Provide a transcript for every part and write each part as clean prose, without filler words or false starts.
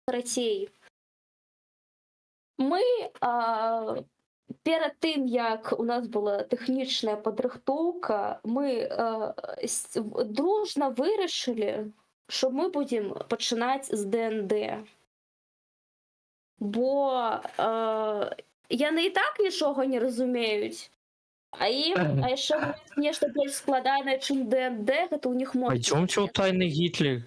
карацей. Мы перад тым, як у нас была тэхнічная падрыхтоўка, мы дружна вырашылі, што мы будзем пачынаць з ДНД. Бо яны і так нічога не разумеюць. А яшчэ нешта больш складанае, чым ДНД, гэта ў них мозг. Пойдемте у тайный Гитлер.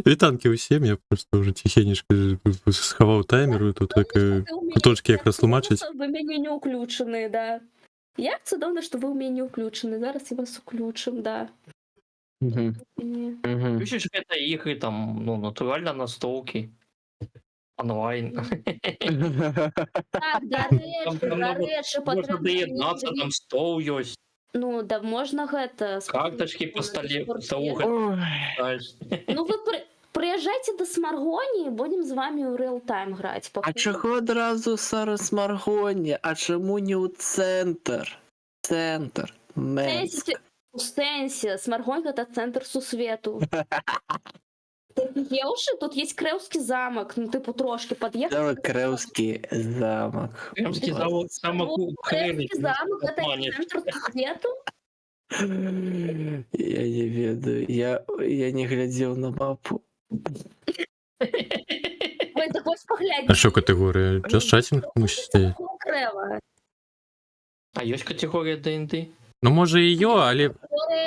Вітанки усім, я просто вже тихенечко сховав таймер, і тут так куточки якраз тлумачить. Ви мені не уключені, да. Як це дивно, що ви в мене не уключені. Зараз я вас уключим, да. Включишь это игры, там, ну, натурально настолки. Онлайн. Так, до речі, Можно доеднаться, там стол есть. Ну, да, можна гэта... Карточки по столу. Ну, ви приїжджайте до Смаргоні, будемо з вами у реал-тайм грати. А чого одразу Смаргоні? А чому не у центр? Центр. Менськ. У сенсі, Смаргонь – це центр сусвету. Тут є Кревський замок, ну, типу, трошки під'їхати. Кревський замок. Кревский замок у Кревський замок – це центр сусвету? Я не ведаю, я не глядел на мапу. Ой, так ось поглянь. А що категорія? Just chatting мусите? А есть категория ДНД? Ну, може її, але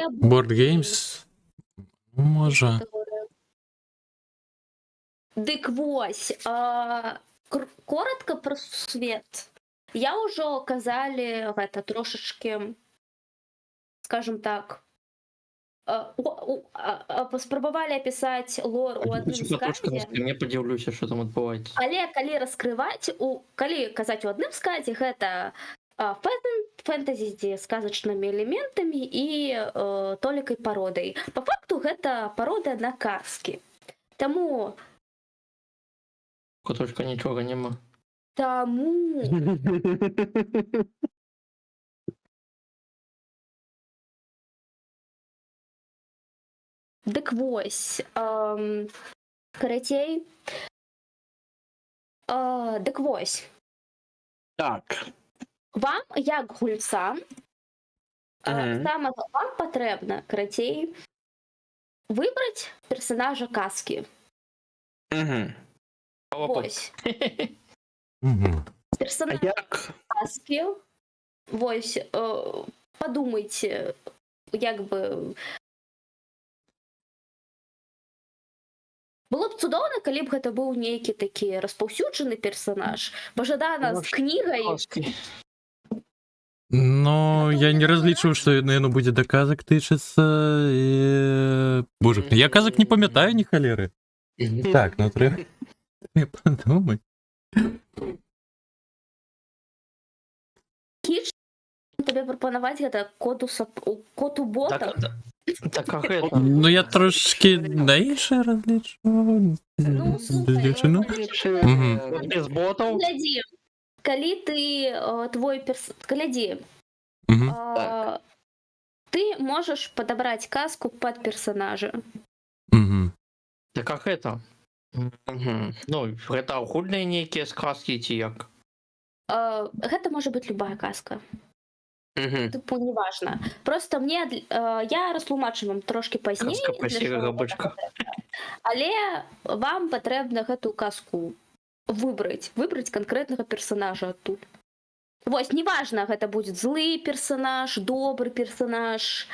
Board Games... Може. Дик вось, коротко про свет. Я уже казали гэта трошечки, скажем так, спрабавалі опісаць лор у адным складзе. Я подзіўлюся, што там адбываецца. Але калі раскрываць, калі казаць у адным складзе, гэта фэнтазі з сказачнымі элементамі і толікай пародай. Па факту гэта пародыя на казкі. Таму Куточка нічога няма. Таму дык вось, карацей, дык вось. Так. Вам, як гульцам, вам патрэбна, карацей, выбраць персонажа казкі. Вось. Персонаж казкі. Вось, падумайце, як бы... Было б цудоўна, калі б гэта быў нейкі такі распаўсюджаны персонаж, пажадана з кнігай. Но я не разлічваў, што яно будзе да казак тычыцца і... Боже, я казак не памятаю ні халеры. Так, ну трэба падумаць. Кіч табе прапанаваць гэта коту бота. Так, а гэта? Ну я трошки на інше разлічваў. Ну, слухай, Без ботаў? глядзі, калі ты твой глядзі, ты можаш падабраць казку пад персонажа. Так, а гэта? Ну, гэта агульныя нейкія сказкі ці як? Гэта можа быць любая казка. Типу, неважно. Просто я растлумачу вам трошки пазней. Казка про сірага бычка. Але вам патрэбна гэту казку выбраць канкрэтнага персонажа тут. Вось, неважно, гэта будзе злы персонаж, добры персонаж.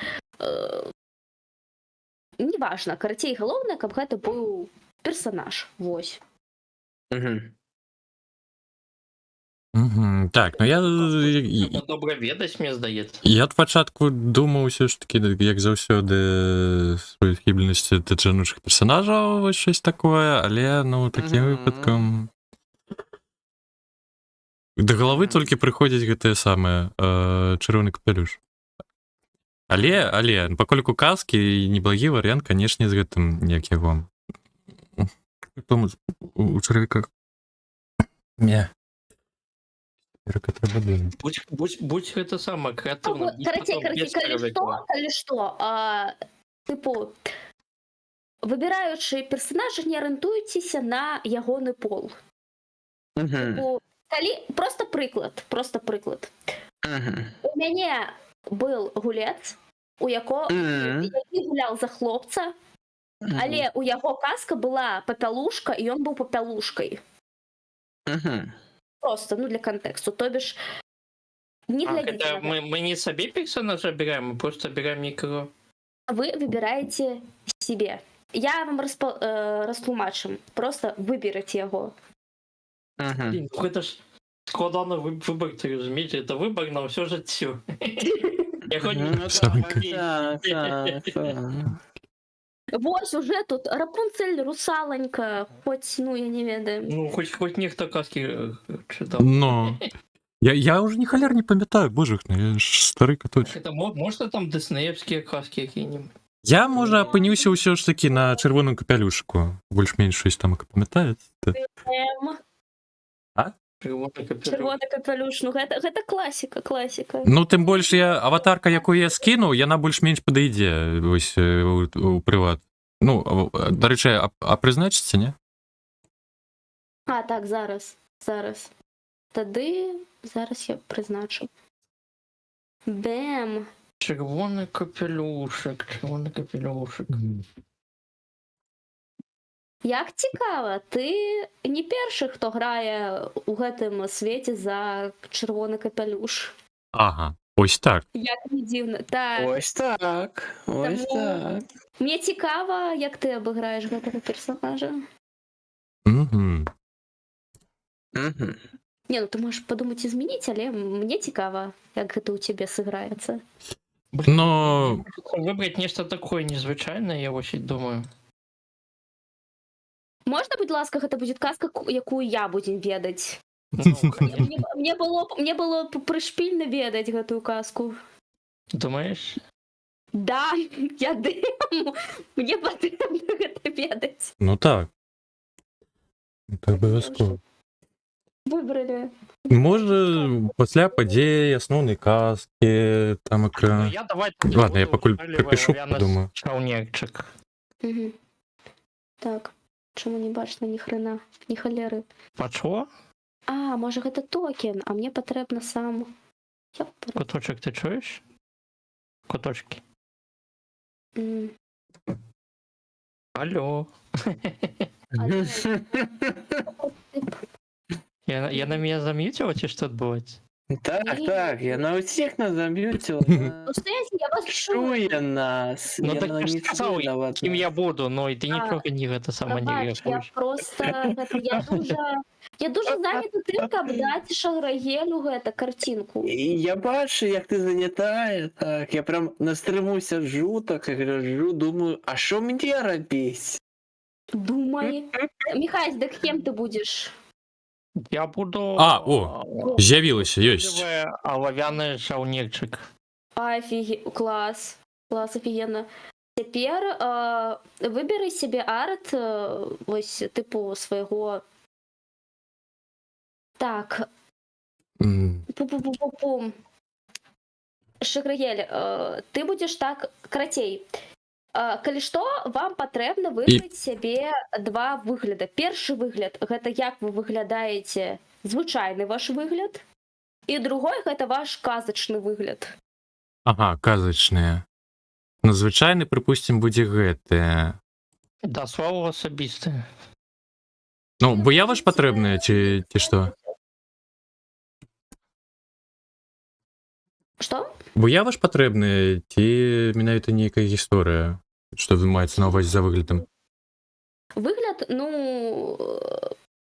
Неважно, карацей, галоўнае, каб гэта быў персонаж. Вось. Так, ну я... Добра ведаць, мне здаецца. Я ад пачатку думаў усё ж такі, як заўсёды, сваёй хібленасці да жаночых персонажаў, вось щось такое, але, ну, такім выпадкам... Да галавы толькі прыходзіць гэтае самае, чырвоны капелюш. Але, пакольку казкі, неблагі варыянт, канешне, з гэтым, як яго... У чаравіка... Не. Будь гэта сама крэатыўна. Калі што, типу, выбіраючы персонажа, не арыентуйцеся на ягоны пол. Мгм. Просто прыклад. Мгм. У мяне быў гулец, Мгм. які гуляў за хлопца, але у яго каска была папялушка, і ён быў папялушкай. Мгм. Просто, для кантэксту. То бишь, не А, глядзіце это на гэта. мы не себе персонажа берем, мы просто берем никого. Вы выбіраеце себе. Я вам растлумачым. Просто выберыце яго. Мгм. Блин, ну это ж складано выбор, ты разумеете, это выбор на все життя. Я хоть Ну, не так. Вось уже тут Рапунцель, русаланька, хоць, я не ведаю. Ну, хоть нехто казки читал. Но... Я уже ни халяр не памятаю, боже ж, я ж стары каточ. Это можно там диснеевские казки какие-нибудь? Я, можа, апынуўся ўсё ж такі на чырвоным капялюшку. Больш-менш щось там памятаецца. Чырвоны капялюш, гэта класіка. Ну, тым больш аватарка, якую я скінуў, яна больш-менш падыйдзе вось у прыват. Ну, дарэчы, а прызначыце, не? Так, зараз. Тады зараз я прызначу. Бэм. Червоный капелюшек. Як цікава, ты не першы, хто грае ў гэтым свеце за чырвоны капялюш. Ага, ось так. Як не дзіўна. Так. Ось так. Мне цікава, як ты абыграеш гэтага персонажа. Мгм. Не, ты можаш падумаць і змяніць, але мне цікава, як гэта ў цябе сыграецца. Но... Выбрать нечто такое незвычайное, я очень думаю. Можна, будь ласка, гэта будзе казка, якую я будзем ведаць. Ну, конечно. Мне было прышпільна ведаць гэтую казку. Думаешь? Да, я дыму. Мне патрэбна гэта ведаць. Ну так. Это абавязкова. Выбралі. Можа, пасля падзеі, асноўнай казкі, там Ну, экран. я давай... Ладно, я пакуль припишу, подумаю. Чаунерчик. Так, чаму не бачна ні хрена, ні халеры. Пошло? Можа гэта токен, а мне патрэбна сам. Куточек, ты чуешь? Куточки. Алло. Я на меня замьютила, ці что отбывать? Так, я на усіх нас зам'ютила. Ну, стояйте, я вас чую. Чує нас. Ну, Я так на я ж не сказал, чую на вас. кем я буду, но и ты нічого не это сама не Пробач, я реагуєш. просто... Я дуже зайнята тим, каб даць Шаграгелю гэта картинку. Я бачу, як ти занятая. Так, я прям настримуся жуток, я гляжу, думаю, а що мені робити? Думай. Михась, да кем ты будешь? Я буду... З'явілася, ёсць. Оловянный шаунерчик. Класс, офігенно. Цяпер выберы себе арт, вось, типу, свайго... Так. Пум-пум-пум-пум. Шаграгель, ты будзеш так карацей. Калі што, вам патрэбна выбраць сябе два выгляда. Першы выгляд — гэта як вы выглядаеце, звычайны ваш выгляд, і другой — гэта ваш казачны выгляд. Ага, казачныя. Звычайны, прыпусцім, будзе гэты. Да, слова асабістае. Ну, выява ж патрэбная, ці што? Што? Выява ж патрэбная, ці менавіта нейкая гісторыя, што маецца на ўвазе за выглядам? Выгляд,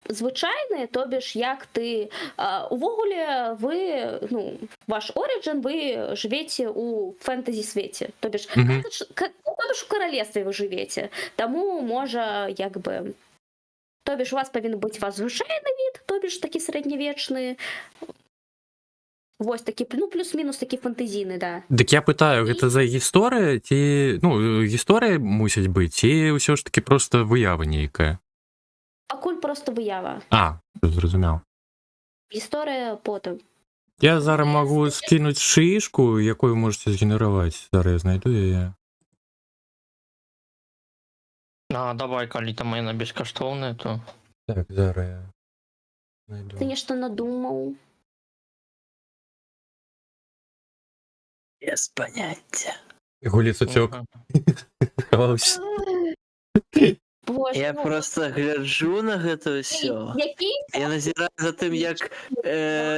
звычайны, то бишь, як ты... Увогуле, вы, ваш орыджын, вы жывеце ў фэнтэзі-свеце. То бишь, у каралевстве вы жывеце. Таму, можа, як бы... То бишь, у вас павінен быць звычайны від, то бишь, такі сярэднявечны. Вось такі, плюс-мінус такі фантазійны, да. Дык я пытаю, гэта за гісторыя, ці... гісторыя мусіць быць, ці ўсё ж такі проста выява нейкая? Пакуль проста выява. Зразумеў. Гісторыя потым. Я зараз магу скінуць шышку, якую можаце згенераваць. Зараз я знайду яе. А, давай, калі там яна бескаштоўная, то... Так, зараз я знайду. Ты нешта надумаў. Без понятия. Гулі сучок. Ага. Хаваўся. Боже, Я ну, просто гляджу на гэта ўсё. які Я назіраю за тым,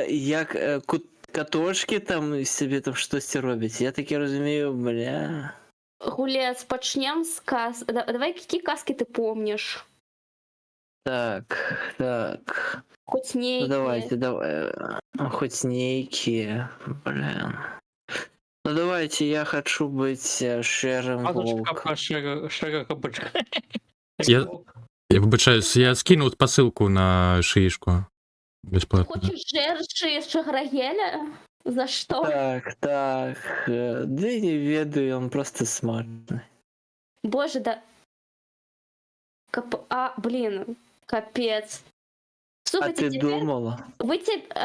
як катошкі там сябе там штосьці робяць. Я такі разумею, бля. гулец, пачнем з каз. Давай, які казки ти помніш? Так. Хоць Ну нейкі. давайте, давай. Хоць нейкія, блин. Ну давайте, я хочу быць шэрым Казочка волк. про шэрага бычка. Я вибачаюсь, я скинув посилку на шиїшку. Безплатно. Хочеш жерши з Шаграгеля? За що? Так. Да не ведаю, он просто смачный. Боже, да... блин, капец. А Слушайте, ты думала?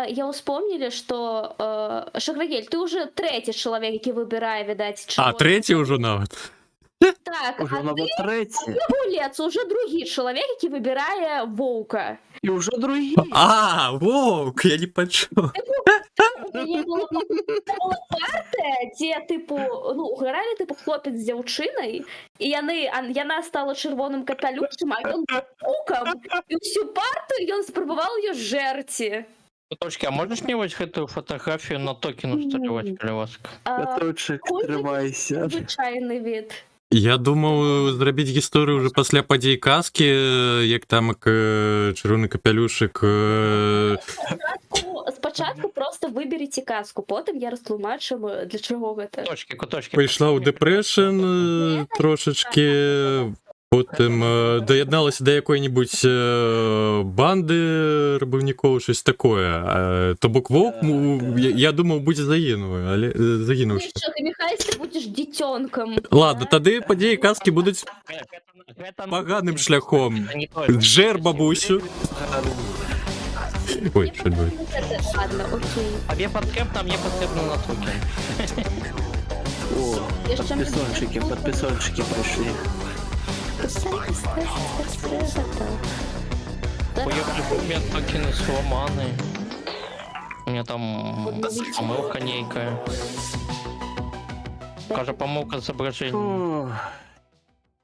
я вспомнили, что Шаграгель, ты уже третий человек, який вибирає, видать, А, червоного. третій уже навіть. Так, Уже а на третє. гулец уже другий чоловік, який вибирає вовка. И уже другие. А, вовк, я не почув. Мені була партія, де, типу, ну, грали, типу, хлопець з дівчиною, і яна стала червоним капелюшем, а він вовком, і всю партію він спробував її жерти. Точки, а можеш мені ось гэтую фотографію на токену вставлювати, калі ласка? Каточек, тримайся. Звичайний від. Я думав зробити історію вже після подій казки, як там червоний капелюшик. Спочатку просто виберіть казку, потім я розтлумачу, для чого це. Куточки. Пішла у депрешн трошечки, потім доєдналася до якої-небудь банди рибовників, щось таке. То бок вовк, я думав, буде загинув, але загинув. Нехай ти будеш дітенком. Ладно, тоді події казки будуть поганим шляхом. Жер бабусю. Ой, що буде? Ладно, окей. А мне потрібно на токен. О, Я ще не подписончики пришли. Бо я прибув, у меня токены сломаны. У меня там помылка некая. Каже, помилка зображення.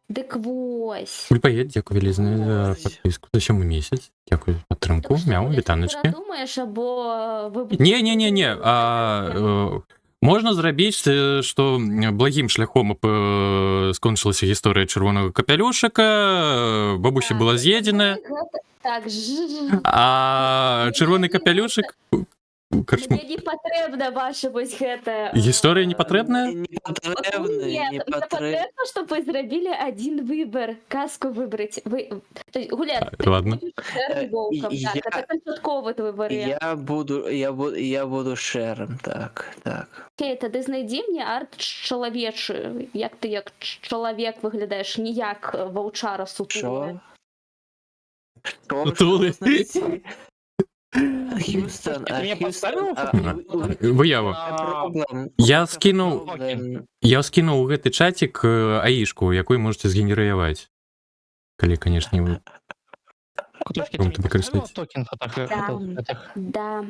Дик вось. Ульпаєт, дякую велізне за підписку за 7 місяць. Дякую за підтримку. Мяу, вітаночки. Думаєш, або ви Не. Можна зробити, що благим шляхом скончилася історія червоного капелюшика, бабуся була з'їдена, Так, а червоний капелюшик... Мені не потрібно ваше ось гэта. Історія не потрібна? Не потребно, Нет, не мне потребно. потрібно, щоб ви зробили один вибір. Казку вибрати. То есть, Гуля, ти Ладно. будеш шерим волком. Я- Так, це кончатковий твій варіант. Я буду шером, так. Окей, тоді знайди мені арт чоловічий. Як ти як чоловік виглядаєш, не як вовчара сутулий. Що? Сутулий. Хьюстон, Ти мені поставив? Виява. Проблем. Я скинув у гэты чатик аишку, якую можете згенерировать. Коли, конечно, не вы. Куточки, Кому ти ти мені використати? поставив токен фотографії? Да.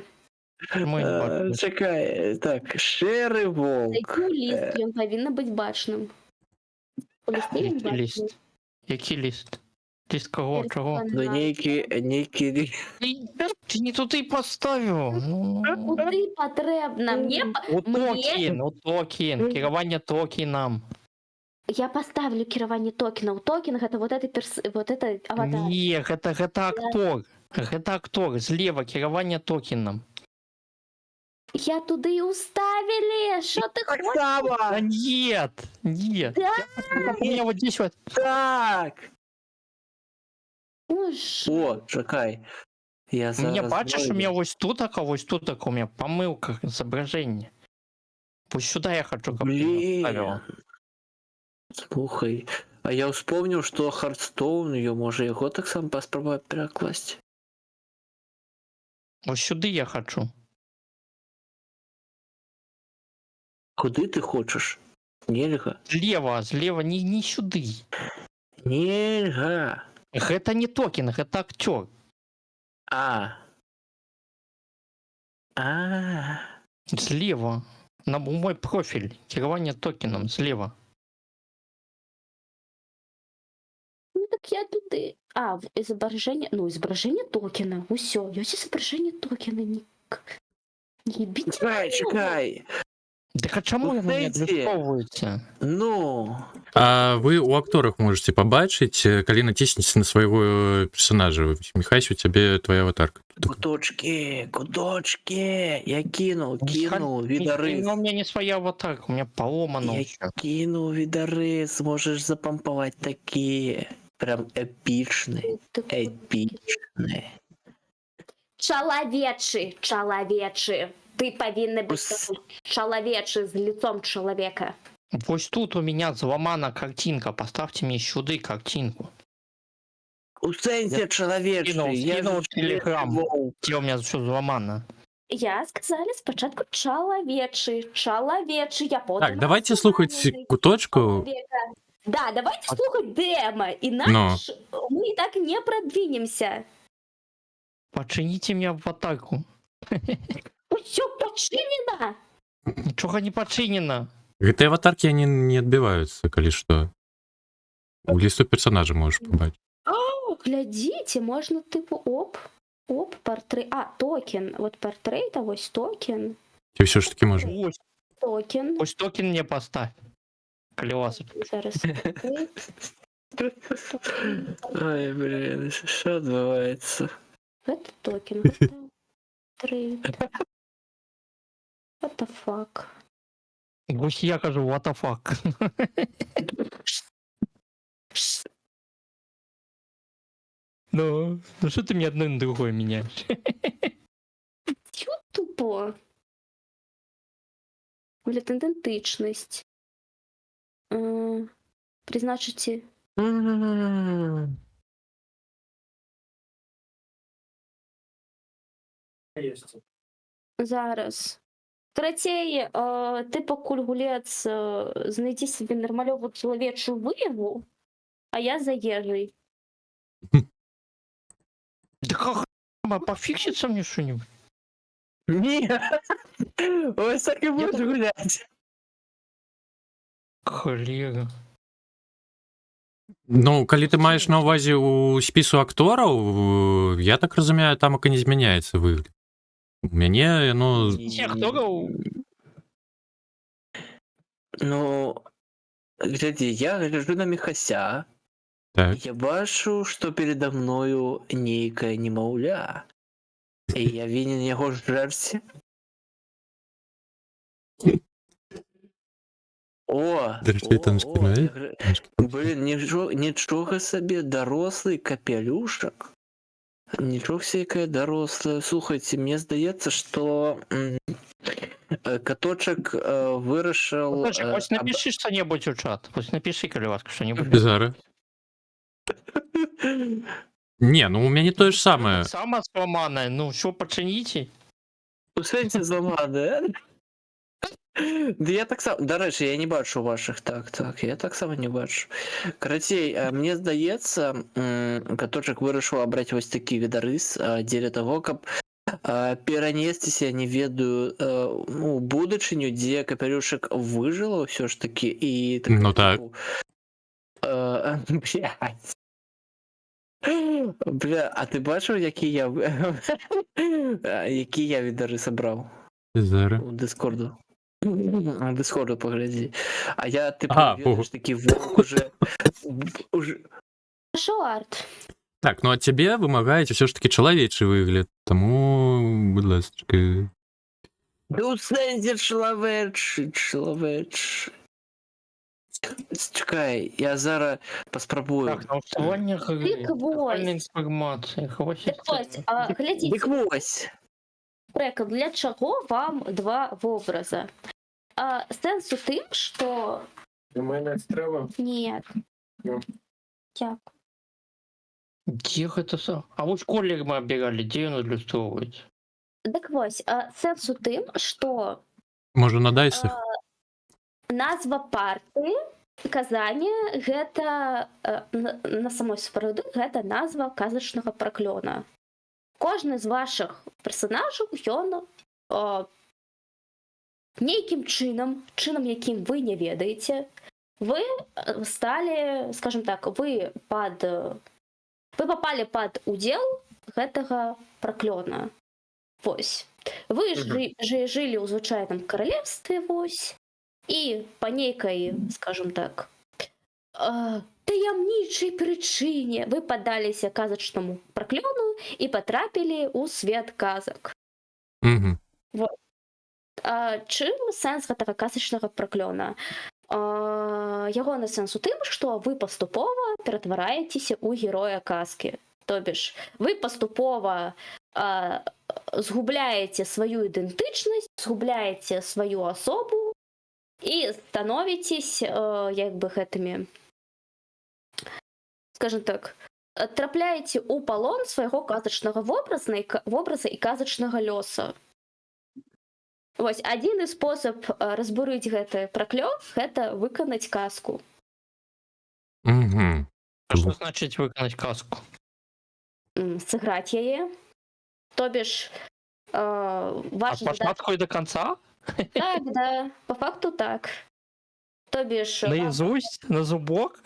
Чекай, так, шерий волк. Який ліст, він повинен бути бачним. У листі він Який бачний. ліст? Який ліст? Ліст кого? Чого? Ну, некий... Ти не туди поставив. Куди потрібно? У токен. Керування токеном. Я поставлю керование токена. У токена это вот это аватар. Ні, гэта актор. Гэта актор. Злева керування токеном. Я туди уставили. Что ты хочешь? Да нет. Да. У меня вот здесь вот. Так! Боже. О, чекай. Я У меня зараз бачиш, у знайду. меня вот тут так, у меня помылка изображения. Пусть сюда я хочу, как Блін. Слухай, а я вспомнил, что Хардстоун, ее може його так само поспробувати перекласти. Вот сюда я хочу. Куди ти хочеш? Нельга. Слева, не сюда. Нельга. Гэта не токен, гэта актёр. А. А. Злева. На мой профіль. Кіраванне токеном злева. Ну так я туди. А, изображение. Ну, изображение токена. Усё, есть изображение токена. Не ебите. Чекай. Так а чаму Ну, яно не знаете, адлюстроўваецца? Ну. А вы у акторах можете побачыць, калі націснеце на свайго персонажа, Міхась, у цябе твоя аватарка. Куточки. Я кинул видорыс. У меня не своя аватарка, у меня поломано Я всё. кинул видорыс. Можешь запомповать такие. Прям эпичные. Эпичные. Чалавечы. Ты павінны быць чалавечы з лицом чалавека. Вось тут у меня взломана картинка, поставьте мне сюда картинку. У сенсе человечный. Скинул в Телеграм, где у меня все взломано. Я сказали спочатку чалавечы. Я подала. Так, давайте слухаць куточку. Да, давайте слухать демо, иначе мы и так не продвинемся. Почините мне аватарку. Все починено. Ничего не починено. Гэтыя аватаркі они не адбіваюцца, калі што. У лісту персонажа можаш побачыць. О, глядите, можно типа оп, портрет. А, токен. Вот портрет, а вот токен. Ці ўсё ж таки можа. Токен. Пусть токен мне поставь. Колеса. Зараз. Ой, блин, что отбывается? Это токен. Портрет. What the fuck? Гусь я кажу, what the fuck. Ну что ты мне одно на другое меняешь? Тьфу, тупо. Блядь, идентичность. Призначите. Зараз. Третій, типу кульгулець, знайти собі нормальову чоловічу вияву, а я заезжий. Да как пофиксится мне что-нибудь? Нет. Ось так и будешь гулять. Холера. Ну, калі ты маеш на ўвазе у спісу актораў, я так разумею, тамака не змяняецца выгляд. У мяне яно... Акторов? Ну, гляди, я гляжу на Міхася. Так. Я бачу, что передо мною нейкая немаўля. І я вінен яго жэрці. О! Дарэчы, там спіной. Блин, нічога сабе, дарослый капелюшак. Нічога себе, якая дарослая. Слухайте, мне здаецца, что каточак вырашыў... Пусть напиши что-нибудь в чат. Пусть напиши, коли ласка, что-нибудь. Зараз. Не, ну у мяне тое ж самае. Самое сломанное, ну что, почините? У сэнсе зламана. Да я так сам, дарэчы, я не бачу ваших, так, я так само не бачу. Карацей, мне здаецца, каточак вырашыў абраць вось такі відарыс дзеля таго, каб перанесціся, не ведаю, у будучыню, дзе капелюшак выжыла ўсё ж такі і... Ну так. Бля, а ты бачыў, які я відарыс абраў? Зараз. У Дискорду. Дискорду погляди. А я, типу, ого. такий волк уже... Жарт. Так, ну ад цябе вымагаеце ўсё ж таки чалавечы выгляд, таму, будь ласачка. Да у сэнсе чалавечы. Чекай, я зараз паспрабую. Так, на усталаннях информации. Так ось, глядите. Дык вось. Прикол, для чого вам два образа? Сенс у тим, що... У мене стрела. Ні. Ну. Дякую. Где это? А вот колер мы обирали, где он иллюстровывается? Так ось, сенс у тим, що Можу на дайсах? назва парти Казанне гэта на самой сапраўды гэта назва казачнага праклёна. Кожны з вашых персанажаў ён нейкім чынам, якім вы не ведаеце, вы сталі, скажем так, вы попалі пад удзел гэтага праклёна. Вось. Вы жылі ў звычайным каралевстве, вось, і па нейкай, скажем так, таямнічай прычыне вы паддаліся казачнаму праклёну і патрапілі ў свет казак. Мгм. Чым сэнс гэтага казачнага праклёна? Ягоны сэнс у тым, што вы паступова ператвараецеся ў героя казкі. То бишь, вы паступова згубляеце сваю ідэнтычнасць, згубляеце сваю асобу і становіцесь як бы гэтымі, скажем так, трапляеце ў палон свайго казачнага вобраза і казачнага лёса. Вось, адзіны спосаб разбурыць гэты праклён — гэта выканаць казку. Мгм. А что значит выконать казку? Сыграць яе. То бишь, От ваша задача... початку и до конца? Так, да, по факту так. То бишь... Наизусть? На зубок?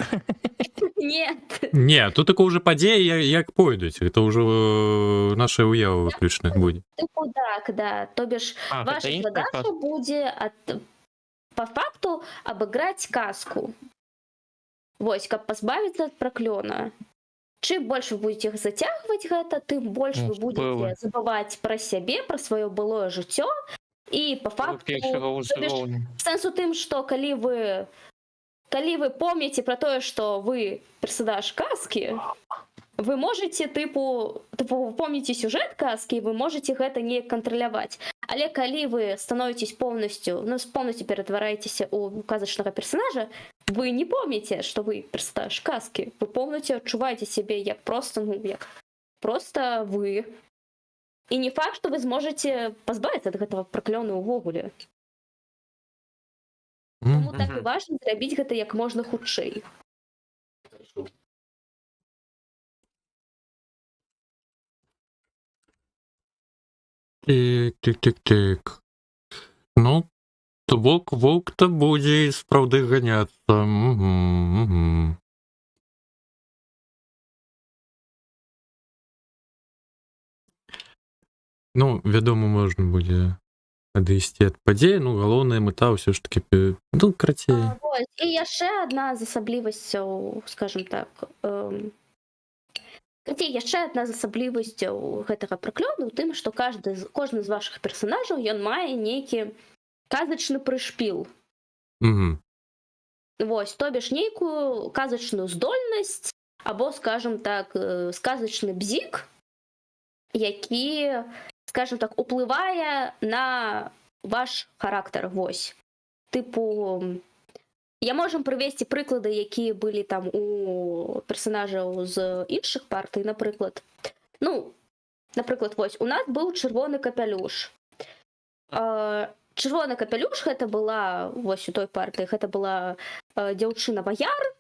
Нет. Не, тут тако уже падзеі як пойдуць. Гэта ўжо наша ўява выключна будзе. Типу так, да. То бишь, А, ваша это іншая задача казка. будзе по факту обыграць казку. Вось, каб пазбавіцца ад праклёна. Чым больш вы будете зацягваць гэта, тым больш вы будете забываць пра сябе, пра сваё былое жыццё. І по факту сэнс у тым, што калі вы помніце пра тое, што вы персанаж казкі, вы можете тыпу помніце сюжэт казкі, вы можете гэта неяк кантраляваць. Але калі вы становіцесь полностью ператвараецеся ў казачнага персанажа, вы не помніце, што вы персанаж казкі. Вы полностью адчуваеце сябе як просто, як просто вы. І не факт, што вы зможаце пазбавіцца ад гэтага праклёну ўвогуле. Таму так і важна зрабіць гэта як можна хутчэй. Тик. Ну, то бок воўк-то будзе сапраўды ганяцца. Ну, вядома, можна будзе адысці ад падзеі, ну, галоўная мэта ўсё ж такі, ну, крацей. І яшчэ адна з асаблівасцяў, скажем так, яшчэ адна з асаблівасцяў гэтага праклёну ў тым, што кожны з вашых персанажаў ён мае нейкі казачны прышпіл. Вось, то бишь нейкую казачную здольнасць або, скажем так, сказачны бзік, які, скажем так, уплывае на ваш характар. Вось. Тыпу, я можам прывесці прыклады, якія былі там у персанажаў з іншых партый, напрыклад. Ну, напрыклад, вось, у нас быў чырвоны капялюш. Чырвоны капялюш гэта была, вось у той партыі, гэта была дзяўчына-ваяр,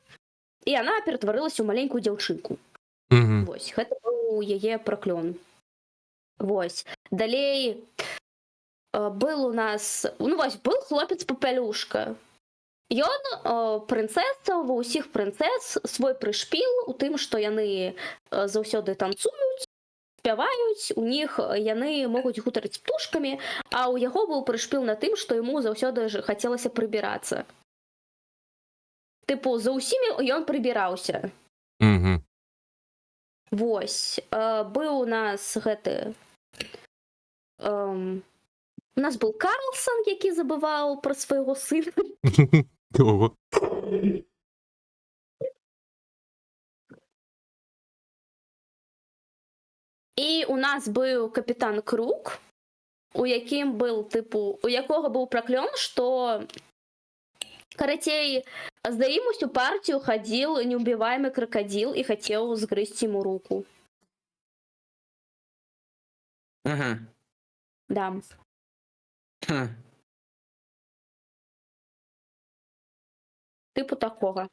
і яна ператварылася ў маленькую дзяўчынку. Вось, гэта быў яе праклён. Вось. Далей был у нас, ну вось, был хлопец-папялюшка. Ён прынцэса, ва ўсіх прынцэс свой прышпіл у тым, што яны заўсёды танцуюць, спяваюць, у них яны могуць гутарыць птушкамі, а ў яго быў прышпіл на тым, што яму заўсёды хацелася прыбірацца. Тыпу, за ўсімі ён прыбіраўся. Вось. Быў у нас гэты... У нас был Карлсон, які забываў пра свайго сына. І у нас быў капітан Крук, у якім быў, тыпу, у якога быў праклён, што, карацей, за ім усю партію хадзіл неубіваемы кракадзіл і хацеў згрызці яму руку. Да. типу такого.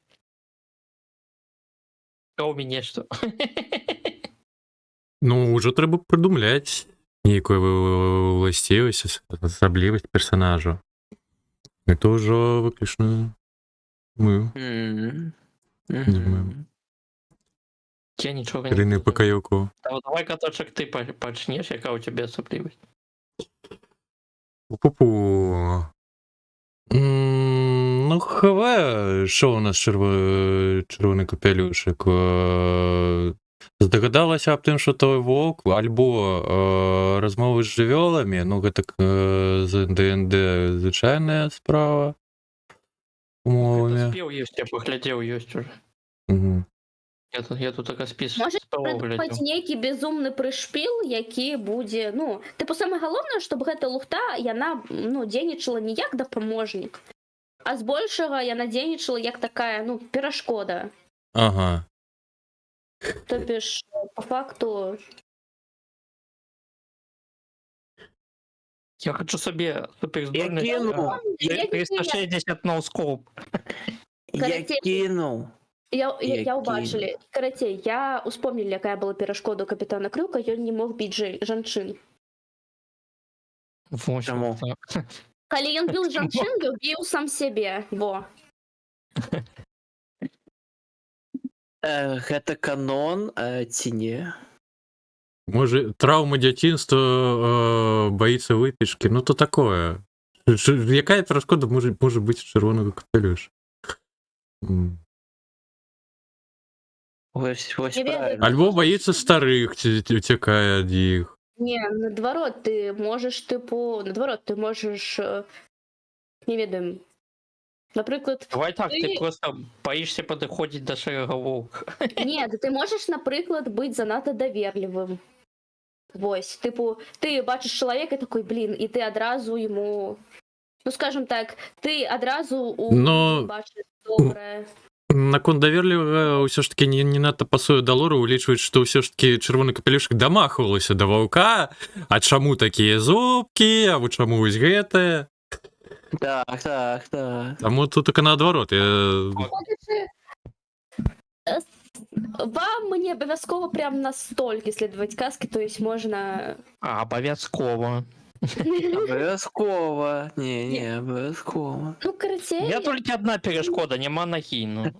А у мяне што? Ну, уже трэба прыдумляць нейкую ўласцівасць, асаблівасць персонажа. Это ўжо выключна мы, Мгм. Я нічога не Ірыны буду. Пакаюку. Давай, Каточак, ты пачнеш, яка ў цябе асаблівасць? Пу-пу. Ну, хавае, що у нас чырвоны капелюшык? Здагадалася аб тым, што той воўк, альбо размовы з жывёламі, ну, гэта з ДНД звычайная справа умовамі. Спеў ёсць, я паглядзеў, ёсць уже. Мгм. Я тут така спіс Можа спеваў прыдумаць глядзеў. нейкі безумны прышпіл, які будзе, ну, тыпу самае галоўнае, чтобы гэта лухта, яна, ну, дзейнічала не як дапаможнік, а збольшага яна дзейнічала як такая, ну, перашкода. Ага. То бишь, по факту, Я хочу сабе суперздольнасць. Я кінуў. я не 360 ноускоп. Я Карацей, кінуў. я Які? ўбачылі. Карацей, я успомнілі, якая была перашкода у капітана Крюка, ён не мог біць жанчын. Чаму? Калі ён біў жанчын, ён біў сам сябе. Во. Гэта канон ці не? Можа, траўма дзяцінства, баіцца выпечкі, ну, то такое. Якая перашкода можа быць у чырвонага капелюша? Вось Не ведаю. правильно. Альбо баіцца старых, ці уцякае ад іх. Не, наадварот, ты можаш, тыпу, наадварот, ты можаш, не ведаем, напрыклад, Давай так, ты Ты- просто баішся падыходзіць да шэрага воўка. не, ты можаш, напрыклад, быць занадта даверлівым. Вось, тыпу, ты бачыш чалавека такой, блин, і ты адразу ему, ну, скажем так, ты адразу у Но- людзей бачыш добрае. Наконт даверлівага ўсё ж таки не надта пасуе да лору, улічваць, што ўсё ж таки чырвоны капелюшак дамахвалася да ваўка, а чаму такія зубкі, а вы чаму вось гэтае? Так. Таму тут так наадварот, Вам не абавязкова прям настолькі следаваць казкі, то есть можна... Абавязкова. Абавязкова. Не, абавязкова. Ну, карацей, Я толькі адна перашкода, няма нагі, ну.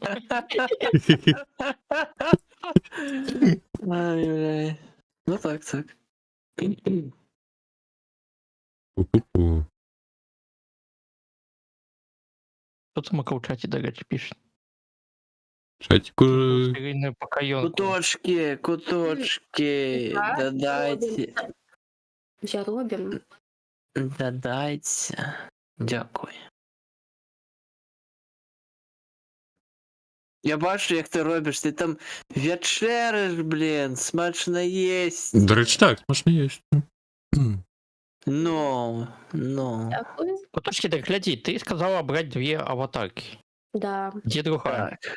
Ай, бля. Ну так. Пу-пу-пу. Хто там у чаце, дарэчы, піша? Чатіку, Ірына Пакаёнку. Куточки, Так, дадайте. я робім. Дадайте. Дякую. Я бачу, як ти робиш, ти там вечериш, блін, смачно єсть. да рэч так, можна ёсць. Ну. Дякую. Коточки, так глядзі, ты сказала браць две аватаркі. Да. Дзе другая? Так.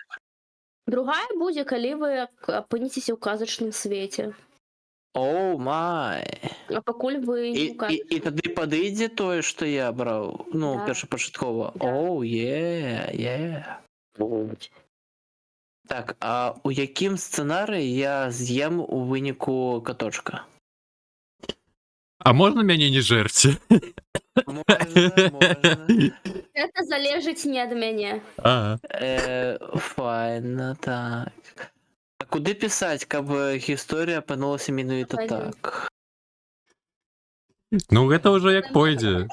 Другая будзе, калі вы апыніцеся ў казачным свеце. Оу май. А пакуль вы не ў казачным. І тады падыдзе тое, што я браў, ну, Да. першапачаткова. Да. Оу, Так, а у якім сцэнарыі я з'ем у выніку каточка? А можна мяне не жэрці? Можна. Гэта залежыць не ад мяне. Ага. Файна, так. А куды пісаць, каб гісторыя апынулася менавіта Пойдём. так? Ну, гэта ўжо як пойдзе.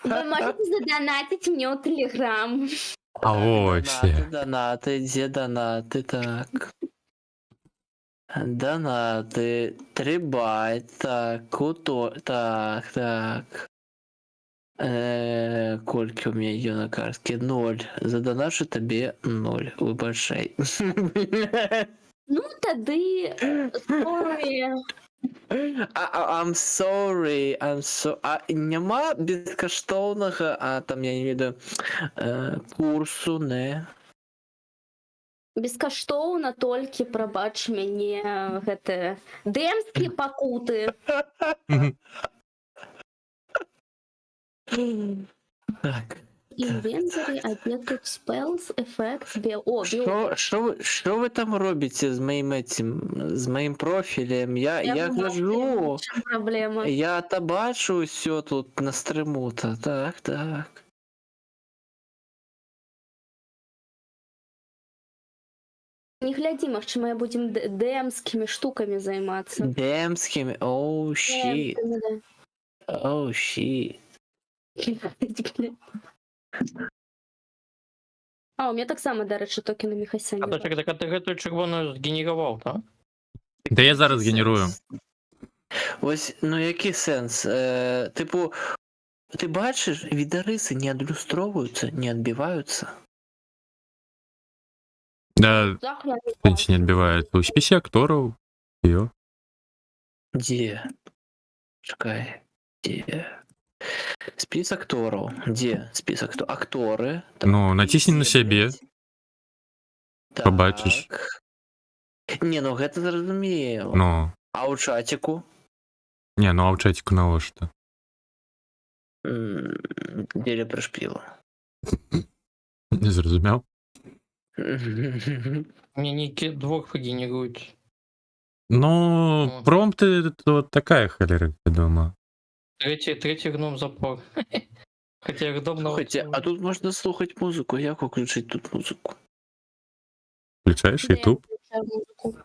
Вы можете задонатить мне ў Телеграм. А вось. Донаты, дзе донаты, так. Донаты, 3 байт, так, так. Колькі у меня є на картке? 0. Задоначу табе 0. Выбачай. Ну, тады... Sorry. I'm sorry. Няма безкаштоўнага, там, я не ведаю, курсу, не? Бескаштоўна толькі, прабач мяне, гэта... Дэмскія пакуты. Так. Inventory, а где тут spells, effects, О, Що ви там робите з моїм з моїм профілем? Я гляжу. В чому проблема? Я та бачу все тут на стриму. Так. Не гляди, может, мы будем ДМскими штуками заниматься. Демськими. Оу, щит. Демскими, да. Оу, щит. А, у меня так само, до речі, токени Міхася. А то так ти гэтую червону згенерував, так? Да я зараз генерую. Ось, ну який сенс? Типу, ти бачиш, відариси не адлюстровуються, не відбиваються. Да, Так, я не кстати, не отбивается. У списи акторов. Ее. Де? Чекай. Де? Список акторів. Де? Список актори. Ну, натисни на себе. Так. Побачиш. Не, ну гэта зразумело. Ну, А у чатику? не, ну а в чатику на что? Деля пришпіла. Не зрозумел. Мне ніки двох генерують. Ну, промпты это вот такая холера, я думаю. Третій гном запор. Хотя гном на Слухайте, а тут можна слухати музику. Як включити тут музику? Включаешь Да, я YouTube? включаю музыку.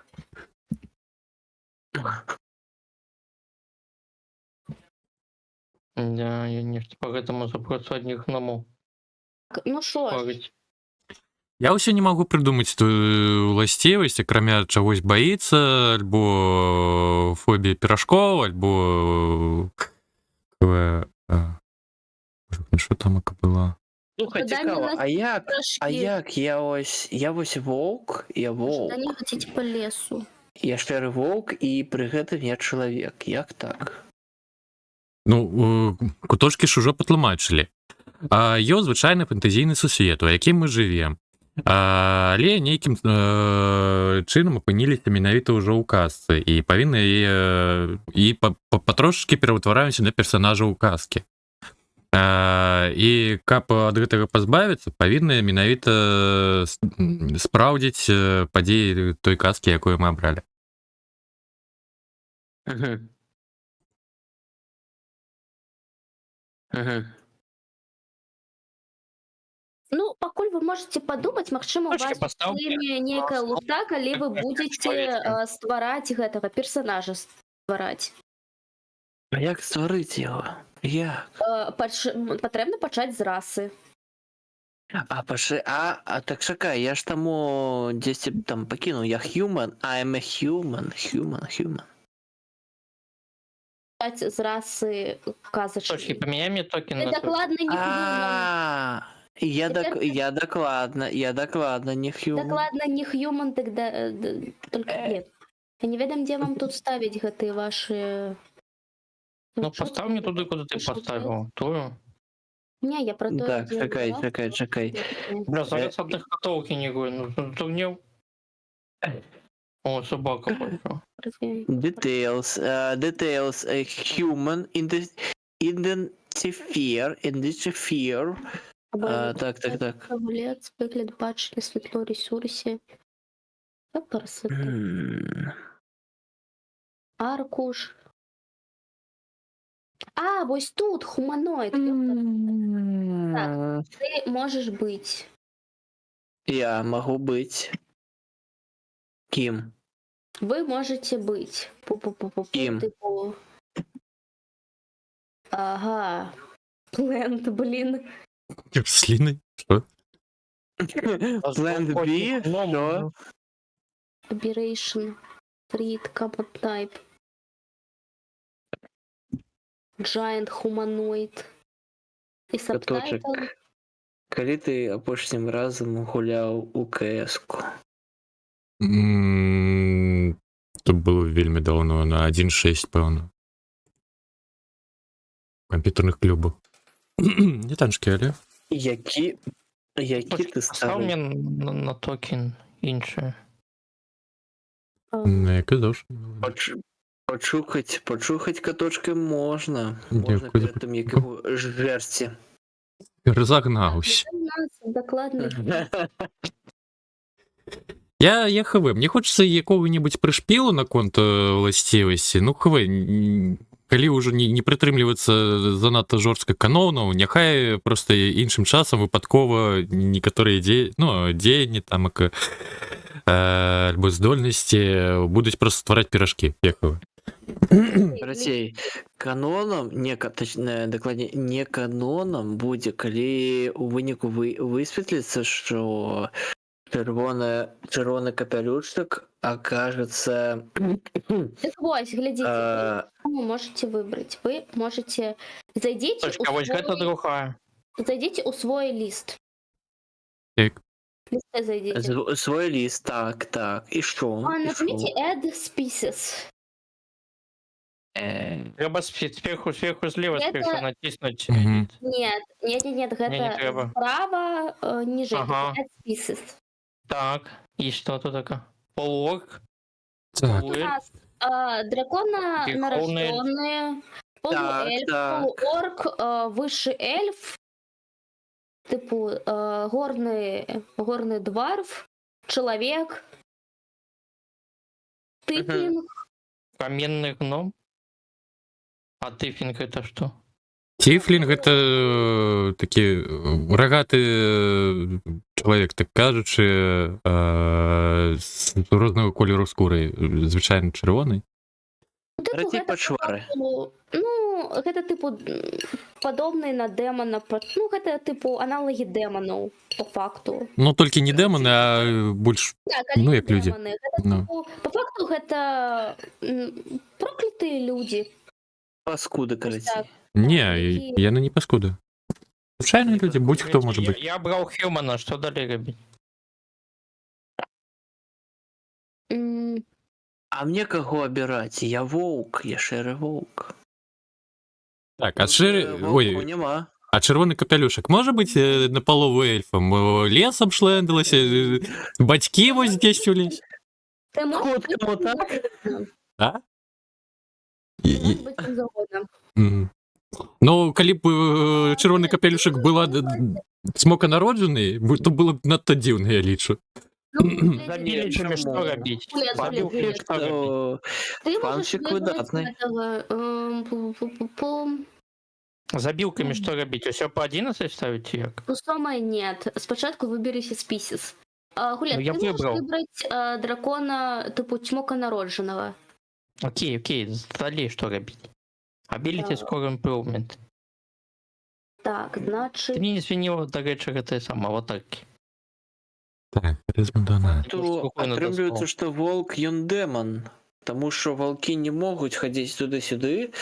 Да, я не поэтому запросу одних гномов. Ну що ж, Парить. Я ўсё не могу придумать ту уласцівасць, акрамя чагось боится, альбо фобія пирожков, альбо что там это было? Слухай, Дай цікаво, мені а як? А трошки як я ось вовк, ожидання ходити по лесу. я шчыры вовк і пры гэтым я чалавек. Як так? Ну, куточки ж ужо патлумачылі. Ёсць звычайны фэнтэзійны сусвет, у якім мы жывем. Але нейкім чынам апыніліся менавіта ўжо ў казцы і павінны і патрошачкі пераўтвараемся на персанажа ў казкі. І каб ад гэтага пазбавіцца, павінны менавіта спраўдзіць падзеі той казкі, якую мы абралі. Ну, пакуль вы можете подумаць, магчыма, у Точки вас поставки. нейкая лута, калі вы будете Человечка. ствараць гэтага персонажа ствараць. А як стварыць яго? Як? Патрэбна пачаць з расы. А так чакай, я ж таму дзесьці там пакінуў. Я human, I'm a human. Пачаць з расы Точки, казачнай. поменяй мне токен Ты на токен. дакладна не human. Я дакладна не human. Дакладна не human, дык только нет. Я не ведам, дзе вам тут ставіць гэтыя ваши... Ну, постав мне туди, куди ти поставив. Тую. Не, я про то... Так, чакай. Бля, зараз одних котов генерую. Ну, то мне... О, собака пошла. Details, human identifier. Так. Вулец, вигляд, бачення, світло, ресурсі. Аркуш. А, вось тут хуманоид. Так, ты можешь быть. Я могу быть. Ким? Вы можете быть. Ким? Типу... Ага. Плент, блин. С Линой? Что? Plan B? Что? Aberration. Treat, common type. Giant humanoid. І Каточек. сабтайтл. Калі ти апошнім разом гуляв у КС-ку? То было вельмі давно, на 1.6, пэўна. Комп'ютерных клубах. Не танчки, але. Які ти Став ставиш? мне на токен інше. Ну, я казав, що... Почухать каточки можна. Дякую Можна за перед тим, як його жерці. Разогнаўся. У нас докладный Я хв, мне хочется якого-нибудь прышпілу наконт ўласцівасці. Ну хв, калі ўжо не прытрымлівацца занадта жорстка канонаў, няхай просто іншым часам выпадкова некаторыя дзеянні там альбо здольнасці будуць просто ствараць піражкі. Карацей, канонам точнее дакладней не канонам будзе, калі у выніку высветліцца, што чырвоны капялюшчык окажется Так вот, глядите, вы можете выбрать. Вы можете зайдите Вось гэта другая. зайдите у свой лист. Так. Листы зайдите. свой ліст, так. І што? Нажмите Add Species. Трэба сверху злева Это- сверху натиснуть. Мгм. Нет, не это треба. справа ниже. Ага. Add Species. Так, и что тут такое? Полуорг, Так. У нас дракона Верховный эльф. нарожденные, полуэльф, так. полуорк, высший эльф, типу горный дварф, человек, тыфлинг, каменный гном. А тыфинг это что? Тіфлінг гэта такі рагаты чалавек, так кажучы, з рознага колеру скуры, звычайна чырвоны. Карацей, гэта пачвары. гэта типу падобны на дэмана, ну гэта типу аналагі дэманаў по факту. Ну толькі не дэманы, а больш Так, Ну, як людзі. Гэта, Ну. типу, по факту гэта проклятыя людзі. Паскуды, карацей. не, яны не паскуды. Звычайныя людзі, будь-хто можа быць. Я брал Хьюмана, что далее робить? М, А мне каго абіраць? Я воўк, я шэры воўк. Так, а Воўкаў няма. А чырвоны капялюшак можа быць напалову эльфам? Лесам шлэндалася, бацькі вось дзесь у лес. Ты можешь Ход каму так? А? быть кем завгодна. Мгм. Ну, калі б чырвоны капелюшак была смока народжаны, то было б надта дзіўна, я лічу. Ну, Забили, Чему? что робить? Гуляй, Забил гуляй, Хьюмана, что робить? Ты можешь Фанчик выбрать выдатный. этого, Забилками что робить? Все по 11 ставить як? ну, самое нет. Спочатку выберите списис. Гуля, Ну, я ты можешь выбрал. выбрать дракона типу чмока народженого. Окей, далее что робить? Ability Score Improvement. Так, значит... Ты не свинила, до речі, это сама атаки. Так, резмандана. То Спокойно атрымліваецца, дослал. што волк ён дэман. Таму што валкі не могуць хадзіць туды-сюды,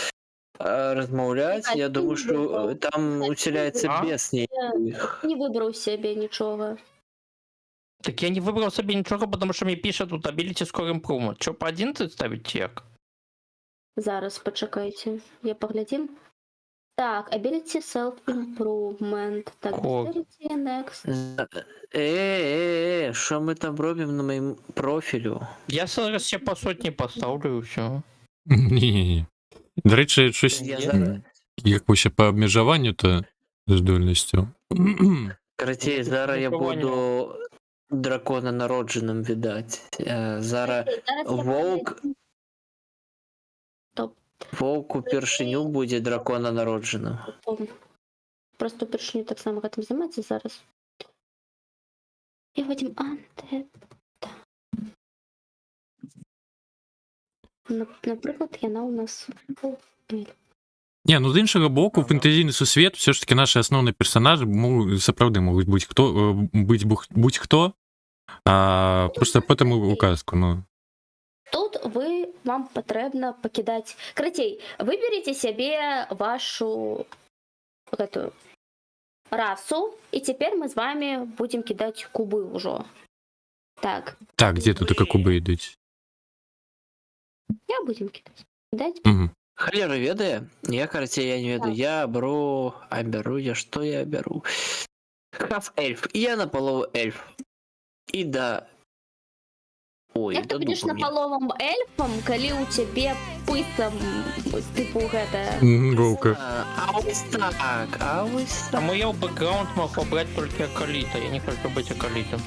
размаўляць. А Я ты думаю, што выбрал. там уцяляецца А? бес нейкіх. Не выбрал себе ничего. Так я не выбрал себе ничего, потому что мне пишет тут Ability Score Improvement. Что, по 11 ставить як? Зараз, почекайте. Я поглядим. Так, ability self-improvement. Так, О. dexterity, next. Що ми там робимо на моєму профілю? Я зараз себе по сотні поставлю и все. Ні. До речі, щось Я зараз... якось по абмежаванню то здольністю. Карацей, зараз я Виховання. буду дракона народженим, віддать. Зараз Зараз я Вовк. поглядим. Вовк упершыню будзе дракона народженым. Просто першню так само гэтым займацца зараз. І вадзім анте. Напрыклад, яна у нас Не, ну з іншага боку, фэнтэзійны сусвет все ж таки наши асноўныя персонажы сапраўды могуць быць быць будь-хто, а просто потым у казку, ну. Тут вам патрэбна пакідаць. Карацей, выберите сябе вашу гэтую расу, і цяпер мы з вами будем кідаць кубы ўжо. Так, Так, где тут только кубы ідуць? я будем кідаць. Угу. Халера ведае? Я, карацей, я не ведаю. Я што я бяру? Хаф эльф. Я на палову эльф. І да Ой, Як ты да будзеш ну мне. напаловам эльфам, калі ў цябе пысам тыпу гэта Воўка. А ось так, а ось А так. мой бэкграунд мог брать только Акалита. Я не хочу быть Акалитом.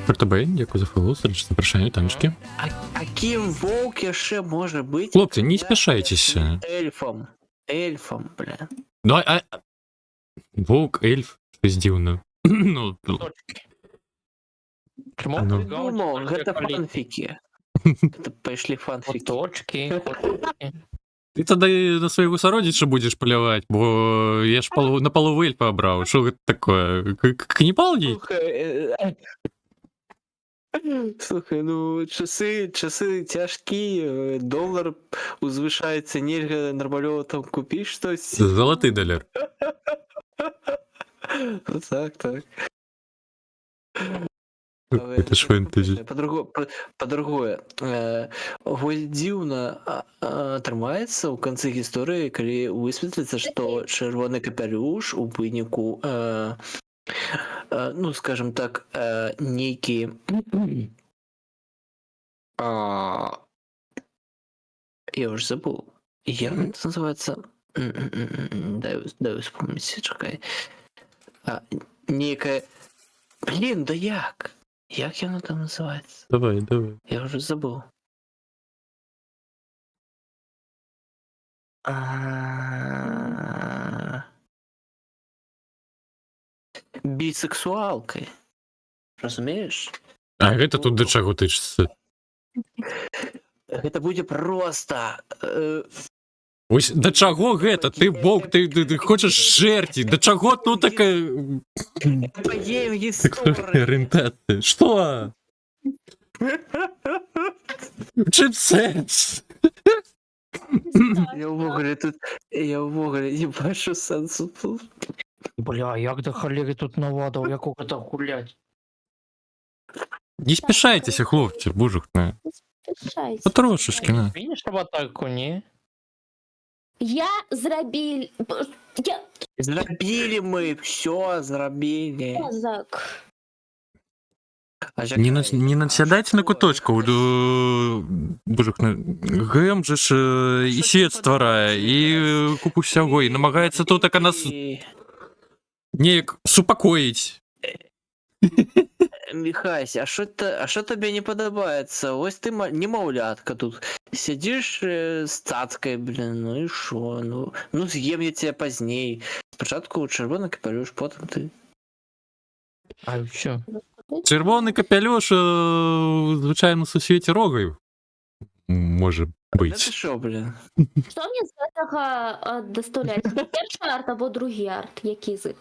РТБ, дякую за фоллоу, сердечне запрошення, танчики. А кім воўк яшчэ можа быць? Хлопцы, не спяшайцеся. Эльфам, бля. Ну, воўк, эльф, щось дзіўна. Ну, Почему Ну. бэкграунд Ну, только гэта Акалит? фанфікі. Гэта пайшлі фанфікі. Точки. ты тады на свайго сародзіча будзеш паляваць, бо я ж на палову эльфа абраў. Што гэта такое? Канібал нейкі? Слухай, ну часы цяжкія, долар узвышаецца, нельга нармалёва там купіць штось. Залаты даляр. Ну, так. Гэта ж фэнтэзі. Па-другое, вось дзіўна атрымаецца ў канцы гісторыі, калі высветліцца, што чырвоны капялюш у выніку ну, скажем так, нейкі я уже забыл. Як это называется? Дай вспомнить, чакай. Нейкая... Блин, да як? Як яно там называется? Давай. Я уже забыл. Бісексуалкай. Разумееш? А гэта тут да чаго тычыцца? Гэта будзе проста... Вось да чаго гэта? Ты воўк, ты хочаш жэрці. Да чаго тут такая Паем сексуальная гісторыі. арыентацыя? Што? У чым сэнс? Я ўвогуле не бачу сэнсу тут. Бля, як до холери тут навадал, як это гулять? Не спяшайцеся, хлопцы, божухна. Спяшайся. Потрошечки, на. Видишь в атаку, не? Я зрабіль... Зрабілі мы, все зрабілі. Мозак. Не насядайце на куточку. Божухна, ГМ же ж і свет стварае, і купу ўсяго, і намагаецца тут так нас неяк супакоіць. Міхась, а що тобі не падабаецца? Ось ты немаўлятка тут сядзіш з цацкай, блин, ну і шо? Ну з'ем я тебе пазней. Спачатку чырвоны капялюш, потым ты. А що? Чырвоны капялюш у звычайным сусвеце рогаю можа Гэта быць. шо, блин? Што мне з гэтага дастаўляць? Першы арт або другі арт? Які з іх?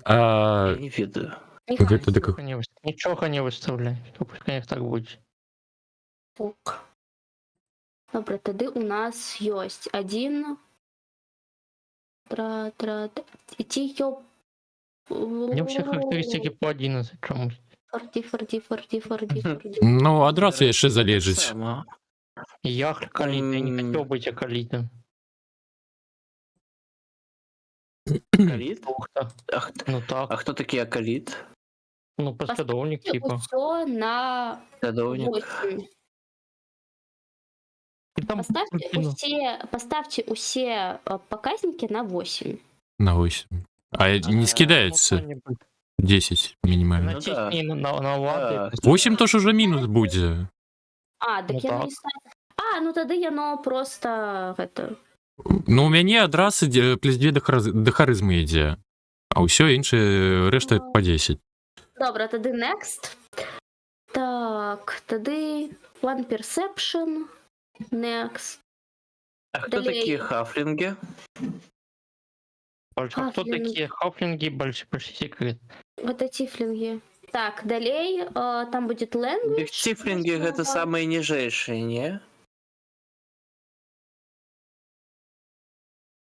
Я не ведаю. Гэта так. Нічога не выставляй. Пускай так будзе. Ок. Добра, тады у нас ёсць адзін... Ці ёп... Мне все характеристики по 11 чомусь. Фарді. Ну, ад разу яшчэ залежыць. Сама. Я Акалит, я не хотел быть Акалитом. Акаліт? Ну А так, хто такі акаліт? ну послідовник типа. Усё на Садовник. 8. И там Поставьте усе показники на 8. На 8. А не скідаецца 10 мінімальна. Натисни на лады. 8 то ж уже мінус будзе. А, так Ну я так. не ставлю. А, ну тады яно просто гэта... Ну, у мяне адразу плюс 2 да харызмы ідзе. А ўсё іншае рэшта па 10. Добра, тады next. Так, тады one perception. Next. А хто Далей. такі хафлінги? А кто Хафлинг. такие хафлинги? Большой секрет. Гэта тифлинги. Так, далей там будет language. Цифлінги гэта самыя ніжэйшыя, не?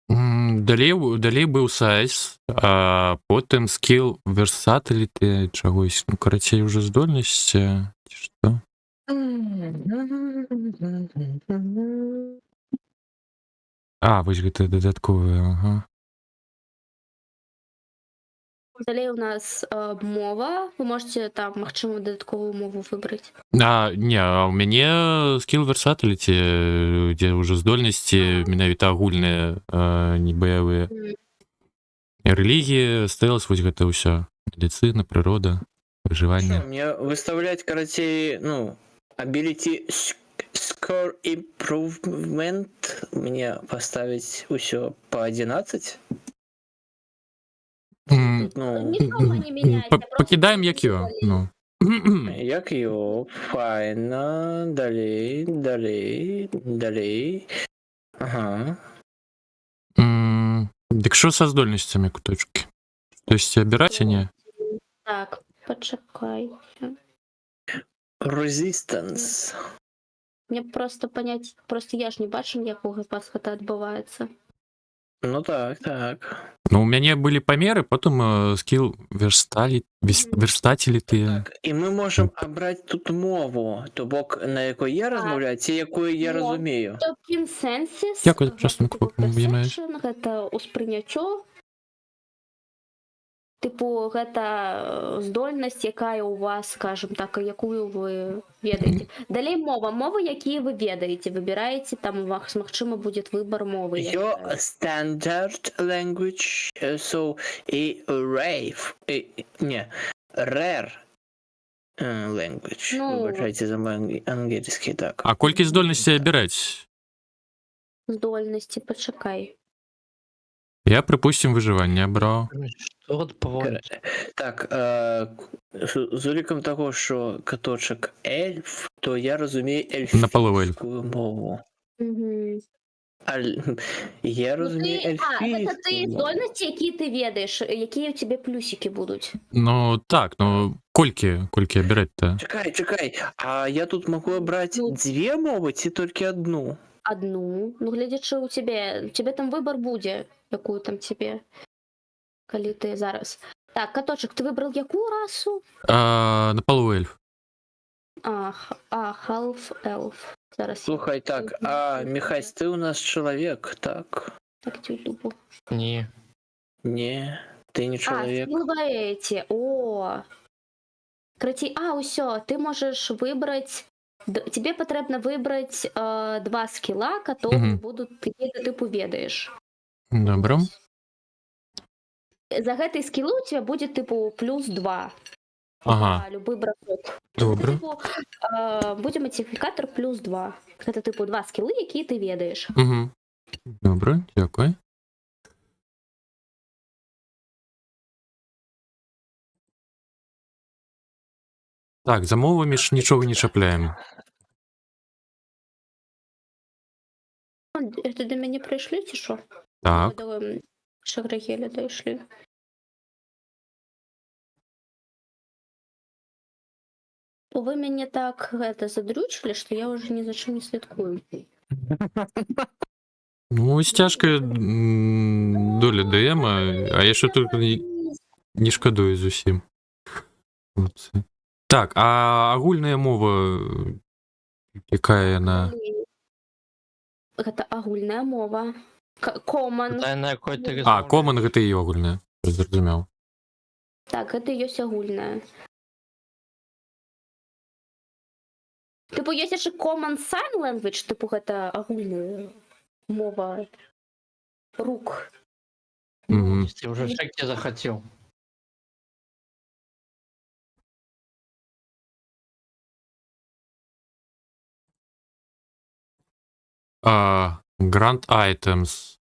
Далей быў сайз, а потым скіл версатыліты чагось, ну, карацей, уже здольнасць, ці што? А, вось гэта дадатковая, ага. Далее у нас мова. Вы можете там, магчыма, дадатковую мову выбраць. У мяне скилл versatility, дзе ўжо здольнасці менавіта агульныя, не баявыя. Мгм. Рэлігія, стэлс, вось гэта ўсё. Медыцына, прырода, Что, выжыванне. мне выставлять, короче, ну, ability score improvement, мне поставить все по 11? М, Ну, Нічога не мяняецца, просто Пакідаем як ё. далей. Ну. як йо, файна, далей. Ага. Дык що са здольнасцямі куточкі? То есть абіраць а не? Так, пачакайце. Resistance. Мне просто понять, просто я ж не бачу, як у вас гэта адбываецца. Ну так. Ну, у мяне былі памеры, потым скилл верстатіліты. Так, і ми можемо обрати тут мову, то бок на якої я розмовляю, ці якою я Мову. розумію. То кінсенсіс, Як от просто візьмеш? гэта ўспрыняццё. Тыпу гэта здольнасць, якая у вас, скажем так, якую вы ведаеце. Далей мова, мовы, якія вы ведаеце, выбіраеце, там у вас, магчыма, будзе выбар мовы. Your standard language, so і rare language. Ну. Вибачайте за мой англійський, так. А колькі здольнасцей абіраць? Здольнасці, пачакай. Я, прыпусцім, выжыванне абраў. Что вот проводить? Так, з уліком того, що каточок ельф, то я розумію Наполовину ельф. ельфійську мову. Угу. Я розумію Гэта ельфійську ты мову. здольнасці, які ти ведаєш, які у тебе плюсики будуть. Ну, так, ну, колькі абіраць-то? Чекай, а я тут можу обрати Ну. дві мови, ці тільки одну? Одну. Ну, глядячи у тебе там вибор буде, яку там тебе, коли ти зараз. Так, Каточек, ти вибрав яку расу? На полу ельф. Half Elf. Зараз я Слухай, так, Михась, ти у нас чоловік, так? так тюдубу. Не. Ні, ти не чоловік. Силуэте. О. Усё, ты можешь выбрать. Тебе потрібно вибрати два скіла, які Мгм. будуть, які ти типу ведаєш. Добре. За гэтай скілу у тебя буде типу плюс 2. Ага, Любой бросок. добре. Типу, буде мультиплікатор плюс 2. Це типу два скіли, які ти ведаєш. Угу. Добре, дякую. Так, за мовами ж нічого не чапляємо. Це до мене прийшли, чи що? Так. Ми до Шаграгеля дійшли. Ви мене так задрючили, що я вже ні за чим не слідкую. Ну, стяжка доля ДМ, а я що тут не шкодую зусім. От. Так, а агульная мова, якая яна? Гэта агульная мова. Common. Дай на какой-то Common гэта і агульная. Зразумеў. Так, гэта ёсць агульная. Тыпу, ёсць яшчэ common sign language, тыпу гэта агульная мова рук. Угу. Ты уже шаги захотел. Grant items.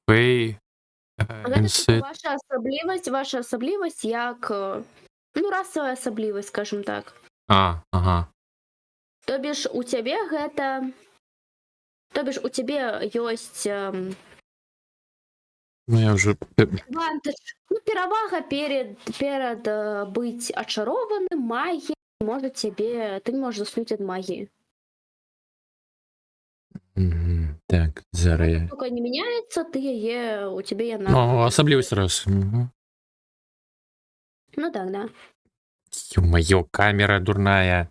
Pay. Гэта тыпу Inset. ваша асаблівасць як расавая асаблівасць, скажем так. Ага. То бишь у цябе ёсць Ну, я вже... перавага перад быць ачарованым магіяй, можа ты не можаш заснуць ад магіі. Так, зараз я... Пока не меняется, ты яе, у тебе яна. Ну, асаблівасць раз. Ну так, да. Ё-моё, камера дурная.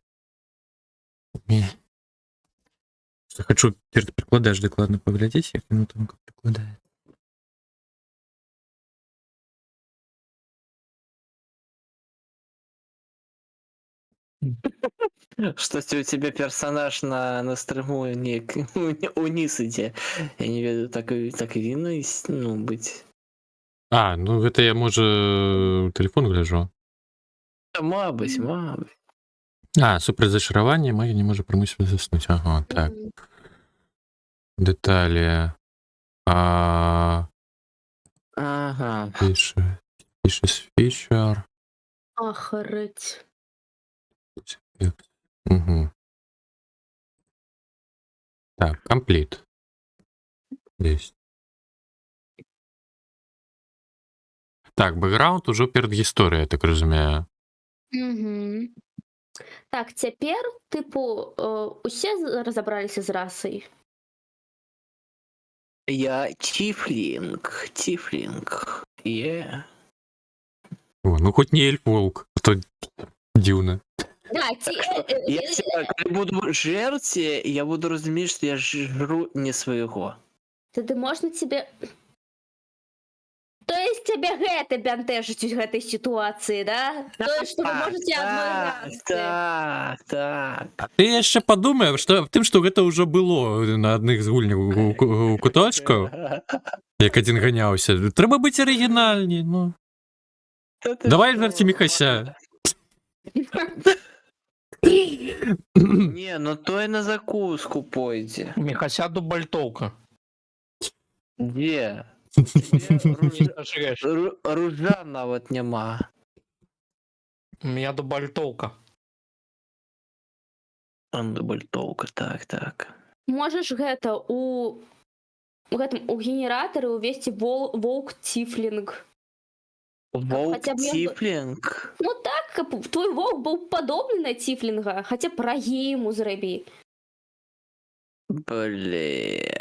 Хочу, ты прикладаешь докладно поглядеть, як воно там прикладає. Что у тебя персонаж на стриму не униз ідзе. Я не ведаю, так і вінно ну, быць. А, ну гэта я можа телефон гляжу. Мабыць. А, супраць зачаравання мая не можа прымусіць заснуць. Ага, так. Мгм. Дэталі. Ага. Пішес фічер. Охереть. Угу. Так, компліт. Есть. Так, бэкграунд ужо перад гісторыяй, я так разумею. Мгм. Так, цяпер, тыпу, усе разабраліся з расай? Я тифлинг. О, ну хоць не эльф-волк, а то дзіўна. Да, Я калі буду жерці, я буду разумець, што я жру не свайго. тады можна тебе... То есть тебе гэта бянтэжыць у гэтай сітуацыі, да? То, што вы можаце адной расы. Так. А ты яшчэ падумай, што тым, што гэта ўжо было на адных з гульняў у куточкаў, як адзін ганяўся. Трэба быць арыгінальней, ну. Давай жарці Міхася. Не, ну той на закуску пойдзе. Михася дубальтовка. Дзе? Жреш. Ружа нават няма. У меня дубальтовка. Андубальтоўка, так. Можаш гэта у генератары увесці воўк-тифлінг. Воўк Хаця б ён бы- тифлинг. Ну так, каб твой воўк быў падобны на тифлінга, хаця б рагі яму зрабі. Блин.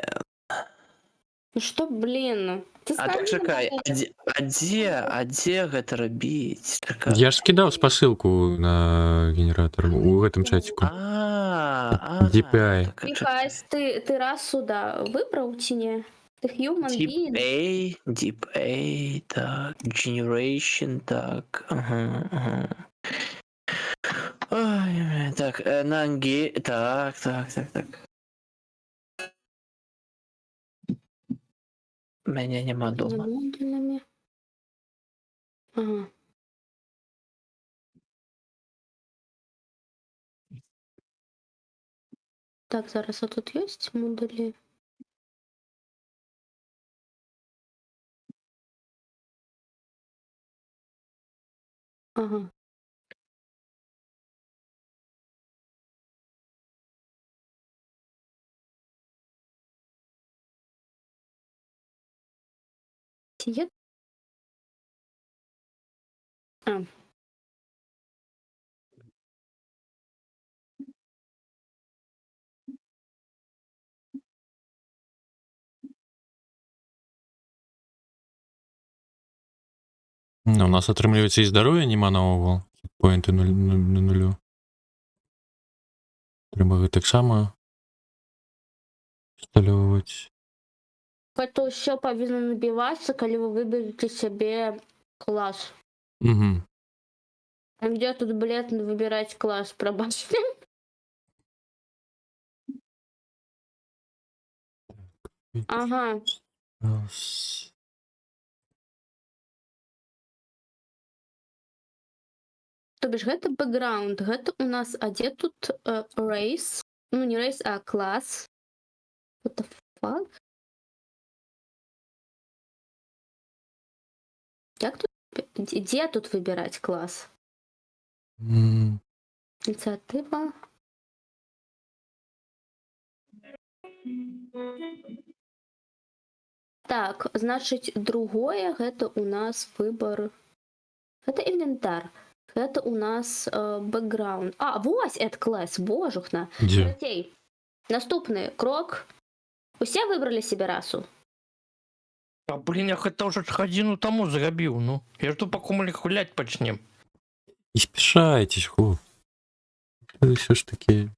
Ну што, блін, ты А так скажи, чакай, Наталя. а дзе гэта рабіць? Чакай. Я ж кідаў спасылку на генератор у гэтым чаціку. DPI. Міхась, ты раз сюда выбраў ці не? Ты human being? Deep A, так, Generation, так, ага. Ой, так, на анге, так. Мяне нема дома. Модулями. Ага. Так, зараз, а тут ёсць модулі? Ага. Ці є? А. Ну, у нас атрымліваецца і здароўя няма наогул. Поінты на нулю. Трэба гэтаксама усталёўваць. Гэта ўсё павінна набівацца, калі вы выбераце сябе клас. Угу. А где тут, блядь, выбирать класс? Пробачьте. Ага. Раз. То бишь, гэта бэкграунд. Гэта у нас, а где тут race? Ну, не race, а класс. What the fuck? Як тут? Где тут выбирать класс? Инициатива. Так, значит, другое, гэта у нас выбор. Это инвентарь. Это у нас бэкграунд. А, вось этот класс, божухна. Дзе? Карацей, наступны крок. Усе выбрали себе расу. А блин, я гэта ўжо гадзіну таму зрабіў, ну. Я ж тут пакумалі гуляць пачнем. Не спешайтесь, хлоп. Все ж таки.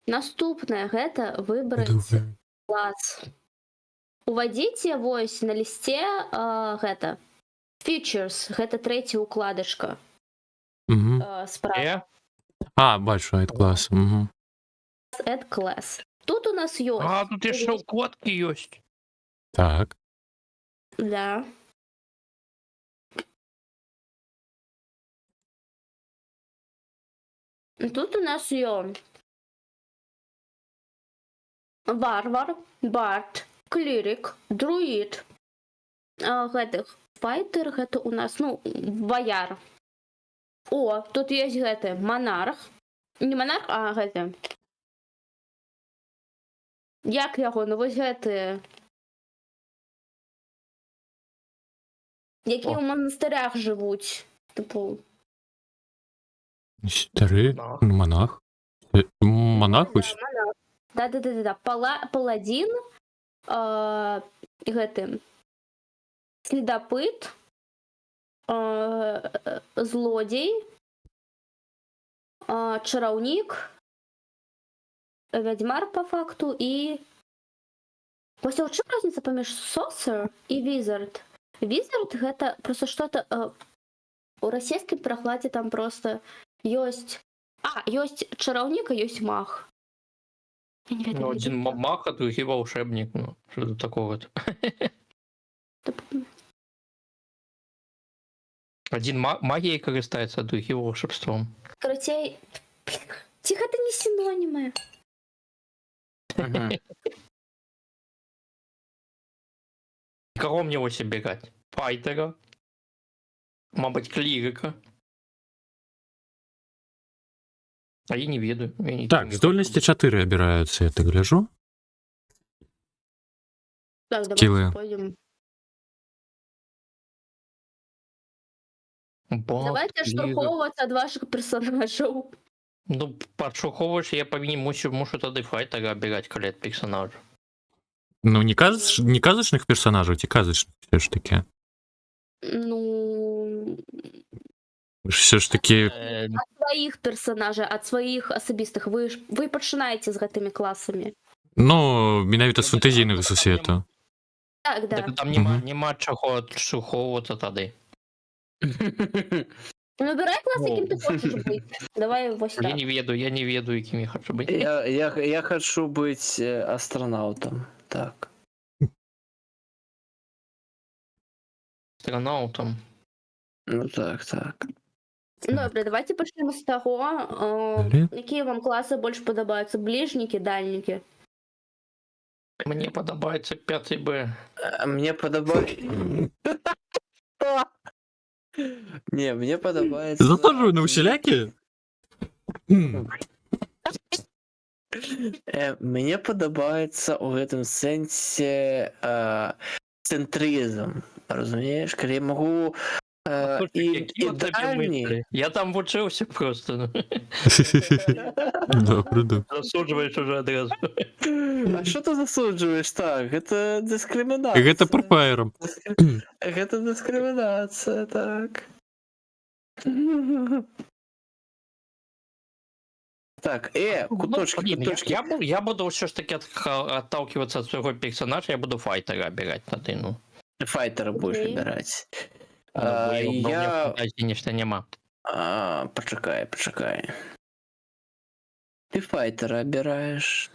Наступное гэта выбрать класс. Уводите вось на лісце гэта features, гэта трэця укладачка. Угу. справа. Бачу, айт клас. Угу. Add class. Тут у нас есть. А, тут еще укладки есть. Так. Да. Тут у нас есть варвар, бард, клирик, друид. Гэтых файтер, гэта у нас, ну, ваяр. О, тут есть гэты монарх. Не монарх, а гэты. Як яго, ну вось гэты. Які О. ў монастырях жывуць. Типу. Стары Да. монах. Монах ось? Да. Паладин, гэты следопыт, злодзей, чараўнік, вядзьмар по факту і... Вось у чым розніца паміж sorcerer і wizard? Wizard гэта просто что-то... У расійскім перакладзе там просто ёсць... ёсць чараўнік, а ёсць маг. Я не ведаю, Ну, один маг, а другой волшебник. Ну, что тут такого-то? Один магией користается, а другой волшебством. Карацей... Ці гэта не синонімы? Кого мне его собирать? Файтера? Мабуть, клирика? А я не ведаю. Я не Так, здольнасці 4 абіраюцца, я так гляжу. Так, Скиллы. давайте пойдем. Давайте штурховываться от ваших персонажей. Ну, подшуховываешь, я мушу тады файтера абіраць, калі ад персонажа. Ну, не казачных персонажаў, ці казачных все ж таки. Ну... Все ж таки... От своих персонажей, от своих асабістых. Вы пачынаеце з гэтымі класамі. Ну, менавіта з фэнтэзійнага сусвету. Так, да. Так там Мгм. нема чаго адшухоўвацца тады. Ну, выбирай класс, яким ты хочешь быть. Давай вось Я так. не ведаю, якім я хочу быць. Я хочу быть астронавтом. Так. Астронавтом. Ну так. Ну, добре, давайте почнемо з того, Далі. які вам класи більш подобаються. Ближніки, дальніки. Мне падабаецца 5 Б. Мне подобается... Не, мне подобается... Затажу на усілякі? Мне подобаецца у гэтым сэнсе цэнтрызм, разумееш, калі я магу і дальні... Я там вучыўся просто. Добре. Засуджваеш уже адразу. А що ти засуджуєш так? Гэта дыскрымінацыя. Гэта прапаерам. Гэта дыскрымінацыя, так. Так, куточки. Я буду все ж таки отталкиваться от своего персонажа, я буду файтера обирать на ты, ну. Файтера будешь Окей. выбирать. Я... Фантазии нечто нема. Почекай. Ты файтера обираешь.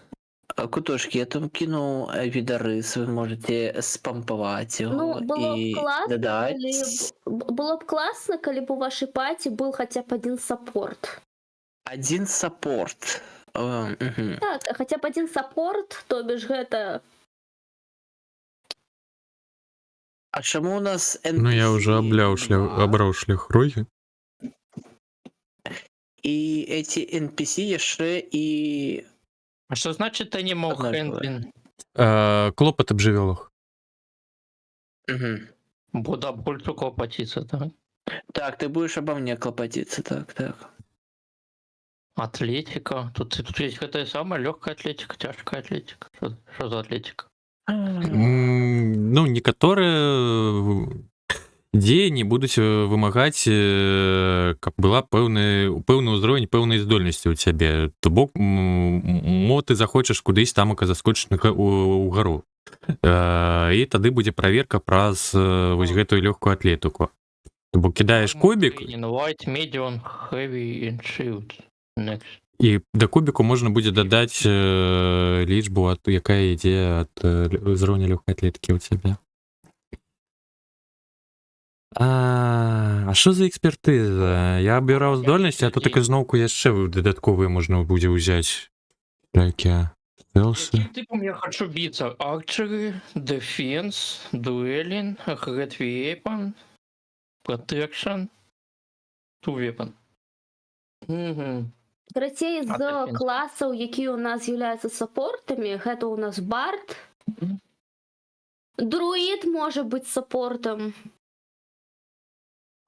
Куточки, я там кину видорыс, вы можете спамповать его Ну, было и б класно, додать. было б класно, коли б у вашей паті был хотя бы один саппорт. Один саппорт. Так, хотя бы один саппорт, то бишь гэта... А чему у нас NPC? Ну, я уже обраў шлях рогі. И эти NPC еще и... А что значит ты не мог Однаково. Клопот об жывёлах. Буду об культу клопотиться, так? Так, ты будешь обо мне клопотиться, так. Атлетика. Тут есть какая-то самая легкая атлетика, тяжкая атлетика. Что за атлетика? Ну, некаторыя дзеянні будуць вымагаць, каб была пэўны ўзровень пэўнай здольнасці ў цябе. То бок, ты захочаш кудысь там заскочыць угару. І тады будзе праверка праз вось гэтую лёгкую атлетыку. Бо кидаєш кубик, Training light, medium, heavy and shield. Next. і до кубіку можна буде додати лічбу, яка йде від уровня легкої атлетики у тебе. А що за експертиза? Я обирав здольності, а тут таку зновку ще додаткові можна буде взяти. Всякі стелси. Каким типом я хочу биться? Archery, defense, dueling, red weapon, protection, two weapon. Угу. Карацей, з defense? класів, які у нас з'являються саппортами, це у нас Бард. Друїд може бути саппортом.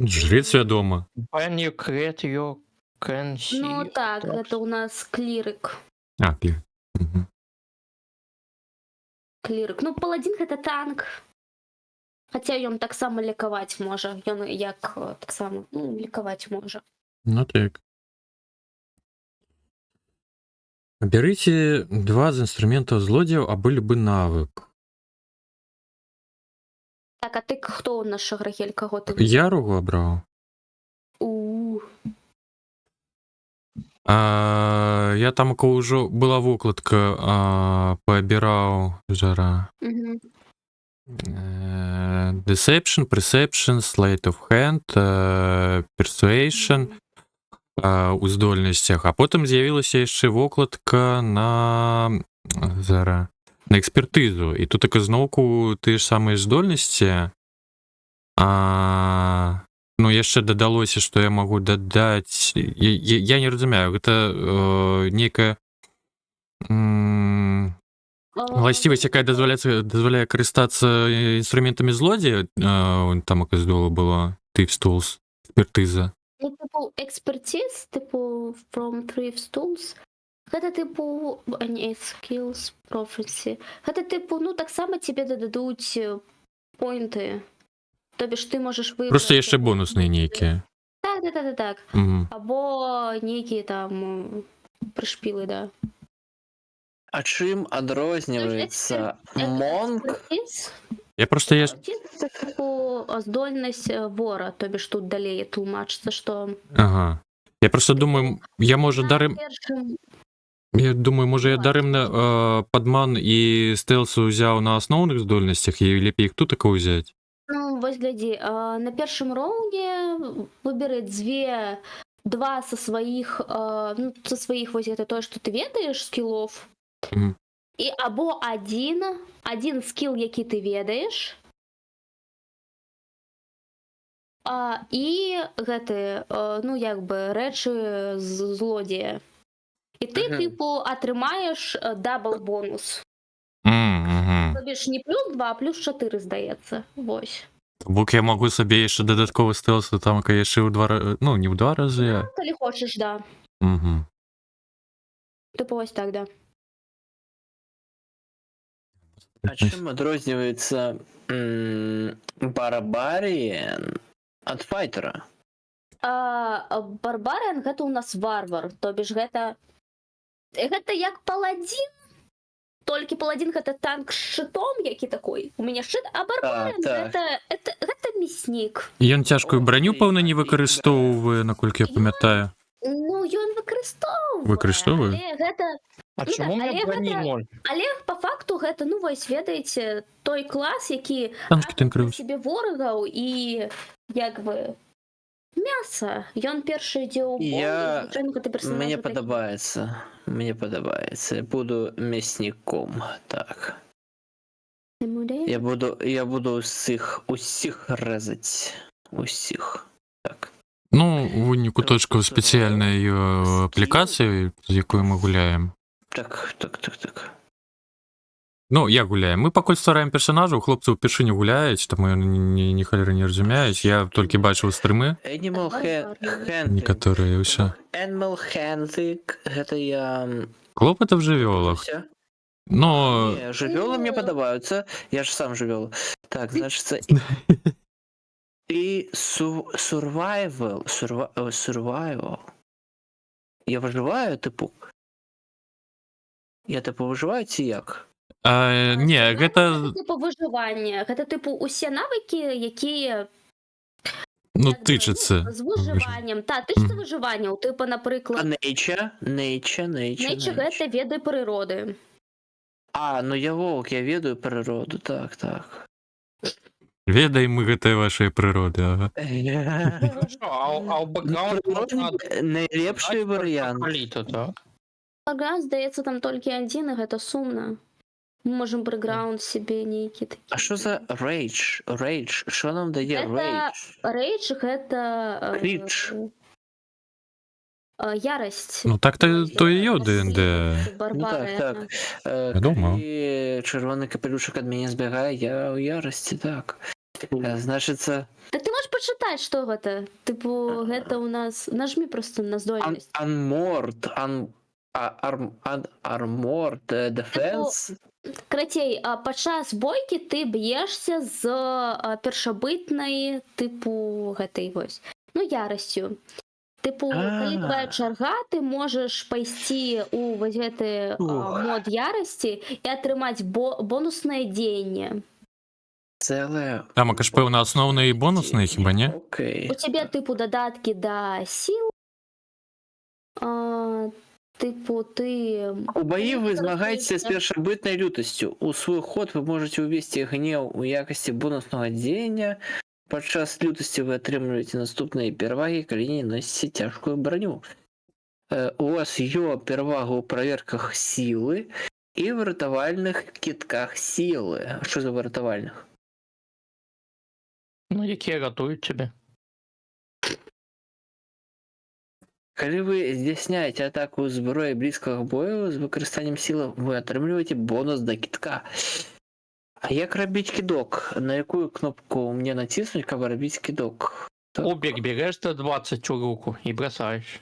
Жрець відомо. When you create your can see. Ну так, traps. це у нас клірик. А, клі. Угу. Клірик. Ну, паладін це танк. Хоча ён так само лікувати може. Ён як так само, ну, лікувати може. Ну так. Берите 2 з інструментів злодіїв або любий навик. Так, а ти хто у нас Шаграхель? Кого ти? Я ругу обрав. Я там, коли вже була викладка, пообирав жара. Угу. Deception, Perception, Sleight of Hand, Persuasion у здольностях. А потім з'явилася ще викладка на зараз, на експертизу. І тут таке знову ті ж самі здольності. Ну, яшчэ дадалося, што я магу дадаць... Я не разумею, гэта нейкая власцівасць, якая дазваляе карыстацца інструментамі злодзея, там аказдола была Thieves Tools, экспертыза. Ну, типу, експертиз, типу, from Thieves Tools. Гэта, типу, не skills, proficiency. Гэта, типу, ну, так само тебе дададуть поінти. Тобі ж ти можеш вибрати... Просто яшчэ бонусныя нейкія. Так. Угу. Або нейкі там прышпілы, да. А чым адрозніваецца Монк? Експертиз, Я просто... це, типу, здольність вора. Тобі ж тут далее тлумачиться, що... Ага. Я просто думаю, я може дарим... Першим... Я думаю, може я даремно падман і стелс узяв на основних здольностях, і лепей їх тут тако взяти. Ну, вось глядзі, на першым раунде выберы два со своих, ну, со своих, вось это то, что ты ведаешь, скиллов. Мгм. І або один скилл, які ти ведаєш, і гэты, ну, як би, рэчы з злодзея. І ти, Мгм. типу, атрымаєш дабл бонус. Угу. Тобі ж не плюс 2, а плюс 4, здається. Вось. Бок я могу собі ще додатково стелсу там, ще у 2 рази, ну, не в 2 рази, а... Коли хочеш, да. Угу. Типу, ось так, да. А чым адрозніваецца Барбаріен ад файтера? Барбарен гэта у нас варвар, то бишь гэта як паладзін, толькі паладзін гэта танк з шчытом, які такой, у мяне шчыт, а барбарен Так. гэта мяснік. Ён цяжкую броню, пэўна, не выкарыстоўвае, наколькі я памятаю. Ну, ён выкарыстоўвае. Выкарыстоўвае? Але гэта, А Ну чому так, мне але броні гэта- 0? але па факту гэта, ну, вось, ведаеце, той клас, які Танчики апнуў тынкаюць. сябе ворагаў і, як бы, мяса. Ён першы ідзе ў бой, Я- і, звычайна, гэты персанаж Мне такі. падабаецца. Мне падабаецца. Я буду мясніком. Так. Я буду усіх рэзаць. Усіх. Так. Ну, у выніку точка спецыяльнай аплікацыі, з якой мы гуляем. Так. Ну, як гуляем? Мы пакуль ствараем персанажаў, хлопцы ўпершыню гуляюць, таму ні халеры не разумеюць. Я толькі бачыў стрымы, Animal Handling. некаторыя, і ўсё. Animal Handling. Гэта я... Клопат в жывёлах. Всё? Но... Не, жывёлы мне падабаюцца. Я ж сам жывёл. Так, значыцца... І survival. Я выжываю, тыпу? Я, тыпу, выжываю ці як? Не, гэта... Гэта типу выжывання. Гэта типу усе навыкі, якія Ну, якби, тичиться. з виживанням. Та, тичиться виживанням. Типу, А наприклад, nature? Nature гэта веды прыроды. А, ну я волк, я ведаю природу, так. Ведаем мы гэтыя вашыя прыроды, ага. Хорошо, а у бэкграунд можна Найлепший варыянт. каліта, так? Ага, здаецца, там толькі адзін, і гэта сумна. Мы можам бэкграунд сябе нейкі такі. А що за рейдж? Рейдж? Що нам дає Гэта рейдж? рэйдж гэта Крідж. ярасць. Ну так то і є у ДНД. Ну так. Вядома. Коли червоний капелюшок від мене збігає, я у ярості, так. Значиться, Так ты можаш пачытаць, што гэта? Тыпу, гэта ў нас... Нажмі просто на здольнасць. unmoored, armored defense. Крацей, падчас бойкі ты б'ешся з першабытнай тыпу гэтай вось. Ну, ярасцю. Тыпу, калі твая чарга, ты можаш пайсці ў вось гэты мод ярасці і атрымаць бонуснае дзеянне. Целое. Там, аж пэўна, асноўныя і бонусныя, хіба не? Окей. У цябе тыпу дадаткі да сіл. Тыпу, ты... У баі вы змагаецеся з першабытнай лютасцю. У свой ход вы можете увесці гнеў у якасці бонуснага дзеяння. Падчас лютасці вы атрымліваеце наступныя перавагі, калі не носіце цяжкую броню. У вас ёсць перавага ў праверках сілы і выратавальных кітках сілы. Што за выратавальных? Ну, якія ратуюць цябе. Калі вы здзяйсняеце атаку зброі блізкага бою з выкарыстаннем сілы, вы атрымліваеце бонус да кітка. А як рабіць кідок? На якую кнопку мне націснуць, каб рабіць кідок? Убег береш до 20 у руку і бросаєш.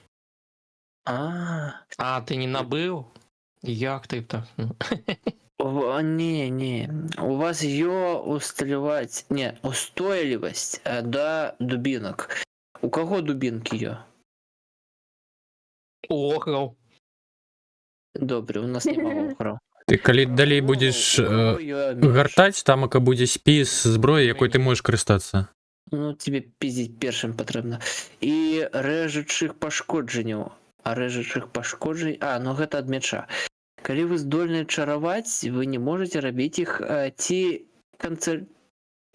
А, ти не набив? Як ти так? Не. У вас є устойлівасць до дубінок. У кого дубінки є? У охров. Добре, у нас нема охров. Ты калі далей будзеш гартаць, тамака будзе спіс зброі, якой ты можаш карыстацца. Ну, тебе пиздить першым патрэбна. І рэжучых пашкоджанняў. Ну гэта ад мяча. Калі вы здольны чараваць, вы не можете рабіць іх ці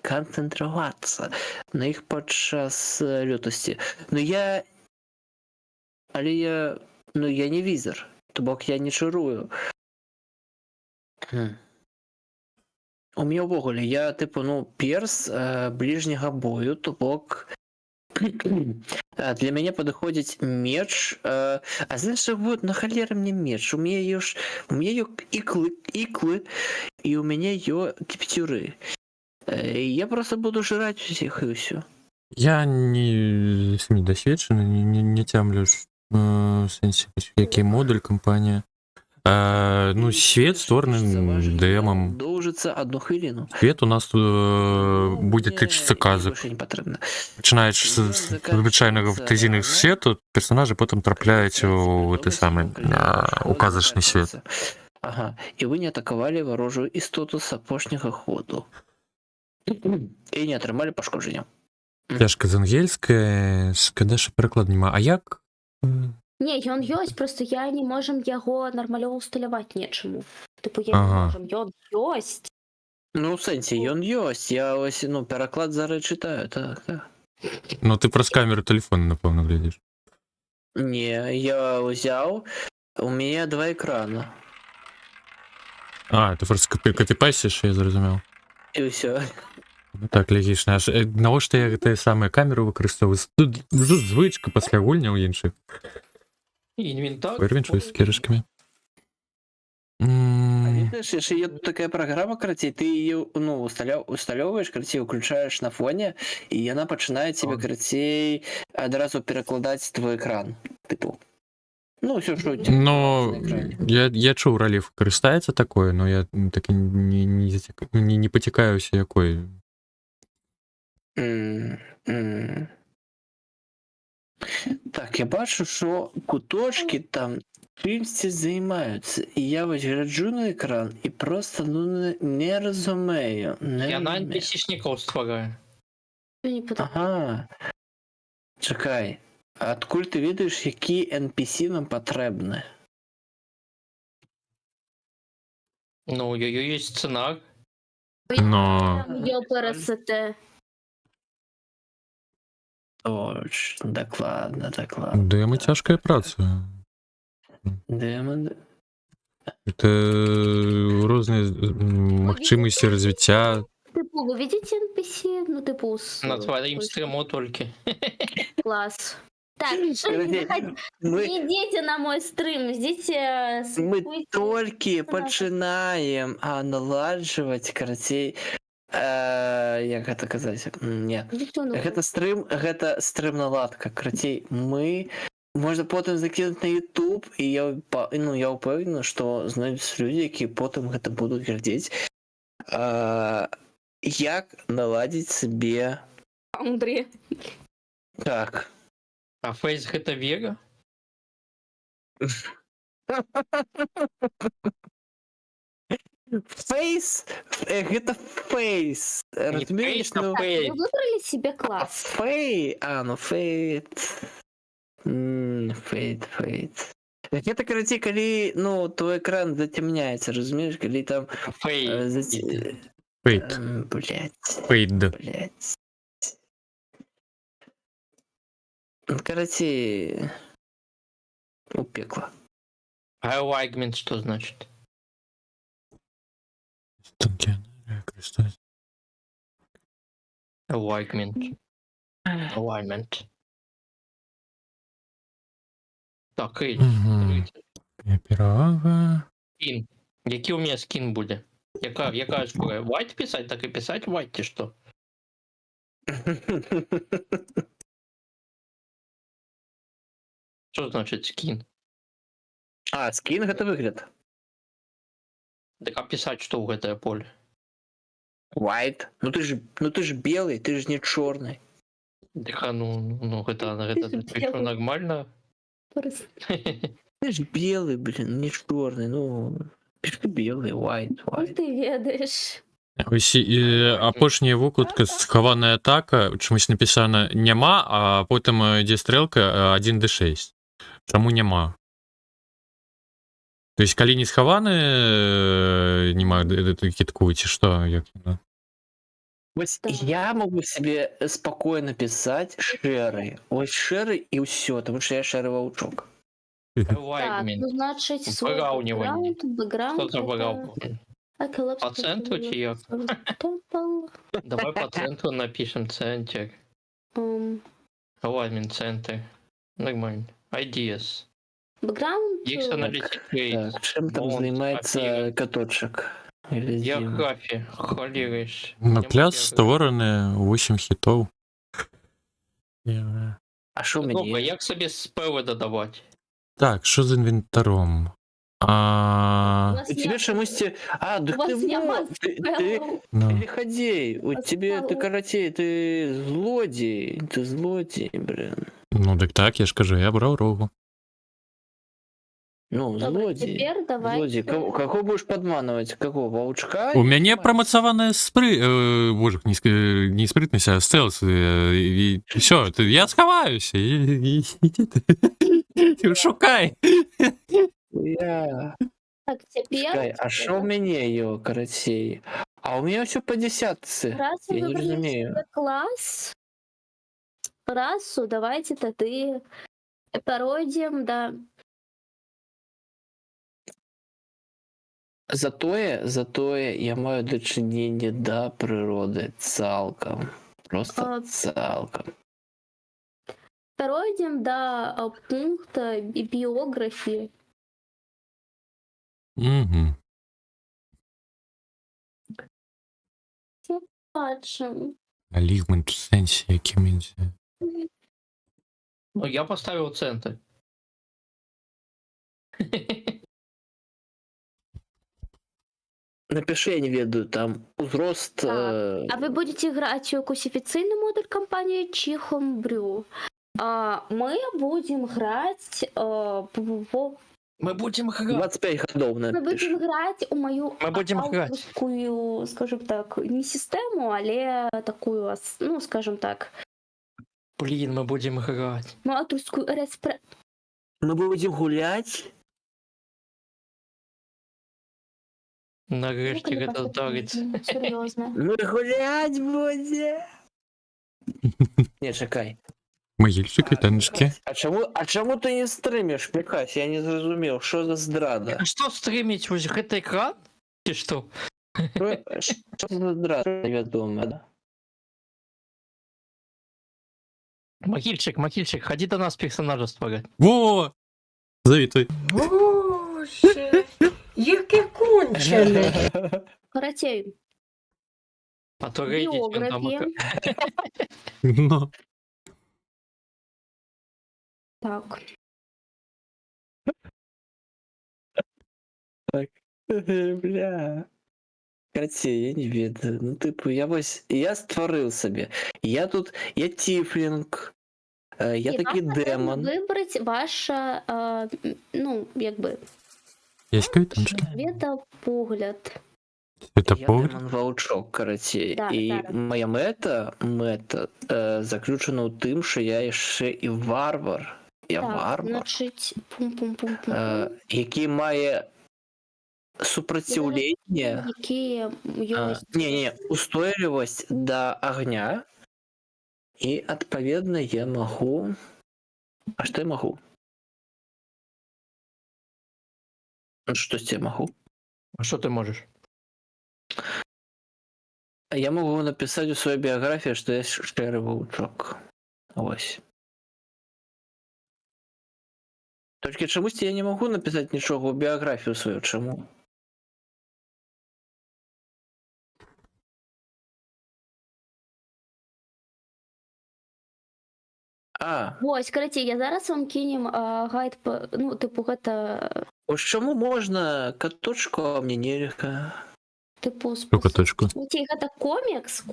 канцэнтравацца на іх падчас лютасці. Я не візар, то бок я не чарую. У меня ўвогуле, я перс ближнего бою, то бок для мяне падыходзіць меч. А знаешь, вот на халеры мне меч. У меня ёсць іклы, і у мяне ё кіпцюры. Я просто буду жрать усіх і ўсё. Я не дасведчаны, не цямлю сэнсе, які модуль, кампанія. Ну, свет створаны дэмам. Доўжыцца одну хвіліну. Свет у нас будзе тычыцца казак. Пачынаючы з звычайнага фэнтазійнага свету, персонажы потым трапляюць у гэты самы у казачны свет. Ага, і вы не атакавалі варожую істоту з апошняга ходу. І не атрымалі пашкоджання. Цяжка з ангельскай, шкада, што пераклад няма. А як? Не, ён ёсць, просто я не можам яго нармалёва усталяваць нечаму. Тыпу, я не можам, ён ёсць. Ну, у сэнсе, ён ёсць. Я ось, пераклад зараз чытаю, так. Ну, ты праз камеру тэлефона, напэўна, глядзіш. Не, я ўзяў, у мяне 2 экрана. А, ты просто копіпайсіш, я зразумеў. І ўсё. Так, логічна. Навошта я гэтыя самыя камеру выкарыстоўваю? Тут ўжо звычка пасля гульняў іншых. Інвентар. Вырвенчую з кірышкамі. Ведаеш, яшчэ є тут такая праграма, карацей, ты її усталёўваеш, карацей, уключаеш на фоне, і яна пачынае тебе, карацей, адразу перакладаць твой экран. Тыпу. Ну, ўсё, што у тебя Но на экране. я чуў, раліф карыстаецца такое, но я так не пацікаюся, якой. Так, я бачу, що куточки там чимсь займаються. І я ось гляджу на екран і просто не розумію. Яна NPC-шников стварає. Не подобається. Ага. Чекай. Адкуль ти ведаєш, які NPC нам потрібні? Ну, у ее есть сценар. Но Ее ПРСТ. Точно, докладно, докладно. демо тяжкая праца. Демон. Это розные магчымасці развіцця. Типу, вы видите NPC? Ну, типу, На твоим ой, стриму только. класс. Так, что не Короче, заходите? Мы, Не идите на мой стрим, ждите. мы слідкуйте. тільки починаємо наладжувати, короче, як гэта казаць? Ні. Ніхто не Гэта стрим наладка. Короче, мы можна потім закинути на YouTube, і я упевнений, що знайдуться люди, які потім гэта будуть глядіти. Як наладити собі Андрей. так. А фейс это Вега? Фейс, гэта фейс. Разумееш, фейс, а ну, фейс. Вы выбрали себе класс. фей, ну фейт. Фейт. Гэта, карацей, калі, ну, твой экран зацемняецца, разумееш, калі там Фейс. Фейт. блядь. Карацей, у пекла. А alignment что значит? Alignment. Так, Ей, Мгм. Перевага. скін. Який у меня скін буде? Яка шкура? White писать? Так і писать white, чи що? Що значить скін? Скін гэта выгляд. Так а писать что в гэтае поле? White. Ну ты ж белый, ты ж не чорный. Так, гэта Ти ж ты що, белий. нормально? Просто. Ты ж белый, блин, не чорный. Ну, пиши белый, white. Ну, ты ведаешь. Ось апошняя выкладка схаваная атака, чомусь написана няма, а потым ідзе стрэлка 1d6. Чаму няма? То есть калі не схаваны нема кітку ці што, як яно? Вот Да. я могу себе спокойно писать шеры. Вот шеры и все, потому что я шерый волчок. Так, Alignment. ну, значить, свой Выравнивание. бэкграунд, Что за это- выравнивание? А, collapse По центру чи як? Temple. Давай по центру напишем центр. Alignment центр. Нормально. Ideas. Бэкграунд. X Analytic Rate. Так, чем там Бонус, занимается копировать. каточек? Или Дима? Географія. Холіруєш. На пляс створаны 8 хітоў. А что Добре, мне? як собі спели додавати? Так, що з інвентаром? У вас У тебя нет- чомусь... А, да у вас ты нема вот, ты Ну, переходей, у тебя, ты, Спелл. короче, ты злодей, блин. ну так так, я ж кажу, я брав рогу. Ну, Добре, злодей. тепер давайте. Злодей. Кого будешь подманывать? Какого? Волчка? У мяне прамацаваная боже, не спрытнасць, а стэлс. І все, я схаваюся. Ідзі ты. Шукай. Я... Так, теперь. Чекай, а что у меня ее, короче? А у меня все по десятце. Раз вы Я не выбрали разумею. себе класс, расу, давайте ты пародием, да. Затое я маю дачыненне да прыроды цалкам. Просто А, цалкам. Пародием, да, пункта биографии. Угу. Падшим. Алігмент в сенсі, яким ідзе. Ну, я поставив центр. Напиши, я не ведаю, там узрост... Так, А вы будете играть у кусифицийный модуль компании чи Homebrew? Мы будем играть Ми будемо грати. 25 годов мы будем напиши. играть у мою Ми будемо грати. авторскую, скажем так, не систему, але такую, ну, скажем так, Блин, мы будем играть. Матушку респре... Мы будем гулять? Нарешті это здариться. Серйозно. Мы гулять будем? Не, чекай. Могильчик і танчики. А чому ти не стримиш, Пікась? Я не зрозумів, що за здрада? А что стримить? Вы же это экран? Ты что? Що за здрада, невідомо, да? Могильчик, ходи до нас персонажа створять. Во! Завітуй. Боже, яке кончене. Каратей. А то рейдить он там. Біографія. Ну. Так. Бля. Короче, я не ведаю. Ну, типу, я створив собі. Я тіфлінг. Я І такий вам потрібно демон. вибрати ваше, ну, якби, Є квітанчики? світопогляд. Це Я погляд? демон волчок, короче. Да, І зараз. моя мета заключена у тим, що я ще і варвар. Я Так, варвар, значить, пум-пум-пум-пум. який має супротивлення, Які є... не, устойчивость до огня. И, отповедно, я могу... А что я могу? Ну, что я могу? А что ты можешь? Я могу написать у своей биографии, что я шерый волчок. Ось. Тільки чомусь я не могу написать нічого у біографію свою. Чому? Ось, каратей, я зараз вам кинем гайд, ну, типу, гэта... Ось чому можна каточку, а мне нельга? Типу, каточку? Каратей, гэта комікс.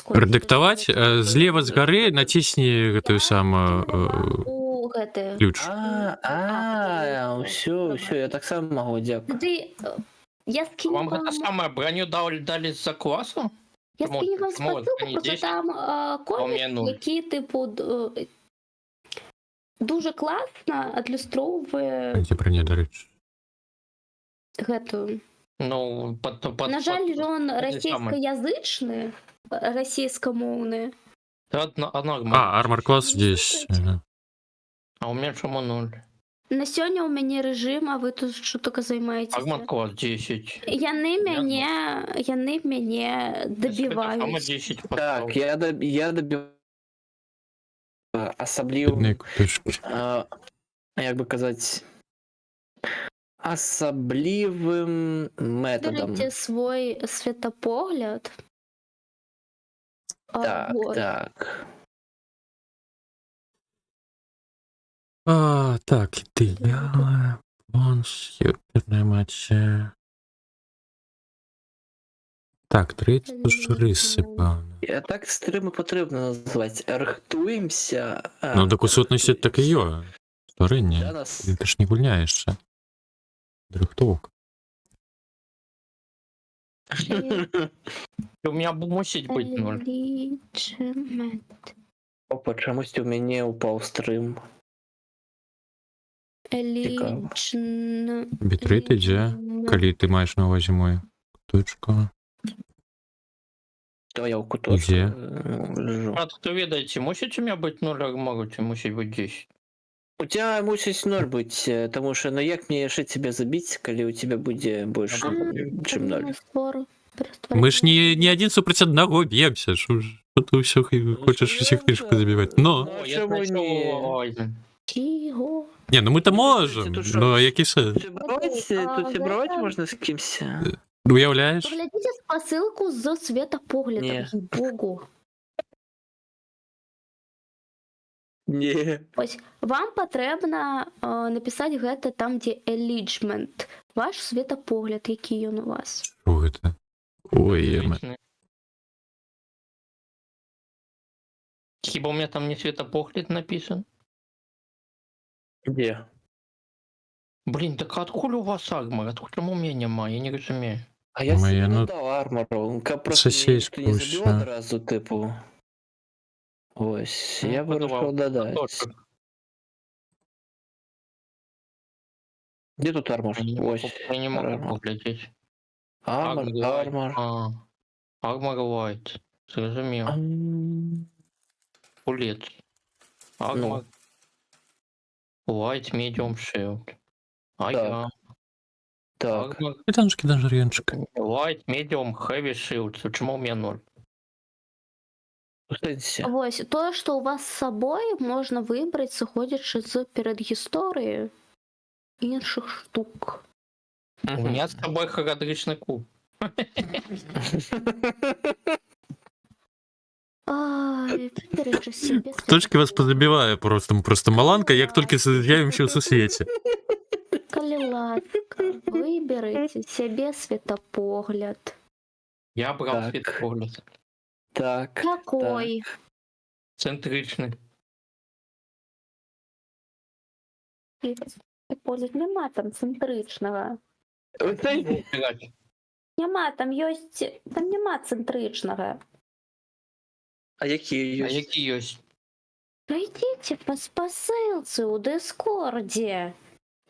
Редактаваць злева з гары націсні гэтую самую У гэты... ключ. Все, я так сам могу, дякую. Ты... Я скину Вам вам... это самое броню дали за классом? Я Чому- скину вам чому спосилку, це не просто 10, там а у комікс, мене 0? який, типу, дуже класно адлюстровує Дзе броня, до речі. гэту. Ну, На жаль, ён те самое. расійскаязычны, расійскамоўны. А, армор класс здесь. Ага. А у меня чему 0? На сёння ў мяне рэжым, а вы тут што только займаецеся. Армор класс 10. Яны мяне Сама дабіваюць. 10 Так, я добиваю Бідний особливым, куточки. як би казати, особливым методом. Выберите свой светопогляд. Так, Вот. так. Так, идеалы. Бонус, юперная мать. Так, 30 ж риси, певно. Так стрими потрібно назвати. Рихтуємося. Ну, так у сутності так і є. Для Створення. нас. Ти ж не гульняєш ще. Дрихтовок. У меня мусить быть 0. Engagement. Опа, чомусь у мене упав стрим. Лічно. Бітрит іде, коли ти маєш на увазі мою куточку. То я в куточку Где? лежу. А кто ведаете, мусить у меня быть 0, а могут мусить быть 10? У тебя мусить 0 бути, тому що, ну як мені ще тебе забити, коли у тебе буде більше, чим 0? Ми ж не один супротив одного б'ємося, що ж ти все хочеш усіх фішку забивати. Но, Ну, чому ні? Чого? не, ну ми то можемо, Тут що? ну а які ще, Тут брать гэта- можна з кимось? уявляєш? Поглядите посылку з светопоглядом, Ні. ей-богу. Ні. Ось, вам потрібно написати гэта там, де engagement. Ваш светопогляд, який він у вас. Що це? Ой, єме. Хіба у меня там не светопогляд написан? Де? Блин, так откуда у вас армор? Откуда у меня нема? Я не разумею. А я Моя, собі ну, не дав армору. Просто сосиска ніхто не забив ще. одразу, типу. Ось, Ну, я вирішив подавав. додати. Точно. Де тут армор? Ось. Я не можу армор. поглядіти. Армор, Light. армор. Armor Light. Зрозумів. Пулет. Armor Light Medium Shield. А Так. я. Так. Armor Киданчики, данжеренчик. Light Medium Heavy Shield. Чому у мене 0? У сенсі. Ось, то, що у вас з собою, можна вибрати, заходячи з передісторії інших штук. У меня с тобой харадричный куб. Ай, виберіть собі Куточки вас позабиває просто Маланка, як тільки з'явимося у сусвіті. Коли ласка, виберіть собі світопогляд. Я брал Так. светофогляд. Так. Який? Центричный. Світопогляд нема там центричного. У сенсі. Блядь. Нема, там нема центричного. А які А є? які есть? Пройдите по посылце у Дискорді.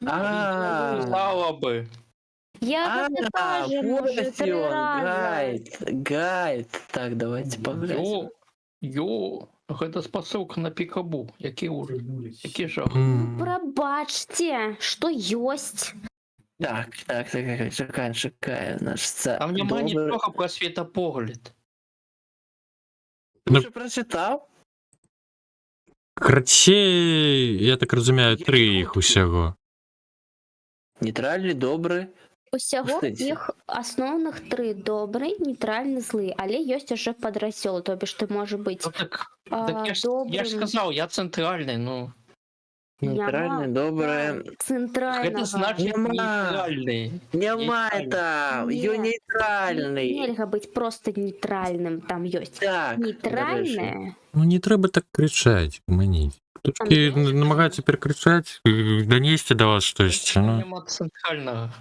А, Стало бы. Я не кажу вже вот 3 он, рази. гайд. Так, давайте поглянем. Это посылка на Пикабу. Який ужас. Який жах. Пробачте, що єсть. Так, шукаем наш це. Там нема добре. нічого про світопогляд. Ти вже прочитав? Короче, я так розумію, 3 їх усього. Нейтральний, добрий. Усього Кстати. їх основних 3: добрий, нейтральний, злий. Але є уже подрозділ, тобі ж ти може бути Ну так я ж добрим. сказав, я центральний, ну. Нейтральний, добре. Центрального. Это значит Нема. нейтральный. Нема Нейтральний. там, Ні. йо нейтральний. Нельзя бути просто нейтральним, там є. Так, нарешті. Нейтральне. Ну не треба так кричать, мені. Куточки намагаються перекричати, донести до вас щось. Ну. Нема центрального.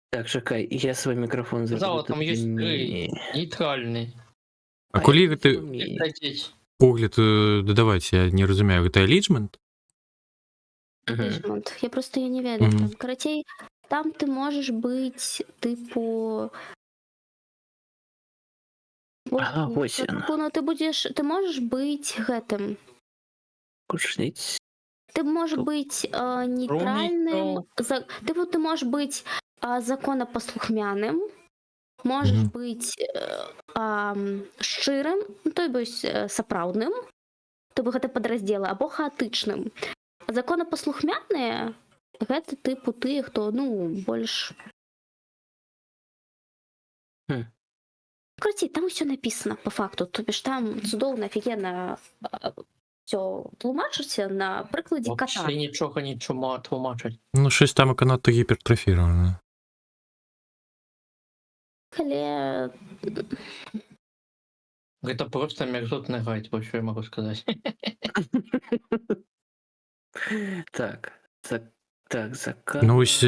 Так, чекай, я свій мікрофон Сказала, зроблю. там тут є ні. Нейтральный. А коли я ти розумію. Кстати, погляд додавайте, я не розумію, це еліджмент? Мгм. Річмонд. Я просто я не ведаю. Мгм. Там, короче, там ти можеш бути, типу. Ага, ось вона. Ну, ти можеш бути гэтим. Кушніть. Ти можеш Тут. бути нейтральним. Ти можеш бути законопослухмяним, можеш Мгм. бути шчирим, ну, то есть сапраўдным, тобто гэта падраздзелы, або хаатычным. Законапаслухмяныя гэта тыпу тыя, хто ну больш. Хм. Короче, там все написано по факту, то бишь там цудоўна, офігенно все тлумачыцца на прыкладзе кота. вообще нічого не тлумачить. Ну, щось там канадто гіпертрофіроване. Але Это просто мерзотный гайд, вот что я могу сказать. Так. Заказ. Ну, ось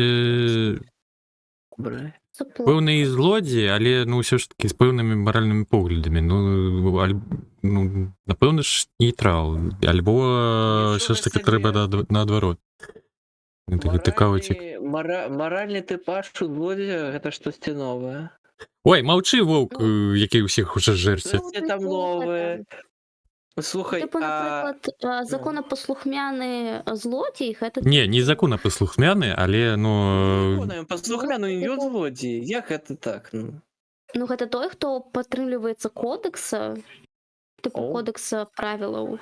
Добре. це плохо. певний злодій, але ну все ж таки з певними моральними поглядами. Ну, напевно ж, нейтрал. Або Нічого все ж таки собі. треба наоборот. Цікаво. Моральний типаж у злодія – це щось нове. Ой, мовчи, вовк, який усіх уже жерся. Це там нове. Слухай, Типу, наприклад, законопослухмяний злодій, гэта Ні, не законопослухмяний, але ну. послухай, є злодії. Як це так? Ну, ну гэта той, хто падтрымліваецца кодекса, типу О. кодекса правілаў.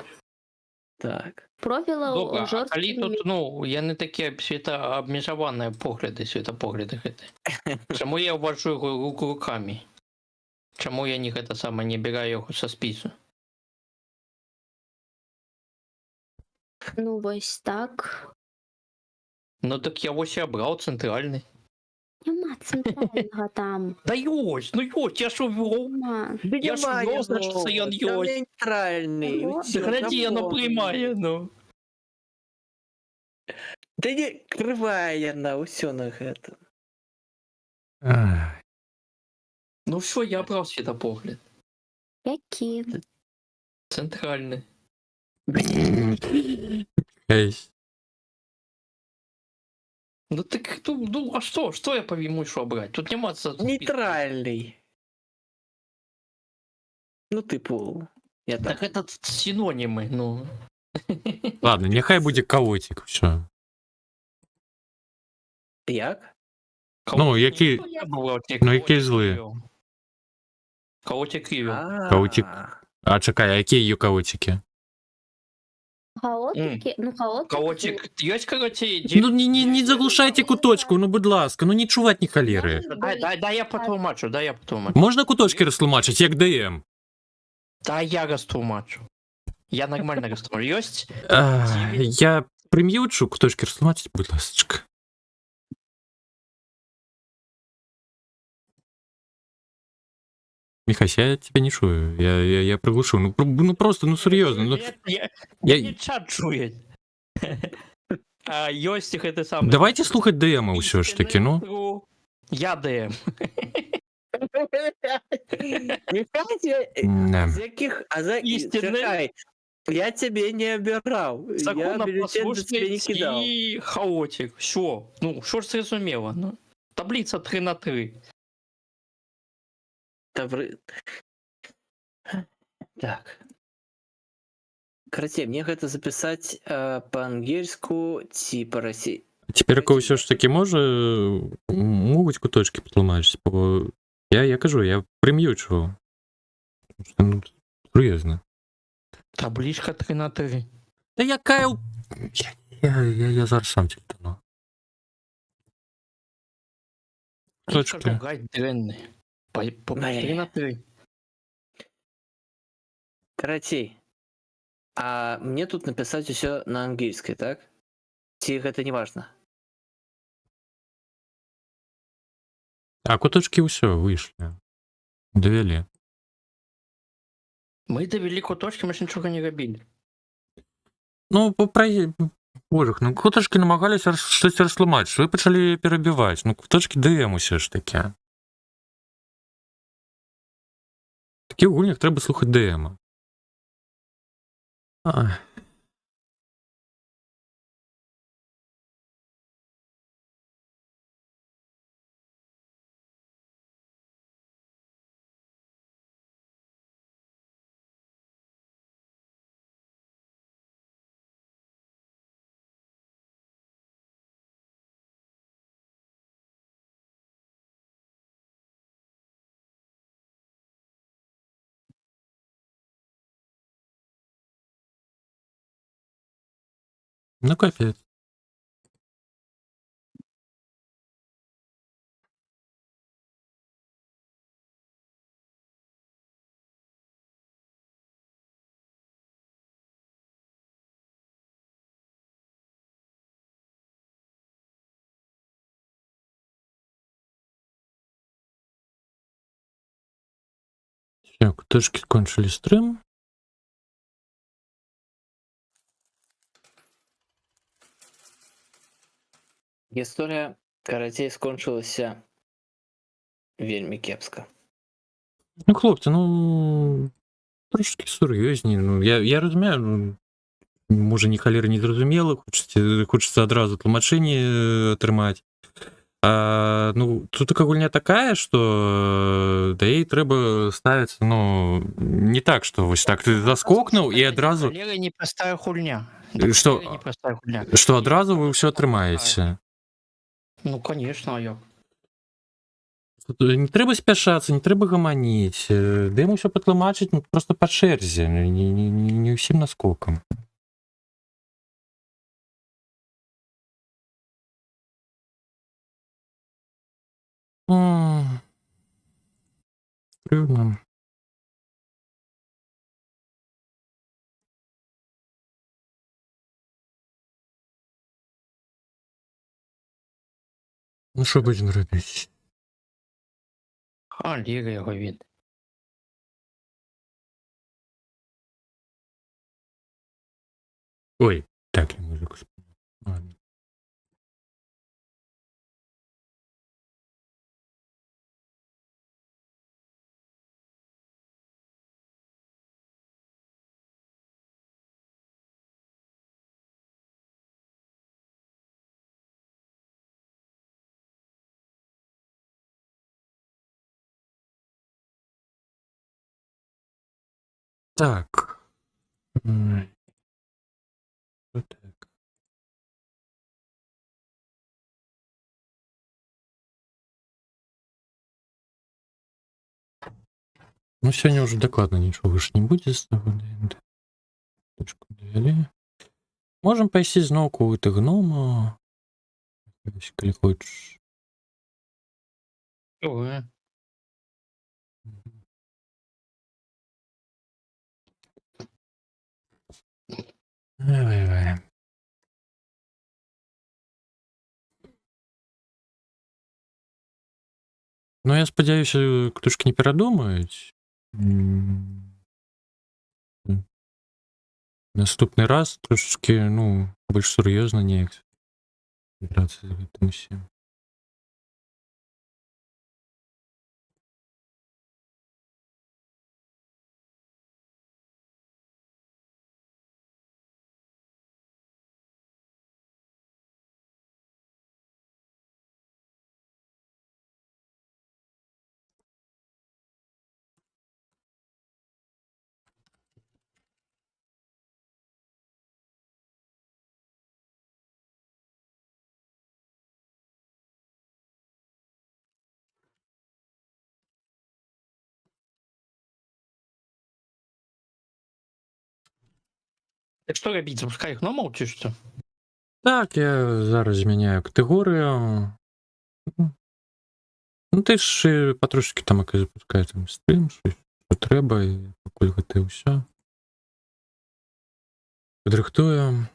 так. Добре, Правілаў а коли жорсткімі. тут, ну, я не такі світообмежовані погляди, світопогляди гэты. Чому я ввожу руку руками? Чому я не гэта саме не бираю його со спису? Ну вось так. Ну так я ось і обрав центральний. Нема центрального там. Да ёсть, ну ёсть, я ж увел. Нема. Я ж ввел, значит, це я Там ёсть. нейтральний. Ого. Усё, Гляди, я запомни. приймаю, ну. Та не криває на усьо на гэта. Ай. Ну що, я брав світопогляд. Які? Центральний. Жесть. Ну так, ну а что? Что я ему что брать? Тут нема Нейтральный. Ну, типу, я Так так. это синонимы, ну. Ладно, нехай буде кавотик, все. Як? Ну, які, ну, які зли. Каотик Ривер. Каутик. А чекай, а які її кавотики? Хаотики, ну хаотик. Каотик. Есть, короче, Ну не заглушайте куточку, ну будь ласка, ну не чувати ні халери. Дай я потолмачу, Можна куточки розтлумачити, як ДМ? Да, я растлумачу. Я нормально растлумачу. Есть? Я прим'ючу куточки розтлумачити, будь ласка. Михась, я тебя не чую. Я приглушу. Ну просто, ну серьезно. Ну, Я не чат чует. А Йостик это самое. давайте слухать ДМа ўсё ж таки, ну. Я ДМ. Да. З яких... А за... Істинний. Чекай, я тебе не обирав. Я бюллетень за тебе не кидав. И хаотик. Все. Ну, що ж зрозуміло? Ну, таблиця 3-3. Добрый. Так. Короче, мне гэта записать по-ангельску ці по-расі... Цяпер ўсё ж таки можа могуць куточки патлумачыць, бо я кажу, я прим'ючу. Ну, серьезно. Табличка 3-3. Да якая... Я зараз сам тільтану. Точки. Гайд дренний. По 3-3. Короче, а мне тут написать все на ангельской, так? Ці гэта не важно. А куточки ўсё выйшлі. Давялі. Мы довели куточки, мы ж нічога не рабілі. Ну, божах, ну куточки намагаліся штось растлумачыць, вы пачалі перабіваць. Ну, куточки ДМ усё ж таки. Такі ў гульнях трэба слухаць ДМа. Ну, капец. Всё, куточки кончили стрим. Гісторыя, карацей, скончылася вельмі кепска. Ну, хлопцы, ну трошки сур'ёзней. Ну, я разумею, ну, можа ні халеры не зразумела, хочацца адразу тлумачэнне атрымаць. Ну, тут такая гульня такая, што да ей трэба ставіцца, ну, не так, што вось так ты заскокнуў і адразу, Валера непростая хуйня. Што- Валера непростая хуйня. што адразу вы ўсё атрымаеце. Ну, конечно, а як? Тут не трэба спяшацца, не трэба гаманіць. Ды ім усё патлумачыць, ну, проста па чэрзе, не ўсім наскокам. Крыўна. Ну, што будзем рабіць? А, Ліга яго від. Ой, так, я музыку вспомнил. Ладно. Так. Що так? Ну, сегодня уже докладно ничего выше не будет. Точку довели. Можем пойти знову купити гнома. Коли хочеш. Ого. Давай. Ну, я сподіваюся, ктушки не передумають. Наступний раз трошечки, ну, більш серйозно ніяк гратися з цим усім. Так что робить, запускай гномов чи що? Так, я зараз зміняю категорію. Ну, ти ж потрошки там якось запускай там стрім, що треба, і покуль ти все. Підрихтую.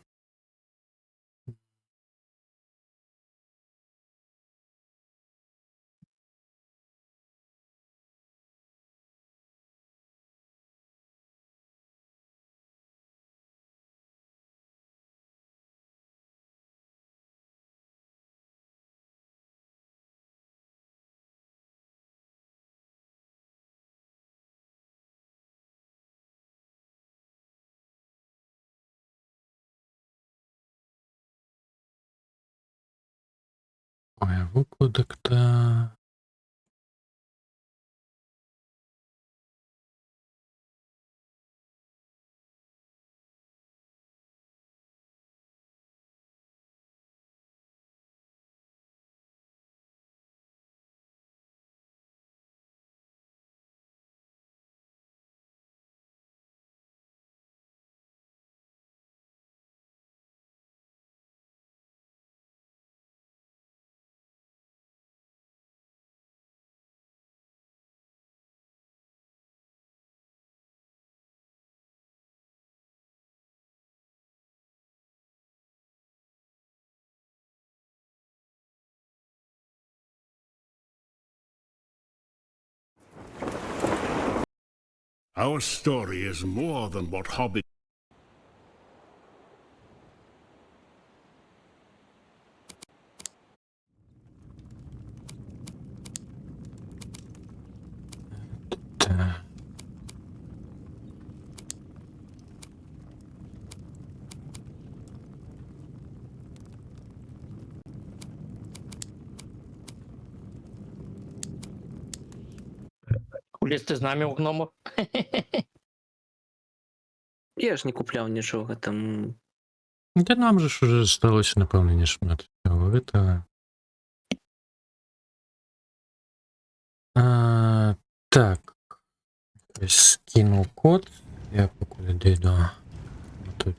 Ой, викладок-то... Our story is more than what Hobbit. Та. Лізти з нами у гномов? Я ж не купляв нічого там. Та нам же ж уже сталося, напевно, не шмат. Это... Так. Скинул код. Я покуда дойду. Тут.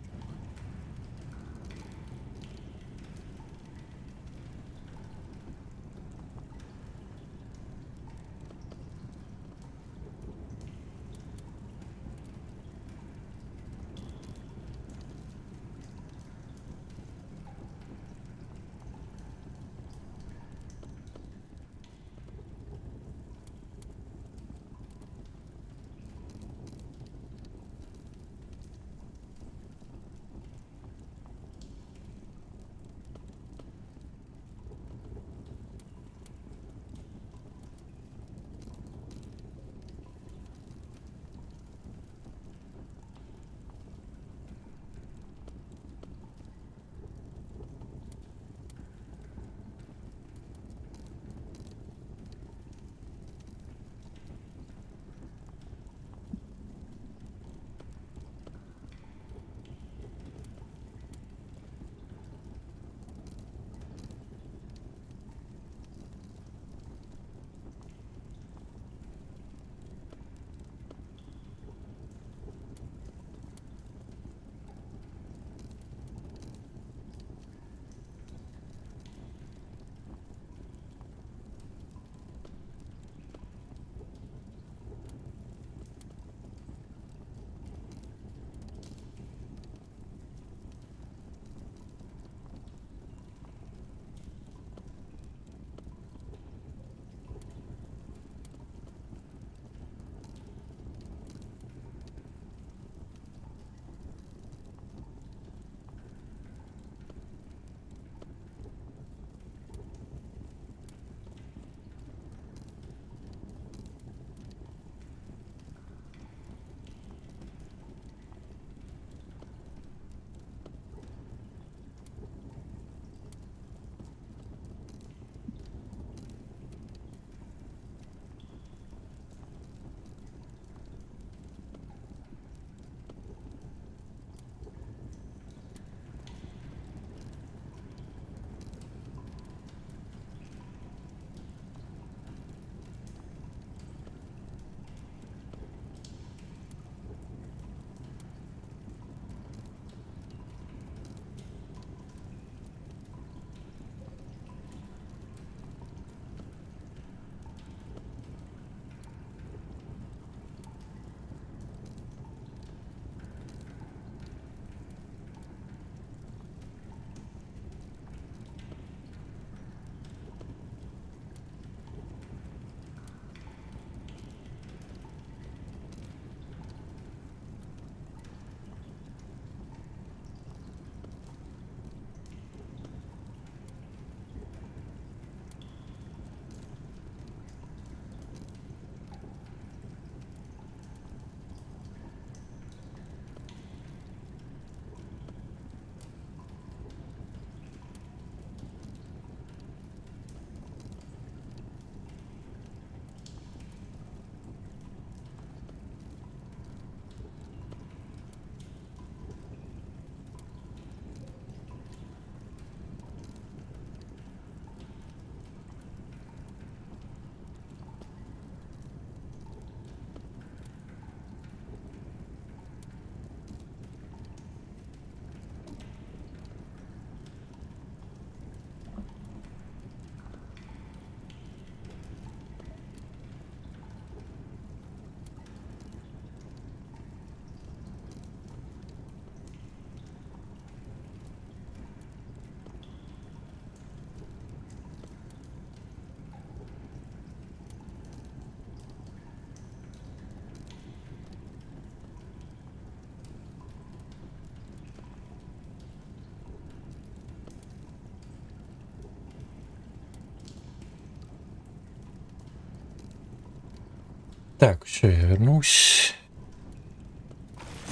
Так, все, я вернусь.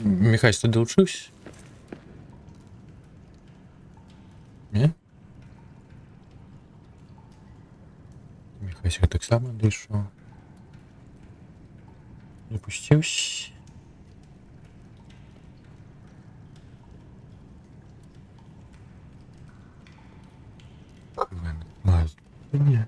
Михась, ты доучился? Не? Михась, я так само дійшов. Запустився. Ні.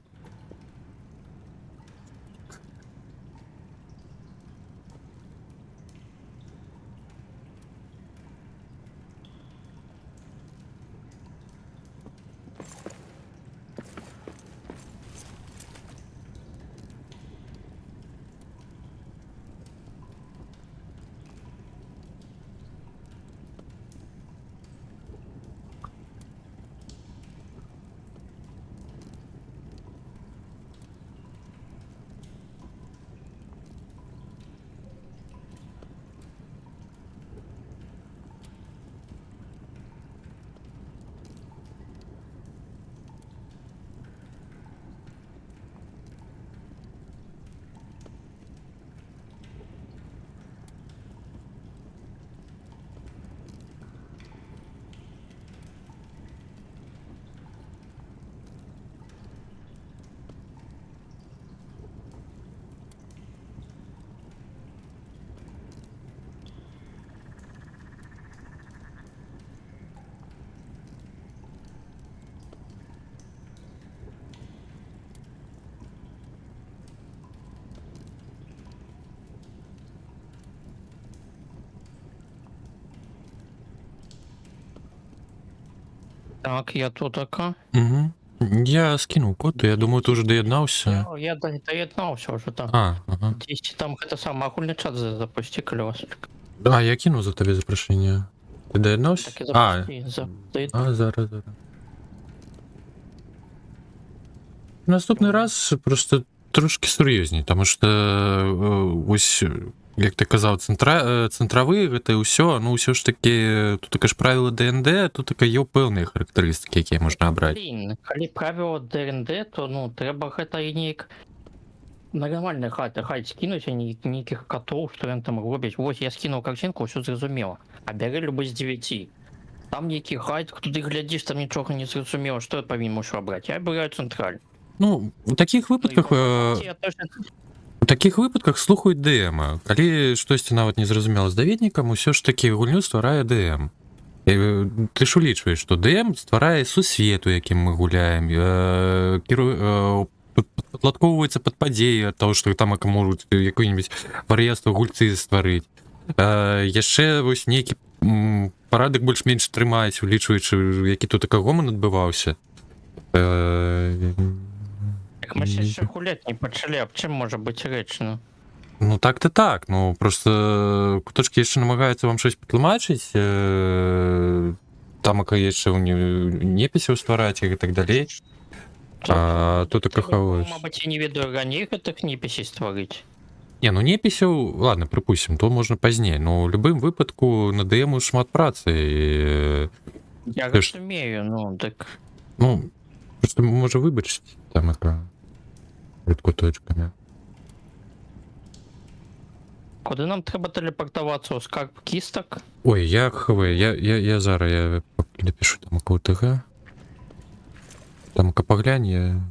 Так, я тут ака. Угу. Я скинув код, я думаю, ти вже доєднався. Я доєднався вже там. Ага. Десь там это саме агульний чат запусти кльосик. А, я кинув за тобі запрошення. Ти доєднався? Так і запусти. Зараз. Наступний раз просто трошки серйозні, тому що ось, як ти казав, центровий, гэта ўсё, ну ўсё ж таки, тут таке ж правило ДНД, тут таке є певні характеристики, які можна обрати. Блін, калі правило ДНД, то ну треба гэта і неяк нормальны хайт скінуць, а не нейкіх котоў, што ён там робіць. Вось я скінуў картинку, ўсё зразумела. А бяры любы з 9. Там нейкі хайт, туды глядзіш, там нічога не зразумела, што я павінен ўсё абраць. Я абіраю цэнтраль. Ну, у таких випадках... У таких випадках слухають ДМ. Коли штось нават не зрозуміло з даведнікам, усё ж таки гульню стварае ДМ. Ты ж улічваеш, што ДМ стварае сусвету, якім мы гуляем, падладкоўваецца пад падзеі ад таго, што там можуць якое-нибудь вар'яцтва гульцы стварыць. Яшчэ вось нейкі парадак больш-менш трымаць, улічваючы, які тут гоман адбываўся. Так мы ж яшчэ гуляць не пачалі, аб чым можа быць рэч, ну? Ну так-то так, ну просто куточки яшчэ намагаюцца вам щось патлумачыць, тамака яшчэ ў непісяў ствараць і так далей. А тут і кахаваць. Мабыць, я не ведаю раней гэтых непісей стварыць. Не, ну непісяў, ладно, прыпусцім, то можна пазней, но ў любым выпадку на ДМу шмат працы. Я разумею, ну, так... Ну, просто можа выбачыць тамака перед куточкамі. Куды нам трэба тэлепартавацца ў скарб кістак? Ой, я зараз я напишу там у ТГ. Там паглянь, я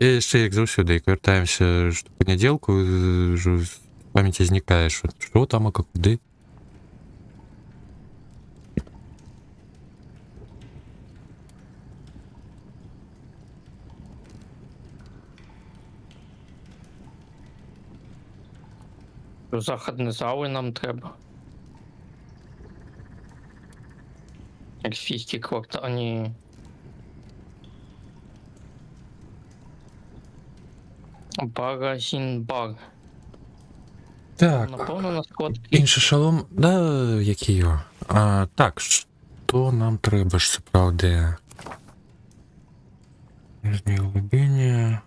яшчэ як заўсёды, як вяртаемся што панядзелку, з памяці знікае, што там, а куды. Захадны залы нам трэба. Эльфійскі квартал, не... Баразін-бар. Так, Напэўна, на склад... іншы шалом, да, які його. Так, што нам трэба ж сапраўды? Нижняе глубине.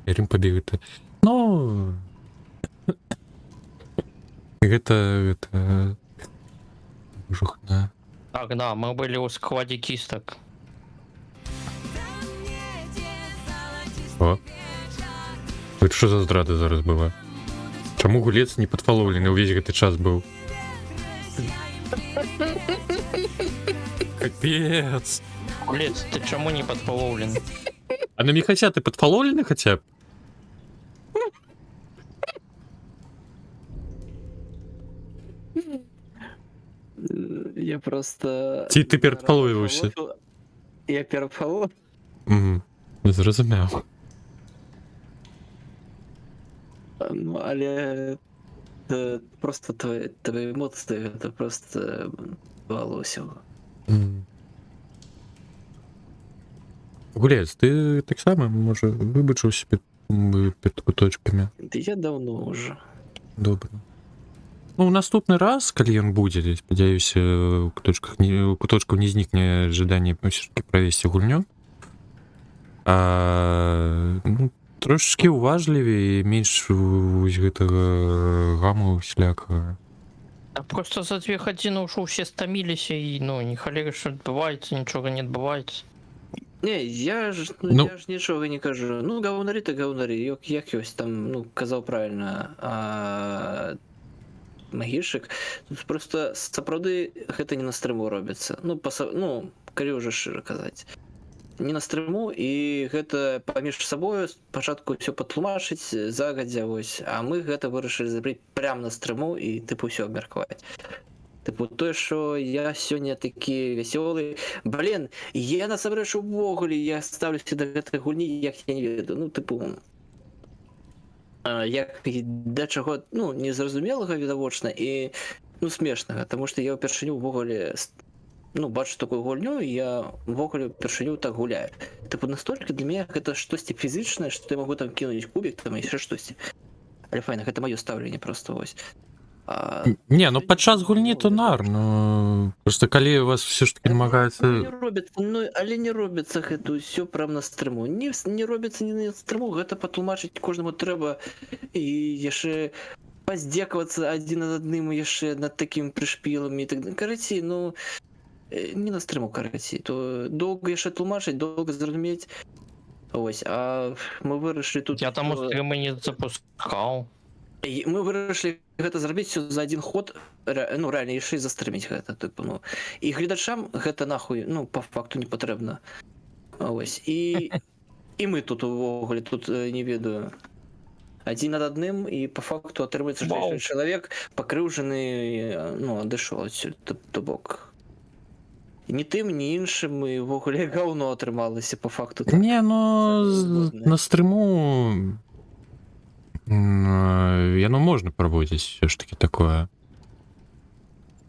Верим побегать. Ну, это жухна. Так, да, мы были у складе кисток. О. Это що за здрада зараз была? Чаму гулец не падфалоўлены ўвесь гэты час быў? Капец. Блядь, ты чему не подполовлен? А на Михася ты падфалоўлены хаця б? Я просто... Ці ты перадпаловіўся? Я перадпаловіў. Зразумеў. Ну, але просто твои эмоции, это просто волосиво. Гулец, ты таксама, можа, выбачыўся перед куточкамі? Да я давно уже. Добра. Ну, наступны раз, калі ён будзе, я спадзяюся, у куточкаў не знікне жаданне ўсё-таки правесці гульню. Ну, трошечки уважлівей, менш вось гэтага гаму усялякага. А просто за 2 гадзіны ўжо ўсе стаміліся і, ну, не халеры, што адбываецца, нічога не адбываецца. Не, я ж нічога не кажу. Ну, гаўнары то гаўнары, як ёсць там, ну, казаў правильно, магішык. Тут просто сапраўды гэта не на стрыму робіцца. Ну, калі ўжо шчыра казаць. Не на стрыму, і гэта паміж сабою спачатку ўсё патлумачыць загадзя, вось, а мы гэта вырашылі зрабіць прям на стрыму і тыпу ўсё абмеркаваць. Тыпу тое, што я сёння такі вясёлы, блин, я насамрэч увогуле, я ставлюся да гэтай гульні, як я не ведаю, ну, тыпу, як да чаго, ну, незразумелага відавочна і, ну, смешнага, таму што я ўпершыню ўвогуле, ну, бачу такую гульню, і я ўвогуле ўпершыню так гуляю. Тыпу, настолькі для мяне гэта штосьці фізічнае, што я магу там кінуць кубік, там яшчэ штосьці. Але файна, гэта маё стаўленне проста, вось. Не, ну падчас гульні то нар, ну, просто калі у вас все ж таки намагаецца... Але не робіцца гэта ўсё прям на стрыму. Не робіцца не на стрыму, гэта патлумачыць кожнаму трэба і яшчэ паздзекавацца адзін над адным яшчэ над такім прышпілам і так далее. Карацей, ну, не на стрыму, карацей, то доўга яшчэ тлумачыць, доўга зразумець. Ось, а мы вырашылі тут... Я там стрымы не запускаў. Мы вырашылі гэта зрабіць все за один ход, ну, реально яшчэ і застрыміць гэта, тыпу, ну. І гледачам гэта нахуй, ну, по факту не патрэбна. Ось, і мы тут увогуле, тут, не ведаю, адзін над адным, і по факту атрымаецца, што чалавек пакрыўжаны, ну, адышоў адсюль, то бок. Ні тым, ні іншым, і ўвогуле гаўно атрымалася по факту. Не, ну, на стрыму... Яно можна праводзіць все ж таки такое.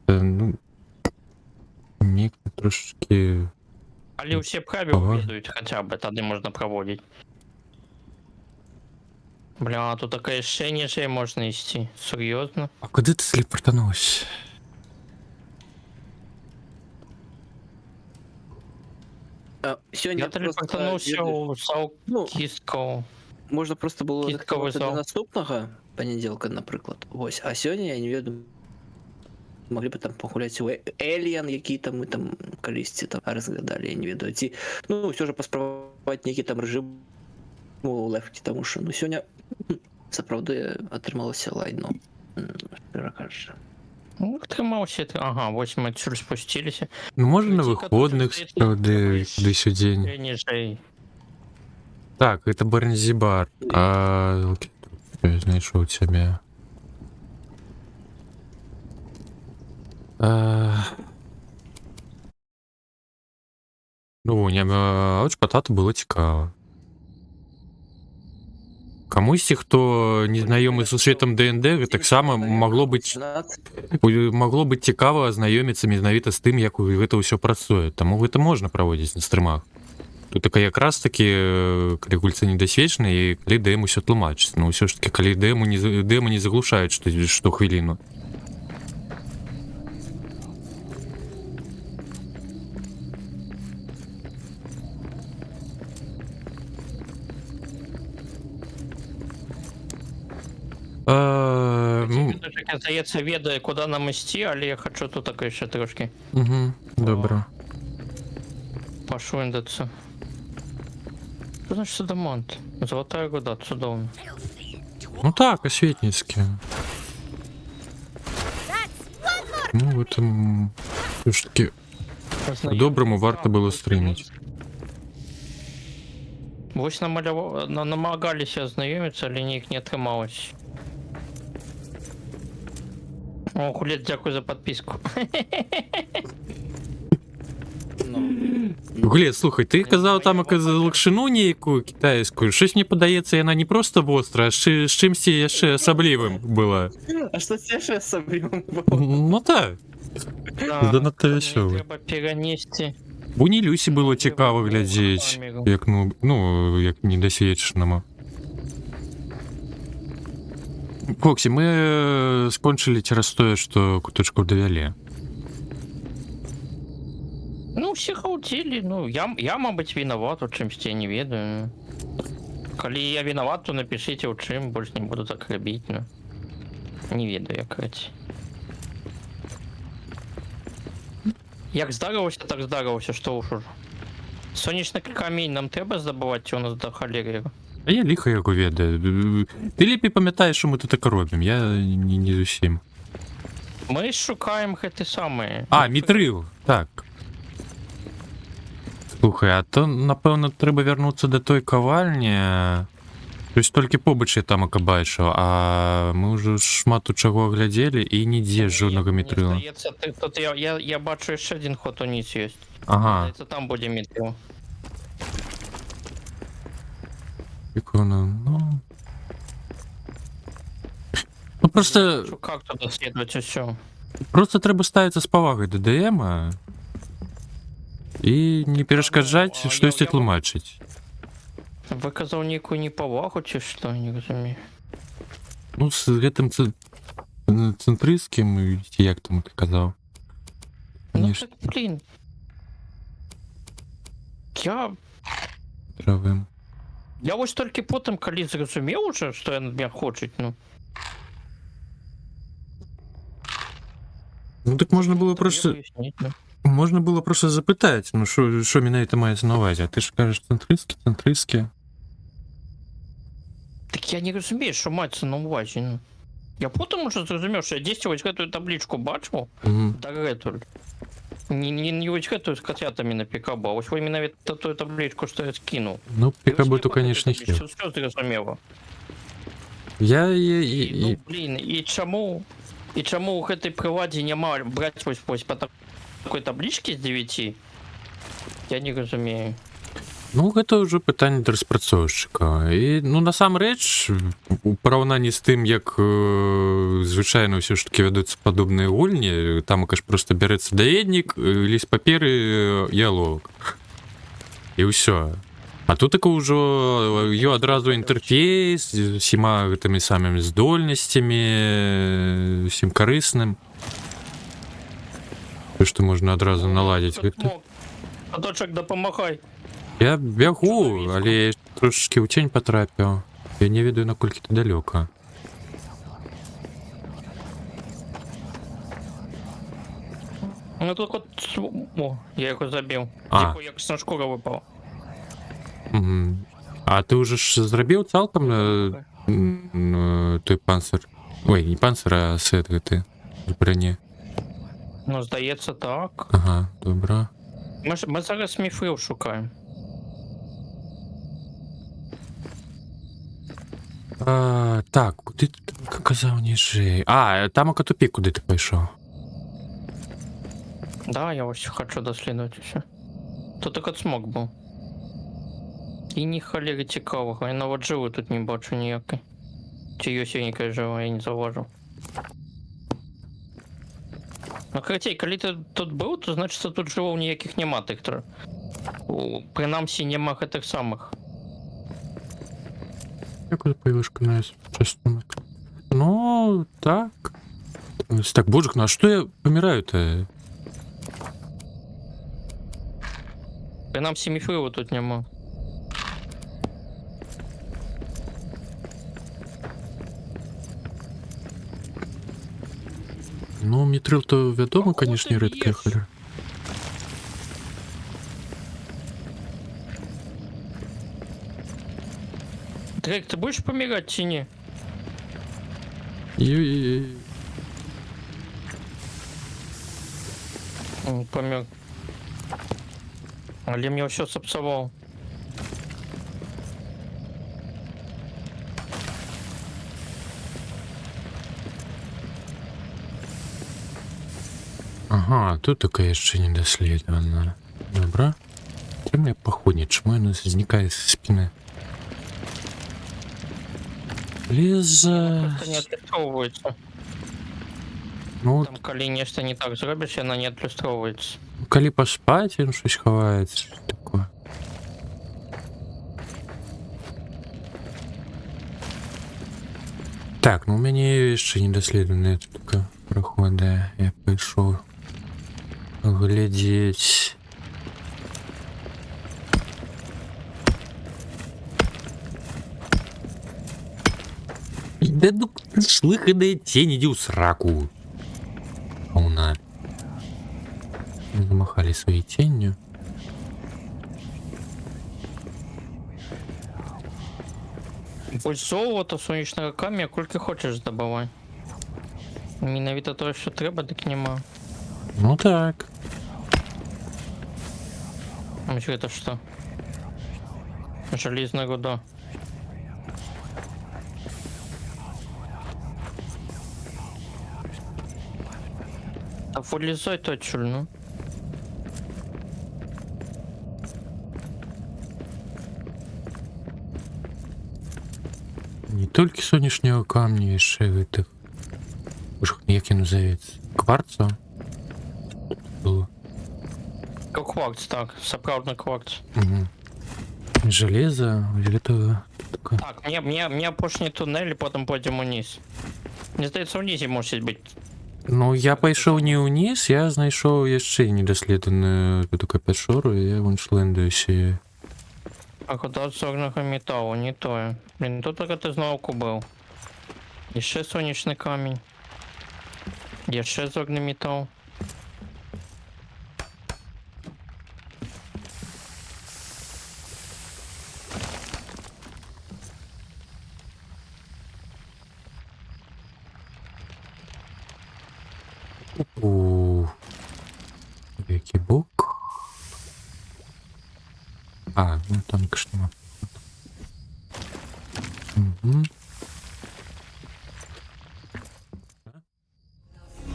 Ну, неяк трошечки... Але ўсе правілы ведаюць хаця бы, тады можна праводзіць. Бля, тут такая яшчэ ніжэй можна ісці. Сур'ёзна? А куды ты слепартануўся? Сёння Я тэлепартануўся ў Саўкісткаў. Можна просто было Кістковы рыхтавацца зал. да наступнага панядзелка, напрыклад. Вось, а сёння я не ведаю, маглі бы там пагуляць у Alien, які там мы там калісьці там разглядалі, я не ведаю, ці, ну, ўсё ж паспрабаваць нейкі там рэжым у лэфці, таму што, ну, сёння сапраўды атрымалася лайно, шчыра кажучы. Ну, атрымаўся, ага, вось мы адсюль спусціліся. Ну, можа на выходных справды кудысь удзень. Ніжэй. Так, это Барнзібар. Я знайшоў цябе. Ну, от патата было цікава. Камусьці, хто незнаёмы з сусветам ДНД, таксама могло быць цікава азнаёміцца менавіта з тым, як гэта ўсё працуе. Таму гэта можна праводзіць на стрымах. Тут такая якраз таки, калі гульцы недасведчаныя і калі ДМ усё тлумачыць. Ну, ўсё ж таки, калі ДМ не заглушаюць што хвіліну. Здаецца, ведае, куды нам ісці, але я хачу тут так яшчэ трошкі. Добра. Пашвендацца. Что значит Адамант? Золотая руда, цудовно. Ну так, осветницкие. Ну, в этом все-таки по-доброму варто было стримить. Вось намагаліся знайоміцца, але неяк не атрымалось. О, Хулет, дзякуй за подписку. Глед, слухай, ти казав там за лакшину ніяку китайську. Щось мені подається, вона не просто востра, а з чимсь ще особливим була. А что тебе сейчас соберем было? Ну так. Занадто весело. Треба перенести. Буні Люсі було цікаво глядіть, як, ну, як недосвідченому. Фоксі, ми скончили через те, що куточков довели. Ну, все хаутили, ну, я мабуть, виноват, у чымсь я не ведаю. Калі я виноват, то напишите, у чым, больше не буду так рабіць, ну. Не ведаю, як гэта. Як здарылася, так здарылася, што ўж ужо. Сонечны камень нам трэба здабываць, ці у нас да халеры. А я ліха яго ведаю. Ти лепей памятаєш, що ми тут так робимо, я не зусім. Мы шукаем гэты самы. А, мітрил, так. Слухай, а то, напевно, треба вернуться до той кавальні. Тобто тільки побач я там бачив, а ми вже шмат у чого глядели і ніде жодного мітрила. Мені здається, тут я бачу ще один ход униз є. Ага. Здається, там буде мітрил. Прикольно, ну... Ну просто... Как туди слідувати все? Просто треба ставитися з повагою до ДМа і не перешкоджати, щось тлумачить. Виказав ніяку неповагу чи що, не розумію. Ну, з гэтым центристським, як там ти казав. Ну Конечно, так, блін. правим. Я ось тільки потім, коли зрозумів уже, що над мене хочуть, ну. Ну так можна було просто... Виясніть, ну. Можна було просто запитати, ну що мене це мається на увазі, а ти ж кажеш центристські. Так я не розумію, що мається на увазі, ну. Я потім уже зрозумів, що я десь ось гэту табличку бачив, Угу. да гэту. Не ось гэту з котятами на пікабу, а ось іменно ту табличку, що я скинув. Ну, пікабу то, конечно, хер. Все зрозуміло. Я... Ну, блін, і чому у гэтай прыладзе няма браць вось по такой табличке з 9? Я не разумею. Ну, гэта ўжо пытанне да распрацоўшчыка. І, ну, насамрэч, у параўнанні з тым, як звычайна ўсё ж такі вядуцца падобныя гульні, там, каш, просто бярэцца даеднік, ліст паперы і аловак. І ўсё. А тут так ўжо адразу інтэрфейс з усіма гэтымі самымі здольнасцямі, усім карысным. То, што можна адразу наладзіць гэта. Садочак, дапамагай. Я бягу, але я трошечки ў цень патрапіў. Я не ведаю, наколькі ты далёка. Ну тут от... О, я його забіў. А. Тихо, як на шкура выпал. Угу. А ты ўжо ж зрабіў цалкам той панцыр? Ой, не панцыр, а сет гэты з брані. Ну, здаецца, так. Ага, добра. Мы зараз міфрил шукаем. Так, куди ти казав ніжэй? А, там у тупік, куди ти пайшов? Да, я ось хочу дослідувати все. Тут так от смог був. І ні холери цікавого, я навіть живу тут не бачу ніякої. Чи ёсць якась жива, я не зauważył. Ну, Кратей, коли ти тут був, то значить тут живов ніяких нема тих. Принамсі нема гэтых самих. Як уже появишка на частунок? Ну, так. Так, божик, ну а что я помираю-то? Принамсі міфрилу тут нема. Ну, мітрил-то вядома, Кого конечно, ты рэдкая б'еш? холера. Дрейк, ты будешь помирать чи не? Ой-ой-ой. Он помер. Але мне все сапсовал. Ага, тут така яшчэ не даследавана. Добра. Трымай паходні, чаму яно знікае з спіны? Леза. Просто не отлюстровывается. Ну, Там, коли нечто не так зробишь, она не отлюстровывается. калі паспаць, ён щось хаваецца, що такое. Так, ну у мяне яшчэ не даследаваная штука прахода. Я пайшоў глядзець. Да ну, шлыханая тень, иди в сраку. Ауна. Замахали своей тенью. Больш золота, сонячного камня, колькі хочеш здабавай. Менавіта тое, що треба, дык няма. Ну так. А это что? Железная руда. А вылезай точно, ну. Не толькі сонечнего камня, яшчэ гэтых. Уж як ён называецца? Кварца? Было. Как кварц, так, сапраўдны кварц. Угу. Железо, этого. Так, мне апошні туннель, потом пойдем униз. Мне здаецца, унізе мусіць быць. Ну, я пайшоў не ўніз, я знайшоў яшчэ недаследаную такую пячору, і я вуншлендуюся. А куда от зорнага металу, не тое. Блин, тут гэта зноўку быў. Яшчэ сонечны камень. Яшчэ зорны метал. У які бок? А, ну там кшма. Угу.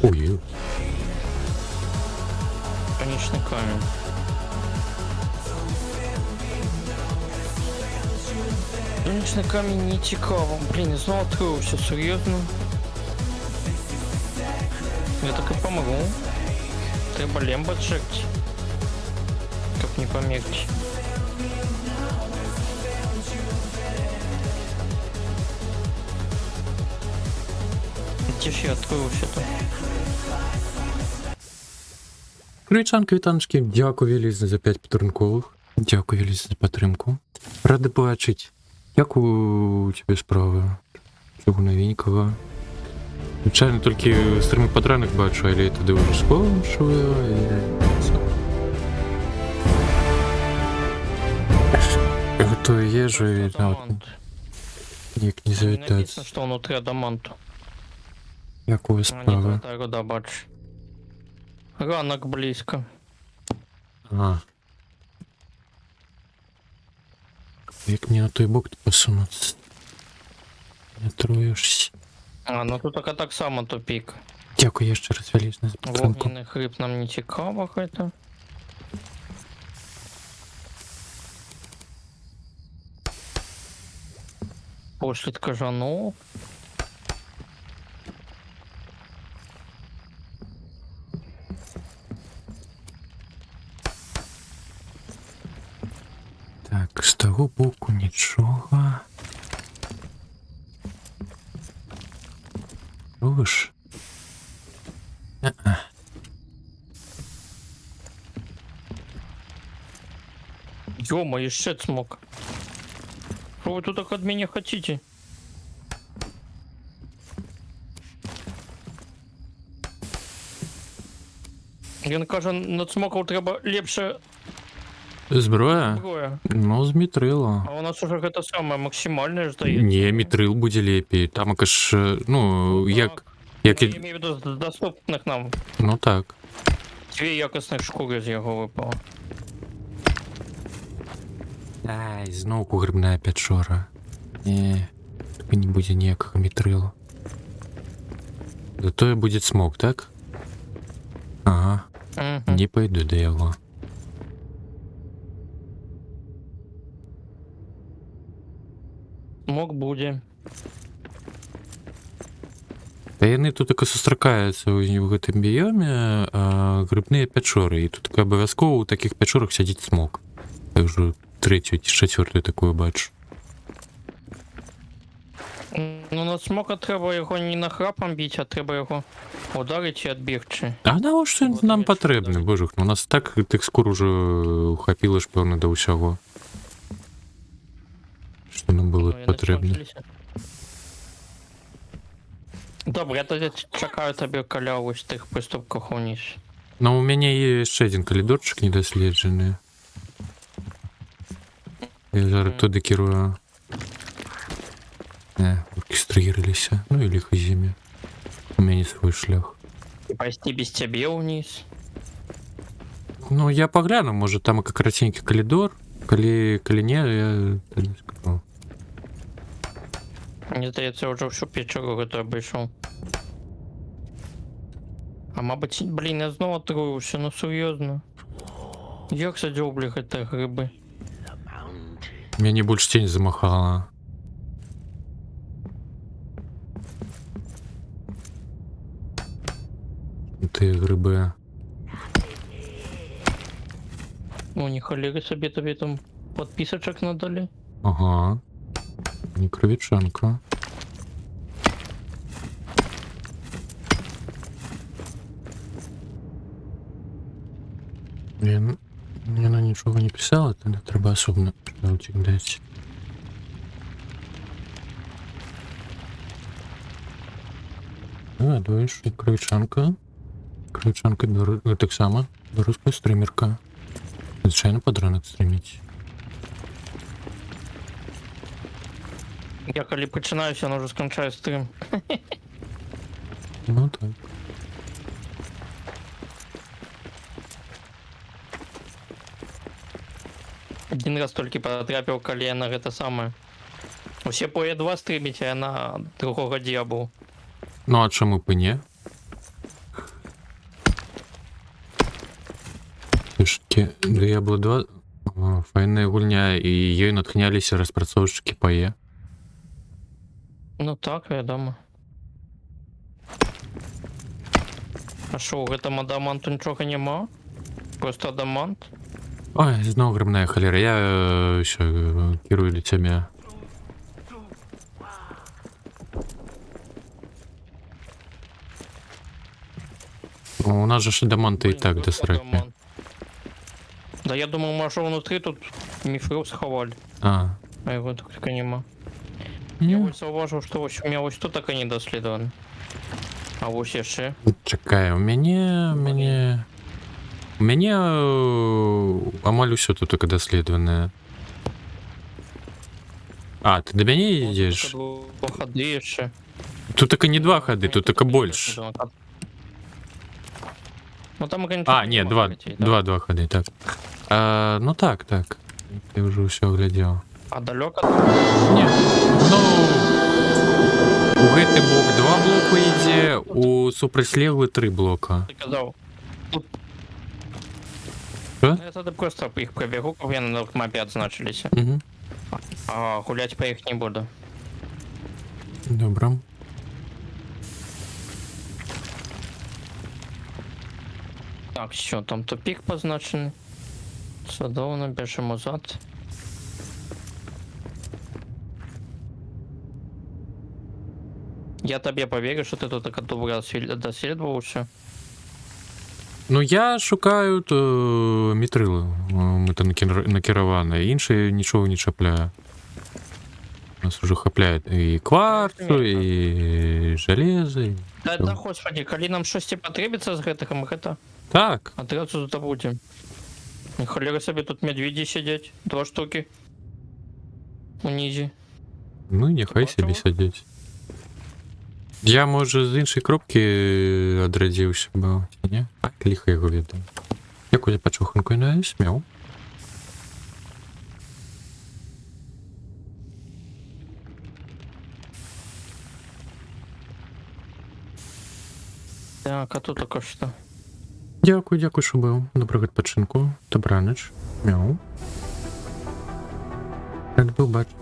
Ой, Сонечный камень. Сонечный камень не цікаво. Блин, я знову открывся, серйозно. Я так и помогу. Треба лембо чекать. Как не померить. Где ж я открывся-то? Кричанки, вітаночки, дякую велізне за 5 подарункових. Дякую велізне за підтримку. Радий бачить. Як у тебе справи? Чого новенького? Звичайно, тільки стрими подранок бачу, але я туди вже скончую. Готую їжу і як не завітати. Написано, что внутри адаманту. Як у вас А, не справи? та руда, бачиш. Ранок близько. Ага. Як мені на той бок посунутися? Не троєшся. А, ну тут так само тупик. Дякую ще раз велізне за підтримку. Вогняний хрип нам не цікаво, это. Пошліт кажанов. Так, з того боку нічого. Робиш? Ё-моё, еще смог. Что вы тут так от меня хотите? Він каже, над смоком треба ліпше Зброя? Зброя. Ну, з мітрила. А у нас уже гэта самае максімальнае здаецца. Не, мітрил будзе лепей. Там ж, ну, як... як... Я имею в виду з доступных нам. Ну так. 2 якасних шкури з яго випало. Ай, зноўку грыбная пячора. Не, тут не будзе ніякага мітрылу. Затое будзе смок, так? Ага, Мгм. не пойду да яго. Мог будзе. Та яны тут так і сустракаюцца ў гэтым біёме грыбныя пячоры. І тут абавязкова ў такіх пячорах сядзіць смок. Я ўжо 3-ю ці 4-ю такую бачу. Ну на смока трэба яго не нахрапам біць, а трэба яго ударыць і адбегчы. А навошта Вот нам я патрэбны, сюда. божух? У нас так тых скур ужо хапіла ж пэўна да ўсяго. Што нам было Ну, яны патрэбна? скончыліся. Добра, я тоді чакаю табе каля вось тых прыступках уніз. Ну, у мяне є яшчэ адзін калідорчык недаследжаны. Я зараз туды кірую. Оркестрироваліся. Ну і ліха зіме. У мяне свой шлях. І пайсці без цябе ўніз. Ну, я пагляну, можа там і караценькі калідор. Калі не, я не скажу. Мне здаецца, я ўжо всю печару гэту абышоў. А мабыць, блін, я зноў атруюся, ну сур'ёзна. Як задзёблі гэтыя грыбы? Мяне больш тень замахала. Тыя грыбы. Ну, не халеры сабе табе там подпісачак надалі. Ага. Не кровічанка. Яна нічога не пісала, тады трэба асобна шляўцік даць. А, думаеш, кравічанка. Кравічанка таксама беларуская стрымерка. Звычайна пад ранак стрыміць. Я калі пачынаюся, яно ўжо сканчаю стрым. Ну так. Адзін раз толькі патрапіў, калі яна гэта самае. Усе пое 2 стрыміць, а яна другога д'ябу. Ну а чаму б і не? Фішкі Diablo 2 файная гульня, і ёй натхняліся распрацоўшчыкі пае. Ну так, вядома. А што, у гэтым адаманту нічога няма? Просто адамант? Ой, зноў грыбная халера, я ўсё кірую для цябе. У нас же ж адаманты і Блін, так тут да сракі. адамант. Да я думаю, можа внутры тут міфрил схавалі, А, а яго так няма. Я ну, вось заўважыў, што вось у меня вось тут так і не даследаваны. А вось яшчэ. чакай, у мяне амаль усё тут так даследаванае. А, ты да мяне ідзеш? Хады яшчэ. Тут так і не 2 хады, тут так і больш. Ну там А, не, 2 хады, так. Ну так. Я ўжо ўсё глядзеў. А далёка? Не. Ну, у гэты блок 2 блоку ідзе, у супрацьлеглы 3 блока. Ты казаў. Што? Ну, я тады просто па іх прабягу, каб яны на мапе адзначыліся. Угу. А гуляць па іх не буду. Добра. Так, що, там тупик позначений. Садовно, бежимо зад. Я табе поверю, що ти тут так добре дослідувався. Ну, я шукаю мітрилу. Ми там накіраваны. Іншыя нічого не чапляе. Нас уже хапляет і кварцу, і жалеза. Да, господи, калі нам щось патребіцца з гэтага, мы гэта Так. адразу здабудзем. Ніхуя собі тут медведі сидять. 2 штуки. Унизі. Ну, нехай Бачимо. собі сидять. Я, може, з іншої кропки одрадився був, чи ні? А, ліха його віддав. Якусь почуханку не смів. Так, а тут таке що? Дякую, дякую, що був. Доброго відпочинку. Добраніч. Мяу. Рад був бачити.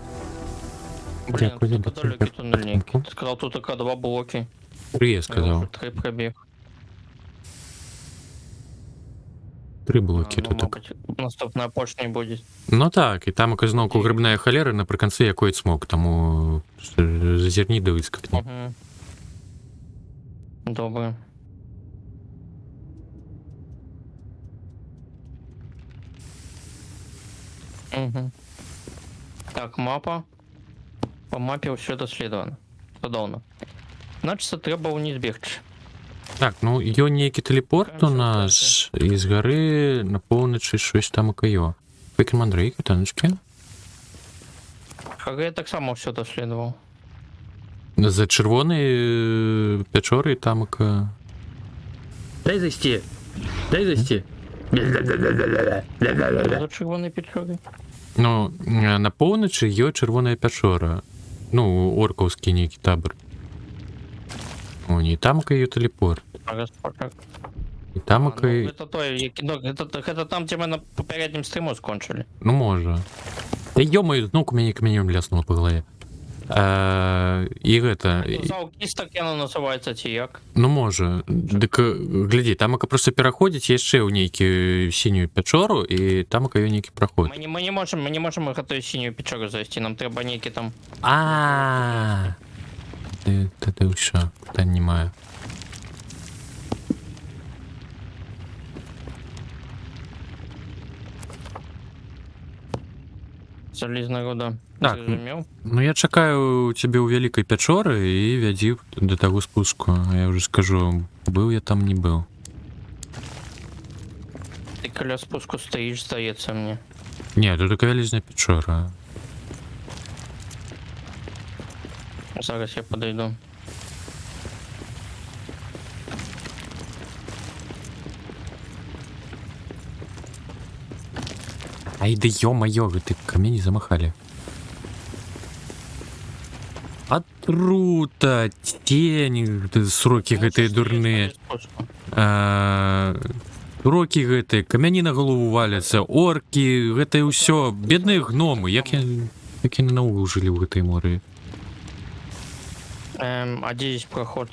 Блін, Дякую, тут дякую, далекі дякую. тунельники. Ти сказав, тут така 2 блоки. 3 я Я вже сказав. 3 пробіг. 3 блоки Ну, тут. Так. мабуть, наступна почні буде. Ну так, і там оказалось грибная холера, наприкінці якої смог, тому зазирні дивись як не. Угу. Добре. Угу. Так, мапа. По мапі все дослідовано. Чудовно. Значить, це треба вниз бігти. Так, ну є некий телепорт у нас із гори на півночі щось там окайо. Викин мандрейки, таночки. ХГ так само все дослідував. За червоної печори там ока. Дай зайти. Дай зайти. За червоний підходи. Ну, на півночі є червона печора. Ну, орковський некий табор. О, ні, там окайо телепорт. Зараз покажу. І там Ну, окай... це той, який, ну, це там, де ми на попереднім стріму скончили. Ну, може. Да ё-моё, ну, меня каменем ляснуло по голове. И это... Зал кісток яно називається ці як. Ну, може. Дик, гляди, там ока просто переходить, є ще у нейкі синюю печору, і там ока є нейкі проход. Ми не можемо готові синю печору зайти, нам треба некий там. А. Ти що? Питань немає. Залізна руда. Так, Зрозумів? Ну, я чекаю тебе у великой печоры и веди до того спуску. А я уже скажу, был я там, не был. Ти коля спуску стоїш, здається мені. Нет, тут такая лизная печора. Зараз я подойду. Ай, да ё-моё, вы ты камень замахали. Отрута, тень, сроки гэты дурные. Уроки гэты, камяні на голову валяцца, орки, гэта ўсё, бедныя гномы, як яны наогул жылі ў гэтай моры. А де здесь проход?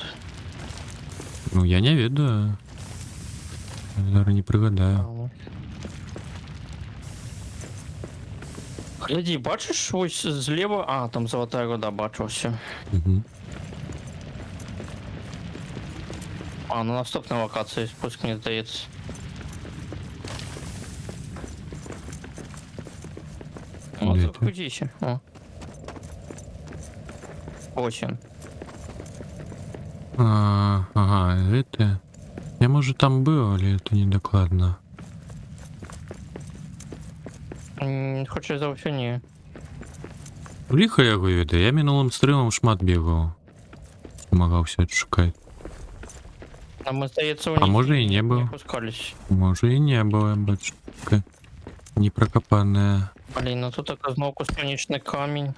Ну, я не ведаю. Зараз не прыгадаю. Гляди, бачиш ось зліва? А, там золотая руда, бачу все. Угу. А, на наступній локації спуск, мені здається. О, Де ти? заходіться. О. Ось він. Ага, это... Я, может, там был, але это не докладно. Хоча за все ні. Лихо яго ведаю, я мінулым стрымам шмат бегаў. Намагаўся адшукаць. А ми, здається, у А може і не не був. пускались. Можа і не было, я бачу. Така непрокопаная. Блін, ну тут така знову кустанічний камінь.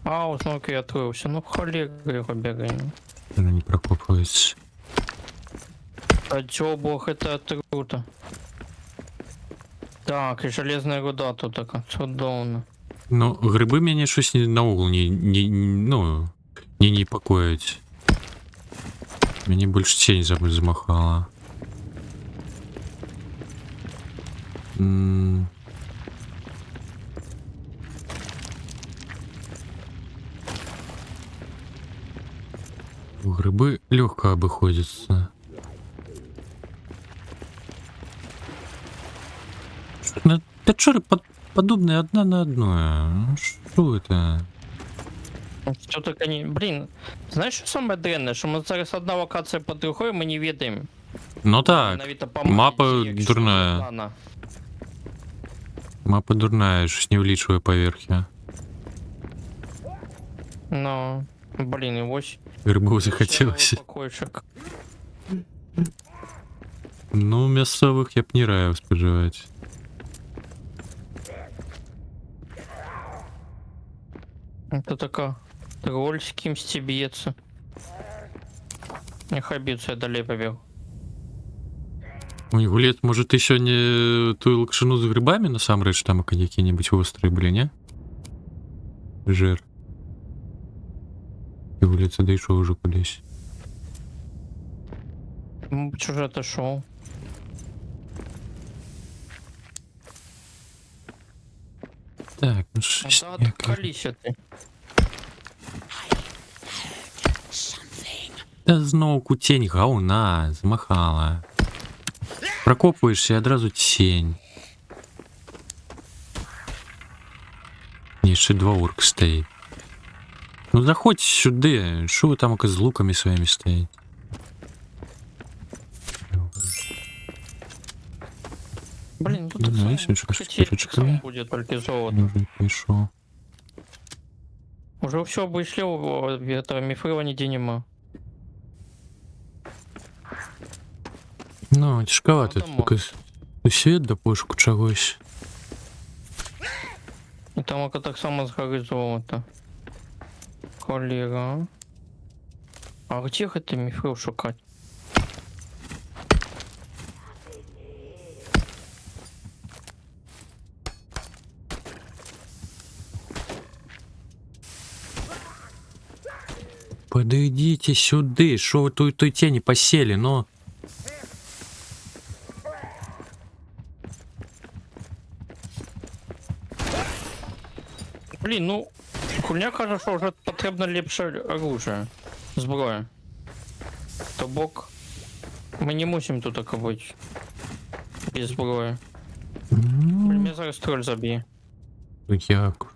А, знову я отруився. Ну, холера його бігає. Она не прокопывается. А дзьобок, это круто. Так, і железна руда тут така, чудовно. Ну, грибы мяне щось наогул ну, не непокояць. Мяне больш тень замахала. Грибы легко обыходятся. Печоры подобные одна на одну. Что это? Що таке не... Блін, знаєш, що саме дренне? Що ми зараз одна локація по другої, ми не відаємо. Ну так, Менавіта па мапа маці, якщо дурная. плана. мапа дурная, щось не влічує поверхи. Ну, блін, і ось. Грибов ще захотілося. новий покойчик. Ну, місцевих я б не раїв споживати. Это така тролль з кимсь б'ється. Нехай б'ється, я далі побіг. Ой, Гулет, може ти сьогодні ту лакшину з грибами насамрэч там які-небудь острые были, не? Жир. І Гулет дійшов уже кудись. Чуже отошел. Так, ну щось Да, ніяке. откались ты. Та знову кутень говна замахала. Прокопуєшся і одразу тень. Ні, ще два орк стоїть. Ну заходь сюди. Що ви там з луками своїми стоїть? Блин, тут Ну, так само, если что, кстати, так пирожками. само будет, только золото. Ну, пішов. Уже все вышли, этого мифрила нигде нема. Ну, тяжковато. Тому. Тільки сусід до пошуку чогось. И там ока так само с горы золото. Холера. А где это мифрил шукать? Подойдите сюди, що ви той тені посели, но... Блин, ну, хуйня каже, що вже потрібно ліпше оружие. Зброя. То бок, ми не мусимо тут таке бути. Без зброї. Блін, Ну, мене зараз троль заб'є. як?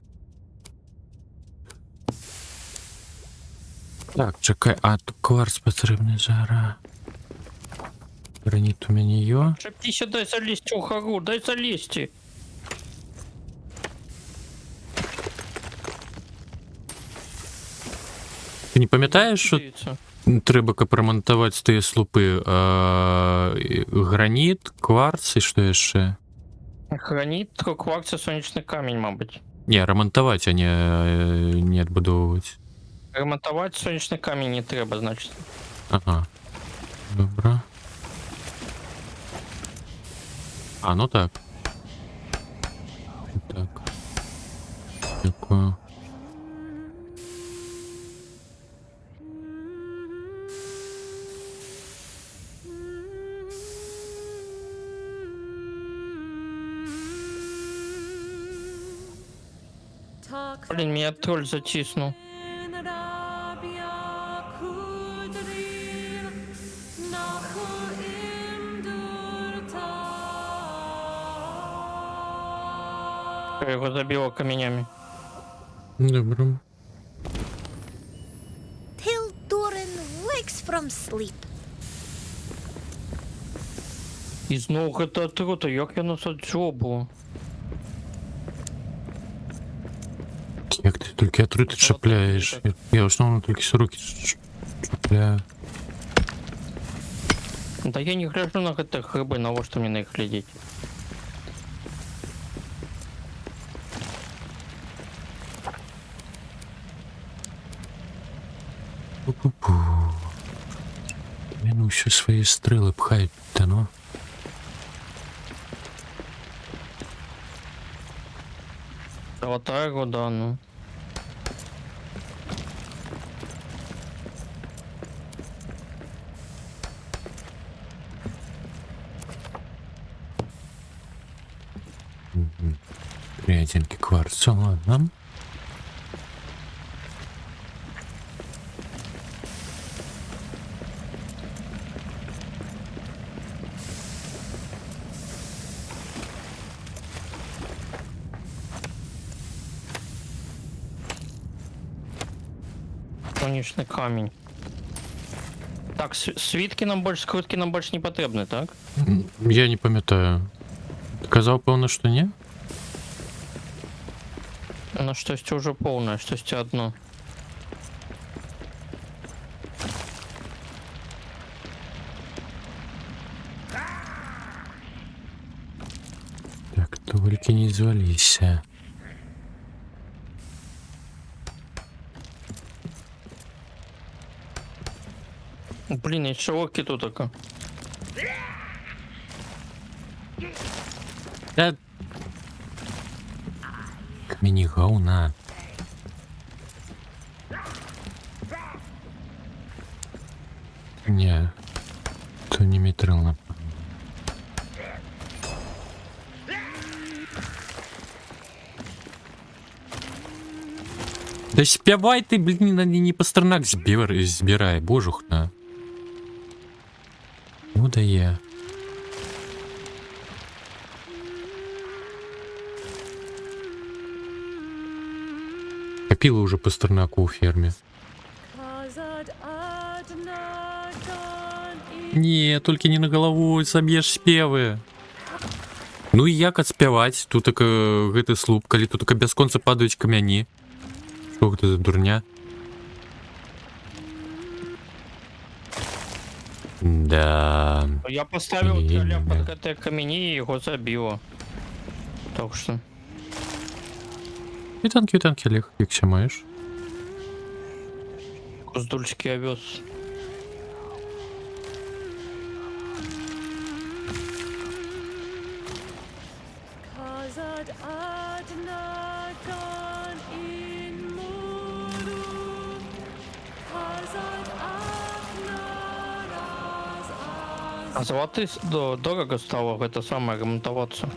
Так, чекай, а тут кварц потрібний зараз. Граніт у мене є. Шептися, дай залізти у гору, дай залізти. Ти не пам'ятаєш, що Дивіться. треба ремонтувати з тієї слупи? Граніт, кварц і що ще? Граніт, кварц, сонячний камінь, мабуть. Не, ремонтувати, а не відбудовувати. Ремонтувати сонячний камінь не треба, значить. Ага. Добре. А, ну так. Так. Дякую. Блін, мене троль затиснув. Я його забило каменями. Добре. Till Doran wakes from sleep. І знову це отрута, як я насаджу було. Як ти тільки отрути чіпляєш? Я в основному тільки сороки чіпляю. Да я не гляжу на гэтых рыбы, на во что мне на их глядеть. Пу-пу-пу. Він ще свої стріли пхають, та ну. Золотая года, ну. Три оттенки кварца, ладно. Сонячный камень. Так, свитки нам больше, скрутки нам больше не потребны, так? Я не пам'ятаю. Ти казав, певно, що ні? Ну, что-то уже полное, что-то одно. Так, только не звалися. Блин, еще орки тут только. Да. Камені говна. Не, то не мітрил, напевно. Да спявай ты, блин, не пастернак збирай, божухна. Ну да я. Копила уже пастернаку у ферме. Не, только не на голову, соб'еш спевы. Ну і як адспяваць? Тут так гэты слуп, калі тут так бясконца падаюць камяні. Што гэта за дурня? Да. Я поставил Ей, короля да. под это камени и его забило. Так что. Вітанки, Олег, як ся маєш? Куздульский овес. А золотые дорого стало в это самое ремонтоваться.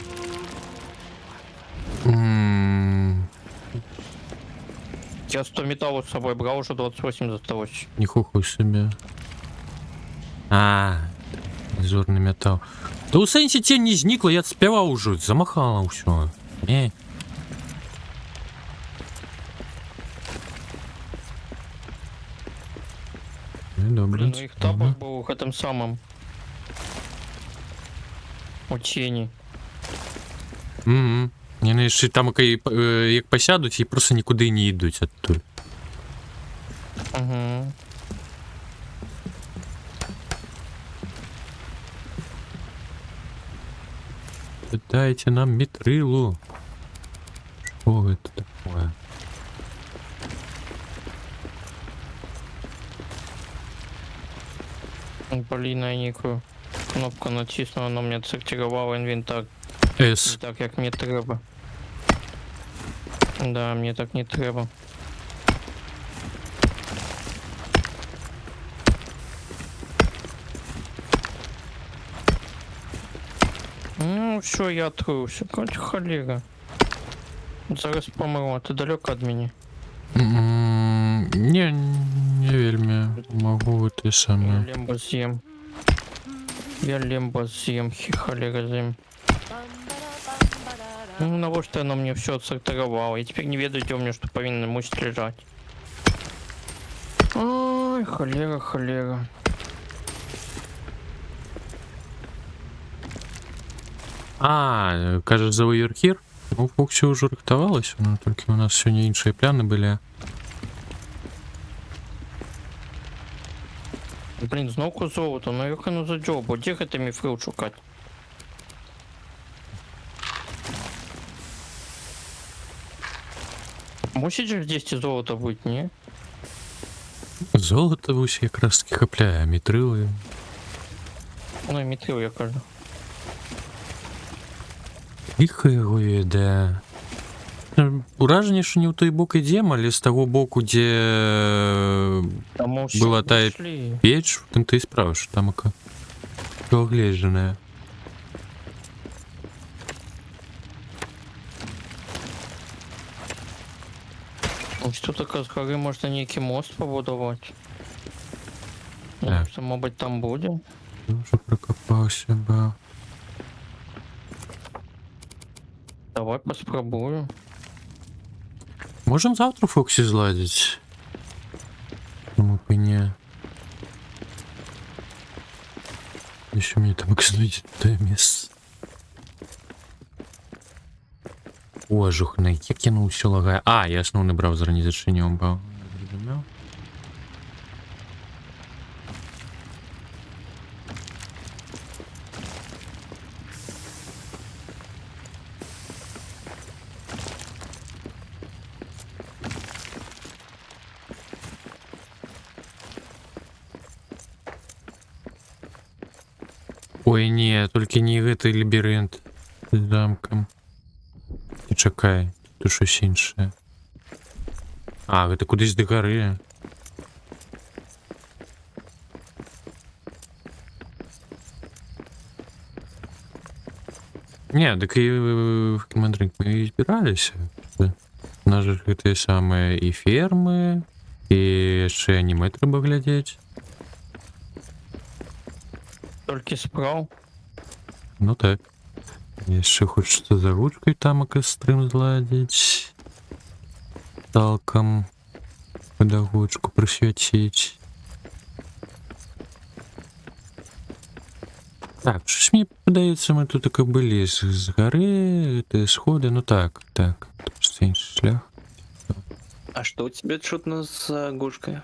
Я 100 металлов с собой брал, уже 28 осталось. Ніхуй собі. А, зорний метал. Да у сенсі тень не зникла, я адспяваў ужо, замахала ўсё. Не. Ну, добре. Блин, ну их табор был в этом самом. У тени. Не, ну яшчэ там як пасядуць і просто нікуды не ідуць адтуль. Угу. Дайте нам митрилу. Что это такое? Блин, я никакую кнопку натиснула, она мне отсортировала инвентарь. С. Не так, як мне треба. Да, мне так не треба. Ну, все, я отрывся. Хоть холера. Зараз помру, а ты далеко от меня. Не вельми. Могу ты саме. Я лембо съем. Я лембо съем, холера зем. Ну, на вот что оно мне все отсортировало. И теперь не ведаете у меня, что повинно мусть лежать. Ой, холера, холера. А, кажешь, за Юрхір? Ну, Фоксі уже рыхтовалась, но только у нас сегодня іншие пляны были. Блин, знову золото, ну як оно за джобу, де гэта міфрил шукать? Мусить же здесь золото быть, не? Золото ось якраз таки хапляє, мітрили. Ну, і мітрил я кажу. Їх його йде. Ураження, що не в той бок ідемо, але з того боку, де Тому що була та пішли. печь, там ты и справа, что там ока оглеженная. Ось тут така з гори можна некий мост побудувати. Так. Що, мабуть, там буде. Уже прокопался, ба. Давай поспробую. Можем завтра Фокси зладить? Чому б і ні? еще мне там экснуть то место. О, жухна, як яно ўсё лагае. А, я асноўны браузер не зачыніў, бо зразумеў. Ой, не, толькі не гэты лабірынт з замкам. І чакай, тут щось іншае. А, гэта кудысь да гары. Не, дык і в камандрынк мы і збіраліся. У нас жа гэтыя самыя і фермы, і яшчэ анімэ трэба глядзець. Толькі справ. Ну так. Яшчэ хочется за ручкой тамак і стрым зладзіць. Цалкам педагогчку прысвяціць. Так, щось мне падаецца, мы тут так былі з гары, гэтыя сходы, ну так, так. Просто іншы шлях. А что у тебя чутно с Гушкой?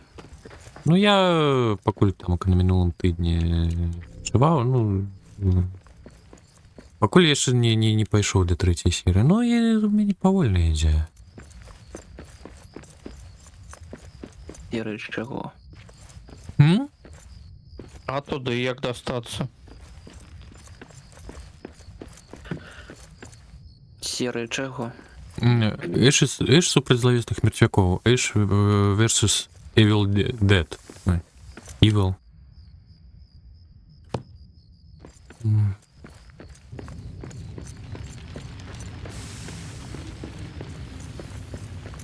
Ну я пакуль тамак на мінулым тыдні жываў, ну пакуль яшчэ не пайшоў да трэцяй серыі, но я у мяне павольна ідзе. Серый з чаго? А туди як достатися? Серый чаго? Эш супраць злавесных мерцвякоў. Эш versus Evil Dead. Evil.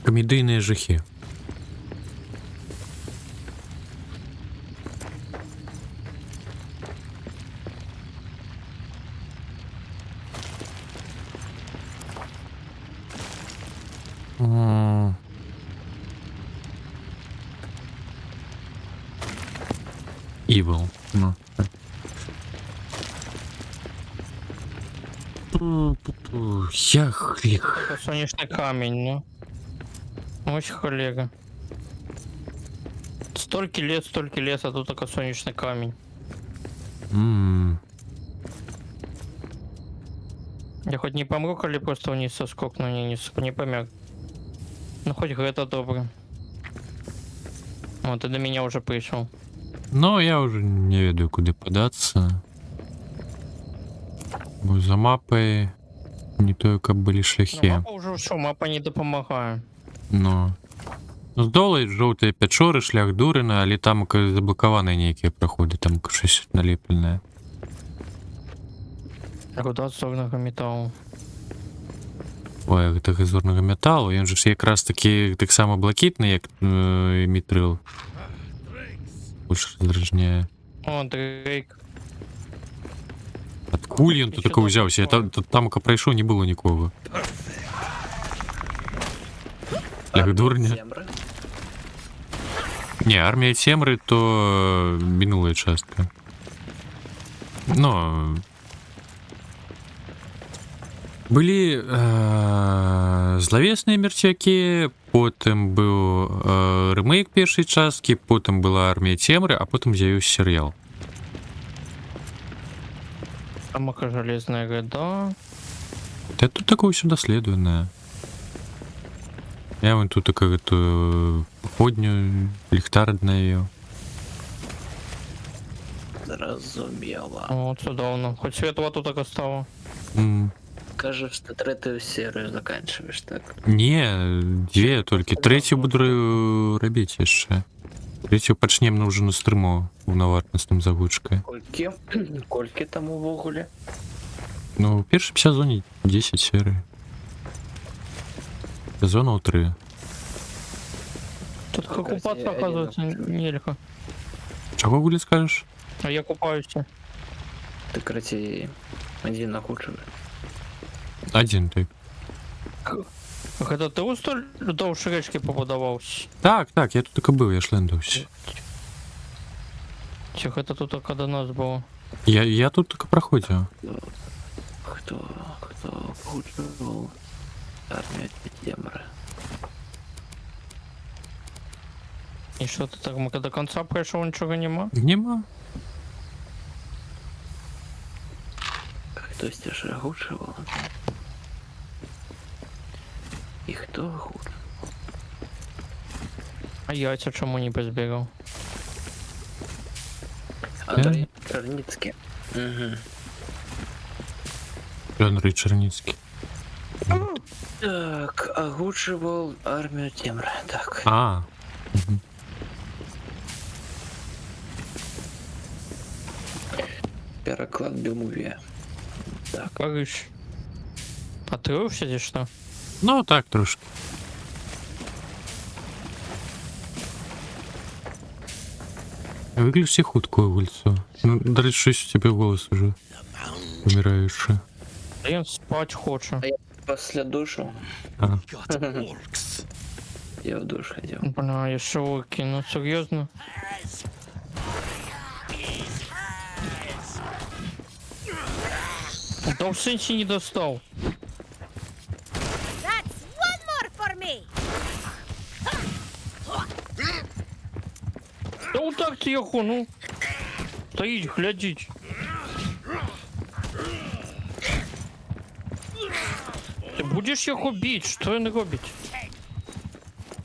Камедыйныя жахі. Evil. Ну. Я хліх. Це сонячний камінь, ну. Ось колега. Стільки лес, а тут тільки сонячний камінь. Я хоть не помру, коли просто вниз соскокну, не помяг. Ну хоть это добре. Вот, ты до меня уже пришел. Но я уже не ведаю, куди податься. Бо за мапой не то, как были Ну, шляхи. мапа уже что, мапа не допомагає. Но з долей жовтые пячоры, шлях Дурина, але там заблокаваныя нейкія праходы, там щось налепленае. Руда зорного металу. Ой, гэтага зорнага металу, ён же ж якраз такі таксама блакітны, як мітрыл. Больш раздражняе. О, Дрейк. Адкуль ён тут такой узяўся? Я там прайшоў, не было нікога. Шлях дурня. Земры? Не, армія цемры то мінулая частка. Но былі злавесныя мерцвякі, потым быў рэмейк першай часткі, потым была армія цемры, а потым з'явіўся серыял. Тамака железная гада. Да тут такое ўсё даследаванае. Я вон тут такую эту походню, ліхтар аднавіў. Зразумела. О, цудоўна. Хоть светла тут так стало. Кажешь, ты третью серию заканчиваешь, так? Не, дзве толькі. Трэцю буду рабіць яшчэ. Трэцю пачнем на ўжо на стрыму паўнавартасным загучкай. Колькі там увогуле? Ну, у першым сезоне 10 серый. Сезонаў 3. Тут как купаться, оказывается, нельзя. Чаго гулі скажаш? А я купаюсь. Ты краці один нахучивай. Один ты. Гэта ты у столь доўж рэчкі пабудаваўся? Так, так, я тут так і быў, я шлендаўся. Ці гэта тут так до нас было? Я тут только проходил. Кто ухудшил армию Темры? И что ты так, мы до конца пришел, ничего нема? Нема. Хтось же ухудшил? И кто ухудшил? А яйца чому не позбегал? Андрей Черницкий. Угу. Андрей Черницкий. Так, огучивал армию Темры. Так. А. Мгм. Переклад Бемувия. Так. Париж. Отруился здесь что? Ну, так трошки. Выглядишь худкую вулицу. Ну, даже щось у тебя голос уже умирающий. Да я спать хочу. После душу. А. Я в душ ходил. Бля, я шо выкину, серьезно? Да в сенсе не достал. That's one more for me. Да вот так тихо, ну. Стоить, глядеть. Ти будеш його бити, що він робить?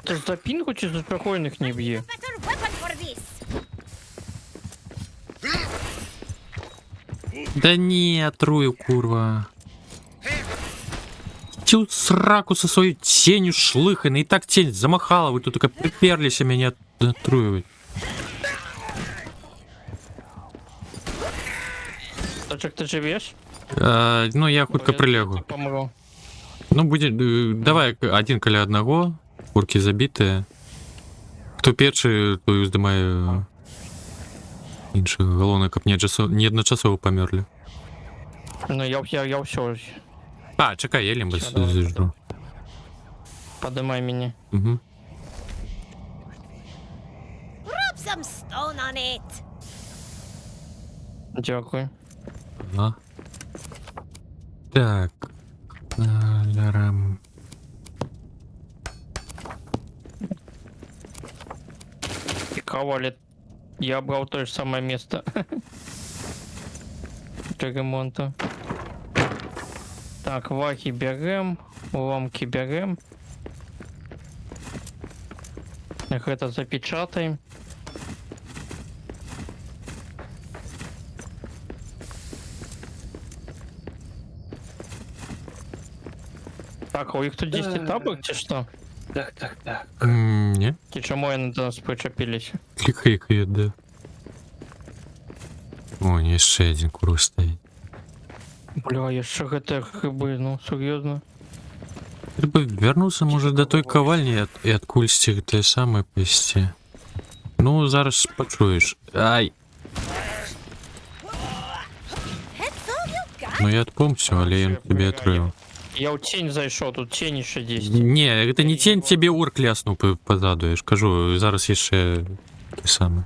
Ти за пінгу чи за спокійних не б'є? Better weapon for this. Да не, трую, курва. Тю сраку со своей тенью шлыханой. И так тень замахала, вы тут только приперлись меня отруивать. Точок, ти живеш? Ну, я хутко прилягу. Помру. Ну, будет... давай один каля одного. Курки забитые. Хто перший, той уздымае іншых. Галоўна, каб не адначасова памерлі. Ну я все. А, чакай, я лімбас Всё, давай, зажду. Подимай мене. Угу. Rub some stone on it. Дякую. Ага. Так. Лярам. Цікаво, але я брав то же самое место. Для ремонту. Так, вахи берем, уламки берем. Их это запечатаем. Так, а у них тут 10 табок, чи что? Так. Не, Ті чому я до нас причепились? клікай, да. О, яшчэ один курва стоит. Бля, яшчэ гэта грибы, ну, серьезно. Трэба вярнуцца, можа, да той кавальні і адкульсьці гэтае самае пайсці. Ну, зараз пачуеш. Ай, That's all you got. ну я адпомсю, але ён тебе атрыў. Я в тень зайшов, тут тень еще 10. Не, гэта не тень, тебе орк ляснуў позаду, я ж кажу, зараз яшчэ те саме.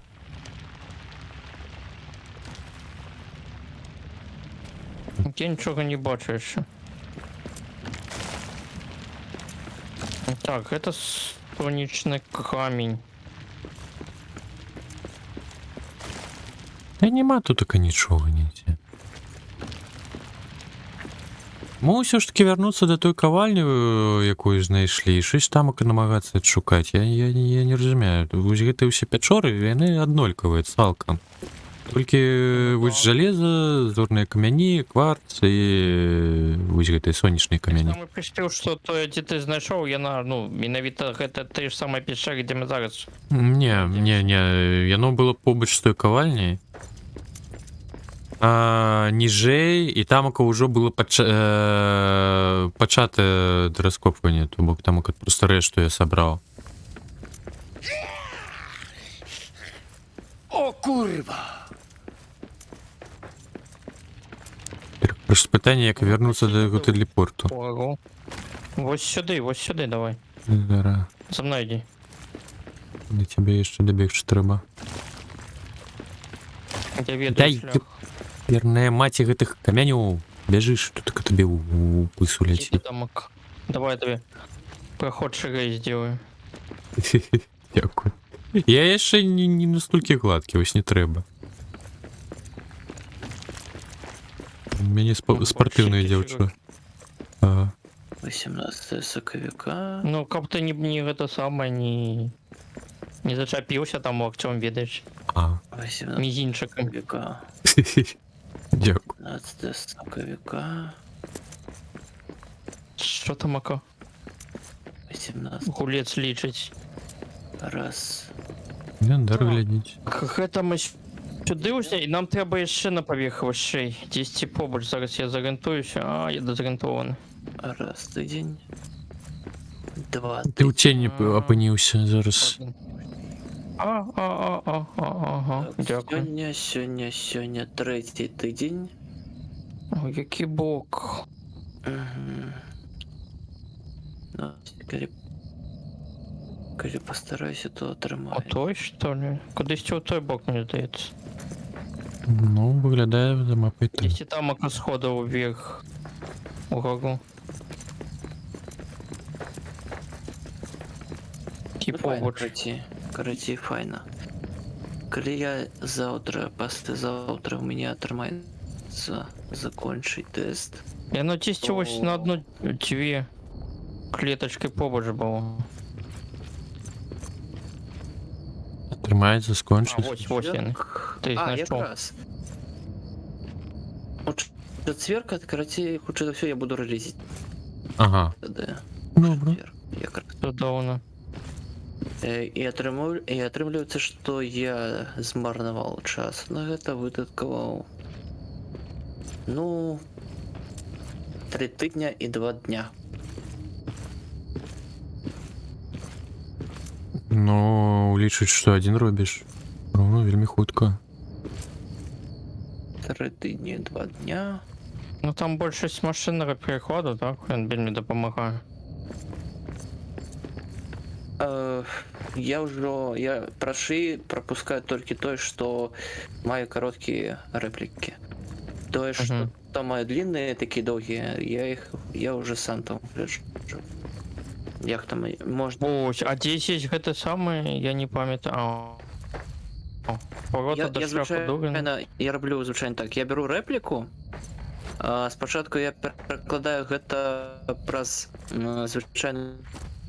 Я нічого не бачу ще. Так, это сонячный камень. Та нема тут така нічого нідзе. Мо ўсё ж таки вярнуцца да той кавальні, якую знайшлі, і щось там намагацца адшукаць. Я не разумею. Вось гэтыя ўсе пячоры, яны аднолькавыя цалкам. Толькі вось жалеза, зорныя камяні, кварц і вось гэтыя сонечныя камяні. Самый прыспеў, што тое, дзе ты знайшоў, яна, ну, менавіта гэта той ж самай печары, дзе мы зараз. Не, яно было побач з той кавальняй. Ніжэй, і тамака ўжо было пачатае раскопванне, то бок тамака проста рэшту я сабраў. O kurwa! Проста пытанне, як вярнуцца да яго тэлепорту. Ого. Вось сюды, давай. Зараз, За мной иди. да цябе яшчэ дабегчы трэба. Я ведаю Дай, шлях. Верная маці гэтых камянёў. Бяжыш, тут к табе ў пысу Иди ляціць. там, давай я тебе проход шире сделаю. Дякую. Я яшчэ не настолькі гладкі, вось не трэба. У мяне спартыўная дзяўчына. 18 соковика. Ну, каб ты не это самое, не зачапился там локтем, видишь, 18 мизинчиком. соковика. Дякую. 15 соковика. Что там, Ака? 18. Гулец лічить. Раз. Календар глядзіць. Гэта мы сюди ось, і нам треба ще на поверх вищий. 10 побач, зараз я зорієнтуюся, я дезорієнтований. Раз тыдзень. Два Ты ў цені А. апыніўся зараз. Ага, дякую. Сёння трэці тыдзень. О, який бок. Мгм. Ну, калі постараюся, то атрымаю. Отой, що ли? Кудись у той бок, мені здається. Ну, выглядае за мапай так. Якщо там Ака сходив вверх. Угору. І Ну, файна, побач. карацей, файна. Калі я заўтра, паслязаўтра у мяне атрымаецца закончыць тэст. Я на тесті ось на одну-дві клеточки побач було. Атрымаецца А, скончыць. ось яны. Ты А, знайшов. якраз. Чацверка, карацей, хутчэй за ўсё я буду рэлізіць. Ага. Тады. Добра. Якраз. Чудовно. І атрымліваецца, што я змарнаваў час на гэта, выдаткаваў. Ну, 3 тыдня і 2 дня. Ну, лічыць, што адзін робіш. Ну, вельмі хутка. 3 тыдні, 2 дня. Ну там большасць машинного переходу, так? Він вельмі допомагає. Я прашы пропускаю толькі тое, што маю кароткія рэплікі. Тое, што Мгм. там маю длінныя, такія доўгія, я уже сам там гляджу. Як там можна... Ось, а 10 гэта самое, я не памятаю. Поворота до шляху Дугина. звычайна, я раблю звычайна так, я беру рэпліку, спачатку я перакладаю гэта праз звычайны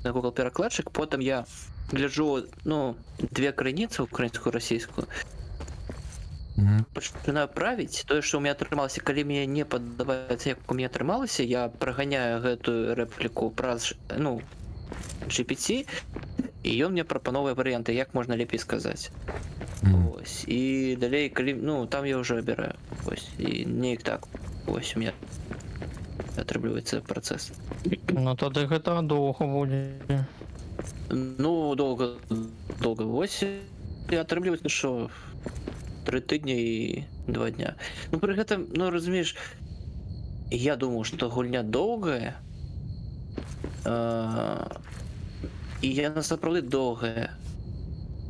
Google перакладчык, потым я гляджу, ну, 2 крыніцы, украінскую, расійскую, Мгм. пачынаю правіць тое, што ў мяне атрымалася. Калі мне не падабаецца, як у мяне атрымалася, я праганяю гэтую рэпліку праз, ну, GPT, і ён мне прапановвае варыянты, як можна лепей сказаць. Ось, і далей, калі, ну, там я ўжо абіраю. Ось, і неяк так. Ось у меня атрымліваецца працэс. Ну тады гэта доўга будзе. Ну, доўга. Ось, і атрымліваецца, што 3 тыдні і 2 дня. Ну, пры гэтым, ну, разумееш, я думаю, што гульня доўгая, і яна сапраўды доўгая.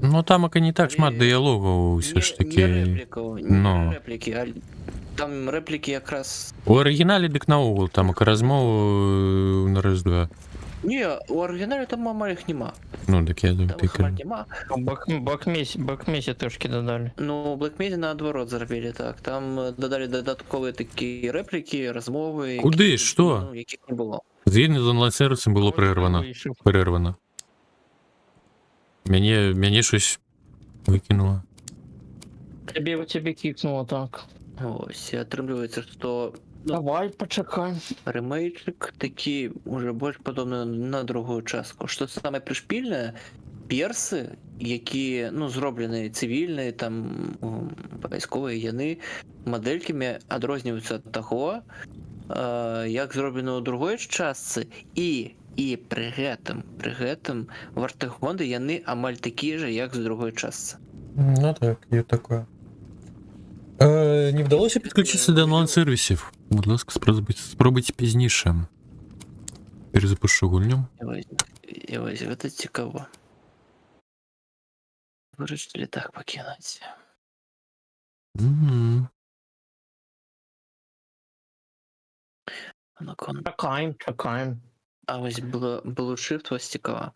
Ну, там ака не так шмат дыялогаў ўсё ж такі. Не рэплікаў, Ну. не рэплікі, а там рэплікі якраз... У арыгінале дык наогул там ака размову на раз-два. Не, у арыгінале там амаль іх няма. Ну, так я Там ты іх амаль няма. Бакмесе трошки додали. Ну, Blackmede наадварот зрабілі так. Там дадалі дадатковыя такія рэплікі, размовы. Куды? якіх, Што? Ну, якіх не было. Згідно з онлайн-сервісом было перервано. Мяне щось викинуло. Тебе кикнуло так. Ось, і атрымліваецца, што Давай, почекай. рэмейчык такі уже больш падобны на другую частку. Што самае прышпільнае, персы, якія, ну, зробленыя цывільныя, там, вайсковыя, яны мадэлькамі адрозніваюцца ад таго, як зроблена ў другой частцы, і пры гэтым вартагонды яны амаль такія же, як з другой частцы. Ну так, є таке. Не вдалося підключитися до онлайн-сервісів. Будь ласка, спробуйте пізніше. Перезапишу гульню. І ось, гэта цікаво. Вырашылі так пакінуць. Угу. Чакаем. А ось Blue Shift ось цікава.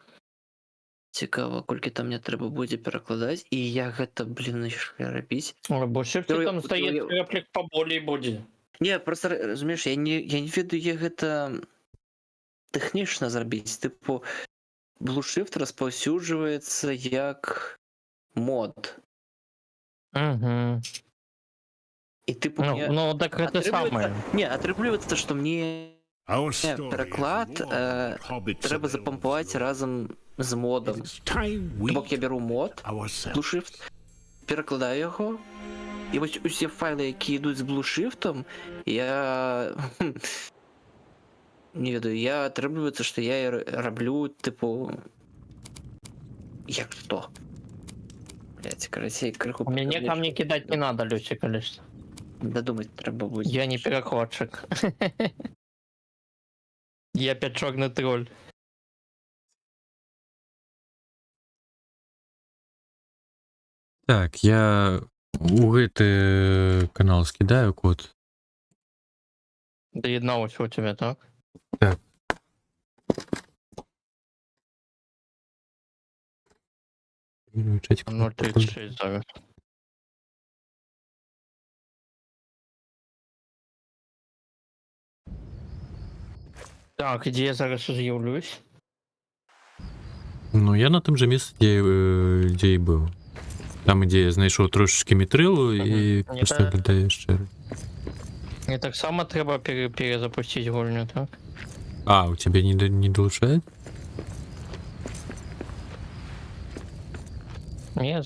Цікаво, колькі там мне трэба будзе перакладаць, і як гэта, блін, яшчэ рабіць. Бо шифті Ой, там ой, стається ой. реплік поболей буде. Не, просто разумееш, я не ведаю, як гэта тэхнічна зрабіць. Тыпу, Blue Shift распаўсюджваецца як мод. Угу. І тыпу мне Ну, так гэта самае. Не, атрымліваецца, што мне Our story переклад, is more than what hobbits трэба of запампаваць разам з модам. It's time we Бок я беру мод, ourselves. Blue Shift, перакладаю яго, і вось усе файлы, які ідуць з Blue Shift'ом, я не ведаю, я атрымліваецца, што я раблю, тыпу, як што? Блядь, карацей, крыху... Мне камні кидать не надо, Люсі, конечно. Дадумаць трэба будзе. Я не перахватчик. Я пячорны тролль. Так, я у гэты канал скидаю код. Доєднався у тебе, так? Так. Чатик. 0.36 зараз. Так, де я зараз з'явлюсь? Ну, я на тым же месцы, дзе і быў. Там, дзе я знайшоў трошечкі мітрылу і Не просто так. глядаю яшчэ. Мне таксама трэба перезапусціць гульню, так? А, у тебе не долучает? Не,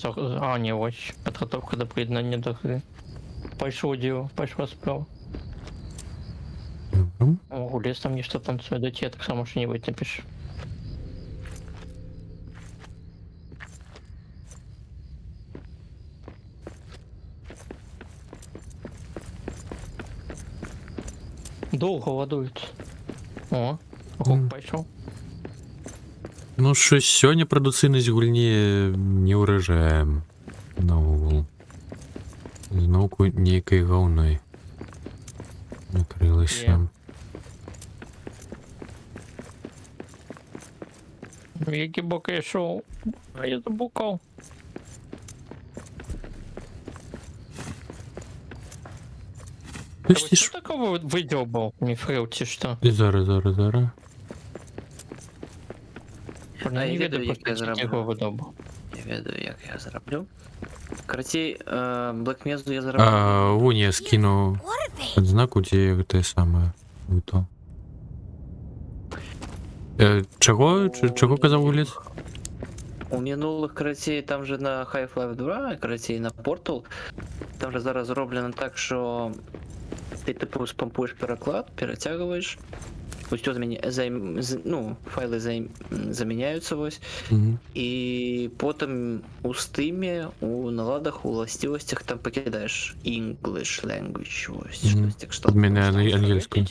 не, ось. Підготовка до приєднання до гри. Пайшов діло, пайшла справа. О, Гулес там нічто танцює, до тебе так само що-нибудь напиши. Довго ладують. О, гук пайшов. Ну, щось сёння прадуцыйнасць гульні не ўражаем. Наогул. Зноўку нейкай гаўной накрылася. Які бок я йшов, а я забукав. Ти Що такого видьобав, міфрил, чи що? Зараз. Не я ведаю, ведаю, як я просто зроблю. його видобав. Я ведаю, як я зраблю. Карацей, Black Mesa я зраблю. Вон я скину Orville! адзнаку, дзе гэтае самае. То. Чаго казаў Гулес? У мінулых, карацей, там же на Half-Life 2, карацей, на Portal, там же зараз зроблено так, що ти типу спампуєш переклад, перетягуєш, усё файли заміняються ось, і потім у Steam, у наладах, у властивостях там покидаєш English language, ось, щось так що. Под мене ангельською.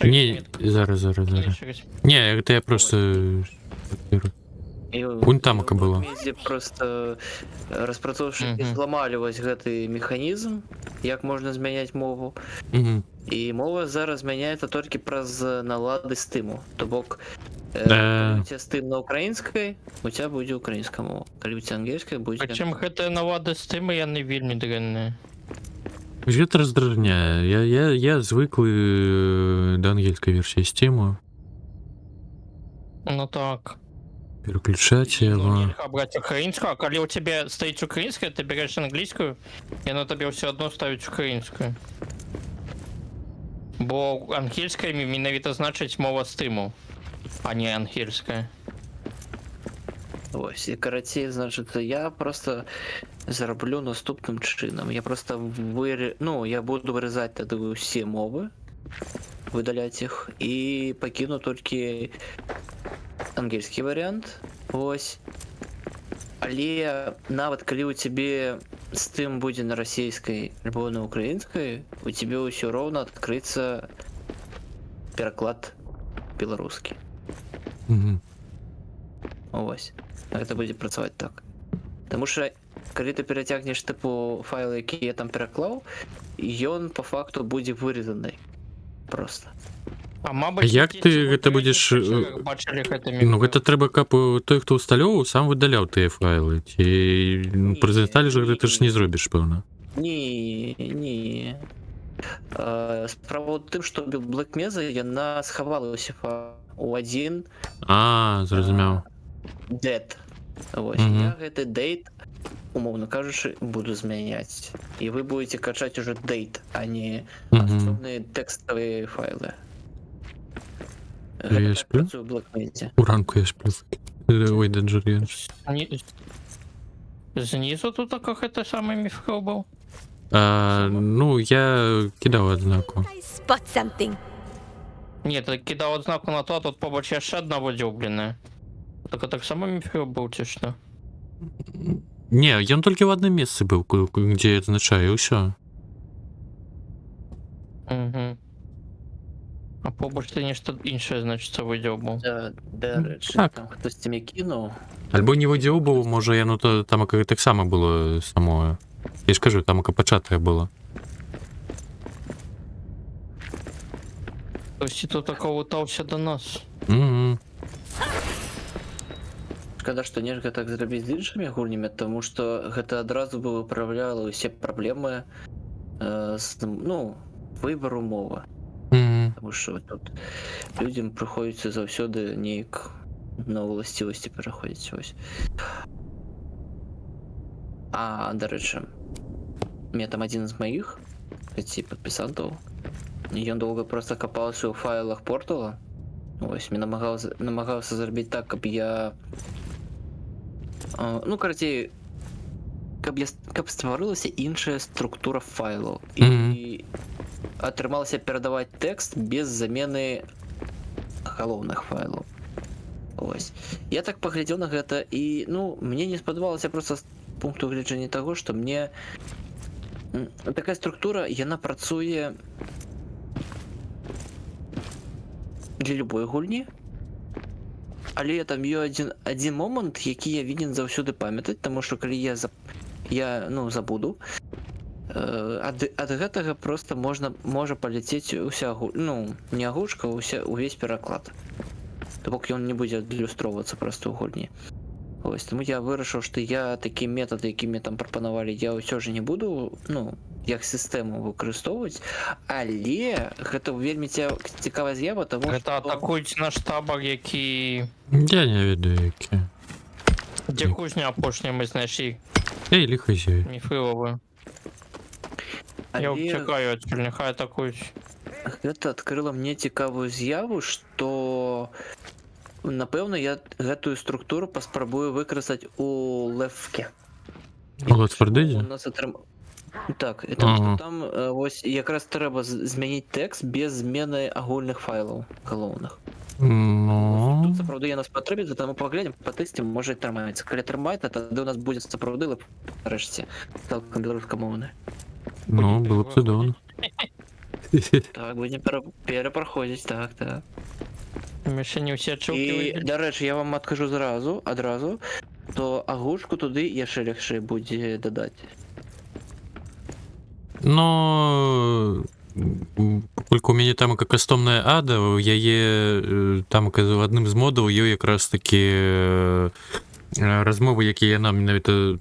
Ні, зараз. Ні, це я просто... Вон там у было. Black Mesa просто распрацоўшчыкі Мгм. зламалі вось гэты механізм, як можна змяняць мову. І мова зараз змяняецца толькі праз налады стыму. То бок, калі у цябе стым на украінскай, у цябе будзе украінская мова. Калі у цябе ангельская, будзе... Причем гэта навады з тими яны вельмі дрэнныя. Гэта раздражняе. Я звыклы да ангельскай версіі Steam. Ну так. Переключать Ну, его. нельга браць украінскую, а калі у тебе стаіць украінская, ты береш англійскую, яна табе ўсё адно ставіць украінскую. Бо ангельская менавіта значыць мова стыму, а не ангельская. Ось, і карацей, значит, я просто зараблю наступным чынам. Я просто я буду вырезать тады ўсе мовы, выдаляць іх, і пакіну толькі ангельскі варыянт. Ось. Але нават калі у цябе стым будзе на расійскай альбо на украінскай, у цябе ўсё роўна адкрыцца пераклад беларускі. Ось. Гэта будзе працаваць так. Таму што калі ты перацягнеш тыпу файлы, які я там пераклаў, ён по факту будзе вырезаны. просто. А мабуть, Як ті, ти що гэта попередніх будзеш, вечорах бачили гэта Ну, гэта міфрил? трэба, каб той, хто ўсталёўваў, сам выдаляў тыя файлы. Ці Ні, прэзенталі ж гэта ж не ні. зробіш, пэўна. Не. Справа ў тым, што Black Mesa яна схавалася у адзін Зразумеў. дэт. Вось Мгм. я гэты дэйт, умоўна кажучы, буду змяняць. І вы будете качаць уже дэйт, а не Мгм. асобныя тэкставыя файлы. Я Гэта так сплю? працуе ў Black Mesa. Уранку я сплю. Ой, Данжер'ян. Знизу тут как это самый мифрил был? Ну, я кидаў адзнаку. I spot something. Нет, я кидал знаку на то, а тут побач яшчэ одна выдзёбленая. Так само мифрил был, ці што? Не, ён толькі ў адным месцы быў, дзе я адзначаю, і ўсё. Угу. А побач ты нешта іншае, значыцца, выдзёбаў. Дарэчы, Так. там хтосьці мне кінуў. Альбо не выдзёўбаў, можа яно там таксама было самое. Я ж кажу, там пачатае было. Хтосьці тут такого лутаўся до нас. Мгм. Шкада, што нельга так зрабіць з іншымі гульнямі, таму што гэта адразу бы выпраўляла ўсе праблемы выбару мовы. Мгм. Таму што тут людзям прыходзіцца заўсёды неяк на ўласцівасці пераходзіць вось. Дарэчы, мне там адзін з маіх падпісантаў. Ён доўга просто капаўся ў файлах портала. Вось мне намагаўся зрабіць так, каб я карацей, каб стварылася іншая структура файлаў і атрымалася перадаваць тэкст без замены галоўных файлаў. Ось. Я так паглядзеў на гэта і мне не спадабалася просто з пункту гледжання таго, што мне такая структура, яна працуе для любой гульні. Але там ёсць адзін момант, які я вінен заўсёды памятаць, таму што калі я забуду, ад гэтага просто можа паляцець уся не агучка, увесь пераклад. То бок ён не будзе адлюстроўвацца проста ў гульні. Ось, таму я вырашыў, што я такі метад, які мне там прапанавалі, я ўсё ж не буду, як сістэму выкарыстоўваць, але гэта вельмі цікавая з'ява, таму Гэта атакуюць наш табар, які... Я не ведаю, які. Дзе кузня апошняя мы знайшлі Эй, ліхазяй. міфриловую. Я уцякаю адсюль, няхай атакуюць. Гэта адкрыла мне цікавую з'яву, што напэўна я гэтую структуру паспрабую выкарыстаць у лэфке. У Лотфордезе? Так, і таму што там вось якраз трэба змяніць тэкст без змены агульных файлаў галоўных. Тут сапраўды яна спатрэбіцца, таму паглядзім па тэсце, можа і трымаецца. Калі трымаецца, тады ў нас будзе сапраўды лэп нарэшце цалкам беларускамоўны. Было б цудоўна. Так, будзем перапраходзіць, так. Мы яшчэ не ўсе адчулкі І, выбілі. дарэчы, я вам адкажу адразу, то агучку туды яшчэ лягчэй будзе дадаць. Паколькі у мяне там кастомная ада, яе там в адным з модаў ёй якраз такі размовы, якія яна менавіта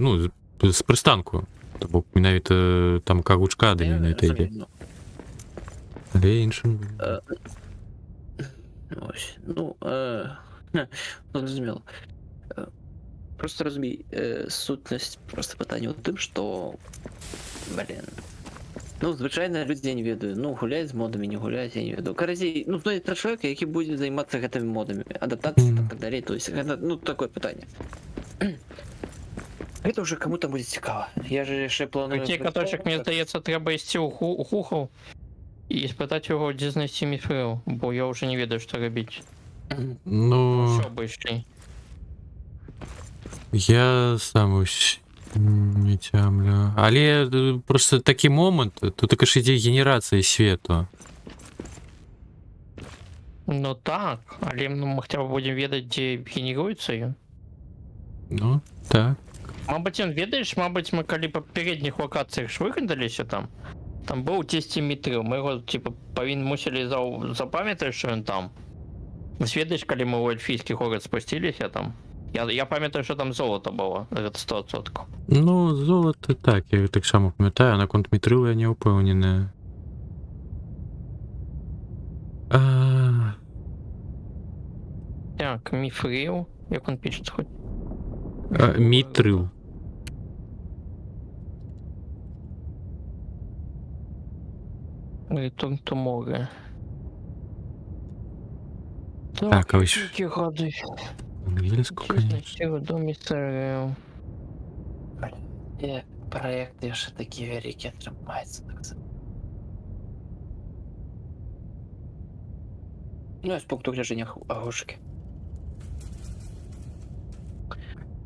з прыстанку. То бок менавіта там агучка ада менавіта ідзе. Але іншым. Ось, зразумела. Просто разумей, сутнасць просто пытання ў тым, што звычайна людзі я не ведаю, гуляць з модамі, не гуляць, я не ведаю. Карацей, знойдзецца чалавек, які будзе займацца гэтымі модамі, адаптацыяй і так далей, то есть гэта, такое пытанне. Гэта ўжо каму-то будзе цікава. Я же яшчэ планую... Ці каточак, мне здаецца, трэба ісці ў Хухал і спытаць яго, дзе знайсці міфрил, бо я ўжо не ведаю, што рабіць. Усё бы ішлі. Я сам не цямлю. Але просто такі момант, тут також ідзе генерацыя свету. Так, але мы хаця б будзем ведаць, дзе генеруецца ён. Так. Мабыць, ён ведаеш, мабыць, мы калі па папярэдніх лакацыях ж выгадаліся там, Там був 10 метрів, ми його, типу, мусили запам'ятати, що він там. Свідиш, коли ми у Ельфійський город спустилися там? Я пам'ятаю, що там золото було, 100%. Ну, золото так, я так само пам'ятаю, а на контмітрилу я не впевнений. Так, міфрил, як він пишеться хоч? Мітрил. Return to море. Так, а ось Які годи? англійську, конечно. В домі СРЛ. Проекти ще такі великі тримаються, так сказати. Ну, ось пункт углядження агушки.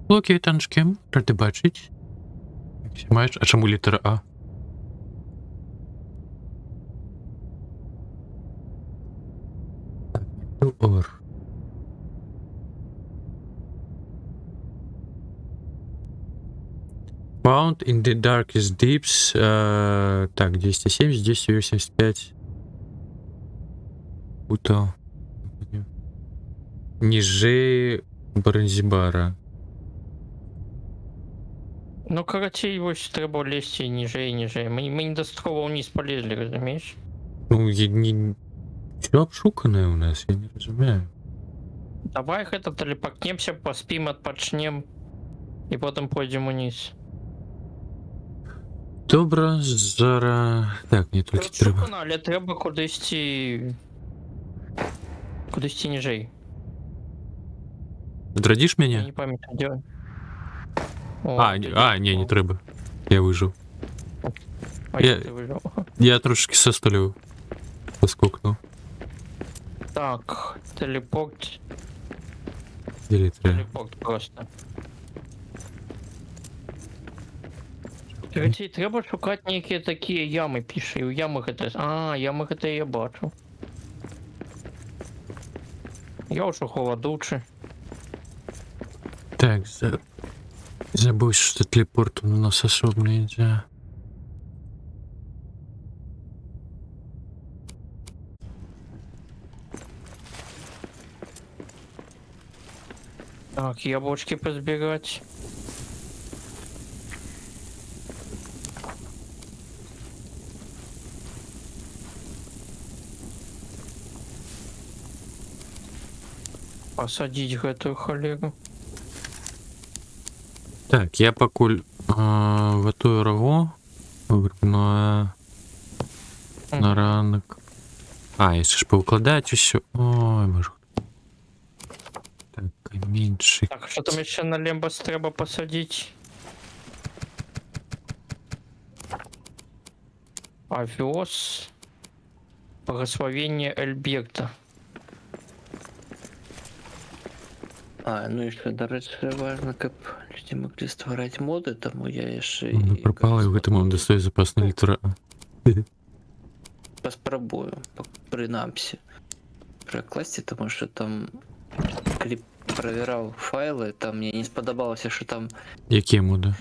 Окей, танчики, ради бачить. Як всі маєш? А чому літера А? Ор. Found in the darkest deeps. Так, 270, 285. Уто. Ниже Бронзібара. Ну, короче, ось треба лізти ніже і ніже. Ми не дострово вниз полізли, розумієш? Ну, не... Все обшукане у нас, я не розумію. Давай гэта телепакнемся, поспім, адпачнем і потім пойдемо вниз. Добре, зараз... Так, не тільки треба. Розшукано, але треба кудись... Кудись ніжей. Зрадиш Я мене? не пам'ятаю, де. О, Не треба. Я вижив. А я- як ти вижив? Я трошки со столю поскокнув. Так, телепорт. Де літера? Телепорт просто. Короче, треба шукати некие такі ями, пише. І у ямах это... А, ямах это я бачу. Я уже холодучий. Так, забудь, що телепорт у нас особо нельзя. Так, яблочки позбирать. Посадить гэтую холеру. Так, я пакуль готую рагу грибное на ранок. А, яшчэ ж паўкладаць усё. Ой, боже. Так, каменьчик. Так, что там еще на лембас треба посадить? Овес. Благословение Эльберта. Ну і ще, до речі, важно, каб люди могли ствараць моды, тому я яшчэ Ну, пропала, і ў гэтым он дастае запасна літера А. паспрабую, прынамсі перакласці, тому що там, калі правяраў файлы, там мне не спадабалася, що там Якія моды?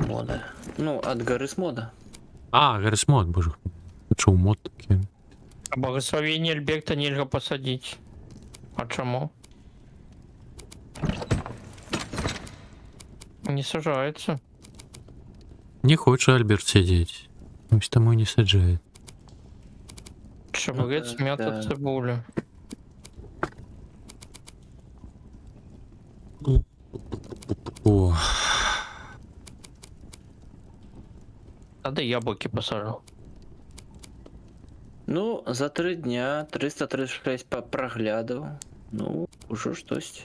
мода. Ну, ад Гаррис мода. А, Гаррис-мод, боже. Чуў мод такі. А благословение Эльберта нельзя посадить. А чему? Не сажается. Не хоче Альберт сидеть. Ось тому і не саджає. Чебурец, Ну, мята, да. цибуля. О, А да яблоки посажал. Ну, за 3 дня 336 праглядаў. Ну, ужо штось.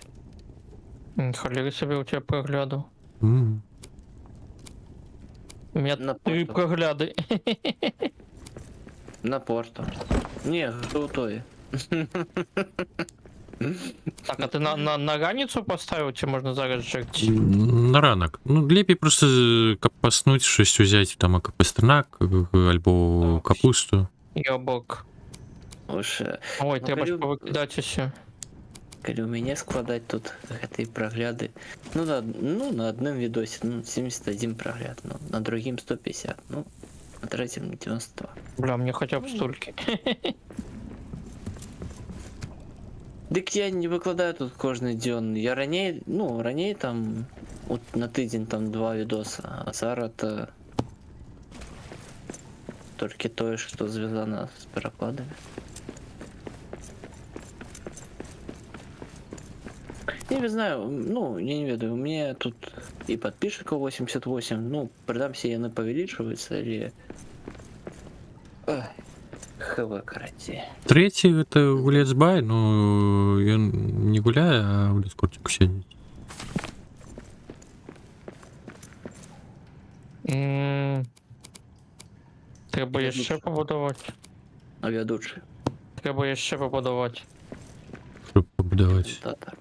Холеры себе у тебя прогляду. м. У меня На 3 порту. прогляды. На порту. Не, готові. Так, а ты на раницу поставил, тебе можно зараз жерть? На ранок. Ну, лепей просто капаснуть, щось взяти, там, капустринак, альбо Так. капусту. Яблок. Уже. Ой, Ну, треба ж коли- повикидати все. калі ў мяне складаць тут гэтыя прагляды, ну на адным відосе, ну 71 прагляд, ну на другім 150, ну на трэцім 92. Бля, мне хотя бы стульки. Дык я не выкладаю тут кожны дзён. Я раней там на тыдзень там 2 відоса, а зараз толькі тое, што звязана з перакладамі. Я не знаю, ну, я не ведаю, у меня тут и подписчиков 88, ну, придамся яны павялічваюцца, але... Ой, ХВ, караці. Третий это гулец бай, но ён не гуляе, а ў дыскордзіку сядзіць. Треба яшчэ пабудаваць. А вядучы. Треба яшчэ пабудаваць. Щоб пабудаваць. Так.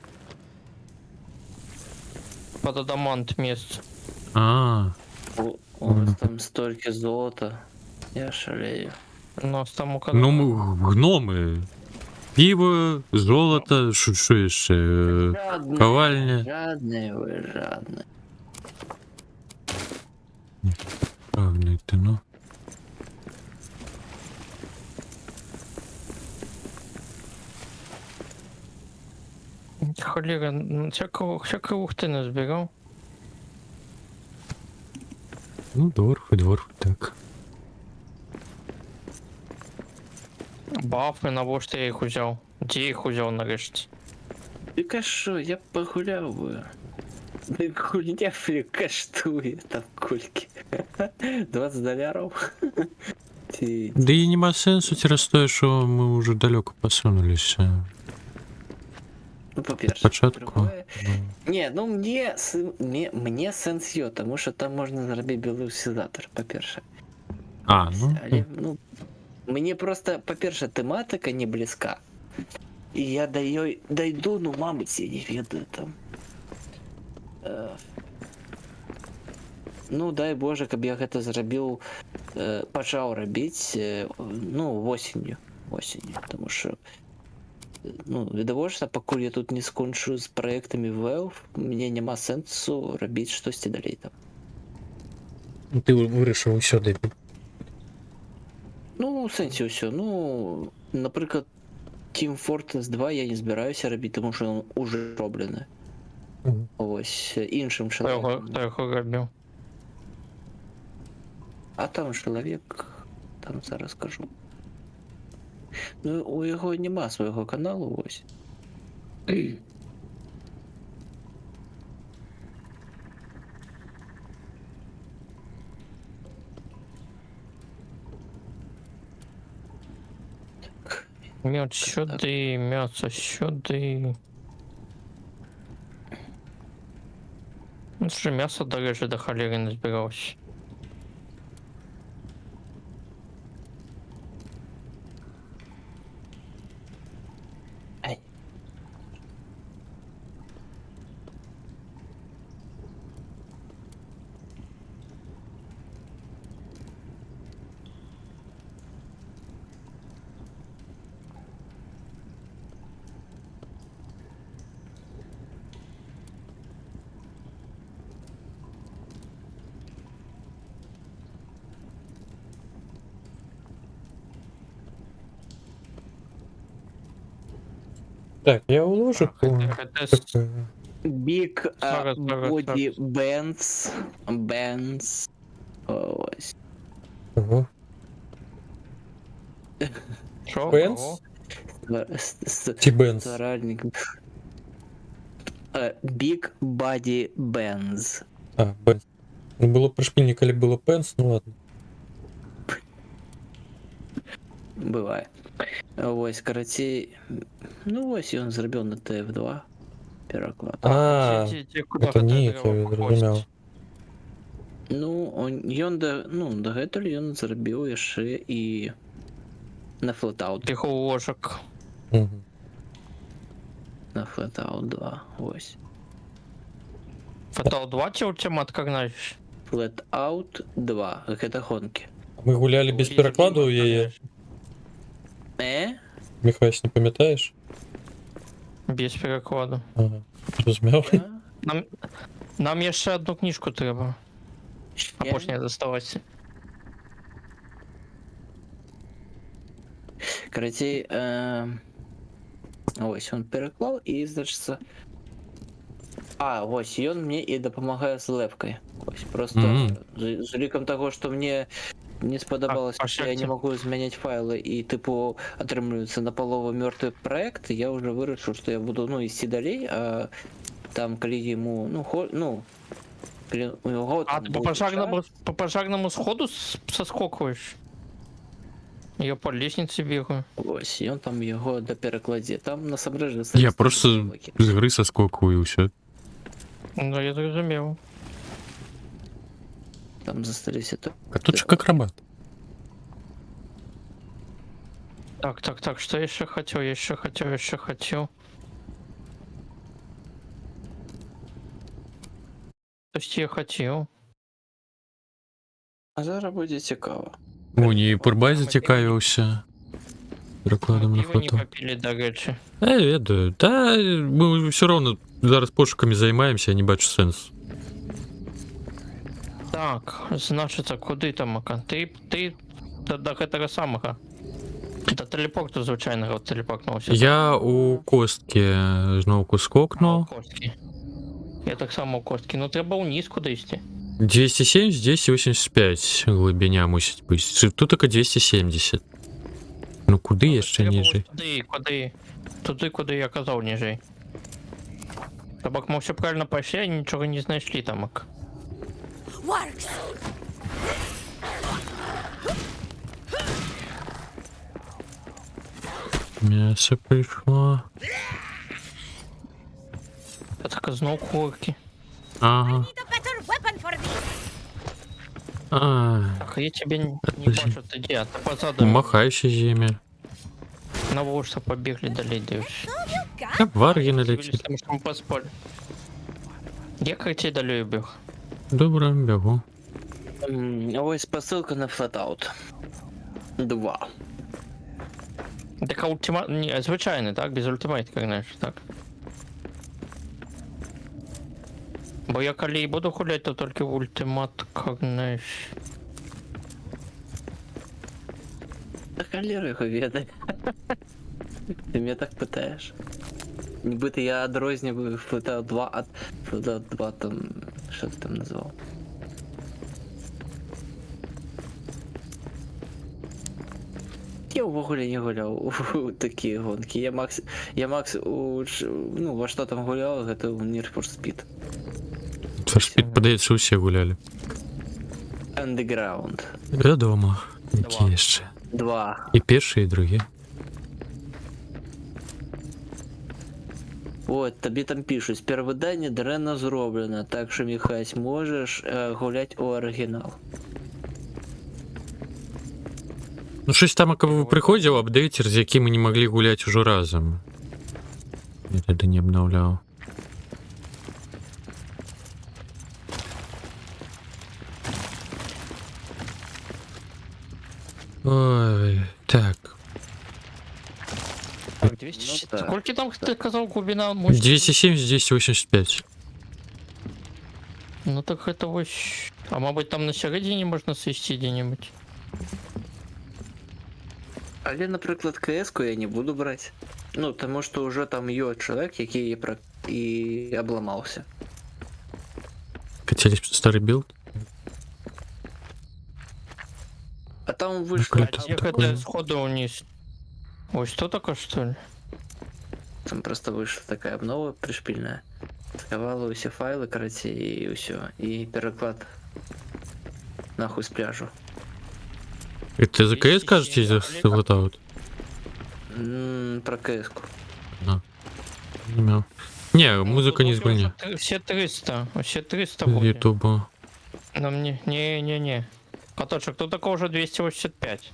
Пад адамант месца. У вас там столькі золота. Я шалею. У нас там Ну, гномы. Пиво, золото, что еще? Ковальня. Жадные вы, жадные. Правильно ты, ну. Холера, всякого ухты назбирал. Ну, дворфы, так. Бафы, навошта я их узял? Где я их узял нарешті? Ты кашо, я погулял бы. Да хуйня каштуе там кульки. $20. Да и нема сенсу через то, что мы уже далеко посунулись. Ну, по-перше, Спочатку. другое... Не, ну мне сенс є, тому що там можна зробити білоусізатор, по-перше. Ну. Але, ну, мені просто, по-перше, тематика не близька. І я до її дойду, ну, мабуть, я не ведаю там. Ну, дай Боже, каб я гэта зрабіў, пачаў рабіць, ну, осенью, тому що ну, відавочна, пакуль я тут не скончу з праектамі Valve, мне няма сэнсу рабіць штосьці далей там. Ты вырашыў усё дабіць. Ну, у сэнсе ўсё. Ну, напрыклад, Team Fortress 2 я не збіраюся рабіць, тому що ён уже роблены. Ось, іншым чалавекам. Хто його робив? А там чалавек, там зараз скажу. Ну, у яго няма свайго каналу, ось. Мед сюди, м'ясо сюди. Ну що, м'ясо дороже до холери не збирався. Ай. Так, я уложу. Big Зараз, Body Bands. Ось. Ого. Що? Бенз? Кого? Ті-Бенз. Зарадник. Big Body Bands. Бенз. Ну, було пришпільні, коли було Пенс, ну ладно. Бывае. Ось, карацей, ну ось ён зрабіў на TF2 пераклад. Это ник, я зразумеў. Ну, ён дагэтуль ён зрабіў яшчэ і на Flatout. Тихо ложок. На Flatout 2, ось. Fatal 2 чи ультимат, как знаешь? Flatout 2, гэта гонкі. Мы гуляли без перекладу у яе. Михась, не памятаєш? Без перекладу. Розумів? Нам ще одну книжку треба. А Я- не доставайся. Карацей, ось он переклав і, значиться. Ось ён мне і дапамагае з лепкай. Ось просто з лікам таго, што мне не спадабалася, А што я не шахце? магу змяняць файлы і тыпу атрымліваецца напалову мёртвы праект, я ўжо вырашыў, што я буду ісці далей, а там калі яму калі у яго А там ты быў по пожарному сходу соскокуешь? Я по лестнице бегаю. ось ён там яго даперакладзе. Там насамрэч Я просто з гри соскокую і все. Ну, я зрозумів. там засталіся то. Каточек акробат. Так, что я еще хотел? То есть я хотел. А зараз будзе цікава. О, ні, Пурбай зацікавився. Перекладом на Пиво не фото. попили до речі. Ведаю. Та ми все одно зараз пошуками займаємося, я не бачу сенсу. Так, значиться, куди там, Ака? Ти до гэтага самого. До телепорту звичайного телепортнувся. Я у костки знову скокнув. Костки. Я так само у костки. Ну треба униз кудись. 270, здесь 85 глибиня мусить бути. Тут тільки 270. Ну куди ще ніже? Туди, куди я казав, ніже. Тобак, ми все правильно пошли, а нічого не знайшли там. Works. М'ясо прийшло. Я так знов курки. Ага. Need a better weapon for this. Так, я тебе не бачу, ти де? Ти позаду. Махаючі земель. На вошта побігли далі, дивишся. Як варги налетить. Тому що ми поспали. Я кричи далі біг. Добре, бігу. Ось посилка на Flatout 2. Так ультимат... Не, звичайний, так? Без ультиматика, знаєш, так? Бо я коли і буду гуляти, то тільки в ультиматках, знаєш. Та холера його ведає. Ти мене так питаєш. Нібито я відрознюю Flatout 2 от Flatout 2 там... Що ти там назвав? Я увогуле не гуляв у такі гонки. Я Макс во що там гуляв, гэта у Need for Speed. Форспід, подається, усі гуляли. Underground Відомо. Які Два. ще? 2. І перші, і другі. От, тобі там пишуть, перевидання дренно зроблено, так що, Міхась, можеш гулять у оригінал. Ну, щось там, коли приходив апдейтер, з яким ми не могли гуляти уже разом. Я тоді не обновляв. Ой, так. Так, 200... Ну, так. Сколько там, ты сказал, глубина мощности? 270, 285. Ну так это ось... А мабуть там на середині можна свести где-нибудь? Але, наприклад, КС-ку я не буду брати. Ну, тому що вже там є чоловік, який і обламався. Хотели старый билд? А там вийшло... Ну, А Это где такое. это сходу вниз? Ой, что такое, что ли? Там просто вийшла така обнова пришпільна. Сховали усі файли, короче, і все. І переклад нахуй з пляжу. Это за КС, кажете, за Flatout? Про КС-ку. Не, музыка не сгоня. Все 300, все 300 вроде. Ютуба. Нам не. Каточек, тут такого уже 285.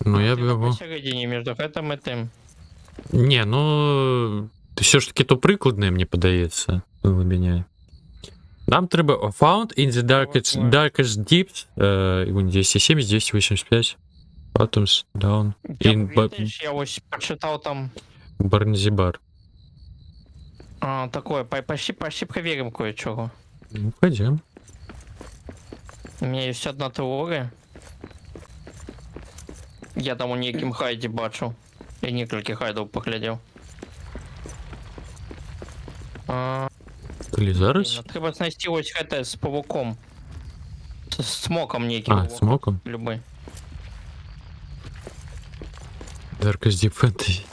Ну, я Где-то бегу. посередине между этим и тем. Не, ну все ж таки то прикладне, мені подається, глибиня. Нам треба Found in the darkest deeps, 270, 285, Bottoms, Down, Я, in видишь, я ось почитал там. Барнзібар. Такое, почти проверим кое-чего. Ну, пойдем. У меня есть одна теория. Я там у неким хайді бачу. Я несколько хайдов поглядел. Коли зараз? Треба знайти ось це з павуком. З смоком неким. А, смоком? Любий. Darkest Deep Fantasy.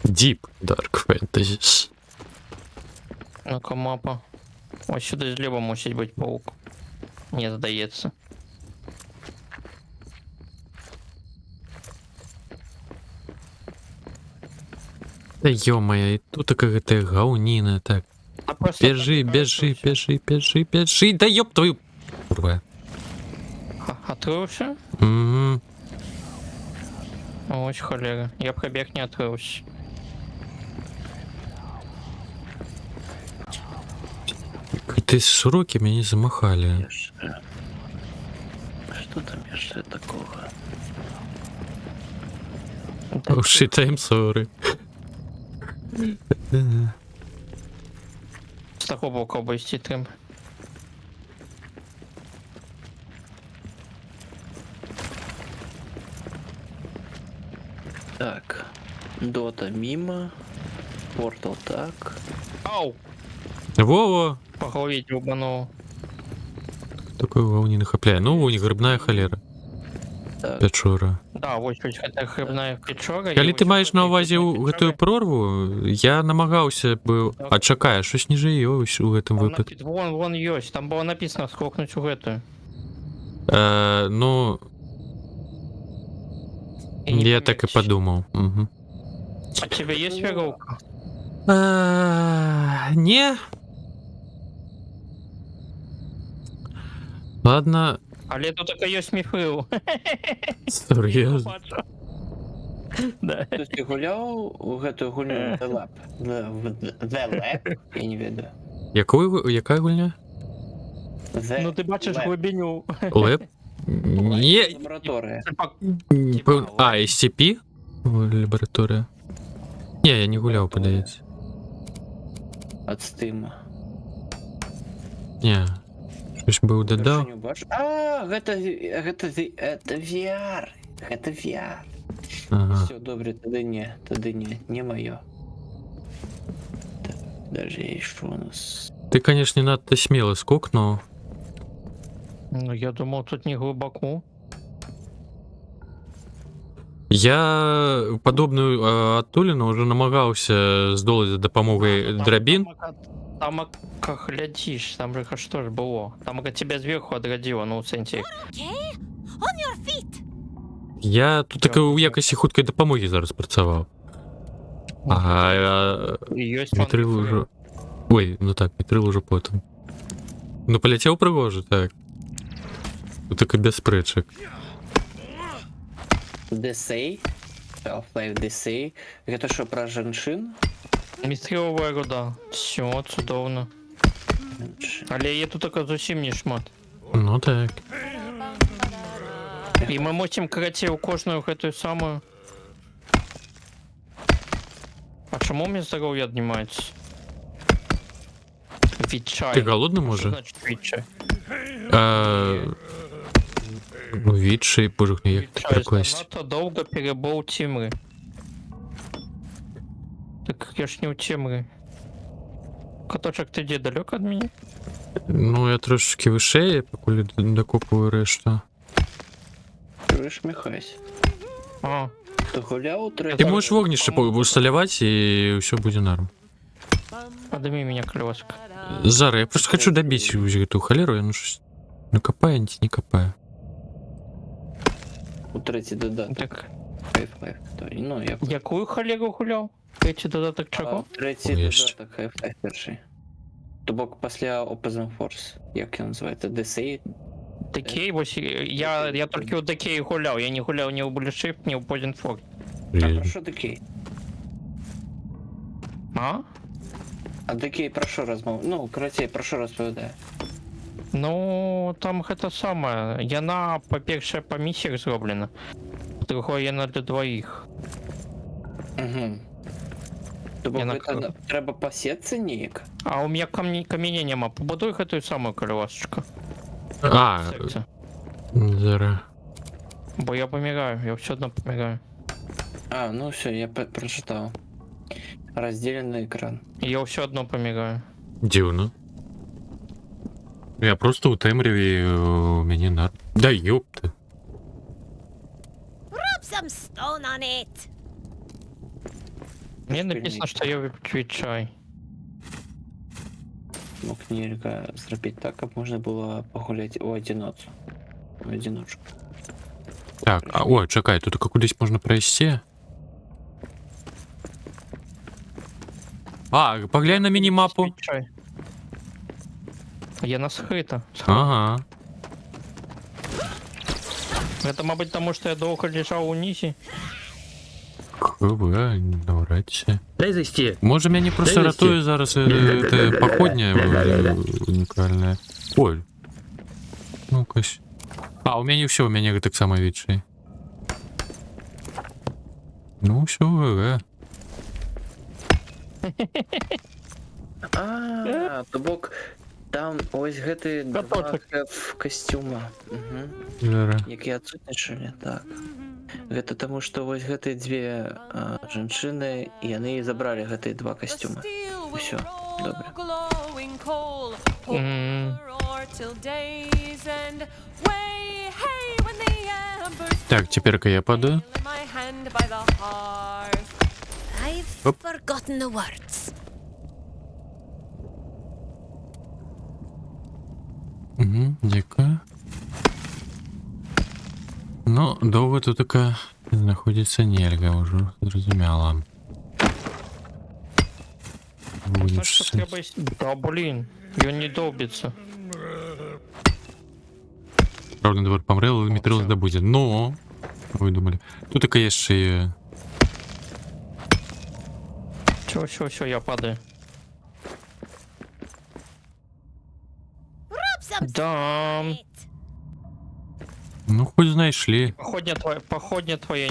Deep Dark Fantasy. Ну-ка, мапа. Ось сюди зліва мусить бути паук. Мені здається. Да ё-моё, и тут какая-то гаунина, так. А просто Бежи, так бежи, отруився. бежи, бежи, бежи, да ёб твою... Курва. Отруився? Угу. Ось холера. Я пробег не отруився. Ты широки меня замахали. Что там еще такого? Oh shit, I'm sorry. З такого боку обійти треба. Так. Дота мимо. Портал так. Ау! Во-во! По голові дюбанув. Такой гаунины хапляя. Ну, у них грибная холера. Так. Печора. Да, ось гэта грибная печора. Калі ты маеш на ўвазе гэтую прорву, я намагаўся бы... А чакай, щось не ёсць у гэтым выпадку. Вон ёсць, там было написано скокнуть у гэтую. Ну, я так и подумал. Угу. А тебе есть веровка? Не. Ладно. Але тут только ёсць міфрил. Серьезно? Да. То есть ты гулял у гэтую гульню The Lab? The Lab? Я не ведаю. Якая гульня? The Ну ты бачиш Lab. глибиню. Лэп? Не. Лаборатория. А, SCP? Лаборатория. Не, я не гулял, подається. От Steam. Не. Щось би додав. Вершиню бачу. А, гэта VR. Гэта VR. Ага. Все, добре, тады не моё. Так, даже що у нас. Ты, конечно, не надто смело скокнул. Ну я думал, тут не глубоко. Я подобную адтуліну уже намагаўся здолаць за дапамогай драбін. Там как глядишь, там же что ж было. Там тебя сверху отградило, ну, в сенсі. Okay? On your feet! Я тут так у якасці хуткай дапамогі зараз працаваў. А Ёсць Мітрыл ужо... Ой, ну так, Мітрыл ужо потым. Ну, паляцеў прыгожа, так. Тут так і без спрэчак. DSA. Half-Life DSA. Гэта що, пра жанчын? Містріловая руда. Все, цудоўна. Але я тут только зусім не шмат. Ну так. І мы мусім карацей у кожную гэтую самую. А чаму мне здароўе аднімаецца? Відчай. Ты голодны, Що можа? значить відчай? Ну, відчай, боже, як так Відчай, перекласти. занадто довго перебув Тімри. Так я ж не у Тімри. Каточок, ти де далеко від мене? Ну, я трошечки вышэй, пакуль докопаю решту. Чуєш, міхайся. А, Ти гуляв у Ты третій? можешь вогнище усталявать, и все будет норм. подними меня, клёшка. Зара, я просто хочу добить эту холеру, я ну что... Ну копаю, не копаю. У третій додаток. Так, Half-Life. Ну, як... якую холеру гуляв? Третій додаток чого? Третій Єсть. додаток Half-Life перший. Тобто після Open Force, як його називається, DSA. Декей, ось я тільки у Декей гуляв, я не гуляв ні у Bullshit, ні у Poison Fog. А про що такий? А? А такий про що розмов? Ну, коротше, про що розповідає? Ну, там гэта самае. Яна, па-першае, па місіях зроблена. Другое, яна для двоіх. Угу. Тобто Я гэта трэба пасецца неяк. А у меня каменя нема. Побудуй гэтую самую колесочку. А, зараз. Бо я помираю, я все одно помираю. А, ну все, я прочитал. Разделенный экран. Я все одно помираю. Дивно. Я просто у темряві мені на. Да ёпта. Rub some stone on it. Мне написано, что я выключай. Мог нельга зрабіць так, каб можна было пагуляць у адзіноцу. У адзіночку. Так, а о, чакай, тут кудись можна прайсці. А, поглянь на мінімапу. Выключай. Я наскрыта. Ага. Это, мабуть, тому что я долго лежал унизе. ХВ, навряд чи. Дай зайсти. Може мені просто Дай ратує зараз те походня унікальне. Ой. Ну-кась. А, у мене все, у мене так само відчай. Ну, все, ГГ. То бок там ось гэты два Каточек. в касцюма. Зараз. Які адсутнічалі, так. Гэта таму, што вось гэтыя дзве жанчыны, яны і забралі гэтыя два касцюмы. Усё, добре. Так, теперь-ка я падаю. I've Оп. forgotten the words. Угу, дякую. Ну, довго тут така знаходиться нельга, уже зрозуміло. Так что треба... Да, блин, и он не долбится. Правда, двор помрел, але Мітрил здобуде. Но, ви думали. Тут така є ще є. Все, я падаю. Rub some Да. stone on it. Ну, хоч знайшли. Походня твоя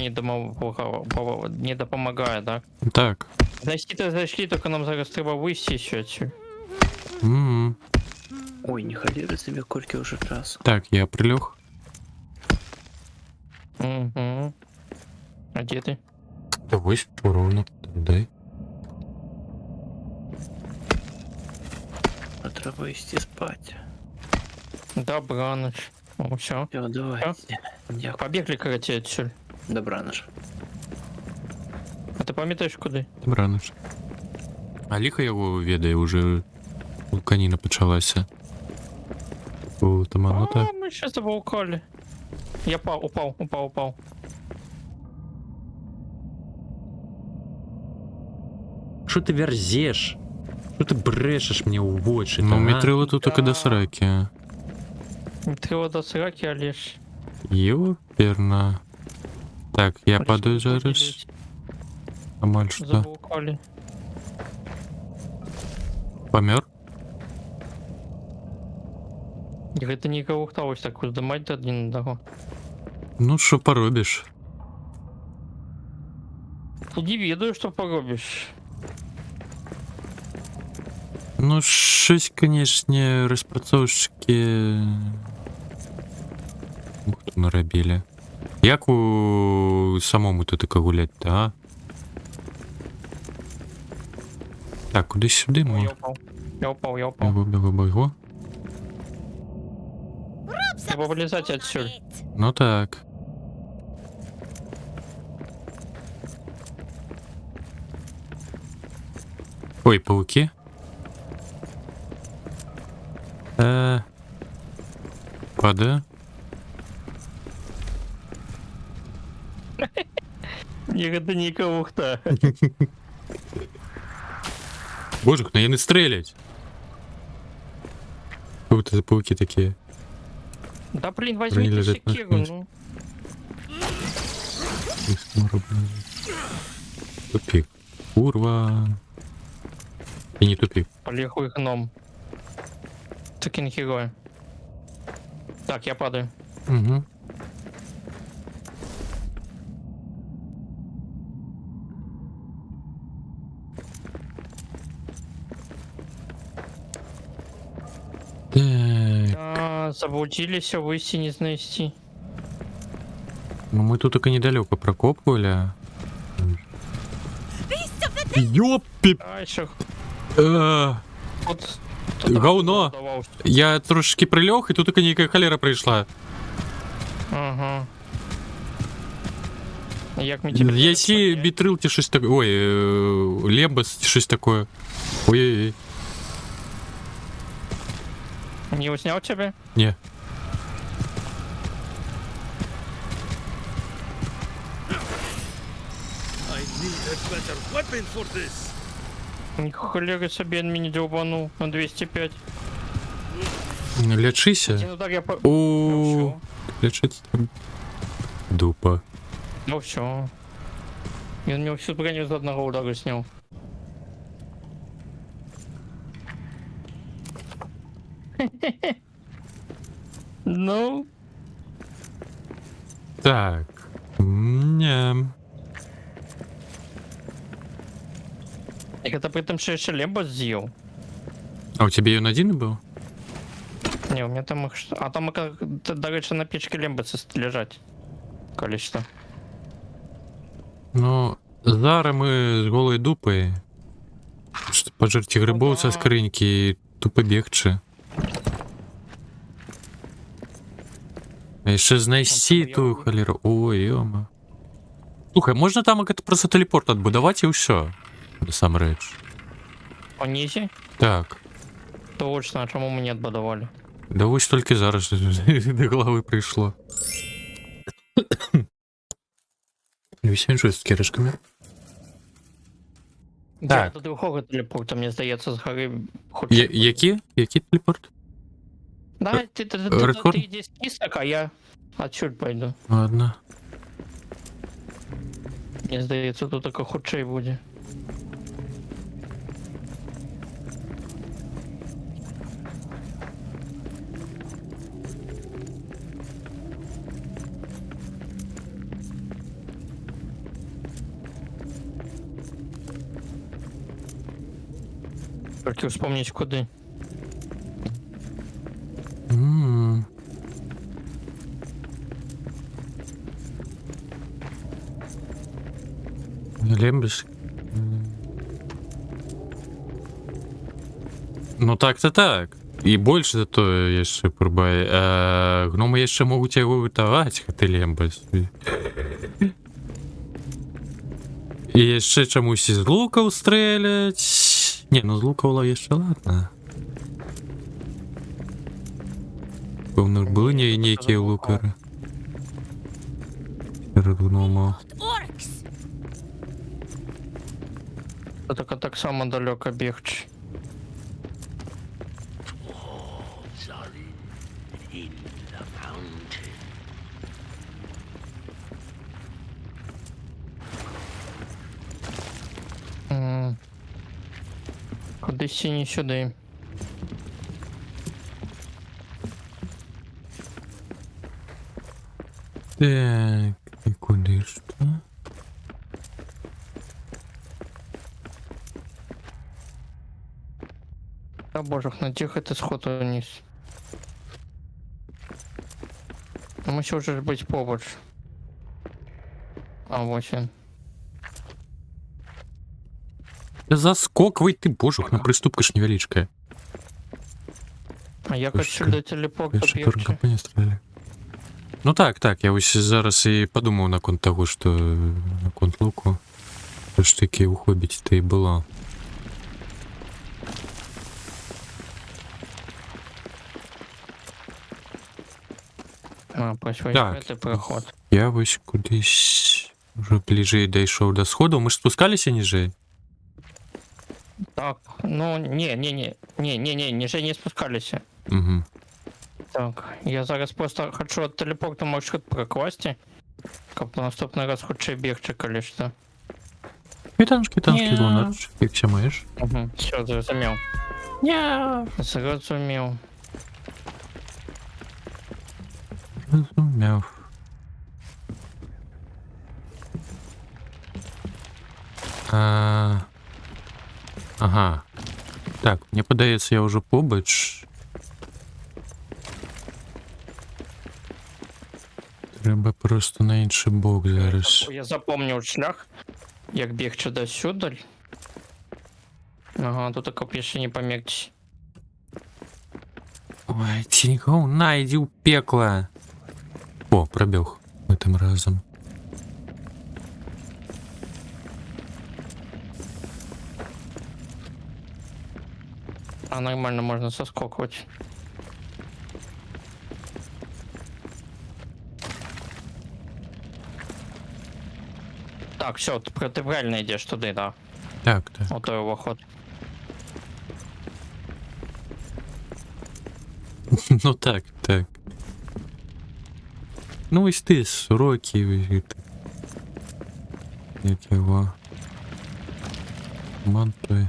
не допомагає, да? Так. Зайшли, только нам зараз треба вийти ще отсюда. М. Ой, не ходи себе кольки уже раз. Так, я прилег. Угу. А де ти? Да ось ровно. Дай. А треба йти спать. Добраніч. О, все. Все, давайте. Дякую. Побігли, короче, отсюда. Добраніч. А ти пам'ятаєш куди? Добраніч. А лихо його ведає, уже вулканіна почалася. О, там оно так. А, ми ще заволкали. Я упав. Что ты верзешь? Что ты брешешь мне в очи? Ну, Мітрила тут тільки до сраки. Ти до сраки, Олеж. Ёперна. Так, я падаю зараз. Амаль що? Заволкали. Помер? Гэта не калухталось так уздымать один одного. Ну, що поробиш? Иди ведаю, что поробишь. Ну, щось, конечно, розпрацовщики... Ух, тут наробили. Як у самому тут таке гулять-то, а? Так, кудись сюди Ой, можна? я упал. Бегу. Rub Треба some вылезать stone on отсюда. it. Ну так. Ой, пауки. Падаю. Это не калухта. Боже, куди не стрелять. Что это за пауки такие? Да блин, Они возьми ты лежат на секиру, спинке. ну. Тупик. Курва. И не тупик. Полихуй гном. Ты герой. Так, я падаю. Угу. Так, Заблудились, выйти не знайти. ну мы тут только недалеко прокопывали. Beast of the Ёппи! Дальше. Вот. Говно. Давав. Я трошечки прилег, и тут только некая холера прийшла. Ага. Як ми тебе Если зараз битрил тебе щось такое. Ой, лембас щось такое. Ой-ой-ой. понять? Не снял тебе? Не. I need a better weapon for this. Холера собі він мені дёбанув на 205. Лечися. Один удар я по... О, лечиться. Дупа. Ну все. Він мені всю броню з одного удару сняв. Ну, Так. Не. так это при том, что я еще лембо съел. А у тебя он один был? Не, у меня там их... А там, до речі, на печке лембоці лежать. Количество. Ну, зараз ми з голої дупи. Щоб пожерти грибов со скриньки і тупо бігче. А ще знайти ту холеру. Ой, йома. Слухай, можна там як-то просто телепорт відбудувати і все. Сам реч. Понизі? Так. Точно, а чому ми не отбудували? Да ось тільки зараз до голови прийшло. Вісім щось з киришками. Так. До другого телепорту, мені здається, з гори хоч. Які? Який телепорт? Да, ти Рекорд? йди список, а я отсюда пойду. Ладно. Мені здається, тут таке худший буде. Тільки вспомнить куди. М. Лембиш. Ну так-то так. І більше за то є ще пробай. Гноми ще можуть його витавати, хати лембиш. І ще чомусь із лука стрелять. Ні, ну з лука є ще ладно. Певно, були ніякі лукари. Серед гнома. orcs. Це так само далеко бігч. Куди сіні сюди? Так, і куди ж то? Та боже, на тихо ти сход вниз. Ну, мусив вже бути поруч. А, ось він. Заскок вийти, божух, ну приступка ж невеличкая. А як Слушай, отсюда телепорт Я ще бігче? по не стріляли. Ну так, я ось зараз і подумав на конт того, що на конт луку. Все ж таки у Хобіті-то і було. А, пройшов Так. цей проход. Я ось кудись вже ближче дійшов до сходу. Ми ж спускалися ніже? Так, ну, ниже не спускалися. Угу. Так, я зараз просто хочу от телепорту маршрут прокласти. Как на наступний раз хоче бігче, коли що. Квітаночки, Ні. луначик, як ся маєш? Угу, все, зрозумів. Зрозумів. Розумів. Ага. Так, мені подається, я вже побач. Треба просто на інший бок зараз. Я запомнив шлях, як бігчи до сюди. Ага, тут таке пише не помігче. Ой, Тіньгоу, на, иди в пекло. О, пробег этим разом. А нормально можна соскокувати. Так, все, ти правильно йдеш туди, да. Так, так. Отой виход. Ну так, так. Ну ось ти з уроків. Як його. Мантує.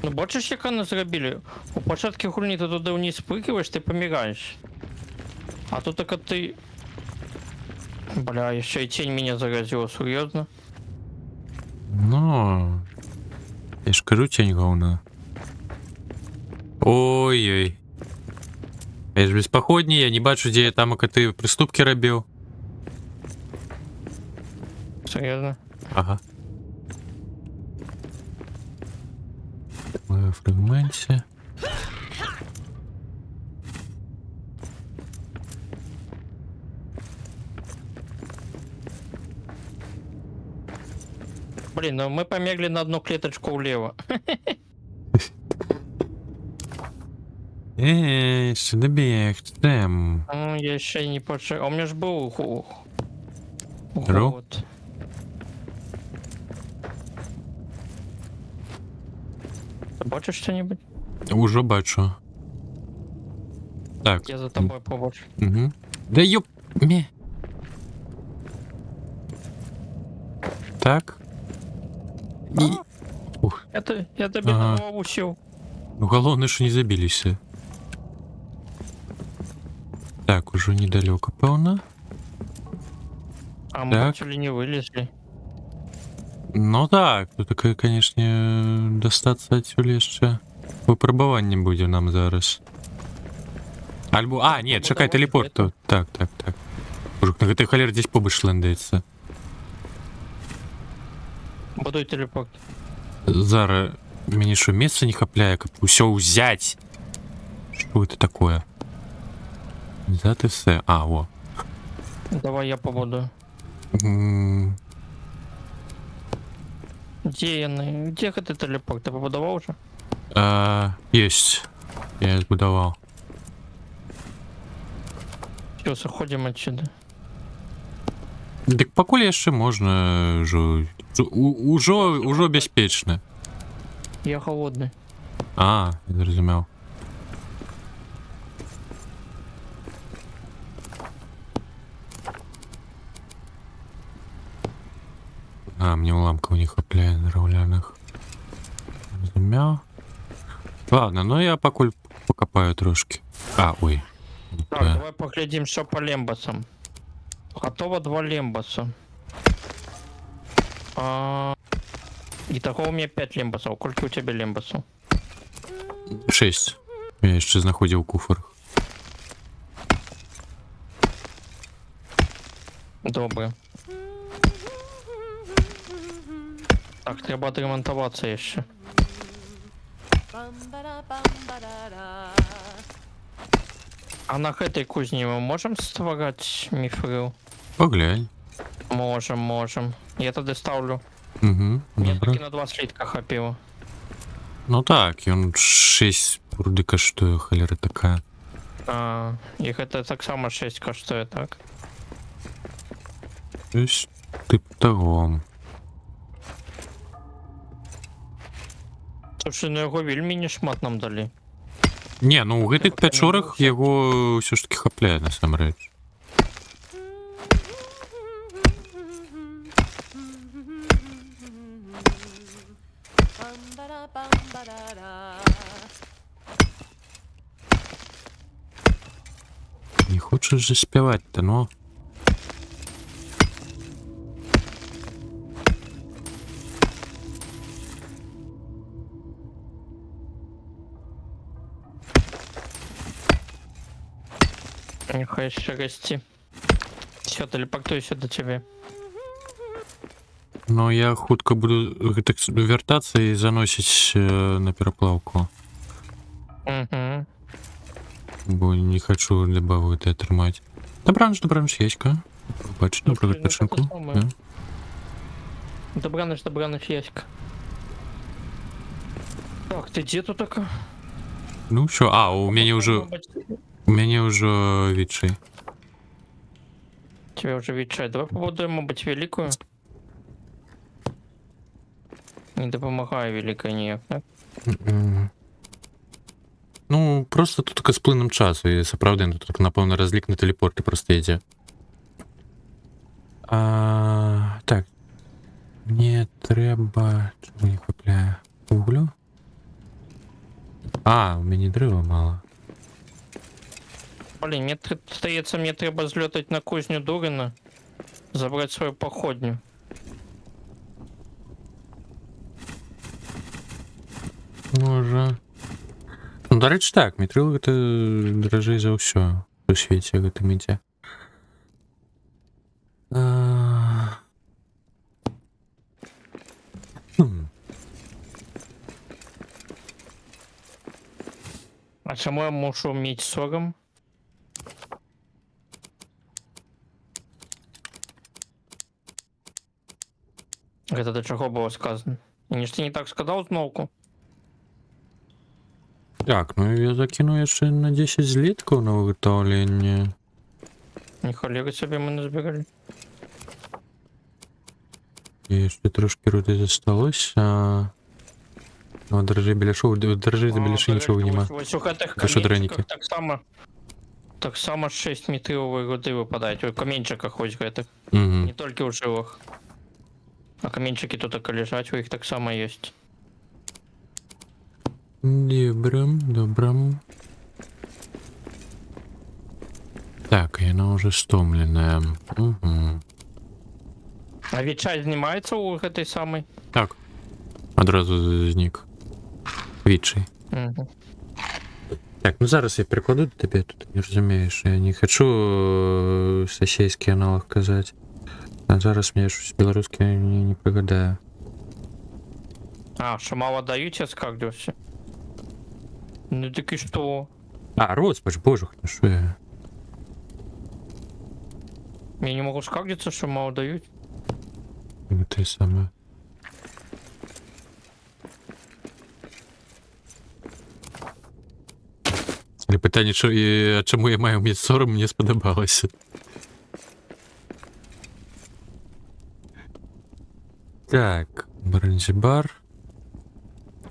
Ну бачиш, як вони зробили? У початку гульні ти туди вниз спрыгиваєш, ти помираєш. А тут так ти... Бля, ще й тінь мене заразила, серйозно? Ну. Я ж кажу, тінь говна. Ой-ой. Я ж безпоходній, я не бачу, де я там, як ти приступки робив. Серйозно? Ага. В фрагменте. Блин, ну мы померли на одну клеточку влево. Ще добіг, там. Ну, я ще й не почав. А у меня ж був Ру? голод. Ти бачиш що-нибудь? Уже бачу. Так. Я за тобою побачу. Угу. Да ёп... Ме. Так. И... Ух, Я тебе Ага. на голову сів. головне, що не забилися. Так, уже недалеко, певно. А мы Так. бачили не вылезли. Ну так, тут таке, конечно, достатися отсюда ще. Випробування буде нам зараз. Альбо... А, ні, чекай, телепорт тут. Так, так, так. Боже, на этой холер десь побиш лендиться. Будуй телепорт. Зараз мені що, місце не хапляє, як усе взять. Що це таке? Взяти все. А, о. Давай я побудую. М, Где ты телепорт? Ты побудував уже? Єсть. Я збудував. Все, заходим отсюда. Так покуль яшчэ можна ужо бяспечна. Я голодный. А, зразумеў. А, мне уламкаў не хапляе на раўляных. Зразумеў. Ладно, ну я пакуль покопаю трошки. А, ой. Так, давай поглядим, что по лембасам. Готово 2 лембаса. Итого у меня 5 лембасов. Сколько у тебя лембасов? 6. Я яшчэ знаходзіў у куфарах. Добре. Так, треба отремонтоваться еще. А на этой кузне мы можем створать мифрил? Поглянь. Можем. Я тогда ставлю. Угу, Мне добре. таки на 2 слитка хапило. Ну так, ён 6 руды каштуе, халера такая. Их это так само 6 коштує, так? Ось тип того. Слушай, ну його вельмі не шмат нам дали. Не, ну у гэтых пячорах яго ўсё ж таки хапляе насамрэч. Не хочаш же спяваць-то, ну. Нехай ще расти. Все, телепортуюся до тебе. Ну, я хутка буду так вяртацца і заносіць на пераплаўку. Угу. Бо не хочу дабавы ты атрымаць. Добраніч, яська. Бачу, добра Ну, відпачынку. це саме. Добраныч, яська. Так, ты где тут такая? Ну що, у мяне ўжо відчай. Тебе уже ветчай. Давай побудуем, мабуть, великую. Не допомагає велика ніяк, так? Ну, просто тут з плином часу, і сапраўды, тут так, напэўна, разлік на тэлепорты просто ідзе. Так. Мне трэба... Чому не хапляе? Вуглю? У мяне дрэва мало. Блин, здається, мне треба злетать на кузню Дурина, забрать свою походню. Можа. Ну, дарэчы, так, мітрыл гэта даражэй за ўсё у свеце гэтым ідзе. А чому я мушу меч 40? Гэта до чого було сказано? І ж ти не так сказав знову? Так, ну я закину яшчэ на 10 зліткаў на виготовленне. Ні холери собі ми не збирали. І яшчэ трошки руды засталося. Ну, дорожэй беляшоў, дорожэй за беляшы нічого нема. Ось у гэтых Це що, драники? каменчиках так само 6 метрової руди випадають. У каменчиках ось гэтых. Угу. Не тільки у жилах. А каменчики тут так лежать, у їх так само є. Добре. Так, яна уже стомленая. Угу. А відчай знімається у гэтай самой? Так. Одразу знік. Відчай. Угу. Так, ну зараз я перекладу до тебе, тут не розумієш. Я не хочу сосейський аналог казати. А зараз мне щось білоруське не пригадаю. А, що мало дають, я скардився. Ну так і що? Розпач, боже, ну що я? Я не можу скардитися, що мало дають. Ну, те саме. Але питання, чому я маю мені сором, мені сподобалося. Так, бронзібар.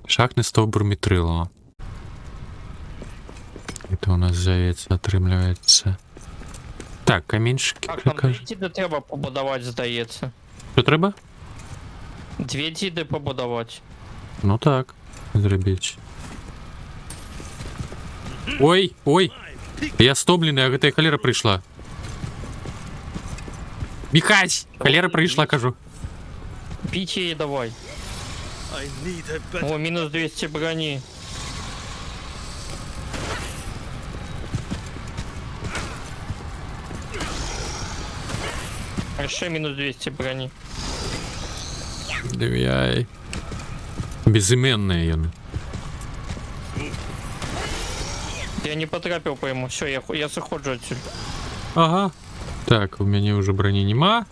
Шахтний стовбур мітрило. Это у нас, здається, отримлюється. Так, камінчики. Так, нам 2 діди треба побудувати, здається. Що треба? 2 діди побудувати. Ну так, зробіть. Ой! Я стомлений, а гэта холера прийшла. Михась! Холера прийшла, кажу. Бить її давай. I need a better. О, мінус 200 броні. А ще мінус 200 броні. Давай. Безіменний він. Я не потрапив по йому. Все, я заходжу отсюда. Ага. Так, у мене вже броні нема.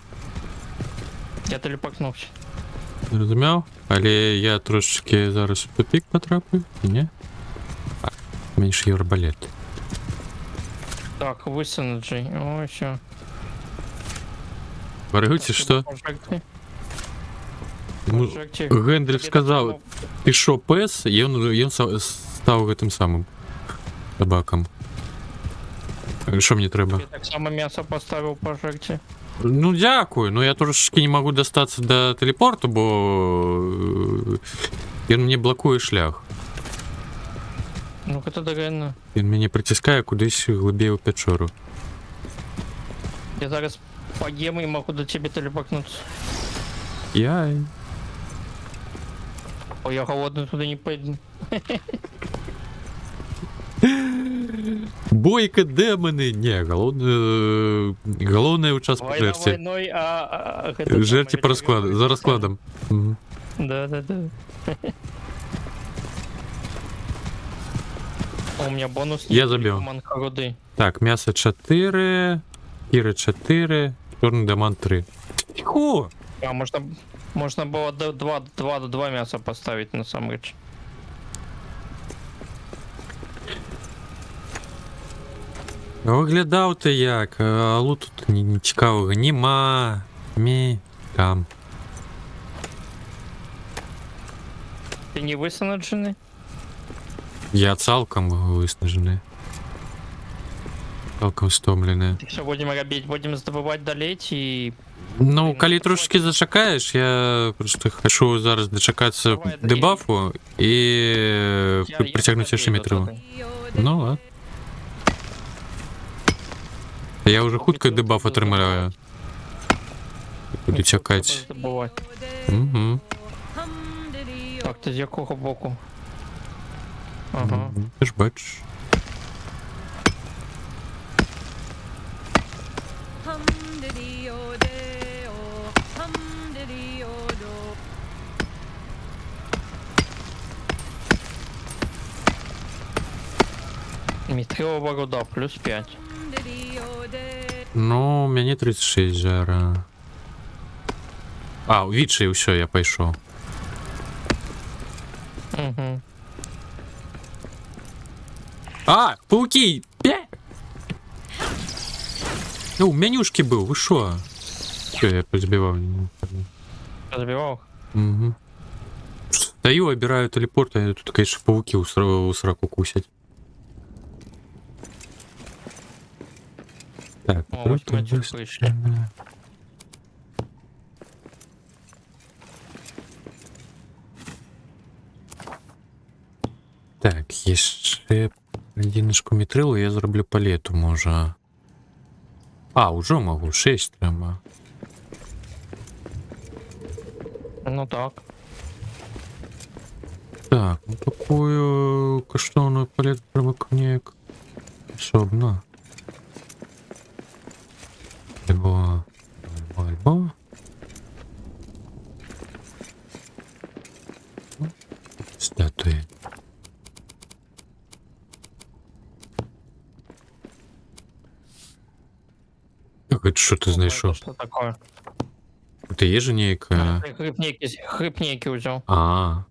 Я телепортнувся. Зрозумів? Але я трошечки зараз в тупик потрапив. Ні? Так, менше арбалет. Так, висунуджий. О, все. Варгуйте, що? Гендель сказав, ти що, пес? І він став тим самим собаком. Що мені треба? Я так само м'ясо поставив по жертві. Ну, дякую, но я трошечки не могу достаться до телепорту, бо він мені блокує шлях. Ну, це догально. Він мене притискає кудись глибіє у печору. Я зараз поем і можу до тебе телепортнутися. Яй. О, я голодний туди не пойду. Бойка, демоны. Не, галоўнае ўчастку Война жэрці. войной, а гэта Жэрці там, по раскладу, за раскладам. Мгм. Да. У меня бонус. Я забил. Руды. Так, мясо 4, кіры 4, чорны дыамант 3. Тихо! А можно было два мяса поставить на самом деле. Выглядаў ты як, а луту тут не цікавага нема. Там. Ты не высаджены? Я цалкам выснажаны. Цалкам стомлены. Что будем робить? Будем здобывать далець і... Ну, калі трошки зачакаеш, я просто хочу зараз дачакацца Давай, дебафу і прыцягнуць яшчэ метрова. Ну ладно. Я уже хутка дебаф атрымаю. Буду чакаць. Угу. Так, ты з якого боку? Ага. Ти ж бачиш. Мітрова руда, плюс 5. Ну, у мяне 36 жара. А, відчай, усё, я пайшоў. Угу. А, пауки! Ну, менюшки был, вы шо? Всё, я позбивал. Разбивал? Угу. Стою, обираю телепорт, а тут, конечно, пауки у сраку кусять. Так, О, вот мы пришли. Так, яшчэ адзіночку мітрылу я зраблю палету, можа. А, ўжо магу, 6 трэба. Ну так. Так, ну такую каштоўную палету трэба неяк асобна. Альбо. Статуи. Так, это что ты знайшов? Что такое? Это є же нейкая... Хрипнейки взял. А.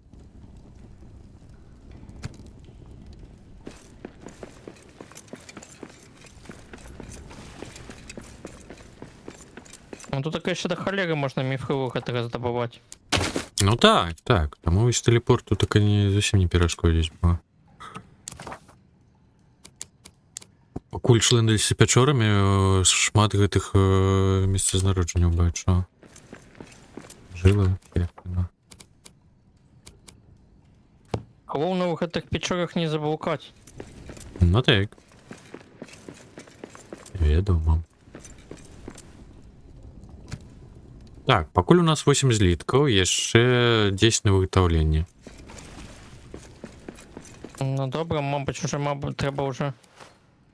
Ну тут такая еще до холеры можно мифрилок это раздобывать. Ну так, так. Таму вось телепорт тут так не зусім не перашкодзіць было. Пакуль шлендаліся пячорамі, шмат гэтых месцазнароджанняў бачу. Жыла, пекна. Главное в этих печорах не заблукать. Ну так. Ведомо. Так, пакуль у нас 8 зліткаў, яшчэ 10 на виготовленні. Ну добре, мабуть, треба вже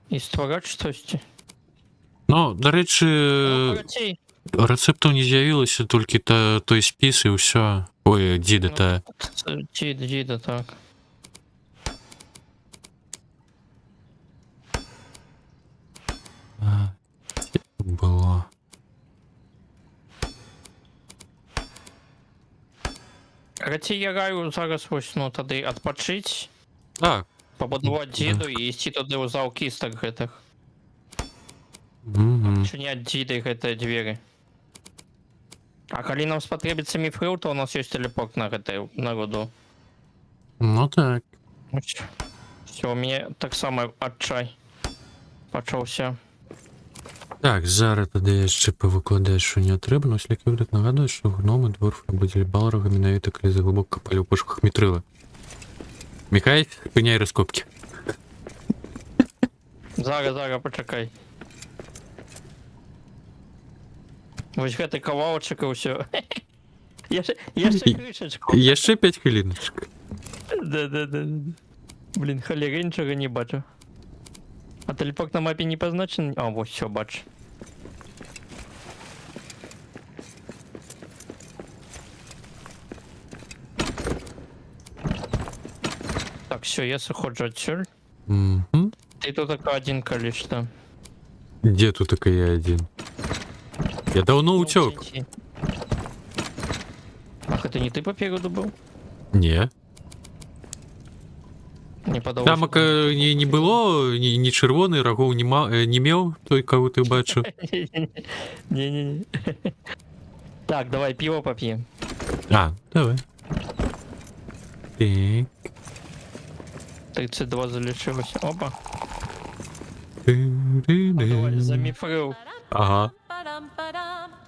і створати щось. Ну, до речі, Коротей. рецептаў не з'явілася, толькі той спіс і ўсё. Ой, дзіда та. Діда, так. Было. Коротей, я гаю зараз ось, ну, тады адпачыць, Так. пабудаваць дзіду і ісці туды ў зал кістак гэтых. Угу. Чыняць дзідай гэтыя дзверы. А калі нам спатрэбіцца міфрил, то у нас ёсць тэлепорт на гэтай народу. Ну так. Все, у мяне таксама адчай пачаўся. Так, зараз тады яшчэ павыкладаць, што не трэба, но слякі будуць нагадваць, што гномы дворфы будзелі баларага менавіта, калі заглыбока капалі ў пошуках мітрыла. Мікай, спыняй раскопкі. Зараз, пачакай. Вось гэты кавалачак і ўсё. Яшчэ крышачку. Яшчэ 5 хвіліначак. Да. Блін, халеры нічога не бачу. А телепорт на мапі не позначений? А, ось все, бач. Так, все, я заходжу отсюда. Мгм. Ты тут только один калишь-то. Где тут только я один? Я давно утек. Ах, это не ты по периоду был? Не. Не подобається. Там не было, ні червоний, рогов не мел, той, кого ты бачив. Не-не-не. Так, давай пиво попьем. А, давай. Так. 32 залишилось. Опа. Давай, за мифрил. Ага.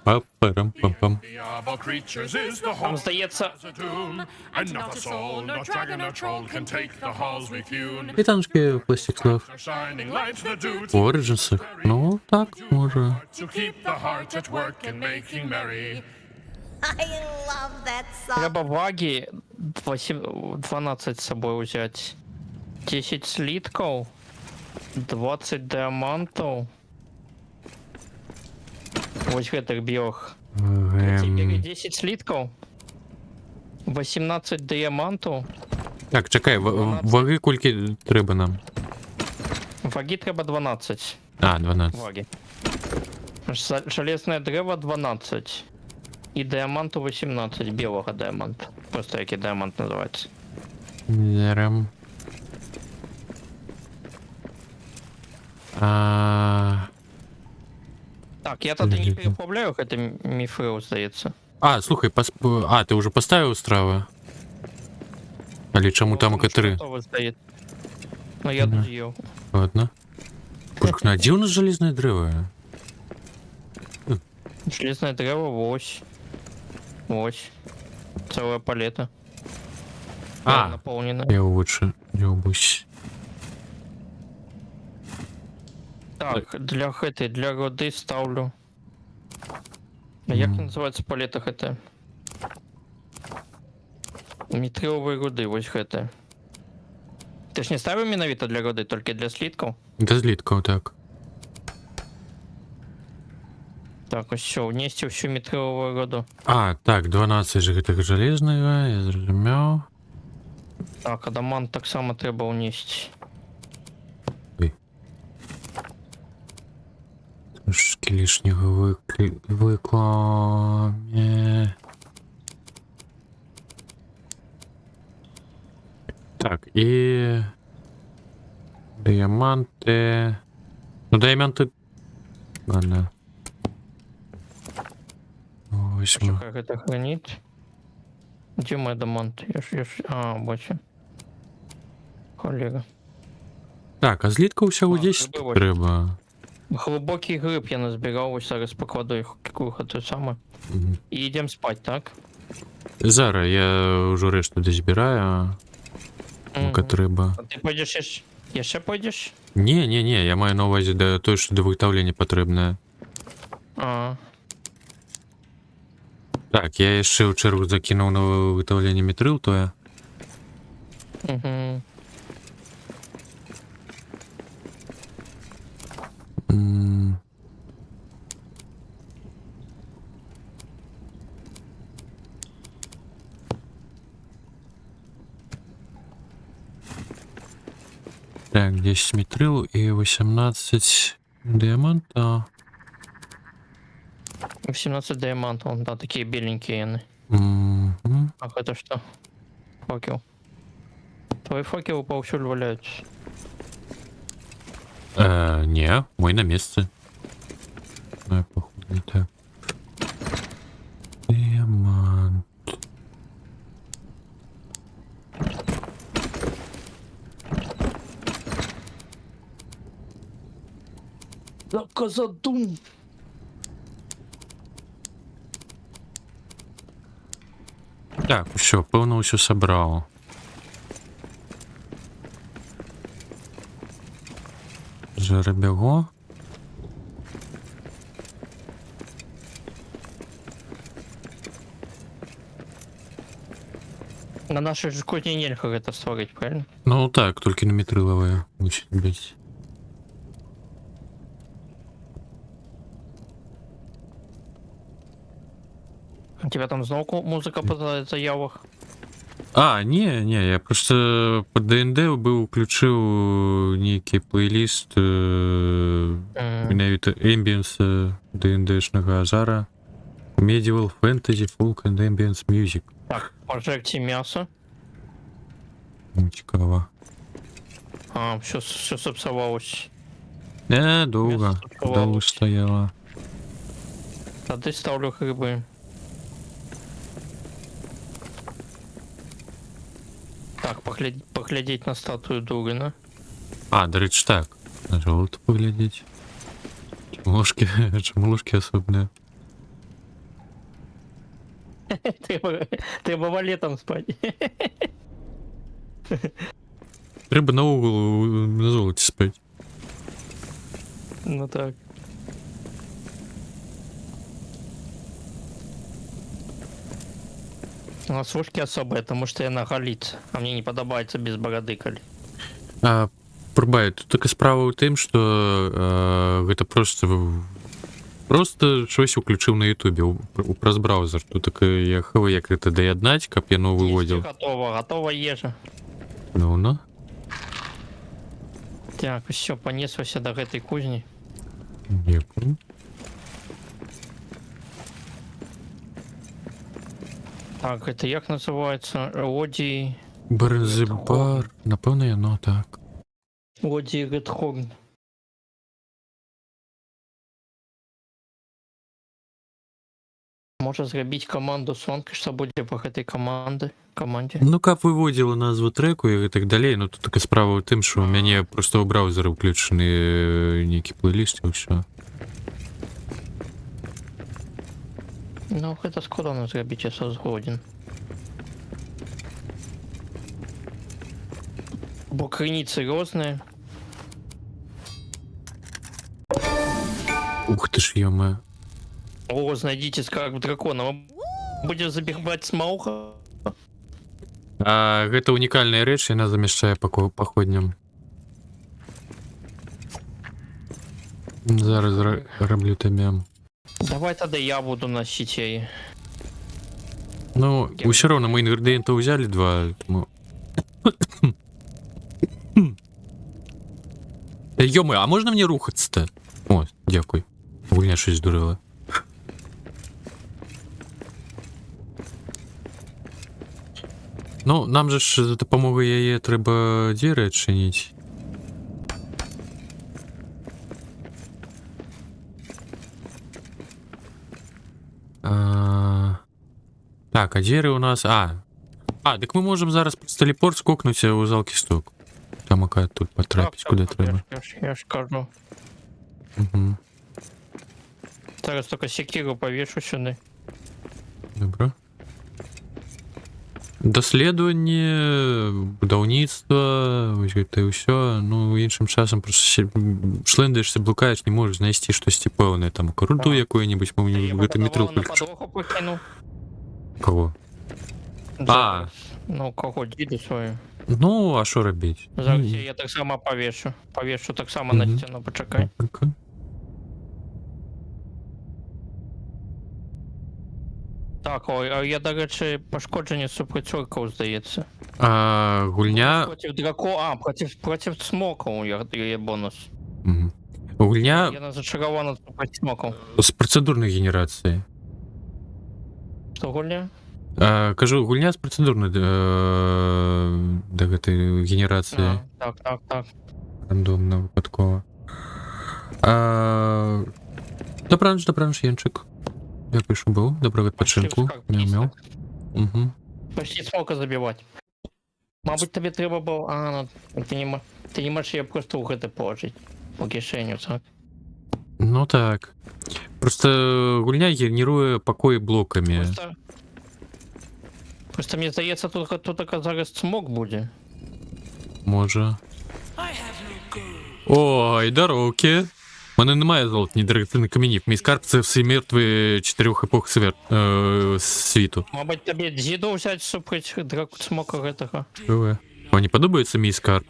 Пам-парам-пам-пам. Of creatures is the Там whole здається, as a doom, and not a soul, nor dragon nor troll can take the halls we've hewn. І там ж пластик слав. Our shining lights that do У Origins. Ну, так, може. to keep the heart at work and making merry. I love that song. треба ваги 12 з собою взяти. 10 слитков, 20 діамантів. Ось гэтых білих. Теперь 10 слитков, 18 діамантів. Так, чекай, ваги кульки треба нам. Ваги треба 12. А, 12. Ваги. Железне дерево 12. І діаманту 18, білого діаманту. Просто який діамант називається. Зерем. Так, я тоді не переправляю, це міфрил, здається. А, слухай, ти вже поставив страви? Але чому там три? Готово стоїть. Ну я Мгм. доїв. Ладно. Слушай, а де у нас железне дерево? Железне дерево, ось. Ось. Целая палета. А, Наповнена. я лучше не обусь. Так, для роди ставлю. А як Мгм. називається палета ХТ? Мітрилової руди, ось ХТ. Ти ж не ставив міновито для роди, тільки для слідків? До злітков, так. Так, ось що, внести всю мітрилову роду. А, так, 12 же гэтага железного, я зрозумів. Так, адамант так само треба унести. Трошки лишнього викло. Так, і... Діаманти... Ну, діаманти... Ладно. Возьму. Как это хранить? Где мой адамант? А, бачу. Колега. Так, а злітка усього А, 10 треба. треба. Глибокий гриб я назбирав, ось зараз покладу їх кухати саме. Мгм. І йдемо спать, так? Зараз я вже решту десь збираю, поки Мгм. треба. А ти пойдеш ще пойдеш? Ні, я маю на увазі до той, що до виготовлення потрібне. А, Так, я ще в чергу закинув на виготовлення мітрил, то я. угу. М. Так, 10 мітрил і 18 діаманта. 18 діамантів, да, такі біленькі вони. Мгм. Ах, это что? Факел. Твои факелы повсюду валяются. Не, мой на месте. Походу не так. Диамант. Да, козадум! Так, все, певно, все собрал. Жеребего. На нашей же кухне нельзя это створить, правильно? Ну так, только на метриловые мусить быть. У тебя там знову музыка по заявах? А, не, я просто по ДНД быў уключыў нейкі плейліст менавіта эмбіенса ДНДшнага ажара. Medieval Fantasy Folk and Ambience Music. Так, пожарьте мясо. Цікава. А, все сапсавалось. Долго. Мясо сапсавалось. Долго стояла. Тады ставлю грибы. Так, поглядеть на статую Дугана. А, до речі, так. На жолото поглядіть. Чому ложки особливі? Треба валетом спать. Треба на углу на золоті спати. Ну так. У нас ушки особые, потому что я наголиться. А мне не подобается без бороды калі. Пробай, тут така справа ў тым, што гэта просто щось уключыў на ютубе праз браузер. Тут так я хаваю, як гэта даяднаць, каб яно выводзіў. Готова ежа. Ну. Так, все, понеслася до гэтай кузні. Дякую. Так, это як называется? Лодій... Бензибар, напевно, яно так. Лодій Редхорн. Можа зрабіць каманду Сонка, што будзе па гэтай каманде. Ну, каб выводзіла назву трэку і так далей, ну тут такая справа ў тым, што ў мяне проста ў браузеры ўключаны нейкі плейліст і ўсё. Ну, гэта складана зрабіць, я згоден. Бо крыніцы розныя. Ух ты ж, ё-моё. О, знайдите скарб дракона. Будзе забігбаць смауха. Гэта унікальная рэч, яна замяшчае паходням. Зараз раблю тамем. Давай тады я буду носіць яе. Ну, ўсё роўна мы інгрэдыенты ўзялі два, тому... Ё-моё, а можна мне рухацца-то? О, дзякуй. Гульня щось здурила. Ну, нам же ж за дапамогай яе трэба дзверы адчыніць. Так, а дзверы у нас... дык мы можем зараз праз тэлепорт скокнуць у зал кісток. Там акая тут патрапіць, куды трэба. Я ж кажу. Угу. Зараз только секіру павешу сюды. Добра. Даследаванне, будаўніцтва, вось гэта і ўсё. Ну, іншым часам просто шлэндаешся, блукаеш, не можаш знайсці штосьці пэўнае, там, руду якую-нибудь, мы в гэта метро покіну. Кого? Ну, кого, діду свою. Ну, а що рабіць? Зараз я так само павешу. Павешу так само на сцену, почекай. Так, ой, а я, до речі, пошкодження супрацьорків, здається. Гульня... Против драко... против смоков є бонус. Угу. Гульня... Я не зачарована проти смоков. З процедурної генерації. Що гульня? Кажу, гульня з процедурної до гэтай генерації. Так. Рандомно, випадково. Добраніч, Янчик. Дякую, що був. Доброго відпочинку. Мяу-мяу. Угу. Почти смока забивати. Мабуть, тобі треба було... ну, ти не можеш її просто у гэта положити. По кишеню, так? Ну так. Просто гульня генерує покої блоками. Просто мені здається, тут зараз смок буде. Може. Ой, дороки. У мене немає золота, ні драгоцінних каменів. Мій скарб — це всі мертві 4 епох світу. Мабуть, тобі діду взяти супроть смока гэтага. Мені подобається мій скарб.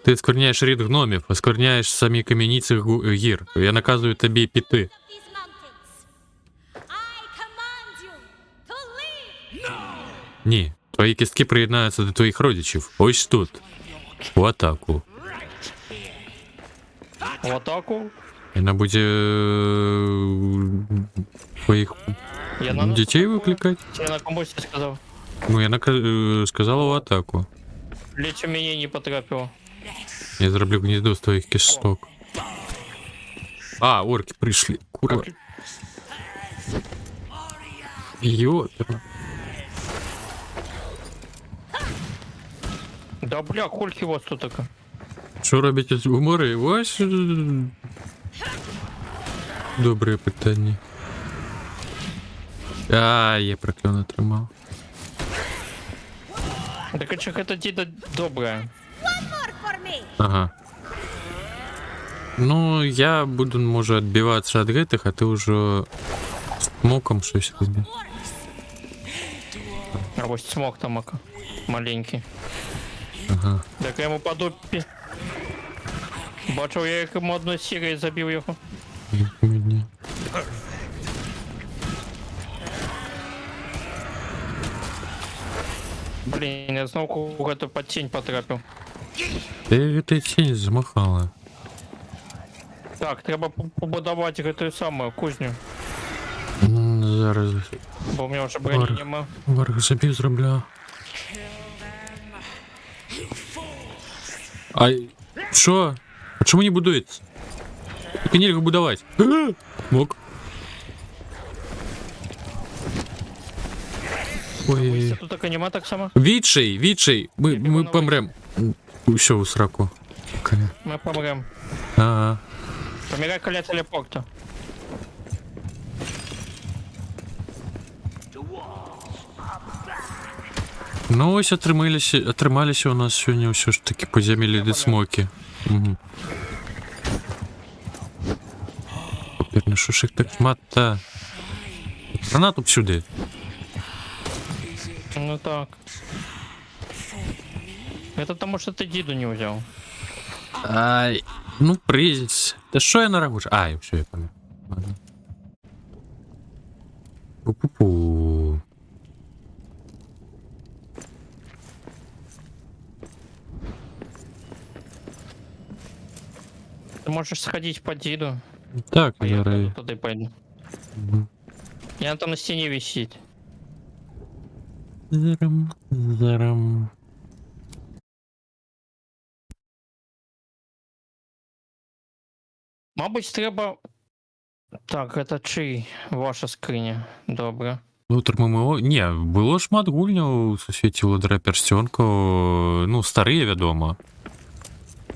Ти оскверняєш рід гномів, оскверняєш самі кам'яниці гір. Я наказую тобі піти. Ні, твої кістки приєднаються до твоїх родичів. Ось тут. В атаку. В атаку. І вона буде твоїх Я на дітей викликати? Я на комусь сказав. Ну, я сказала в атаку. Лічо мені не потрапило. Я зроблю гніздо з твоїх кісток. А, орки прийшли. Курва. Йопера. Да бля, кольки у вас тут таке? Що робите у морі? Ось. Добре питання. А, я прокльон отримав. Так а чого це діда добре? More for me. Ага. Ну, я буду, може, відбиватися від гэтых, а ти вже смоком щось робиш. А ось смок там маленький. Ага. Так я йому по дупі. Бачив, я їх йому одною сірою забив його. Ні. Блін, я знову кого-то під тінь потрапив. Ти тінь змахала. Так, треба побудувати цю саму кузню, Зараз бо у мене вже броні Варг. нема. варг забів зроблю. А що? А чому не будується? Тільки нельзя будувати. Мок. Ой. Тут так нема так само. Відчай. Ми помрем. Все у сраку. Ми помрем. Ага. Помирай коля телепорта. Ну ось отрималися у нас сьогодні все ж таки подземелі десмоки. Угу. Тепер що ж їх так шмат-то? Гранату б сюди. Ну так. Это потому что ты Диду не взял. Ай, ну призь. Та що я нарагуш? Ай, все, я пам'ятаю. Ладно. Пу-пу-пу. Ты можешь сходить по Диду. Так, А я зараз. туда пойду. Мгм. И она там на стене висит. Зарам. Мабуть, треба. Так, это чий? Ваша скриня. Добре. Утро ММО. Ні, було шмат гульня у сусвіті Володаря Перстенка. Ну, старі, відомо.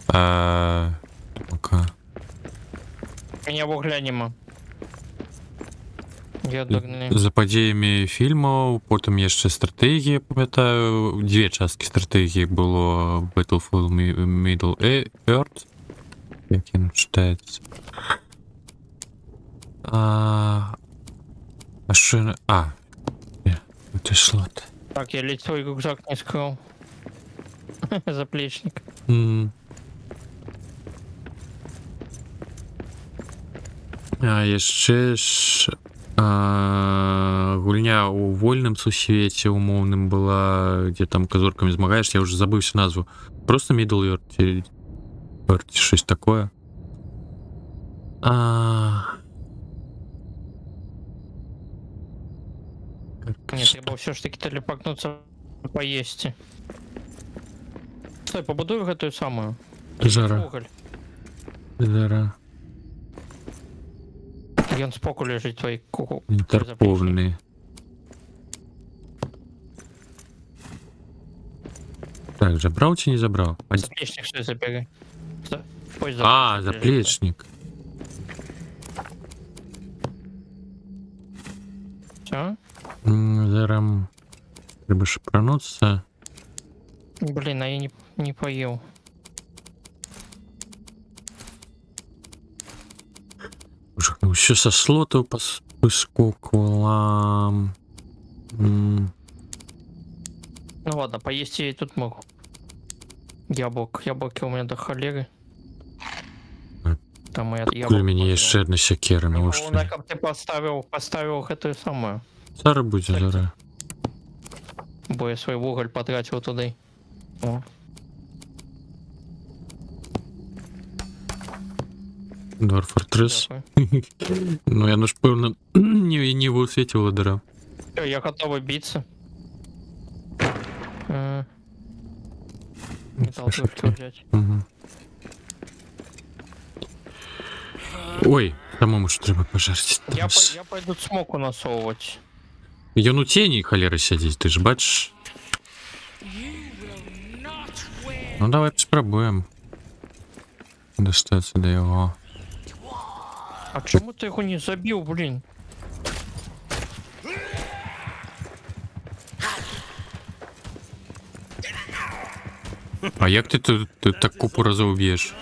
Пока. Меня вугля нема. Я дурний. За подіями фільму, потім є ще стратегії, пам'ятаю. Дві частки стратегії було Battlefield Middle Earth. Як він читається. А що... Ти шлот. Так, я лицо и рюкзак не скрыл. Заплечник. А яшчэ ж гульня у вольным сусвеце умоўным была, дзе там казуркамі змагаеш, я уже забыўся назву. Просто Middle Earth ці щось такое. Нет, я был все ж таки телепортнуться поесть. Стой, побудую эту самую. Жара. Уголь. Зара. Ён споку лежить твои куку. Інтерповний. Так, забрав чи не забрав? Заплечник что забери. Ой, Заплечник. Все? Зараз треба шепрануться. Блин, а я не поел. Ну, ще со слоту поскокувала. Ну ладно, поесть я и тут могу. Яблоки у меня до холеры. Там моя Куль мені є ще одна сякера на ушли. Как ты поставил эту самую. Зараз буде, зараз. Бо я свой вуголь потратил туди. О. Dwarf Fortress. Дякую. Ну, я ж певно не висвітила дара. Всё, я готовий биться. Металл трошки взять. Угу. Ой, самому ж треба пожарити. Я пойду смоку насовывать. Ён у тені, холера, сядзіць, ти ж бачиш? Ну, давай спробуємо достатися до його. А чому ти його не забив, блін? А як ти тут так купу разів уб'єш?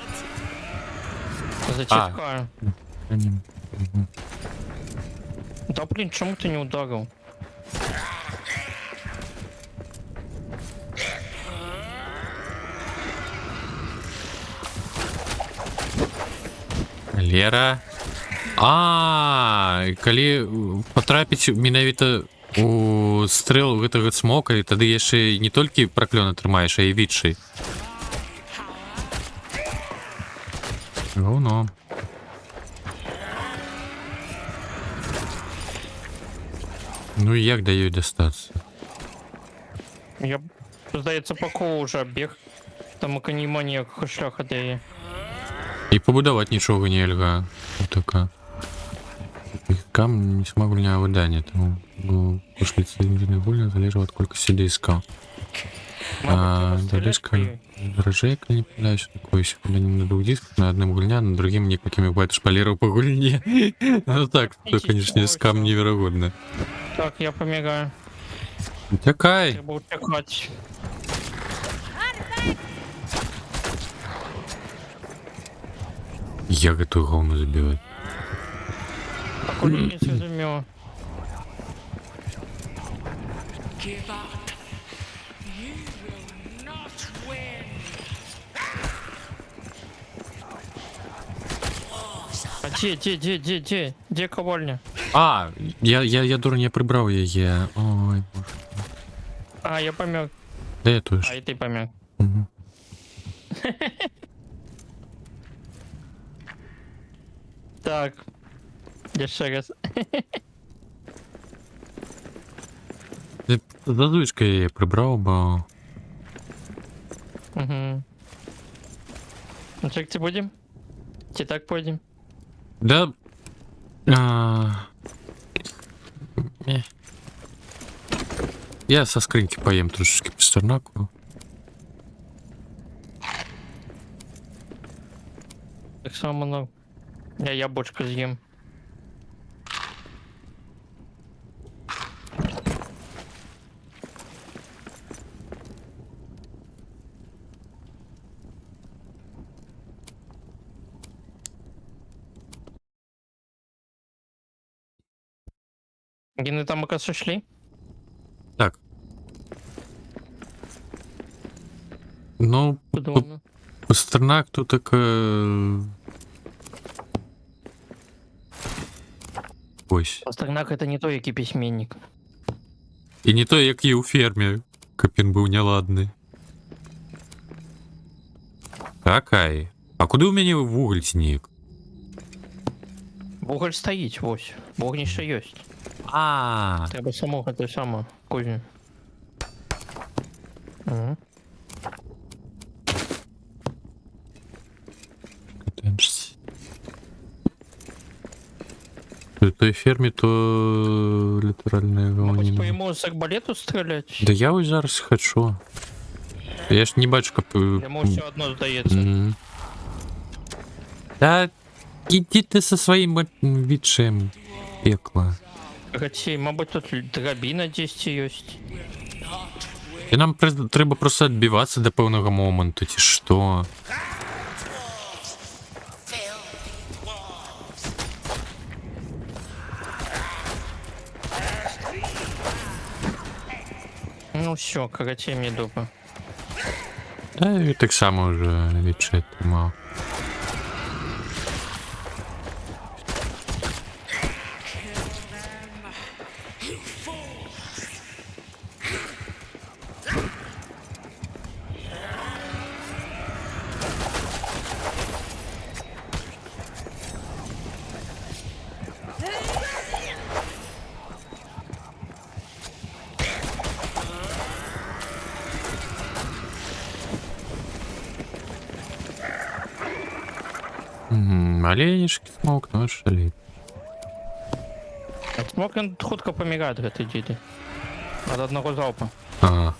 Зачекаю. Да блін, чому ти не ударив? Лера. Калі потрапіць менавіта у стрэл гэтага смока, і тады яшчэ не толькі праклён атрымаеш, а і відчай. Гаўно. Ну і як да ёй дастацца? Я, здається, по колу вже біг. Там у каніма ніякого шляха дає. І пабудаваць нічога нельга. Така. Кам не смог гульня выдання, тому пошли цивільні гульня залежав від колькості диска. Дорожка дорожейка не подаешь такое секунду на двух дисках, на одном гульня, на другим никакими бывает шпалеров по гульне. Ну так, то, конечно, дискам невероятно. Так, я помигаю. Тякай! Треба утекать. Я готов говно забивать. Аккуратнее замело. А где ковальня? Я дурень, я прибрав її. Ой, боже. А, я помяг. Да я теж. А, и ты помяг. Угу. Так. Еще раз. Зазвички я її прибрав, бо... Угу. Ну, чекти будем? Чи так пойдем? Да. Я со скриньки поем трошечки пастернаку. Так само, ну. Я яблочко съем. Гены там пока сошли? Так. Ну, Удобно. пастернак тут так... Ось. Пастернак это не той, який письменник. І не той, як і у фермі. Капін був неладний. Какай. А куди у мене вуголь знік? Вуголь стоїть, ось. Вогнище есть. Треба самого той самого кузню. Угу. Катаемся. В той фермі то літеральне Мабуть, по говніна. йому з арбалету стрілять? Да я ось зараз хочу. Я ж не бачу, как... Йому все одно здається. Мгм. Да иди ты со своим відчаєм пекла. Гацей, мабуть, тут драбина десь есть. І нам треба просто відбиватися до певного моменту, чи що? Ну все, каратей мне дупа. Та і так само вже відчай тримав. Оленішки смок, ну шалі. Смок він хутка помирає, гэты діди. Ад одного залпа. Ага.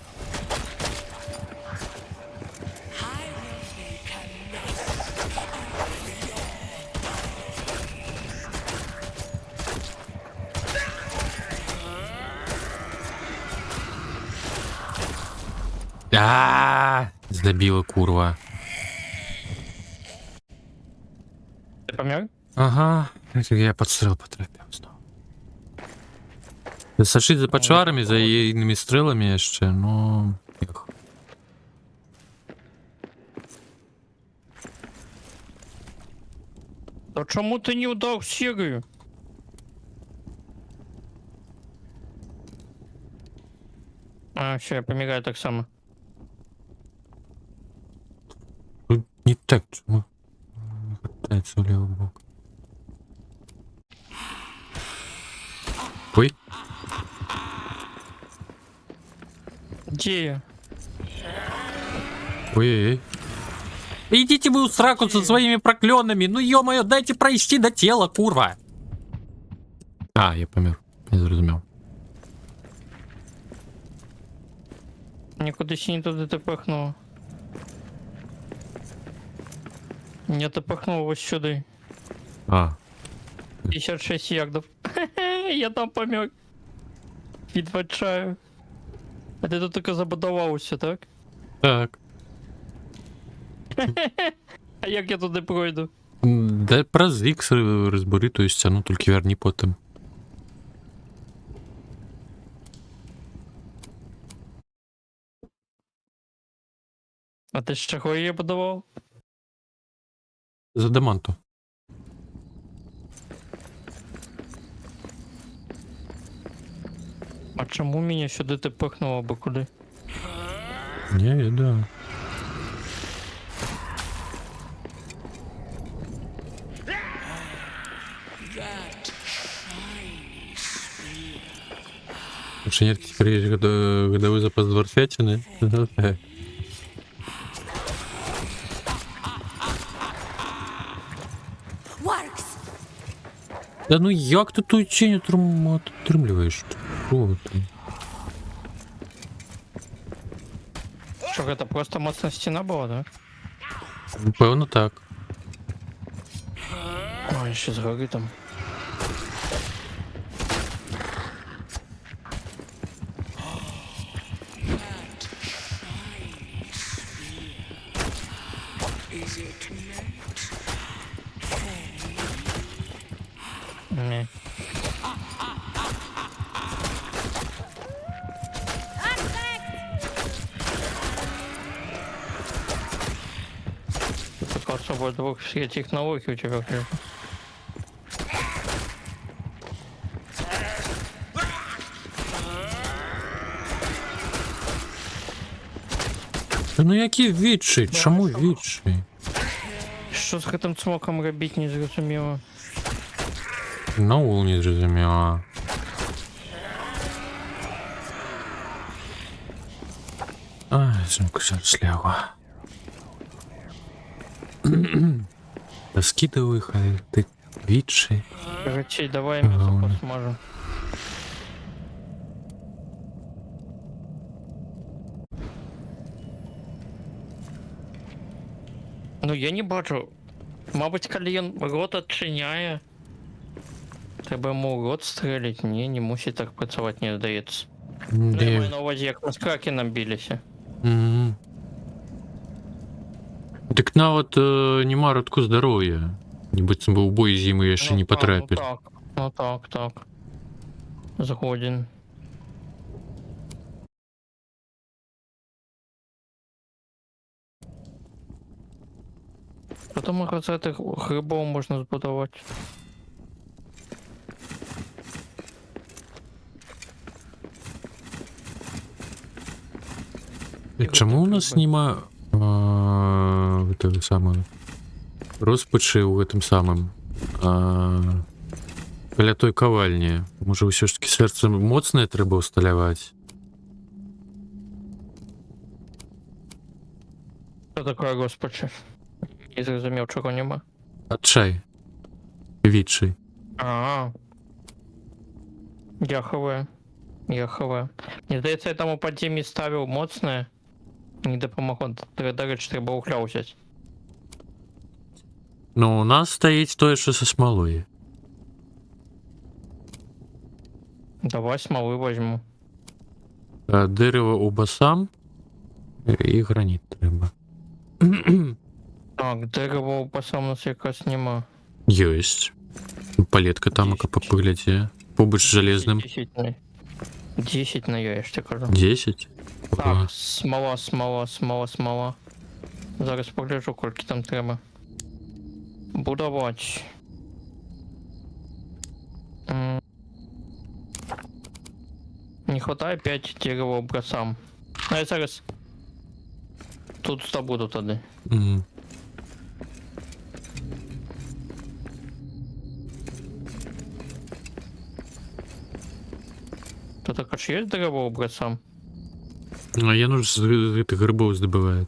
Здабіла курва. Ти помер? Ага, я подстрел потрапив знову. Сашить за почварами, за їхніми стрілами ще, ну... Їх. Та чому ти не удав Сірію? А, все, я помираю так само. Тут не так, чому? Вертається в лівий бок. Ой, Де я? ой-ой-ой. Идите вы в сраку со своими проклёнными, ну ё-моё, дайте пройти до тела, курва. А, я помер, не зрозумів. Нікуди ще не туди ти пихнув. Я ти пихнув ось сюди. А, 56 ярдов. Я там помер. Відбачаю. А ти тут тільки забудувався, так? так. А як я туди пройду? Да про Зікс розбери, то есть, ну тільки верні потім. А ти з чого її будував? За Деманту. А чому мене сюди ти пихнув або куди? Не, да. Инженер теперь есть годовой запас дворфятины. Works. Да ну як ти ту тінь отримлюєш? Що ти? Що, це просто моцна стіна була, так? Певно так. Ой, ще згори там. Не. Только особо двух технологий у тебя прям. Та ну які відчай? Чому відчай? Що з гэтым цмоком робить, не зрозуміло. Наул не зрозуміла. Ай, замку слева. Раскидывай, хай ты відчай. Короче, давай мясо посмажем. Ну я не бачу. Мабуть, коли він рот відчиняє. Треба йому в рот стрелять. Ні, не мусить так працювати, не здається. Ну, я маю на увазі, як ми з Кракеном білися. Так нават нема радку здоров'я. Нібыццам бы ў бой зімы яшчэ не патрапіш. Ну так. Згоден. Потім розетих грибов можна збудувати. Чаму у нас нема гэтага самага роспачы ў гэтым самым каля той кавальні? Можа ўсё ж таки сэрца моцнае трэба ўсталяваць? Що таке, господи? Не зрозумів, чого нема. Чай. Відчай. А. Я хв. Я хв. Мені здається, я там у подземі ставив моцне. Не допомогло. До речі, треба ухля взяти. Ну, у нас стоїть те, що зі смолою. Давай смоли возьму. Дерево у басам і граніт треба. Так, дерево по сам у нас якраз нема. Єсть. Палетка тамака по погляді. Побач з железним. 10 на я ж тебе кажу. 10. Так, смола. Зараз погляжу, скільки там треба. Будувати. Не хватає 5 дерева бросам. Ну я зараз тут здобуду тоді. Мгм. Тут також є дерево бросам? А я ну ж з цих грибов здобиваю.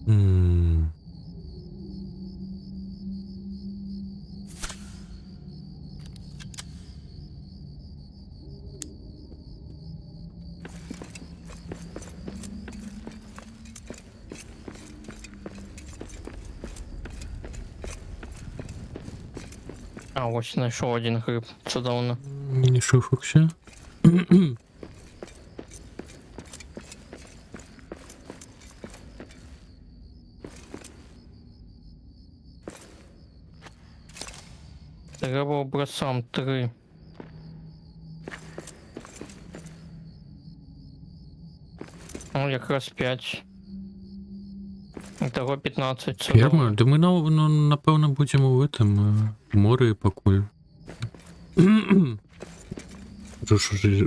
М. А, ось знайшов один гриб. Чудовно. Не шуфукся. Дерево бросам 3. Ну, якраз 5. Итого 15. Ферма? Да ми напевно будемо в этом морі покуль.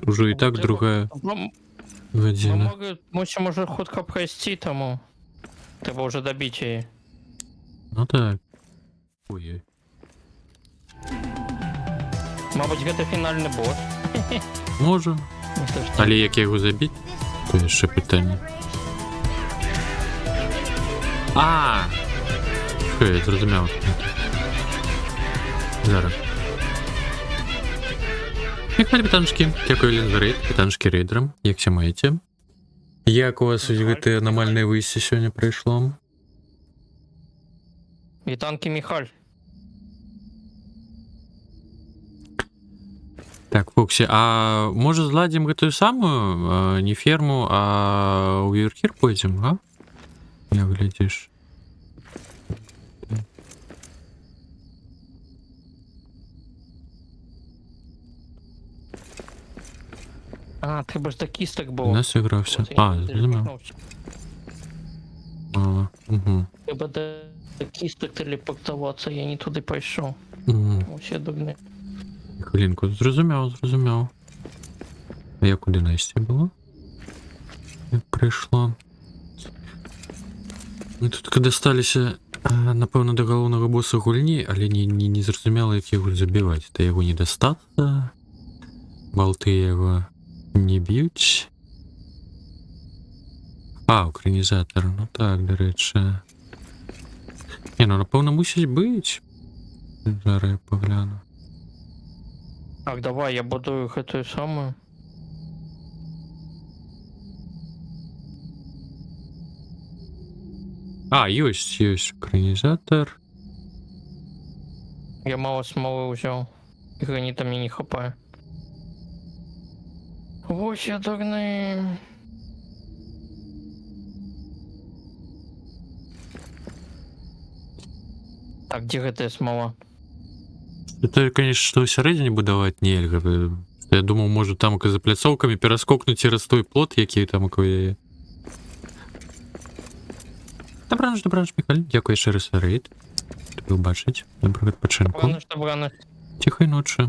Уже і так другая Ми година. мусимо вже хутко пройти, тому треба вже добити її. Ну так. Ой. Мабуть, це фінальний бос. Може. Ну, то ж, Але як я його забить? То ще питання. А. Що я зрозумів. Зараз. Як капітаншки, дякую Лін за рейд, капітаншки рейдерам, як ся маєте? Як у вас це аномальне висі сьогодні прийшло? Вітанки Міхаль. Так, Фоксі, а може зладим эту самую, не ферму, а у Юркір пойдем, а? Я глядишь. А, треба ж до кісток У було. нас игрався. От я А, не зрозумів. телепортнувся. Угу. Треба до кісток телепортуватися, я не туди пішов. Угу. Ось я дурний. Хвилинку, зрозумів. А я куди Насті було? Як прийшло. Ми тут коли сталися, напевно, до головного боса гульні, але не зрозуміло, як його забивати. Та його не достати. Болти його не б'ють. А, українізатор, ну так, до речі. Ні, ну напевно мусить бути. Зараз я погляну. Так, давай, я будую эту самую. А, есть українізатор. Я мало смолы взял. И гранита мне не хапает. Ось я дурний. Так, где эта смола? Это, конечно, что всередині будувати нельга. Я думав, може там за пляцовками перескокнуть через той плот, який там є. Добраніч, Михайль. Дякую ще раз за рейд. Тобі бачить. Доброго відпочинку. Добраніч. Тихої ночі.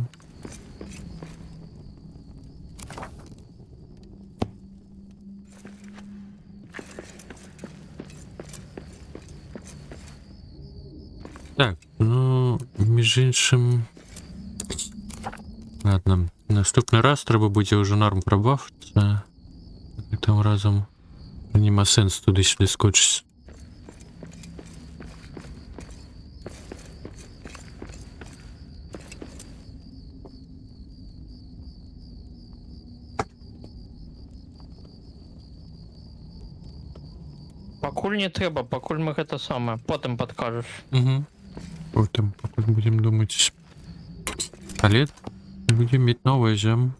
Так, ну... Між іншим. Ладно, наступний раз треба буде вже норм пробафитися. Там разом нема сенс туди-сюди скочитися. Пакуль не трэба, пакуль мы гэта самае, потым падкажаш. Угу. Потім будемо думати. Але будемо мати новий зем.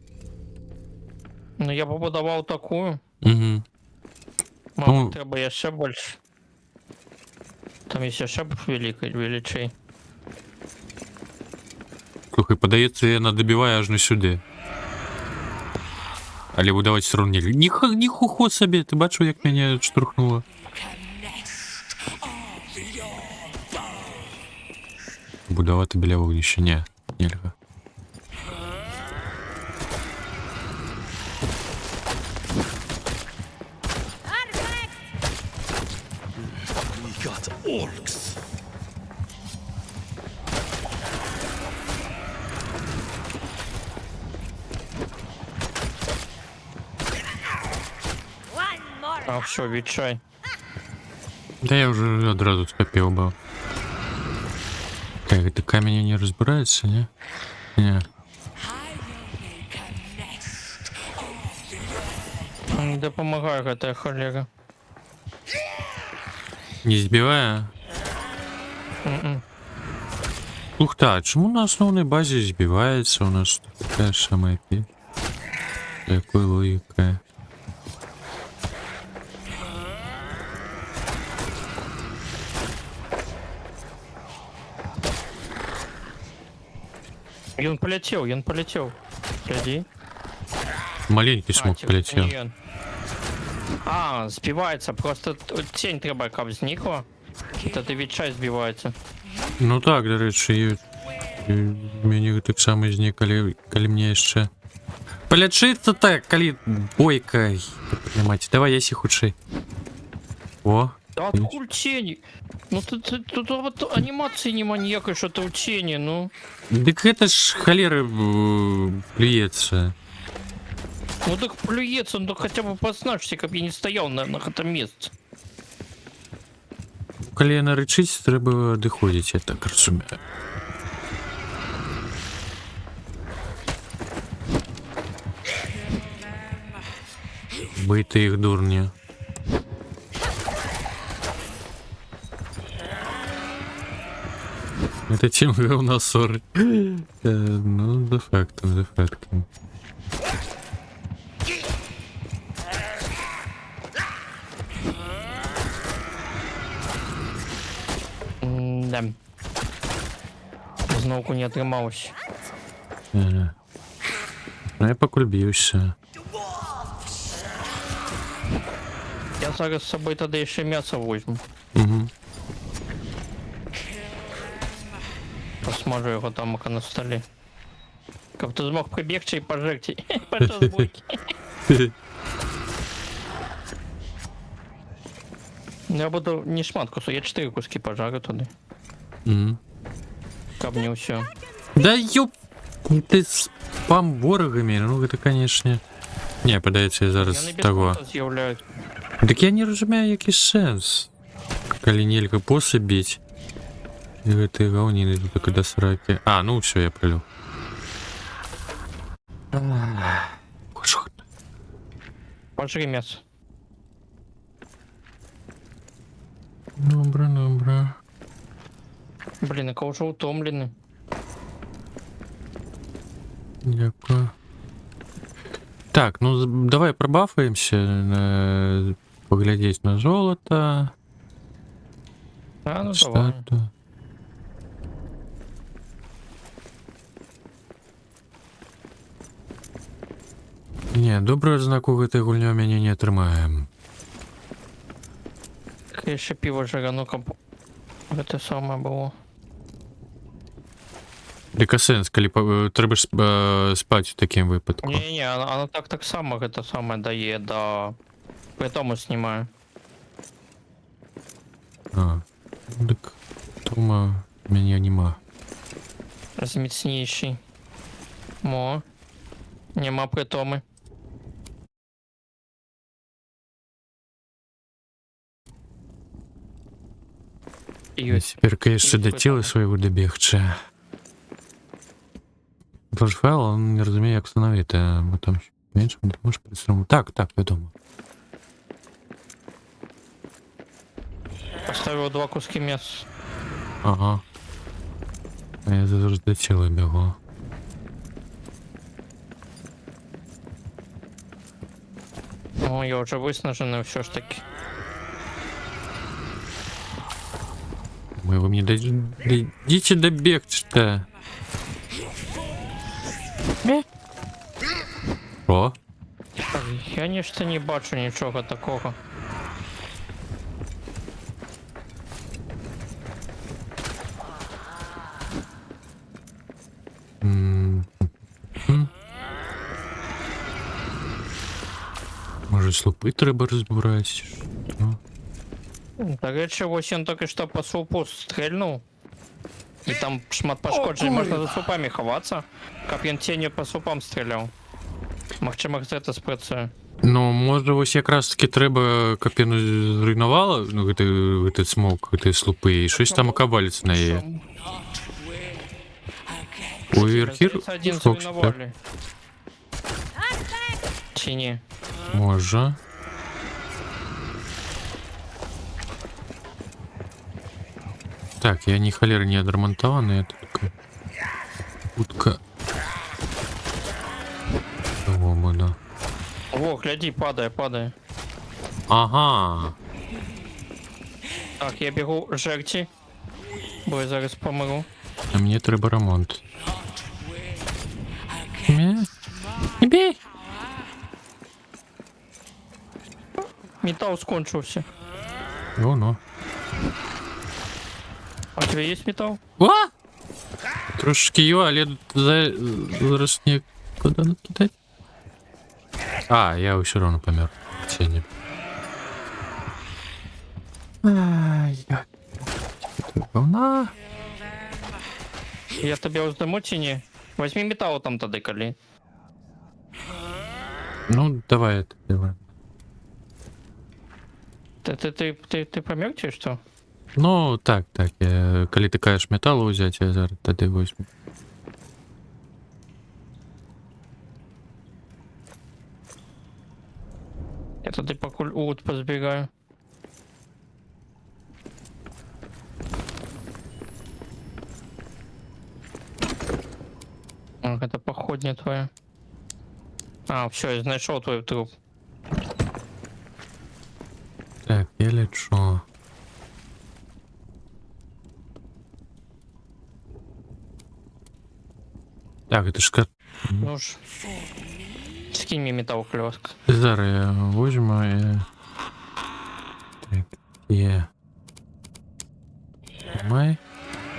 Ну я пабудаваў такую. Угу. Мабуть, Ну. трэба яшчэ больш. Там есть яшчэ велічэй. Слухай, падаецца, яна дабівае аж на сюди. Але будаваць все равно не. Ніхухо сабе, ти бачив, як мяне штурхнуло? Будавати біля вогнища, не, нельга. One more. А, все, відчай. Да я вже одразу скопив би. Так, это камень не разбирается, не? Не. Не дапамагае гэтая халера. Не збивая? М-м. Ух та, чому на основной базе збивається у нас такая самая пи? Такой логика. Ён полетел. Гляди. Маленький смог типа, полетел. не ён. А, збивається, просто тень треба, каб зникла. Тоді відчай збивається. Ну так, до речі, мені так само зник, коли мне яшчэ... Полячиться так, коли бойка. Понимаете, давай я си худший. О. Да откуль тени? Ну тут вот анимации нема ніякої, що ти у тени, ну. Дык это ж холера плюется. Ну так плюется, ну хотя бы позначься, каб я не стоял на этом месте. Коли яна рычыць, трэба адыходзіць, я так разумею. Быты іх дурні. Это тем говна ссоры. Ну, за фактом. Да. Знову не атрымалось. Ну, я пакуль б'юся. Я зараз з собою тоді яшчэ мясо возьму. Угу. Посмажу його там на столі. Каб ти змог прибігти і пожерти. Пожар бойки. Я буду не шмат кусок, я 4 куски пожарю туди. Угу. Каб не все. Да ёп! Ты спам ворогами, ну это, конечно... Не, падаецца я зараз того. З'являюсь. Так я не разумею, які сэнс. Калі нельга боса біць. І гэтыя гаўніны тут так да сракі. А, ну все, я прылю. Пожри мясо. Добра. Блин, я уже утомлены. Дякую. Так, ну давай пробафаемся. Поглядеть на золото. А, ну давай. Стату. Не, доброго знаку гэтай гульня мяне не атрымаем. Я еще пиво жарану, каб это самое было. Дыка сэнс, калі трэба ж спаць у такім выпадку. Не, оно так само это самое дае, да. Поэтому снимаю. А, дык, дома мяне нема. Зміцніший. Мо. Нема притоми. Ють. Тепер, конечно, до Ють тіла притоми. свого добігче. Тож файл, він не розуміє, як встановити, бо там менше не можеш присунути. Так, відомо. Поставив 2 куски м'яса. Ага. А я зараз до тіла бігу. О, я вже виснажений, все ж таки. Вы мне дайте добегче-то. О, Так, я ніщо не бачу нічого такого. м, м. Може, слупи треба розбирати? Що? До речі, ось він тільки що по слупу стрельнув. І там шмат пошкоджень, можна за слупами ховатися. Як він тінню по слупам стріляв. Мовчимо, це спрацює. Ну, може, ось якраз таки треба, каб яно зруйнувало, ну, гэты смок, гэты слупи, і щось там окабалиться на її. У Верхір? Один Скок, так? зруйнували. Чи ні? Може. Так, я ни холеры не отремонтованный, я только... Утка. Того буду. О, гляди, падає. Ага. Так, я бігу жерті. Бо я зараз помру. А мне треба ремонт. Не бей! Металл скончився. О, ну. А у тебя есть металл? О! Трошки його, але зараз нікуди накидати. А, я все равно помер. Тіні. Ай, я... Говна. Я тебе узнаму чи ні? Возьми металл там тоді, коли. Ну, давай это делаем. Ты помер чи що? Ну, так, я, коли ти кажеш металу взяти, я зараз тоді візьму. Я тоді покуль ут позбігаю. Ах, это походня твоя. А, все, я знайшов твой труп. Так, я лечу. Так, это ж как... Ну ж. Скинь мне металл, клёвка. Зараз я візьму і... Так, є... Май?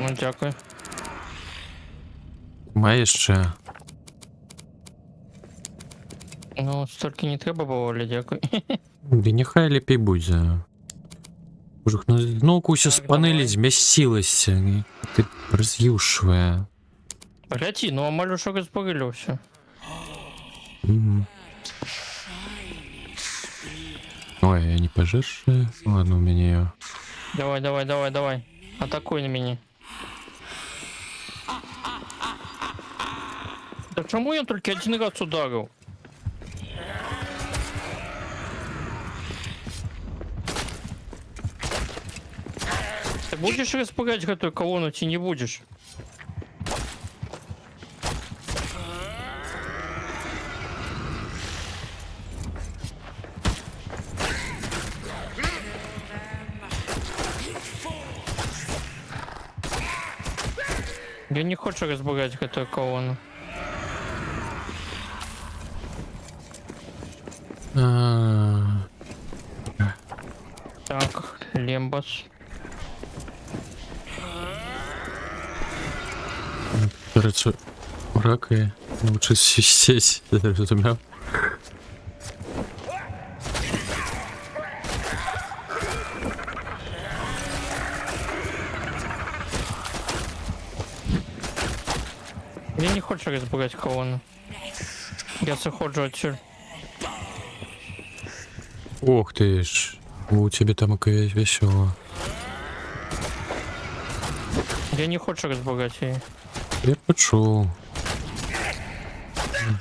Ну, дякую. Май ще. Ну, стільки не треба було, але дякую. Да нехай лепей будзе. Боже, ну зноў усе з Так, панелі давай. змясцілася. Ты раз'юшвае. Гляди, ну амаль уже разбурылился. Ой, я не пожиршая. Ладно, у меня её. Давай. Атакуй на меня. Да чему я только один раз ударил? Ты будешь распылять эту колонну, ты не будешь? Я не хочу разбурять эту колонну. Так, Лембас. Кажется, раки научись свистеть. Я зрозумів. Я не хочу розбирати колону. Я заходжу отсюда. Ох ты ж. У тебя там весело. Я не хочу розбирати її. Я почув.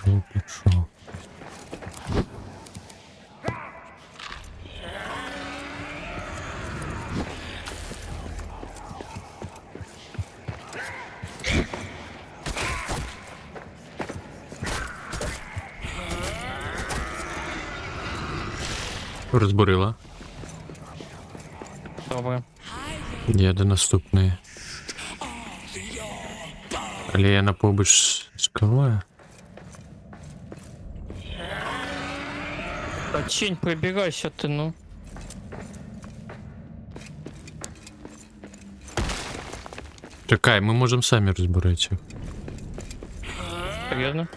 Я почув. Розбурила. Добре. Я до наступної. Але я на побач скриваю. Та Чинь, прибирайся ти, ну. Чекай, ми можемо самі розбиратися. Серйозно?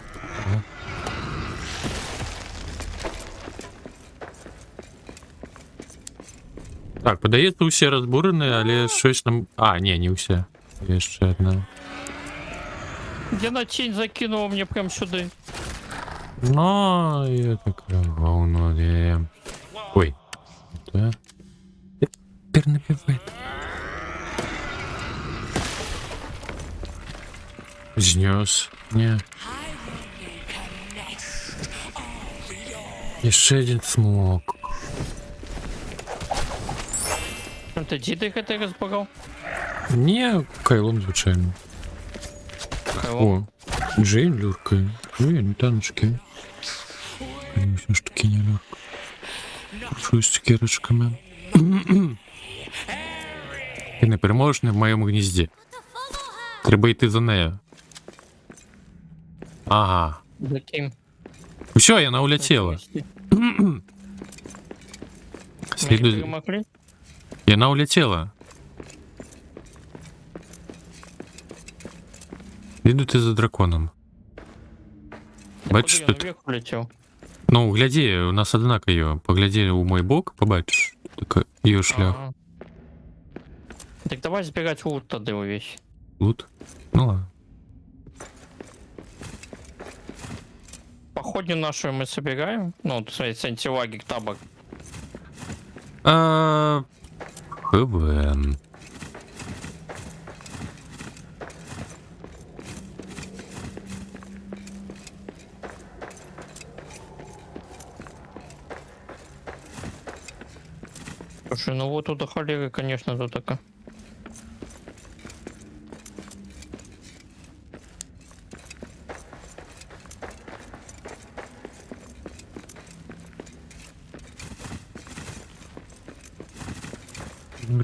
Так, подається, усі розбурені, але щось нам... А, ні, не усі. Є ще одна. Я на Чинь закинув мені прям сюди. Ну, я така говно, є. Ой. Да. Тепер не бивай. Знес. Ні. І ще один смок. Ти діти ти розбирав? Ні, кайлом, звичайно. О, Джейн люркає. Джейн, таночки. Все ж таки не люрка. Щось з кірочками. Ти не переможеш в моєму гнізді. Треба йти за нею. Ага. За ким? Все, она улетела. Следует... Перемогли? И она улетела. Следуйте за драконом. Бачиш, Куди тут... він вверх улетів? Ну, гляди, у нас однако ее. Погляди у мой бок, побачиш. Так ее шлях. Ага. Так давай збирати лут тоді увесь. Лут. Ну ладно. Походню нашу мы собираем. Ну, то есть антилагерь, табак. КВН. Слушай, ну вот тут до холеры, конечно, тут такая.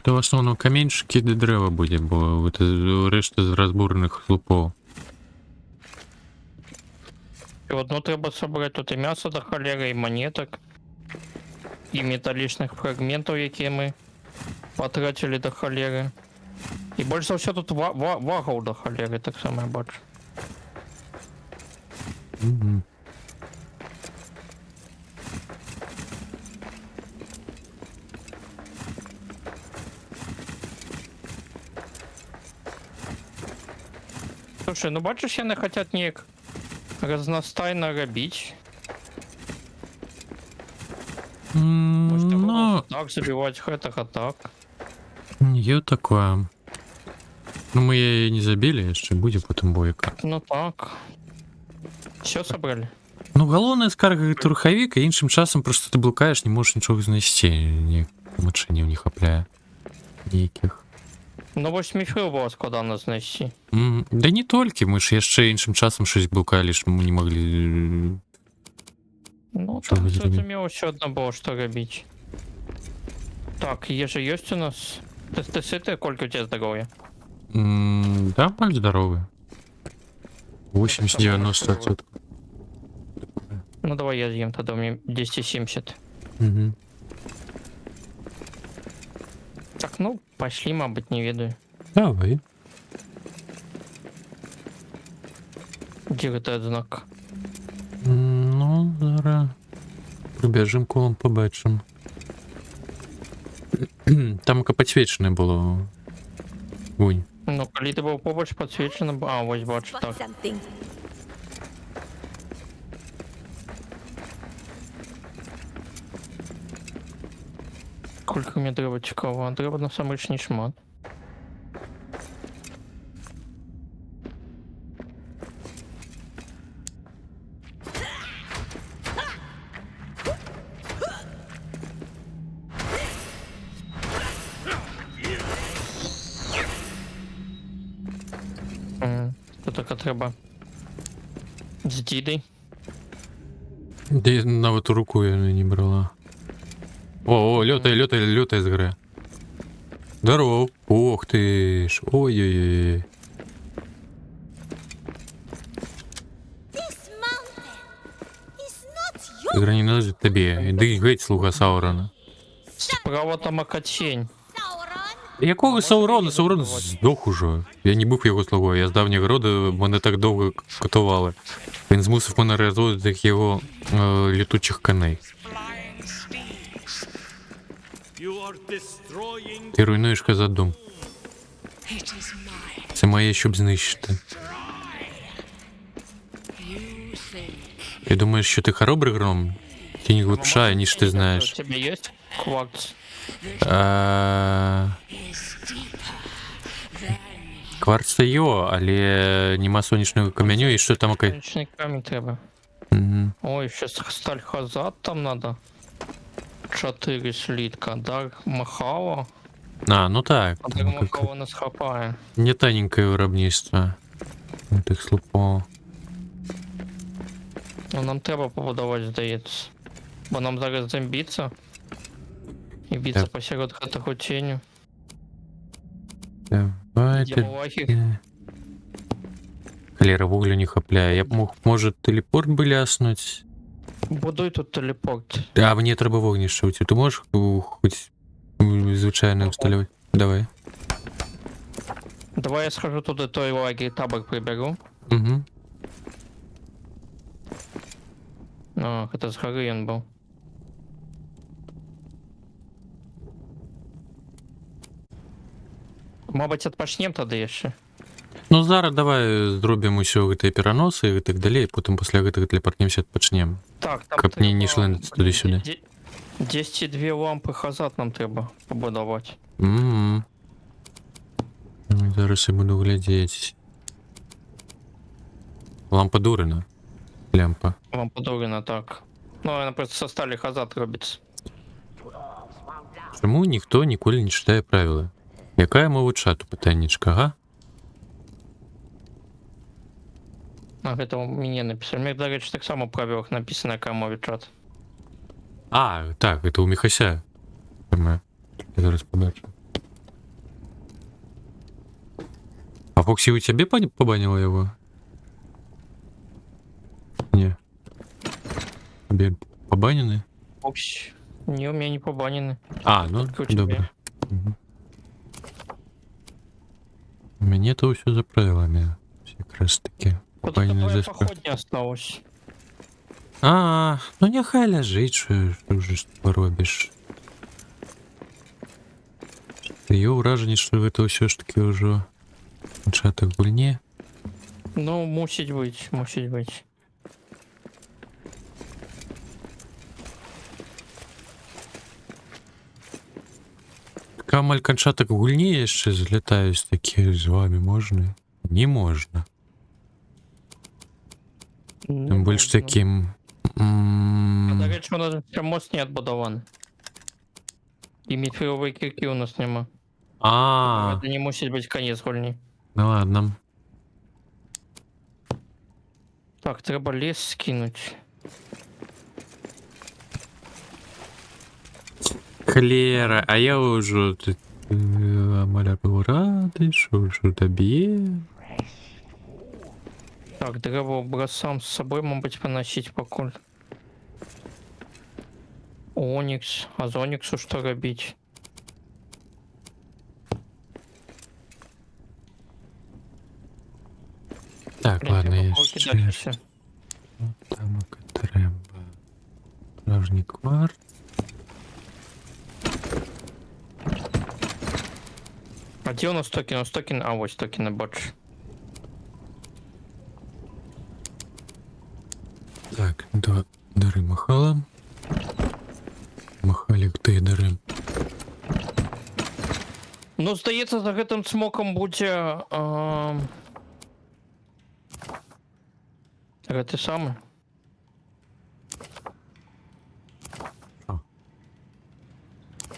Это в основном каменщики де дерева буде, бо це решта з розбурених лупов. И вот, ну, треба собрать тут и мясо до холеры, и монеток, и металличных фрагментов, які мы потратили до холеры. И больше за все тут вагов до холеры, так само я бачу. Угу. Слушай, ну бачиш, яны хотят неяк разностайно робить. Может, Ну, так забивать хэтах так. є таке. Ну, ми її не забили, jeszcze буде потім бойка. Ну так. Все собрали? Ну, головне скарга труховік, а іншим часом просто ти блукаєш, не можеш нічого знайти. Ні моченів не хапляє. Ніяких. Ну, ось міфрил було складано знайти. Да не тільки, ми ж ще іншим часом щось блукали, що ми не могли... Ну, Що так ви зробили? зрозуміло, що одно було, що робити. Так, їжа є у нас. Ти ситий, сколько у тебе здоров'я? Да, будь здоровий. 80-90%. Ну, давай я з'їм, тоді у мене 270. Угу. Так, ну, пошли, мабуть, не ведаю. Давай. Де этот знак? Ну, зараз пробіжимо колом, побачимо. Там підсвічене було. Вунь. Ну, коли ти був побач, підсвічено, а, ось бачу, Spot так. something. Скільки мені треба цікаво, а треба насамречний шмат. Тут така треба з дідей. Де навіть руку я не брала. О, лётай з гри. Здоров. Ох ти ж. Ой-ой-ой. This mountain is not yours. Гра не належить тобі. Іди геть, слуга Саурона. Справа там окачень. Sauron. Якого Саурона? Саурон здох уже. Я не був його слугою, я з давнього роду, мене так довго катували. Він змусив мене розводити його літучих коней. You are destroying Ти руйнуєш Казадум. Це моє, щоб знищити. Ти думаєш, що ти хоробрий гром? Ти не глибша, ніж ти У знаєш. тебе є квакс? Кварц це йо, але нема сонячного каменю і що там окей. Сонячний камінь треба. Мгм. Ой, щас сталь хазат там надо. 4 слитка. Дар Махава. А, ну так. А Дар Махава нас хапає. Не тоненькое виробництво. Тих слупов. Ну нам треба побудувати, здається. Бо нам зараз зомбіться. І биться Так. посеред хатаху теню. Давай, Йдемо лагерь. Холера, вуглю не хапляє. Я б мог, може, телепорт би ляснуть. Будуй тут телепорт. А, мені треба вогнище. Ти можеш хоч звичайно вставляти? Давай. Давай я схожу туди той лагерь, табор приберу. Угу. А, це з гори він був. Мабуть, відпочнем тоді ще. Ну, зараз давай зробимо усі гэты пераносы і так далей, потім після гэтага телепортнемся адпачнем. Так, там Каб не йшли туди-сюди. 10-2 лампи хазат нам треба побудувати. Угу. Зараз я буду глядеть. Лампа Дурина. Лямпа. Вам подорено так. Ну, вона просто со сталі хазат робиться. Чому ніхто ніколи не читає правила? Яка мова чату, питаннячка, ага? А, это мені написали. Мені, до речі, так само в правилах написано, яка мова чат. А, так, это у Міхася. Я зараз побачу. А Фоксі у тебе побанила його? Ні. Тебе побанены? Окс. Ні, у мене не побанены. А, ну, Только у тебя. добре. Угу. У мене то все за правилами. Якраз таки. Тут Побанены такое за поход не осталось. А, ну нехай лежить, що вже ж поробиш. Є враження, що це все ж таки вже початок гульні. Ну, мусить бути, мусить бути. Камаль кончаток гульні я ще злітаю з такі з вами можна? Не можна. Тим більш таким... До речі, у нас ще мост не відбудований. І міфірової кірки у нас нема. А, Це не мусить бути конець гульні. ну ладно. Так, треба ліс скинути. Холера, а я уже тут Амаля був радий, що вже тобі. Так, треба образцам з собою, мабуть, поносити покуль. Онікс. А з Оніксу що робити? Так, ладно, я Руки ще... дальше. Там треба. Справжній кварт. А де у нас токен? У нас токен, а ось токени бачу. Так, дари Махала. Махалік, ти дари. Ну, здається, за гэтым смоком будзе... Гэты самы. Що?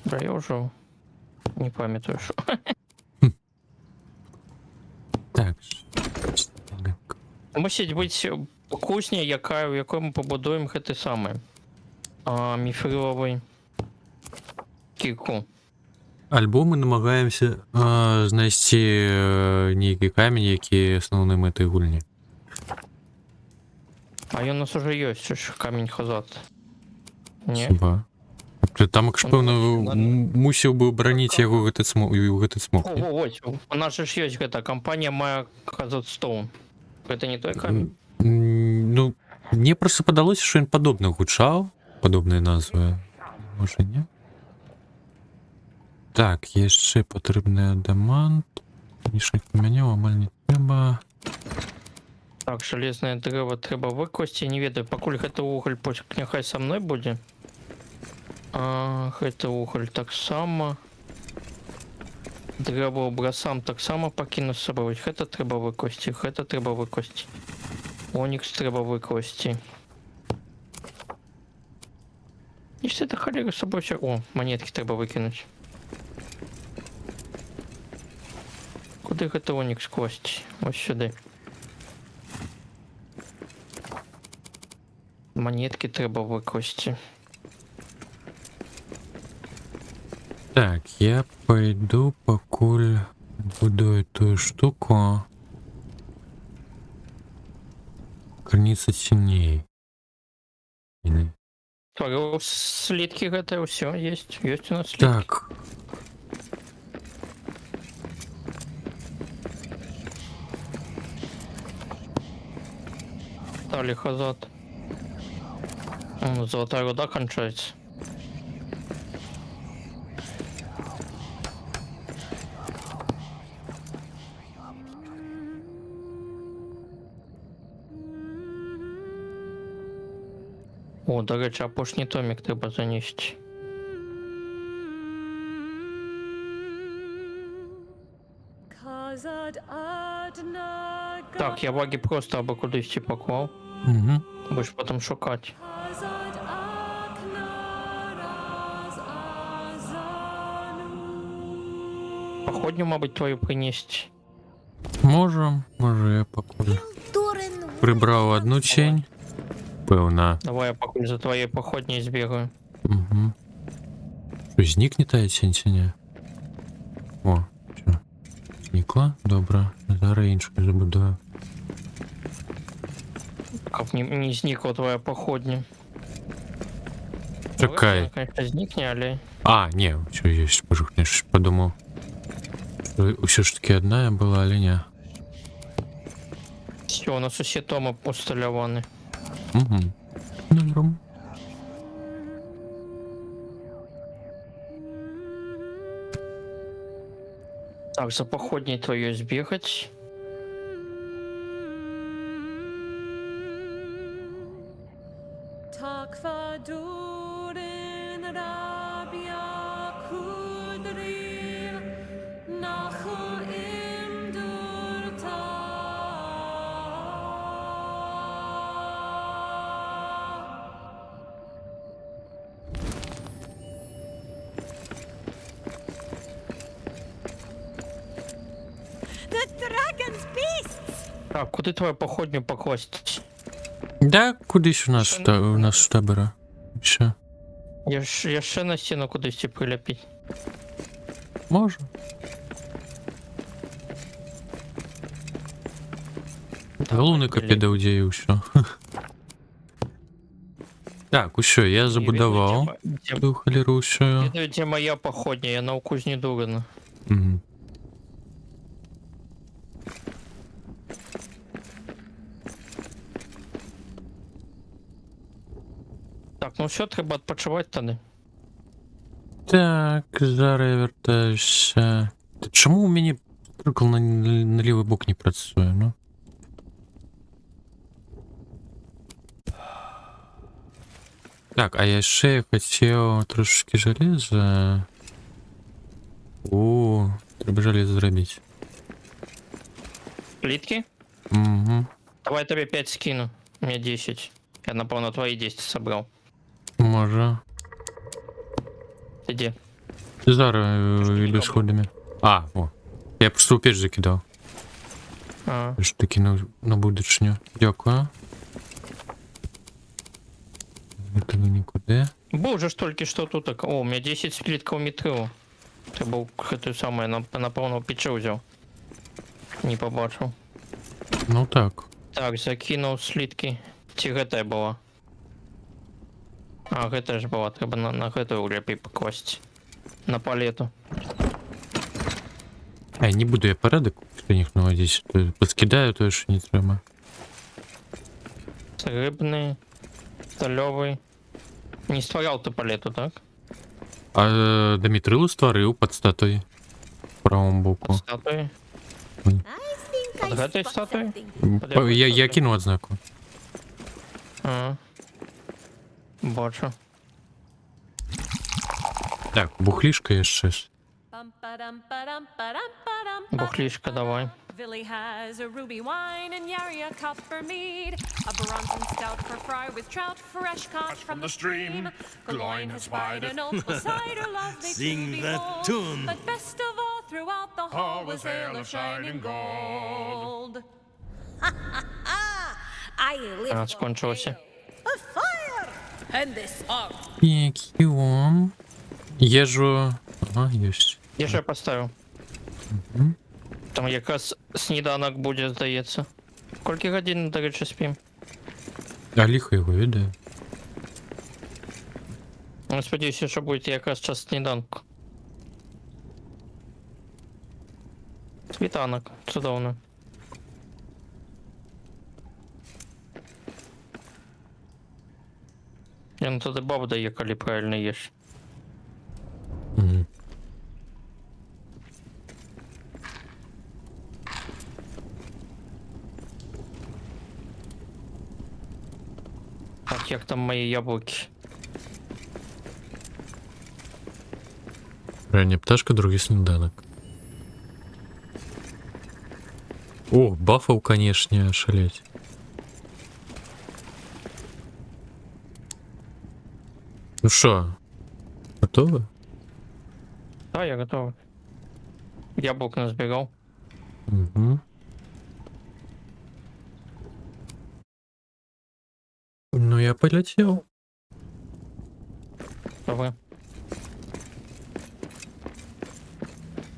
Да, я ўжо не памятаю, що. Так. Мусіць быць кузня, у якой мы пабудуем гэты самы. Міфриловый кірку. Альбо мы намагаемся знайсці нейкі камень, які асноўнай мэтай гульні. А ён у нас уже ёсць, ж камень хазат. Не? Хіба? Там, як пэўна, Ладно. мусіў бы браніць яго гэты смок. Ось, у нас же ж ёсць гэта кампанія мае Казатстоун. Гэта не той камень? Ну, мне просто падалося, што ён падобна гучаў, падобныя назвы. Можа, не? Так, яшчэ патрэбны адамант. Іншых камянёў амаль не трэба. Так, жалезнае дрэва трэба выкласці, не ведаю, пакуль гэта вугаль, няхай са мной будзе. Гэта вугаль таксама. Дрэва брасам таксама пакіну з сабой. Гэта трэба выкласці, гэта трэба выкласці. Онікс трэба выкласці. І што это халеры з сабой ўсё... О, манеткі трэба выкінуць. Куды гэта онікс класці? Ось сюды. Монетки треба выкласти. Так, я пойду, покуль буду эту штуку. Граница теней. Слитки гэта все есть. Есть у нас слитки. Так. Стали хазат. Золотая руда кончается. О, до речі, апошній томік треба занести. Так, я ваги просто аби кудись поклав. Угу. Будеш потім шукати. Походню, мабуть, твою принести. Можем, я покуль прибрав одну тень. Певна. Давай я покуль за твоей походней збегаю. Угу. Що, зникне тая тень чи ні? О, що? Зникла? Добре. Зараз іншу забудую. Как не зникла твоя походня. Чекай. Вона, конечно, зникне, але... А, не, що є, боже, я ж подумав. Все ж таки одна я була, але не. Все, у нас усі томи усталявані. Угу. Добре. Так, за походней твоей сбегать. Так, куди твою походню покласть? Да, кудись у нас штабера. Все. Я ще на стіну кудись приляпить. Може. Головне капіда і все. Так, усе, я забудував ту халеру все. Де моя походня, я на кузні Дурина. Угу. Так, ну все, треба відпочивати тоді. Так, зараз я вертаюся. Чому у мене прикол на лівий бок не працює, ну? Так, а я ще хотів трошки железа. О, треба железо зробити. Плитки? Угу. Давай я тебе 5 скину. У меня 10. Я, напевно, твои 10 собрал. Може. Ты где? Зараз йду сходами. А, о. Я просто у печ закидав. А, Ж таки на будучню. Дякую. Это нікуди. Боже ж тільки що тут так. О, у меня 10 сплитков метро. Ты был это самое, напевно, печу взял. Не побачив. Ну так. Так, закинув слитки. Ці ГТ була. А, ГТ ж була, треба на ГТ уляпі покласти. На палету. Не буду я порядок в них наводить. Поскидаю то, що не треба. Це рибний, стальовий. Не створяв ти палету, так? А Дмитрилу створив під статуєю. В правому боку. Статуї. I think Под I этой spot статуей? something. Я кину одзнаку. А. Бачу. Так, бухлішка є щось. Бухлішка, давай. Billy has a ruby wine and Yari a copper mead, a bronze stout for fry with trout fresh caught from the stream. Galoin has spied an opal cider lovely Sing to that behold, tune. but best of all throughout the hall was ale of shining gold. I live А, скончилося. a fire and this song. Пікіом. Єжу. Ага, єсть. Я ще поставив. Мгм. Там якраз сніданок буде, здається. Скільки годин, до речі, спім? А лихо його відає. Ну, сподіваюся, що буде якраз час сніданку. Світанок, чудовно. Я ну туди бабу дає, коли правильно їш. Угу. Так, як там мої яблуки? Рання пташка, другий сніданок. О, бафов, конечно, шалеть. Ну що, готовы? Да, я готовий. Яблук назбирав. Угу. Ну, я полетел. Добре.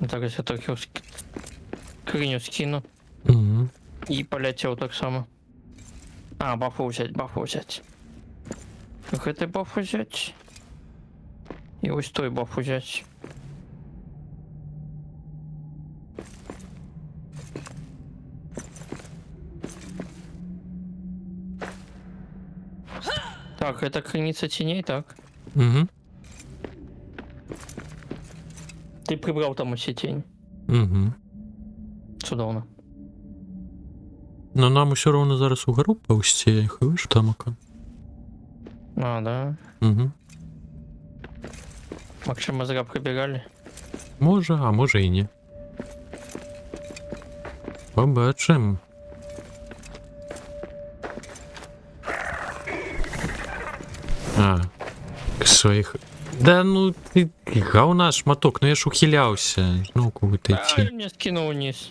Зараз я трохи скриню скину. Угу. І полетів так само. А, бафу взять. Как это баф взять? І ось той баф взять. Так, это крыница теней, так? Угу. Ты прибрал там усі тень. Угу. Чудовно. Но нам все равно зараз угору повсти, хвиш тамака. А, да. Угу. Максим, мы зря прибирали. Може, а може і ні. Побачим. А, своїх. Да ну ти говна шматок, ну я ж ухилявся. Ну куди ти А, йти. мне скинул вниз.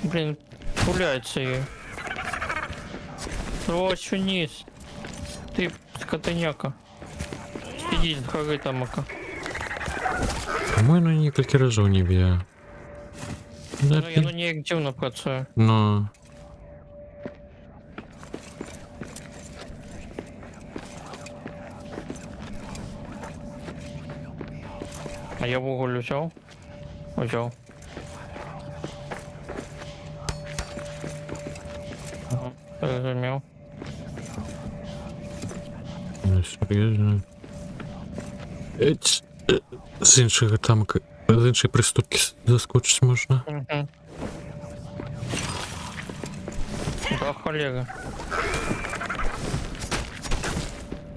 Блин, пуляется ее. Ось вниз. Ты скотыняка. Сиди с горы тамака. По-моєму, несколько разів не б'є. Да, Ну я на ней активно працюю. Ну. А я вуголь взял? Взял. Ага, разумел. Ну, серйозно. з іншого там, з іншої приступки заскочити можна. Угу. Да, холера.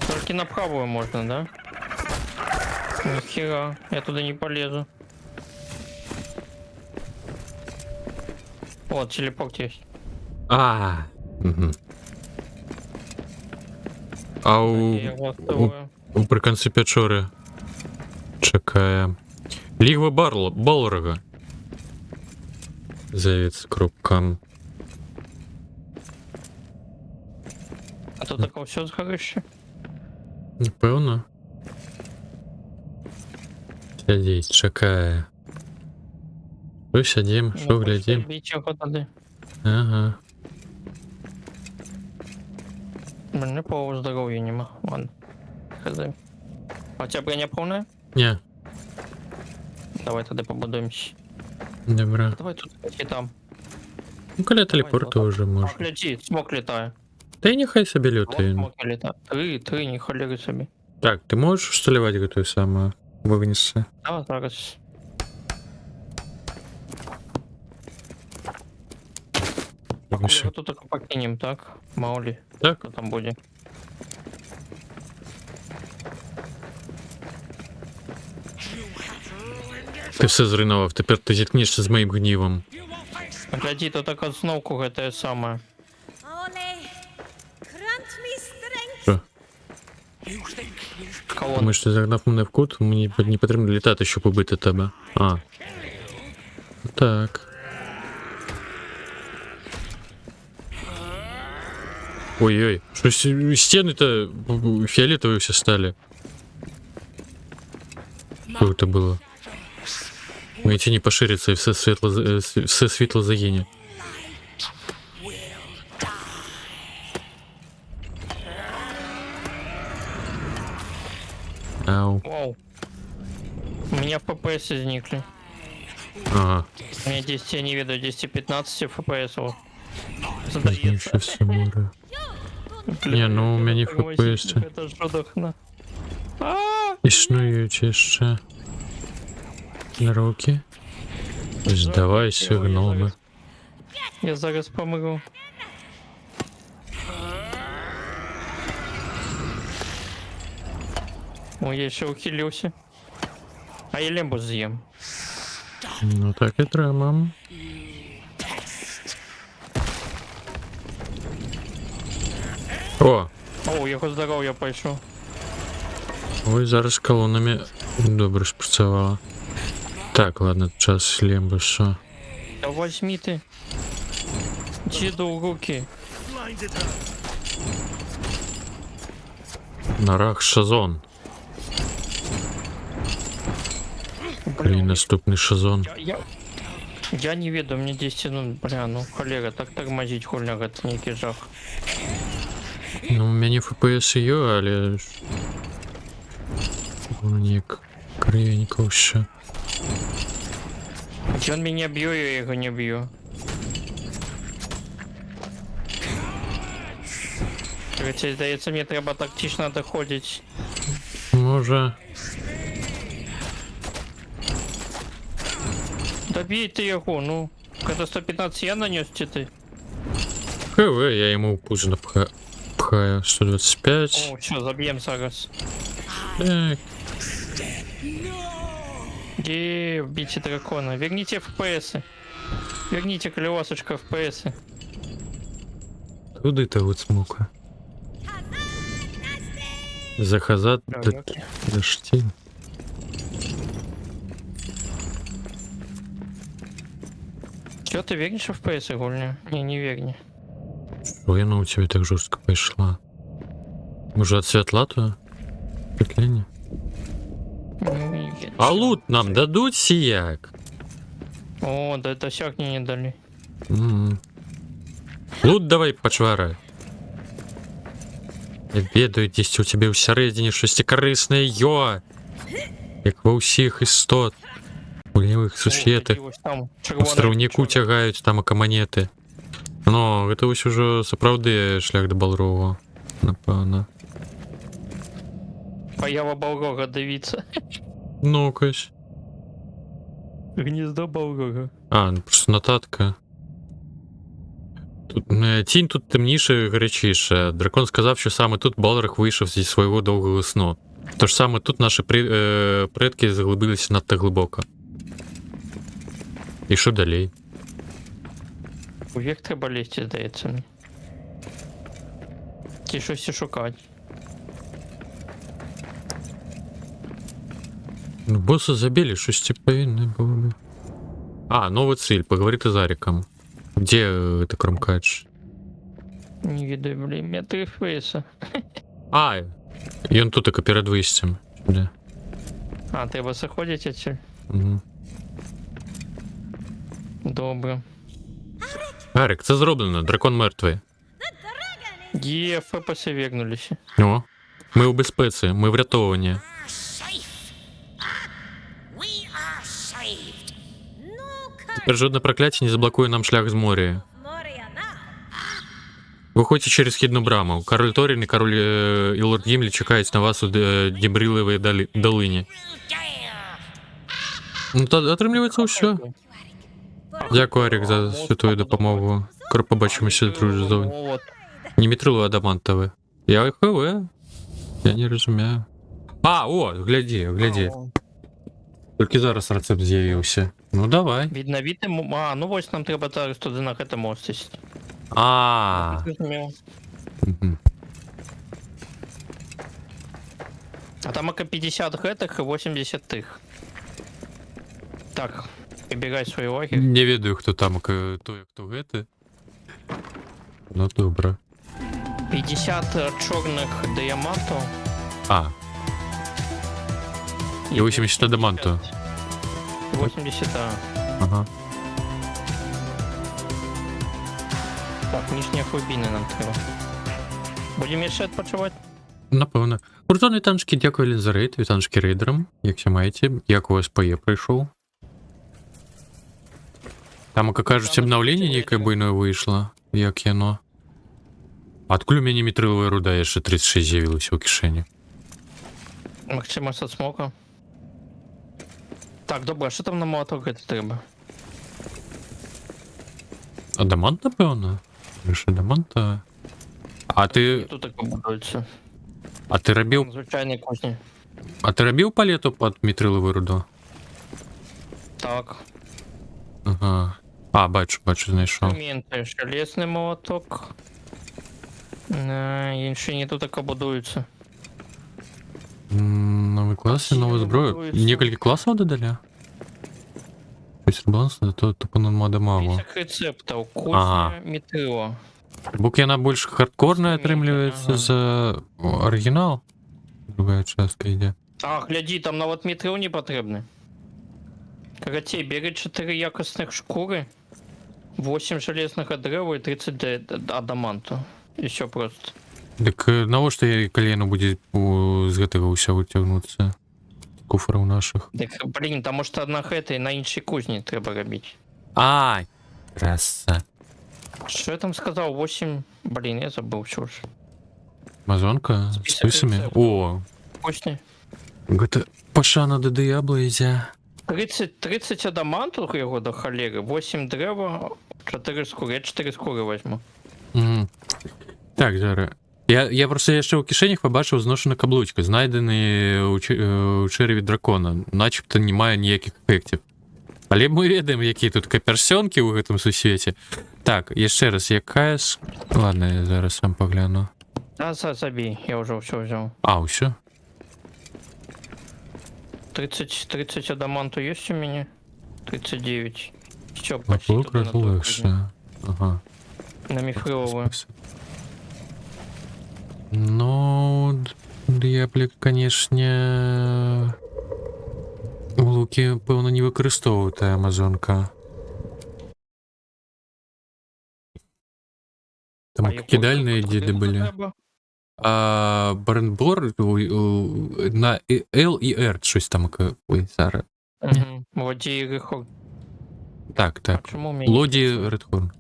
Только на правую можно, да? Нихера, я туда не полезу. Вот, телепорт есть. Угу. А Я готовую. у прикінці печори чекає Лігва Балрога. З'явиться крупкам. А тут такого все згорище? Напевно. Сидіть, чекає. Що сидім, що глядім. Бить його туди. Ага. Блин, неплохого здоровья нема. Ладно. Хз. А у тебя броня полная? Ні, Давай тогда побудуемся. добре. Давай тут и там. Ну, коли телепорту вже можна. Гляди, смок летає. Та й нехай собі Вот лютає. смок летає. Три, не холери собі. Так, ти можеш всталювати готую саму винести? Да, зараз. Більше. Тут только покинем, так? Мало ли, Так, кто там будет. ти все зруйнував, тепер ти зіткнешся з моїм гнівом. Гляди, тут так основку это самое. Ole, grant me strength. Що? Колонна. Думаєш, ти загнав мене в кут, мені не потрібно літати, щоб убити тебе. А. Так. Ой-ой, щось стіни-то фіолетові всі стали. Що це було? Мої тіні поширяться і все світло загине. Ау. Вау. У меня FPS изникли. Ага. У меня 10, я не веду, 10-15 FPS. Вот. Пізніше все море. Не, ну у меня FPS. Это жодохна. Існують ще руки. Здавайся, гноми. Я зараз помру. Ой, я ще ухилився. А я лембу з'їм. Ну так і треба. О! О, його здоров'я пойшов. Ой, зараз колонами добре спрацювало. Так, ладно, час лембуса. Да возьми ты. Деду в руки. Нарах Шазон. Блин, наступний Шазон. Я не веду, мне 10, ну, бля, ну, холера, так тормозить хуйня, это некий жах. Ну, у меня FPS є, але... Воно ніяк кривенько ще. Он меня бьет, я его не бью. Хотя, здається, мне треба тактично доходить. Може... Добей ты его, ну. Когда 115 я нанес, ты. ХВ, я йому в пузо пхаю. 125. О, все, забьем зараз. Так. Где вбейте дракона? Верните FPS. Верните колесочко FPS. Куди ти от смука? Захазат дошти. Че, ты вернешь FPS, Гульня? Не верни. Ой, она у тебя так жестко пошла. Может, от святла-то? Прикинь. А лут нам дадут сияк? О, да это сяк мне не дали. Лут давай почварай. Я ведаю, десь у тебе всередині щось корисне, йо! Як во усіх істот. Гульневих сусєтах. Островнику тягають там окаманети. Ну, гэта ось уже сапраўды шлях да Балрога, напэўна. Поява Балрога дивіться. Ну, якось. Гніздо Балрога. А, ну, просто нотатка. Тут, тінь тут темніше, гарячіше. Дракон сказав, що саме тут Балрог вийшов зі свого довгого сну. Тож саме тут наші предки заглибилися надто глибоко. І що далі? Уверх треба лізти, здається мені. Ті щось і шукати. Ну, боса забили, щось типа не було. А, нова цель, поговорити з Аріком. Где это Кромкач? Не відаю, блін, я 3 фейса. А, і он тут таки перед виїздом. Сюди. А, треба заходити отсюда? Угу. Добре. Арік, це зроблено, дракон мертвий. Є, фепаси вергнулися. О, ми у безпеці, ми врятовані. Тепер жодне прокляття не заблокує нам шлях з моря. Виходьте через східну браму. Король Торін і король і лорд Гімлі чекають на вас у Дібрилевій долині. Ну, то отримлюється усе. Дякую, Арік, за всю твою допомогу. Скоро побачимося, друже, зовні. От. Не мітрило адамантове. Я ХВ. Я не розумію. А, о, гляді. Тільки зараз рецепт з'явився. Ну, давай. Відновити... А, ну ось нам треба зараз туди на це мостись. А. Зрозуміло. Мгм. А там ока 50 гетих і 80 тих. Так, вибирай свої лагерь. Не ведаю, хто там, той, хто гети. Ну, добре. 50 чорних діамантів. А. І 80 адаманту. 80, а. Ага. Так, нижні глибини нам треба. Будемо ще відпочивати? Напевно. Куртон, вітанчики, дякую, Лін, за рейд, вітанчики рейдерам. Якщо маєте, як у вас СПЕ прийшов. Там, як кажуть, обновлення яке буйне вийшло. Як яно. Откуда у мене мітрилова руда, я ще 36 з'явилося у кишені. Максима соцмока. Так, добре, що там на молоток це треба? Адамант, напевно? Лише адаманта. А ти... Тут таке будується. А ти робив... Звичайні кузні. А ти робив палету під мітрилову руду? Так. Ага. А, бачу, знайшов. Моменти, железний молоток. Інші не тут таке будуються. Новый класс и новая зброя. Несколько классов додали? То есть баланс, то тупо надо мало. Список рецептів, кузня, Ага. мітрило. Бук она больше хардкорная отрымливается Ага. за оригинал. Другая частка идет. А, гляди, там на от мітрил не потрібно. Короче, бери 4 якісних шкури, 8 железних дерева і 30 адаманту. І все просто. Так на что я колено будет з гэтага ўсё выцягнуцца? Куфраў наших. Так, блін, там може одна хета і на іншій кузні треба робити. Ай! Краса. Що я там сказав? 8... Блін, я забув, що ж. Амазонка? С Список списами? рецептів. О! Кузні. Гэта пашана до Диабло ідзя. 30 адаманту його до холери, 8 дерева, 4 скури. Я 4 скури возьму. Так, зараз. Я просто яшчэ ў кішэнях побачыў зношены каблучка, знайдены у чэрві дракона, начебто не мае ніякіх эфектів. Але мы ведаем, якія тут каперсёнкі ў гэтым сусвеце. Так, яшчэ раз, якая ж... Ладно, я зараз сам пагляну. Забей, я уже все взял. А, ўсё? 30 адаманту есть у меня? 39. Все, почти Лук туда на ту кузню. легше. Ага. На мифриловую. Ну, Д'яблік, конечно, у луки, певно, не використовувати амазонка. Там кидальные діди були. А Баренбор на L і R щось там. Ой, зараз. Угу. Лоді і Рихор. Так, А так. чому мені Лоді Редхорн.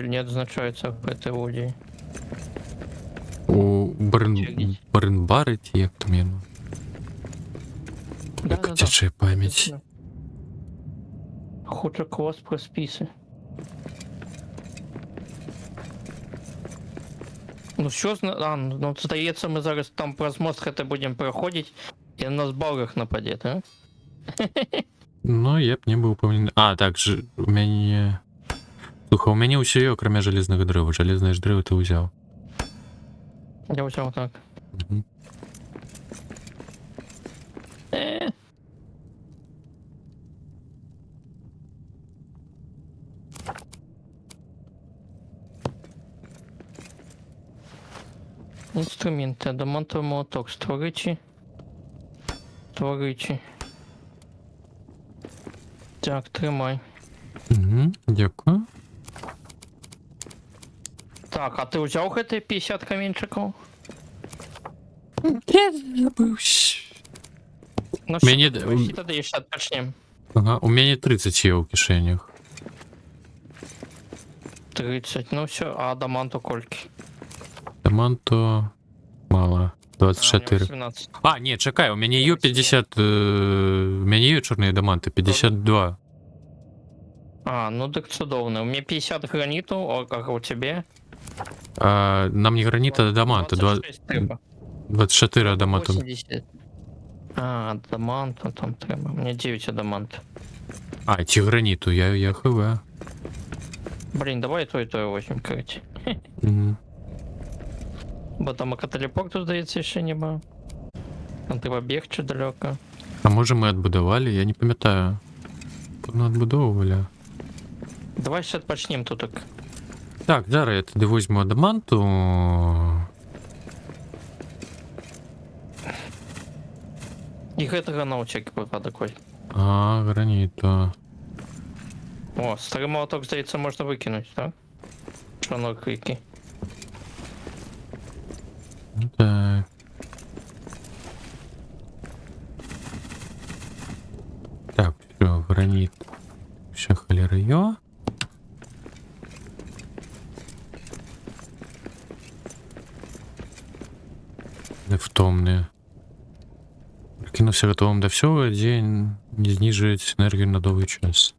не отзначается в этой лодии? У Баренбарить, як там я. Да-да-да. Котячая пам'ять. Хочу квас про списи. Ну що ну здається, ми зараз там праз мост хата будемо проходити, і на нас балгах нападет, а? Ну, я б не був повинен. А, так же, у мяне... Слухай, у мяне ўсё є, акрамя жалезнага дрэва. Жалезнае ж дрэва ты ўзяў. Я взял так. Мгм. Інструменти. Адамантовий молоток. Створичі. Створичі. Так, тримай. Угу, дякую. Так, а ти взяв гэты 50 камінчиків? Я забыўся. Ну Мяне- давай тоді 60 почнем. Ага, у мяне 30 є ў кішэнях. 30, ну все, а адаманту колькі? Даманту мало. А, у нього 24. 17. А, не, чакай, у мяне є 50... У мяне є чорныя даманты, 52. А, ну так цудоўна. У меня 50 граніту, а как у тебе? А, нам не граніта, а даманта. 26 треба. 24 адаманту. 80. А, адаманту там треба. У меня 9 адамант. А, ці граніту, я хв. Блин, давай то и то возьмем, короче. Мгм. Бо там акателепорту, здається, ще нема. Там треба бігче далеко. А може ми адбудували? Я не пам'ятаю. Певно, адбудовували. Давай ще почнем тут так. Так, зараз я тоді візьму адаманту. І гэтага на всякий випадок ось. А, граніту. О, старий молоток, здається, можна викинути, так? Шанок вики. Так. Так, все, граніт. Ще холера-йо. Невтомне. Прикинувся готовим до всього, день не знижує енергію на довгий час.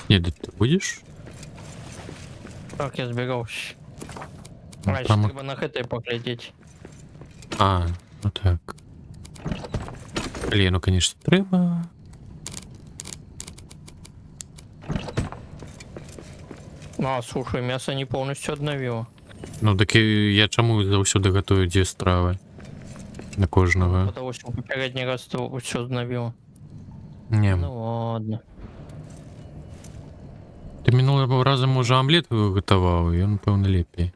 Нет, ты будешь? Так, я збирався. Ну, А, ще там- треба на гэтай поглядеть. А, ну так. Блин, ну конечно, треба. А, слушай, мясо не полностью одновило. Ну так і я чому заўсёды готую 2 страви на кожного. Потому что передний раз то все одновило. Не. Ну ладно. Ти минулого разу може омлет готував, і він певно ліпий.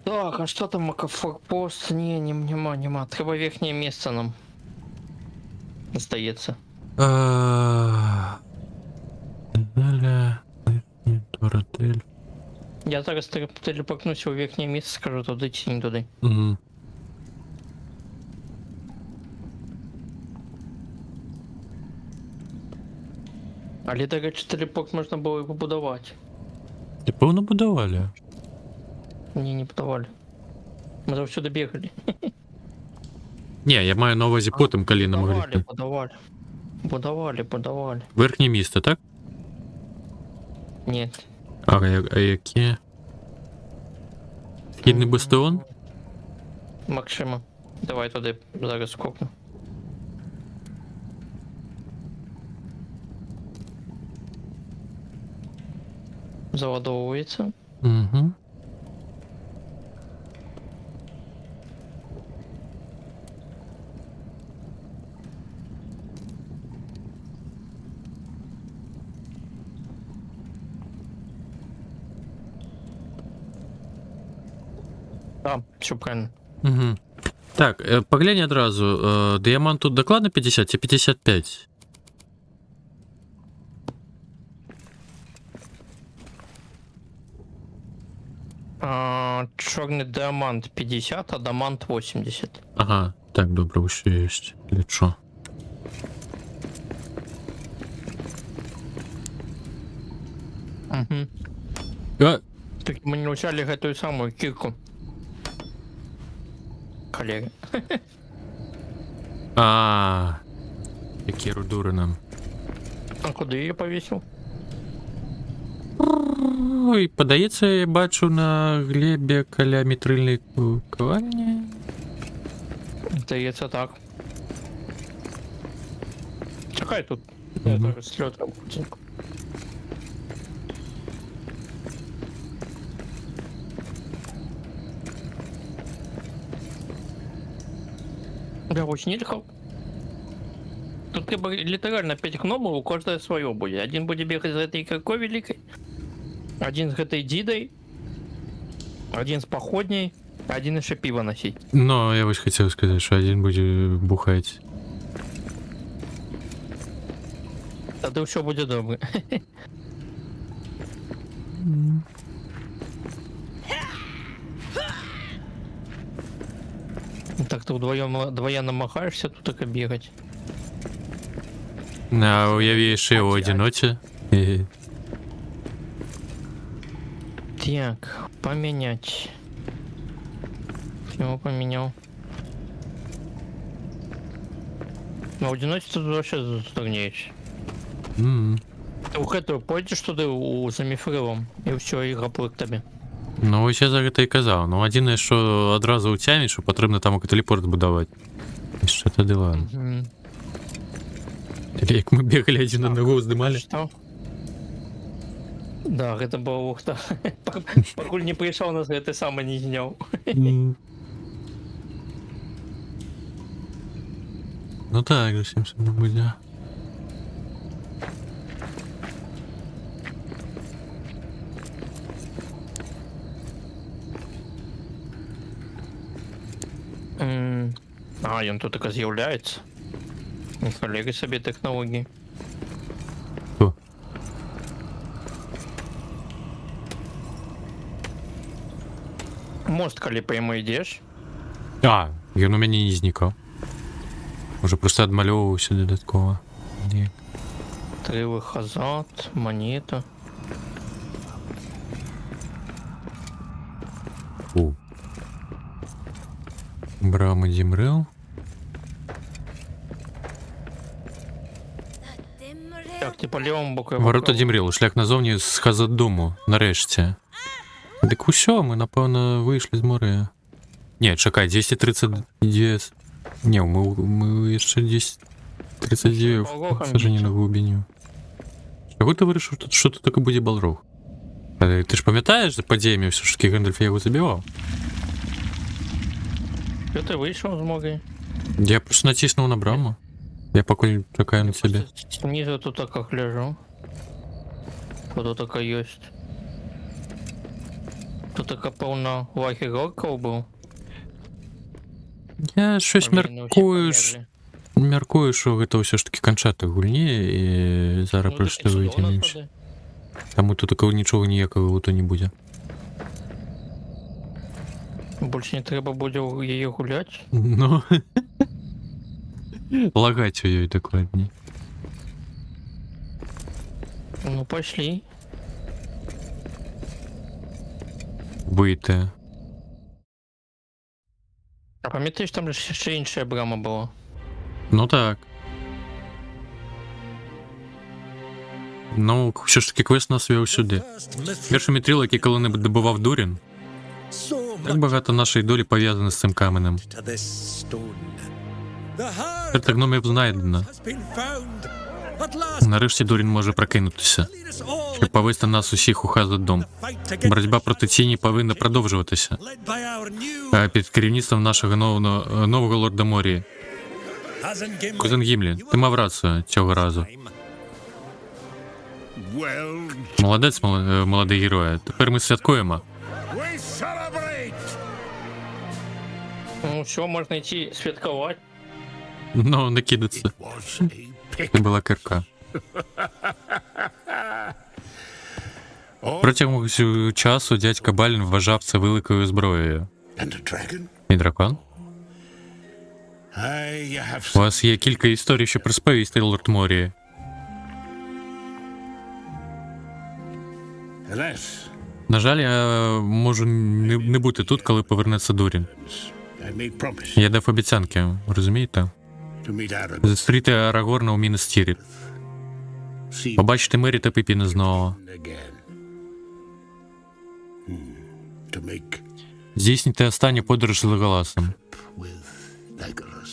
Так, а что там форпост? Не, нема. Треба верхнее место нам. Остается. Далі. Туратель. Я зараз телепортнуся у верхнее место, скажу туди чи не туди. Угу. Але, до речі, телепорт можна було і побудувати. Ти повно будували? Ні, не будували. Ми завсюди бігали. Ні, я маю на увазі потім, коли нам говорити. Будували. Верхнє місто, так? Ні. А яке? Східний бастіон? Максима. Давай туди зараз скопну. Заладовується. Угу. Так, все правильно. Угу. Так, поглянь одразу. Діамант тут докладно 50 чи 55? Чорний діамант 50, а дамант 80. Ага, так, добре, ще є. Лічо. Угу. А, Так мы не взяли эту самую кирку. Коллега. які рудури нам. А куда я повесил? Ой, подається, я бачу на глебі каля мітрильної ковальні. Здається так. Чекай тут. Я Мгм. зараз сльотав кутинку. Да, очень легко. Тут как бы литерально 5 кнопок, у каждого свое будет. Один будет бегать за этой какой великой, один с этой дидой, один с походней, один еще пиво носить. Ну, я ось хотів сказати, що один буде бухати. Тогда все будет добре. Так ты вдвоем намахаешься, тут так и бегать. А уяві ще у одиноті. Так, поменять. Все поменял. На одиночестве тут вообще стагнеешь. У этого пойдешь туда у за мифрилом, и все, игра плык тебе. Ну, ось я за це і казав. Ну, єдине, що одразу утямить, що потрібно там телепорт будувати. І що тоді ладно. Мгм. Як ми бігали один одного здимали. Что? Да, это была ухта. Покуль не пришел, нас это самое не снял. Ну так, зовсім все не буде. А, ён тут так з'являється. Колеги собі технології. Хто? Мост, коли по йому йдеш. Ён у мяне не знікаў. Може просто адмалёўваўся дадаткова. Не. Тривы хазат, монета. Брама Дімрел. Так, ти по лівому боку. Ворота Дімрелу, шлях назовні з Хазадуму, нарешті. Дик усьо, ми, напевно, вийшли з моря. Ні, чекай, 232... Ні, ми ще 1039 сажені на глибині. Чого ти вирішив, що тут таке буде Балрог? Ти ж пам'ятаєш за подіями, все ж таки Гендальф його забивав? Що ти вийшов з моги? Я просто натиснув на браму. Я поки чекаю на тебе. Снизу тут так как лежу. Вот така есть. Тут така повна лахи років був. Я щось Повинні всі мяркую, що гэта ўсё ж таки канчата гульні, і зараз просто вытянемся. Таму тут такого нічого ніякого луту не будзе. Больше не треба буде її гулять. Ну. Лагать у ёй дакладней. Ну пошли. Вийти. А пам'ятаєш, там же ще інша брама була. Ну так. Ну, все ж таки квест нас вів сюди. Перший мітрил, який коли-небудь добував Дурін. Так багато нашої долі пов'язано з цим каменем. Серце гномів знайдено. Нарешті Дурін може прокинутися, щоб повести нас усіх у Хазад-дом. Боротьба проти тіні повинна продовжуватися. Під керівництвом нашого нового лорда Морії. Кузен Гімлі, ти мав рацію цього разу. Молодець, молодий герой. Тепер ми святкуємо. Ну все, можна йти святкувати. Ну, накидаться. It was a pick. Це була кирка. Протягом всього часу дядька Балін вважав це великою зброєю. And a dragon? І дракон? You have У вас є кілька історій, щоб розповісти, лорд Морі. Alas, На жаль, я можу не бути тут, коли повернеться Дурін. I made promise Я дав обіцянки, розумієте? to meet Aragorn, Зустріти Арагорна у Мінес Тіріт. see Побачити Мері та Піпіна знову. again. To make Здійснити останню подорож з Леголасом. with Legolas.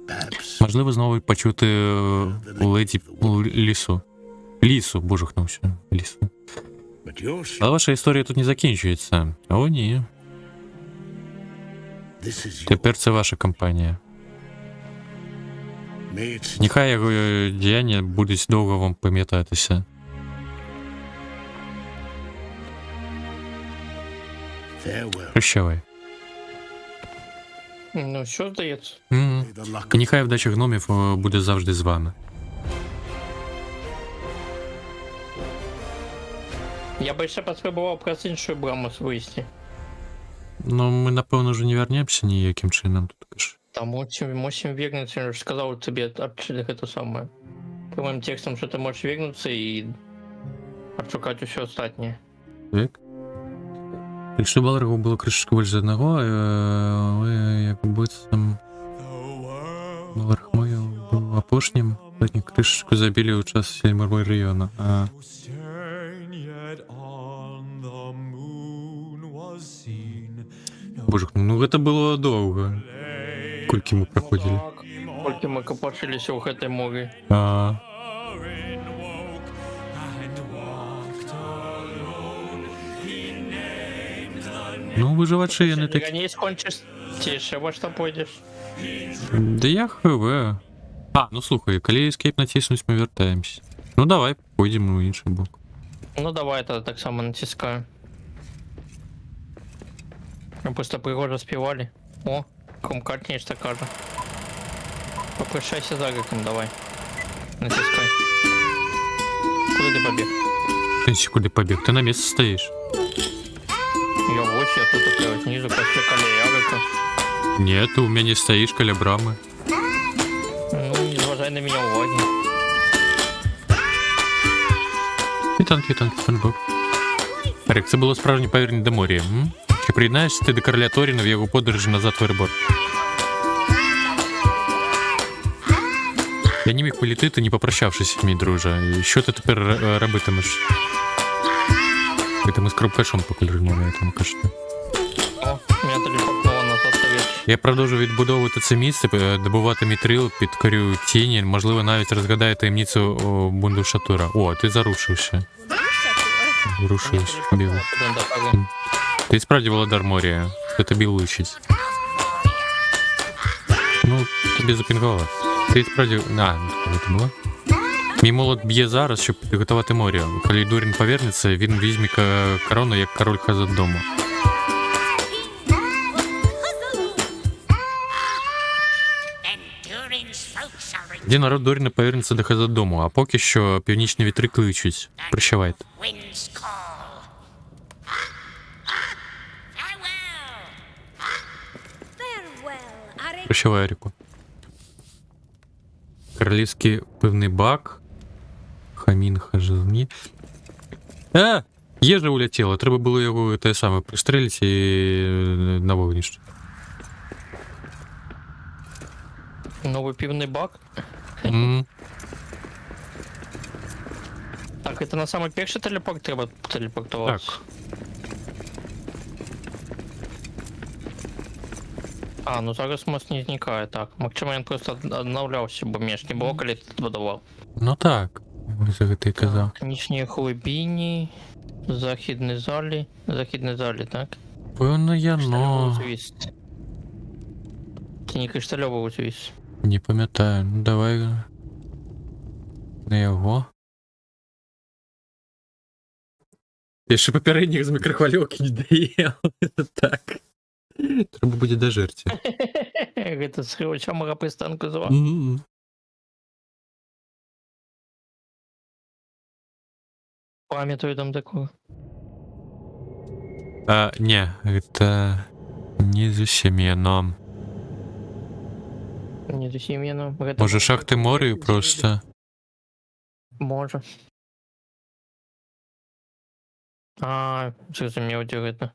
Perhaps Можливо, знову почути у леді лісу. Лісу, божухнувся. Лісу. but yours. Але ваша історія тут не закінчується. О, ні. This is your. Тепер це ваша компанія. May its Нехай його діяння будуть довго вам пам'ятатися. farewell. Прощавай. Ну що здається? Мгм. May the luck І нехай вдача гномів буде завжди з вами. Я би ще потребував праз іншу браму вийти. Ну, ми, напевно, вже не вернемося ніяким чином. Тут ж. Там мусим вернуться, я же сказал тебе это самое. Прямым текстом, что ты можешь вернуться и отшукать все остальное. Так. Якщо Балрогу було кришечку більше одного, але якби сам Балрог мой був опошнім, одні кришечку забили у час Сільмармой району. А боже, ну это было долго. Кольки мы проходили. Сколько мы копошились в этой море. А, ну, выживать шея не так. Не скончишь, тише, во что пойдешь. Да я хв. А, ну слухай, коли ескейп натиснуть, мы вертаемся. Ну давай, пойдем у інший бок. Ну давай это так само натискаю. Мы просто пригожо спевали. О, комкатнешь така же. Попрощайся за Гариком, давай. Натискай. Куда ты побег? Ты секунды побег, ты на месте стоишь. Я вот, я тут такая вот ниже, после колея Гарика. Нет, ты у меня не стоишь, коля брамы. Ну, не зважай на меня уваги. Квітанки, фанбок. Рек, це було справжнє повернення до моря. М? Чи приєднаєшся ти до короля Торіна в його подорожі назад в Ербор? Я не міг політити, не попрощавшись, мій друже. І що ти тепер робитимеш? Ми з Кропкашом поколюємо на цьому кашті. О, меня телепортнуло назад в вечір. Я продовжу відбудовувати це місце, добувати мітрил, підкорю тіні, можливо, навіть розгадаю таємницю Бундушатура. О, ти зарушився. Рушився, білий. Один доказує. Ти справді володар моря, це тобі личить. Ну, тобі запінгувало. Ти справді... А, коли це було? Мій молот б'є зараз, щоб підготувати море. Коли Дурін повернеться, він візьме корону як король Хазаддому. Де народ Доріна повернеться до Хазаддому, а поки що північні вітри кличуть. Прощавайте. Прощавай, Еріку. Королівський пивний бак. Хамін хажазні. Їжа улетіла. Треба було його те саме пристрелити і на вогнище. Новый пивный бак. М. Так, это на самый перший телепорт треба телепортуватися. Так. А, ну зараз мост не зникає, так. Максимально просто обновлявся, бо мені ж не було, коли ти додавав. Ну так. За ти казав. Нічні глибині, західні залі, так? Певно, я, Криштальовий но... звіст. Це не криштальовий звіст. Не пам'ятаю. Ну давай. Не його. Я ще попередніх з мікрохвильовки не доїв. Так. Треба будзе дажэрці. Гэта срывача мага прыстанку зва. Памятаю там такое. Не, гэта не зусім яно. Не зусім яно. Гэта Можа, было шахты такое, мораю дзе- проста. Можа. Зразумеў, дзе гэта.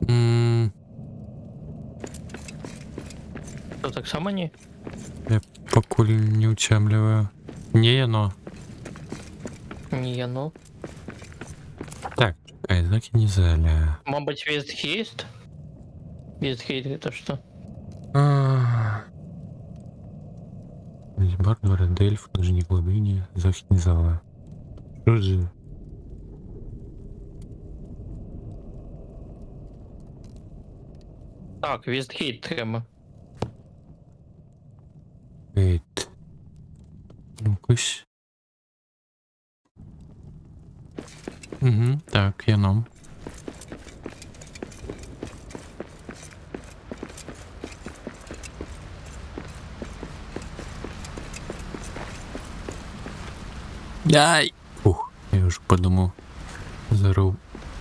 М, То таксама не? Пакуль не ўцямліваю. Не яно. Не яно. Так, чакай, знакі не заля. Мабыць, Вестхейст? Вестхейст гэта што? Бар, двора Дельф, нижні глибині, західні зали. Що ж? Так, Вестхейт треба. Гейт. Ну, якось. Так, яно. Ай! Фух, я вже подумав. Зараз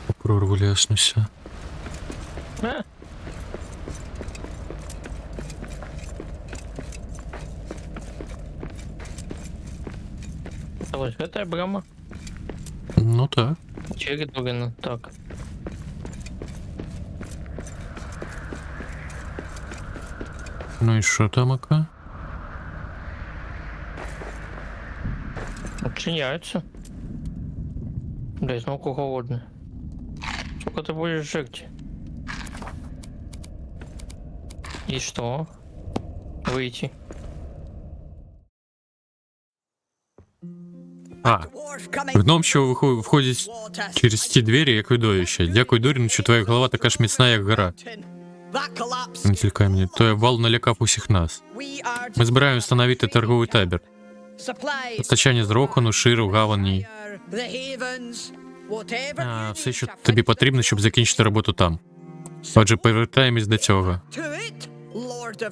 у прорву ляснуся. А? Ось гэта брама. Ну так. Чередурина, так. Ну і що там, ака? Отчиняются. Да, из науку голодный. Сколько ты будешь жить? И что? Выйти. Гном, що входить через ті двері, як видовище. Дякую, Доріну, що твоя голова така ж міцна, як гора. Не тільки мені. Той обвал налякав усіх нас. Ми збираємо встановити торговий табір. Постачання з Рохану, Ширу, Гавані. Все, що тобі потрібно, щоб закінчити роботу там. Отже, повертаємось до цього.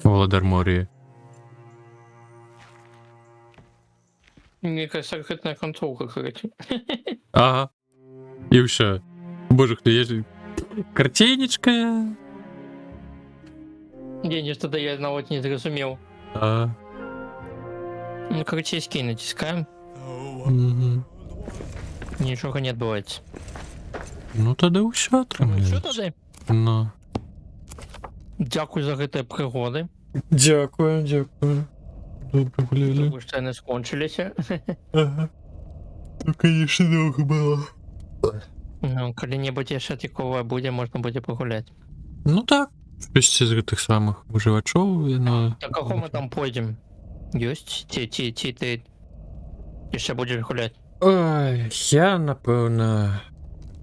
Володар Морії. Мне кажется, секретная контролка какая-то. Ага. І все. Боже, хто є ж... Картинечка. Не, что-то я навод не зразумел. Ага. Ну, короче, натискаем. Угу. Ничего не отбывается. Ну, тоді все Ну, что отримається. тогда? Ну. Дякую за гэтыя прыгоды. Дякую, дякую. Добре гуляли. Думаю, что яны скончыліся. Ага. Ну, конечно, довго було. Ну, калі-небудзь яшчэ такое будзе, можна будзе пагуляць. Ну так. В більшості з гэтых самых выжывачоў, яно... На каго мы там пойдзем? Ёсць? Ці ты яшчэ будзеш гуляць? Ой, я, напэўна,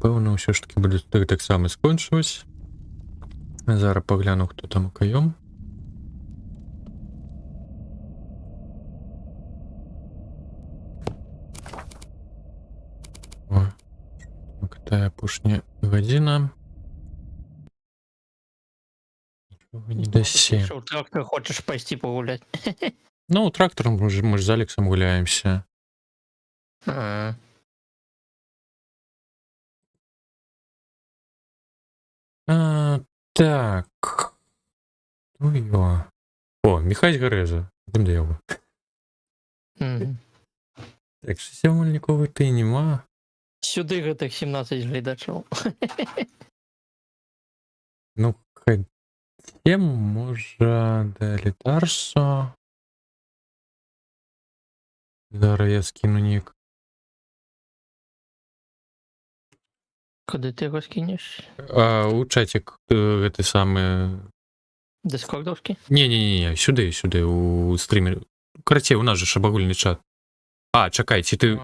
ўсё ж таки буду так само скончваць. Зараз пагляну, хто там акаём. О, гэта апошняя гадзіна. Нічога не дасі. Що, трактор хочаш пайсці пагуляць? Ну, трактором мы ж з Алексом гуляемся. Так. Ну йо. О, Міхась Гареза. Ідем до його. Мгм. Так, що сьомольниковий ти нема. Сюди гэтых 17 гледачоў. Ну, хотім, може, далі Тарсо. Зараз я скину нік. Куди ти його скинеш? У чатик гэты самы... Дискордовський? Не, сюди, у стрімері. Карацей, у нас же ж багульний чат. А, чакай, ці ти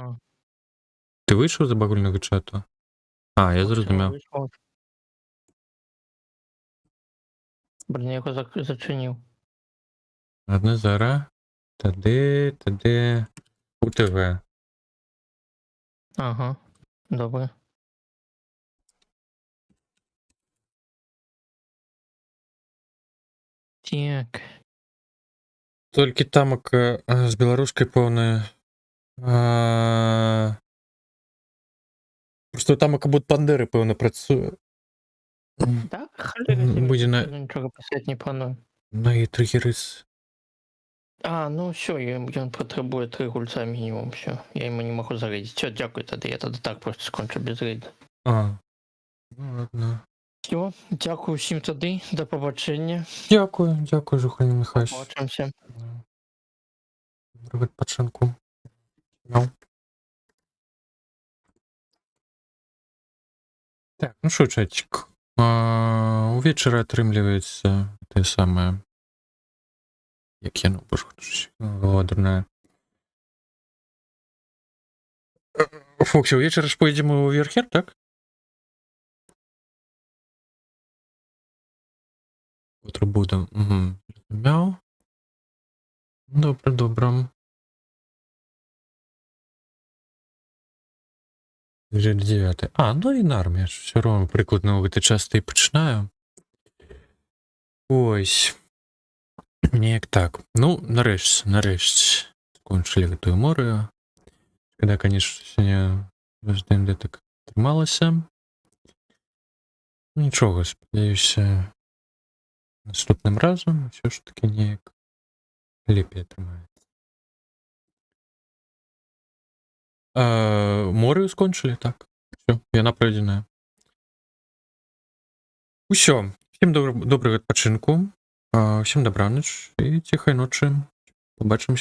вийшов з багульного чату? А, я зрозумів. Блін, я його зачинив. Ладно, зараз. Тады. УТВ. Ага, добре. Так. Толькі тамак з беларускай поўная. Просто тамак або бандеры, пэўна, працуе. Так, халера Будзе на нічога пісаць не планую. і триггерыс. Ну все, ён патрабуе 3 гульца мінімум, все. Я яму не магу зарэдзіць. Все, дзякуй тады, я тады так просто скончу без рэйда. Ну ладно. Все, дзякую усім тады, да пабачэння. Дзякую, Жухані Михайлович. Побачымся. Доброго адпачынку. Ну. Так, ну що, чатик. Увечары атрымліваецца тое самае. Як яно, боже, ладно. Фоксі, увечары ж пойдзем у Верхер, так? Утро буду. Угу. Мяу. Добре. Вже 9. Ну і нарм, я ж все равно прикладно в гэты час і пачынаю. Ось. Неяк так. Ну, нарэшце. Скончылі гэтую морыю. Шкада, конечно, сёння ваш ДНД так атрымалася. Ну, нічога, спадзяюся, наступным разам ўсё ж таки неяк лепей атрымаецца. Морыю скончылі, так. Всё, яна пройдзеная. Усё. Всім добрага адпачынку. Всім дабраніч і ціхай ночы. Побачымся.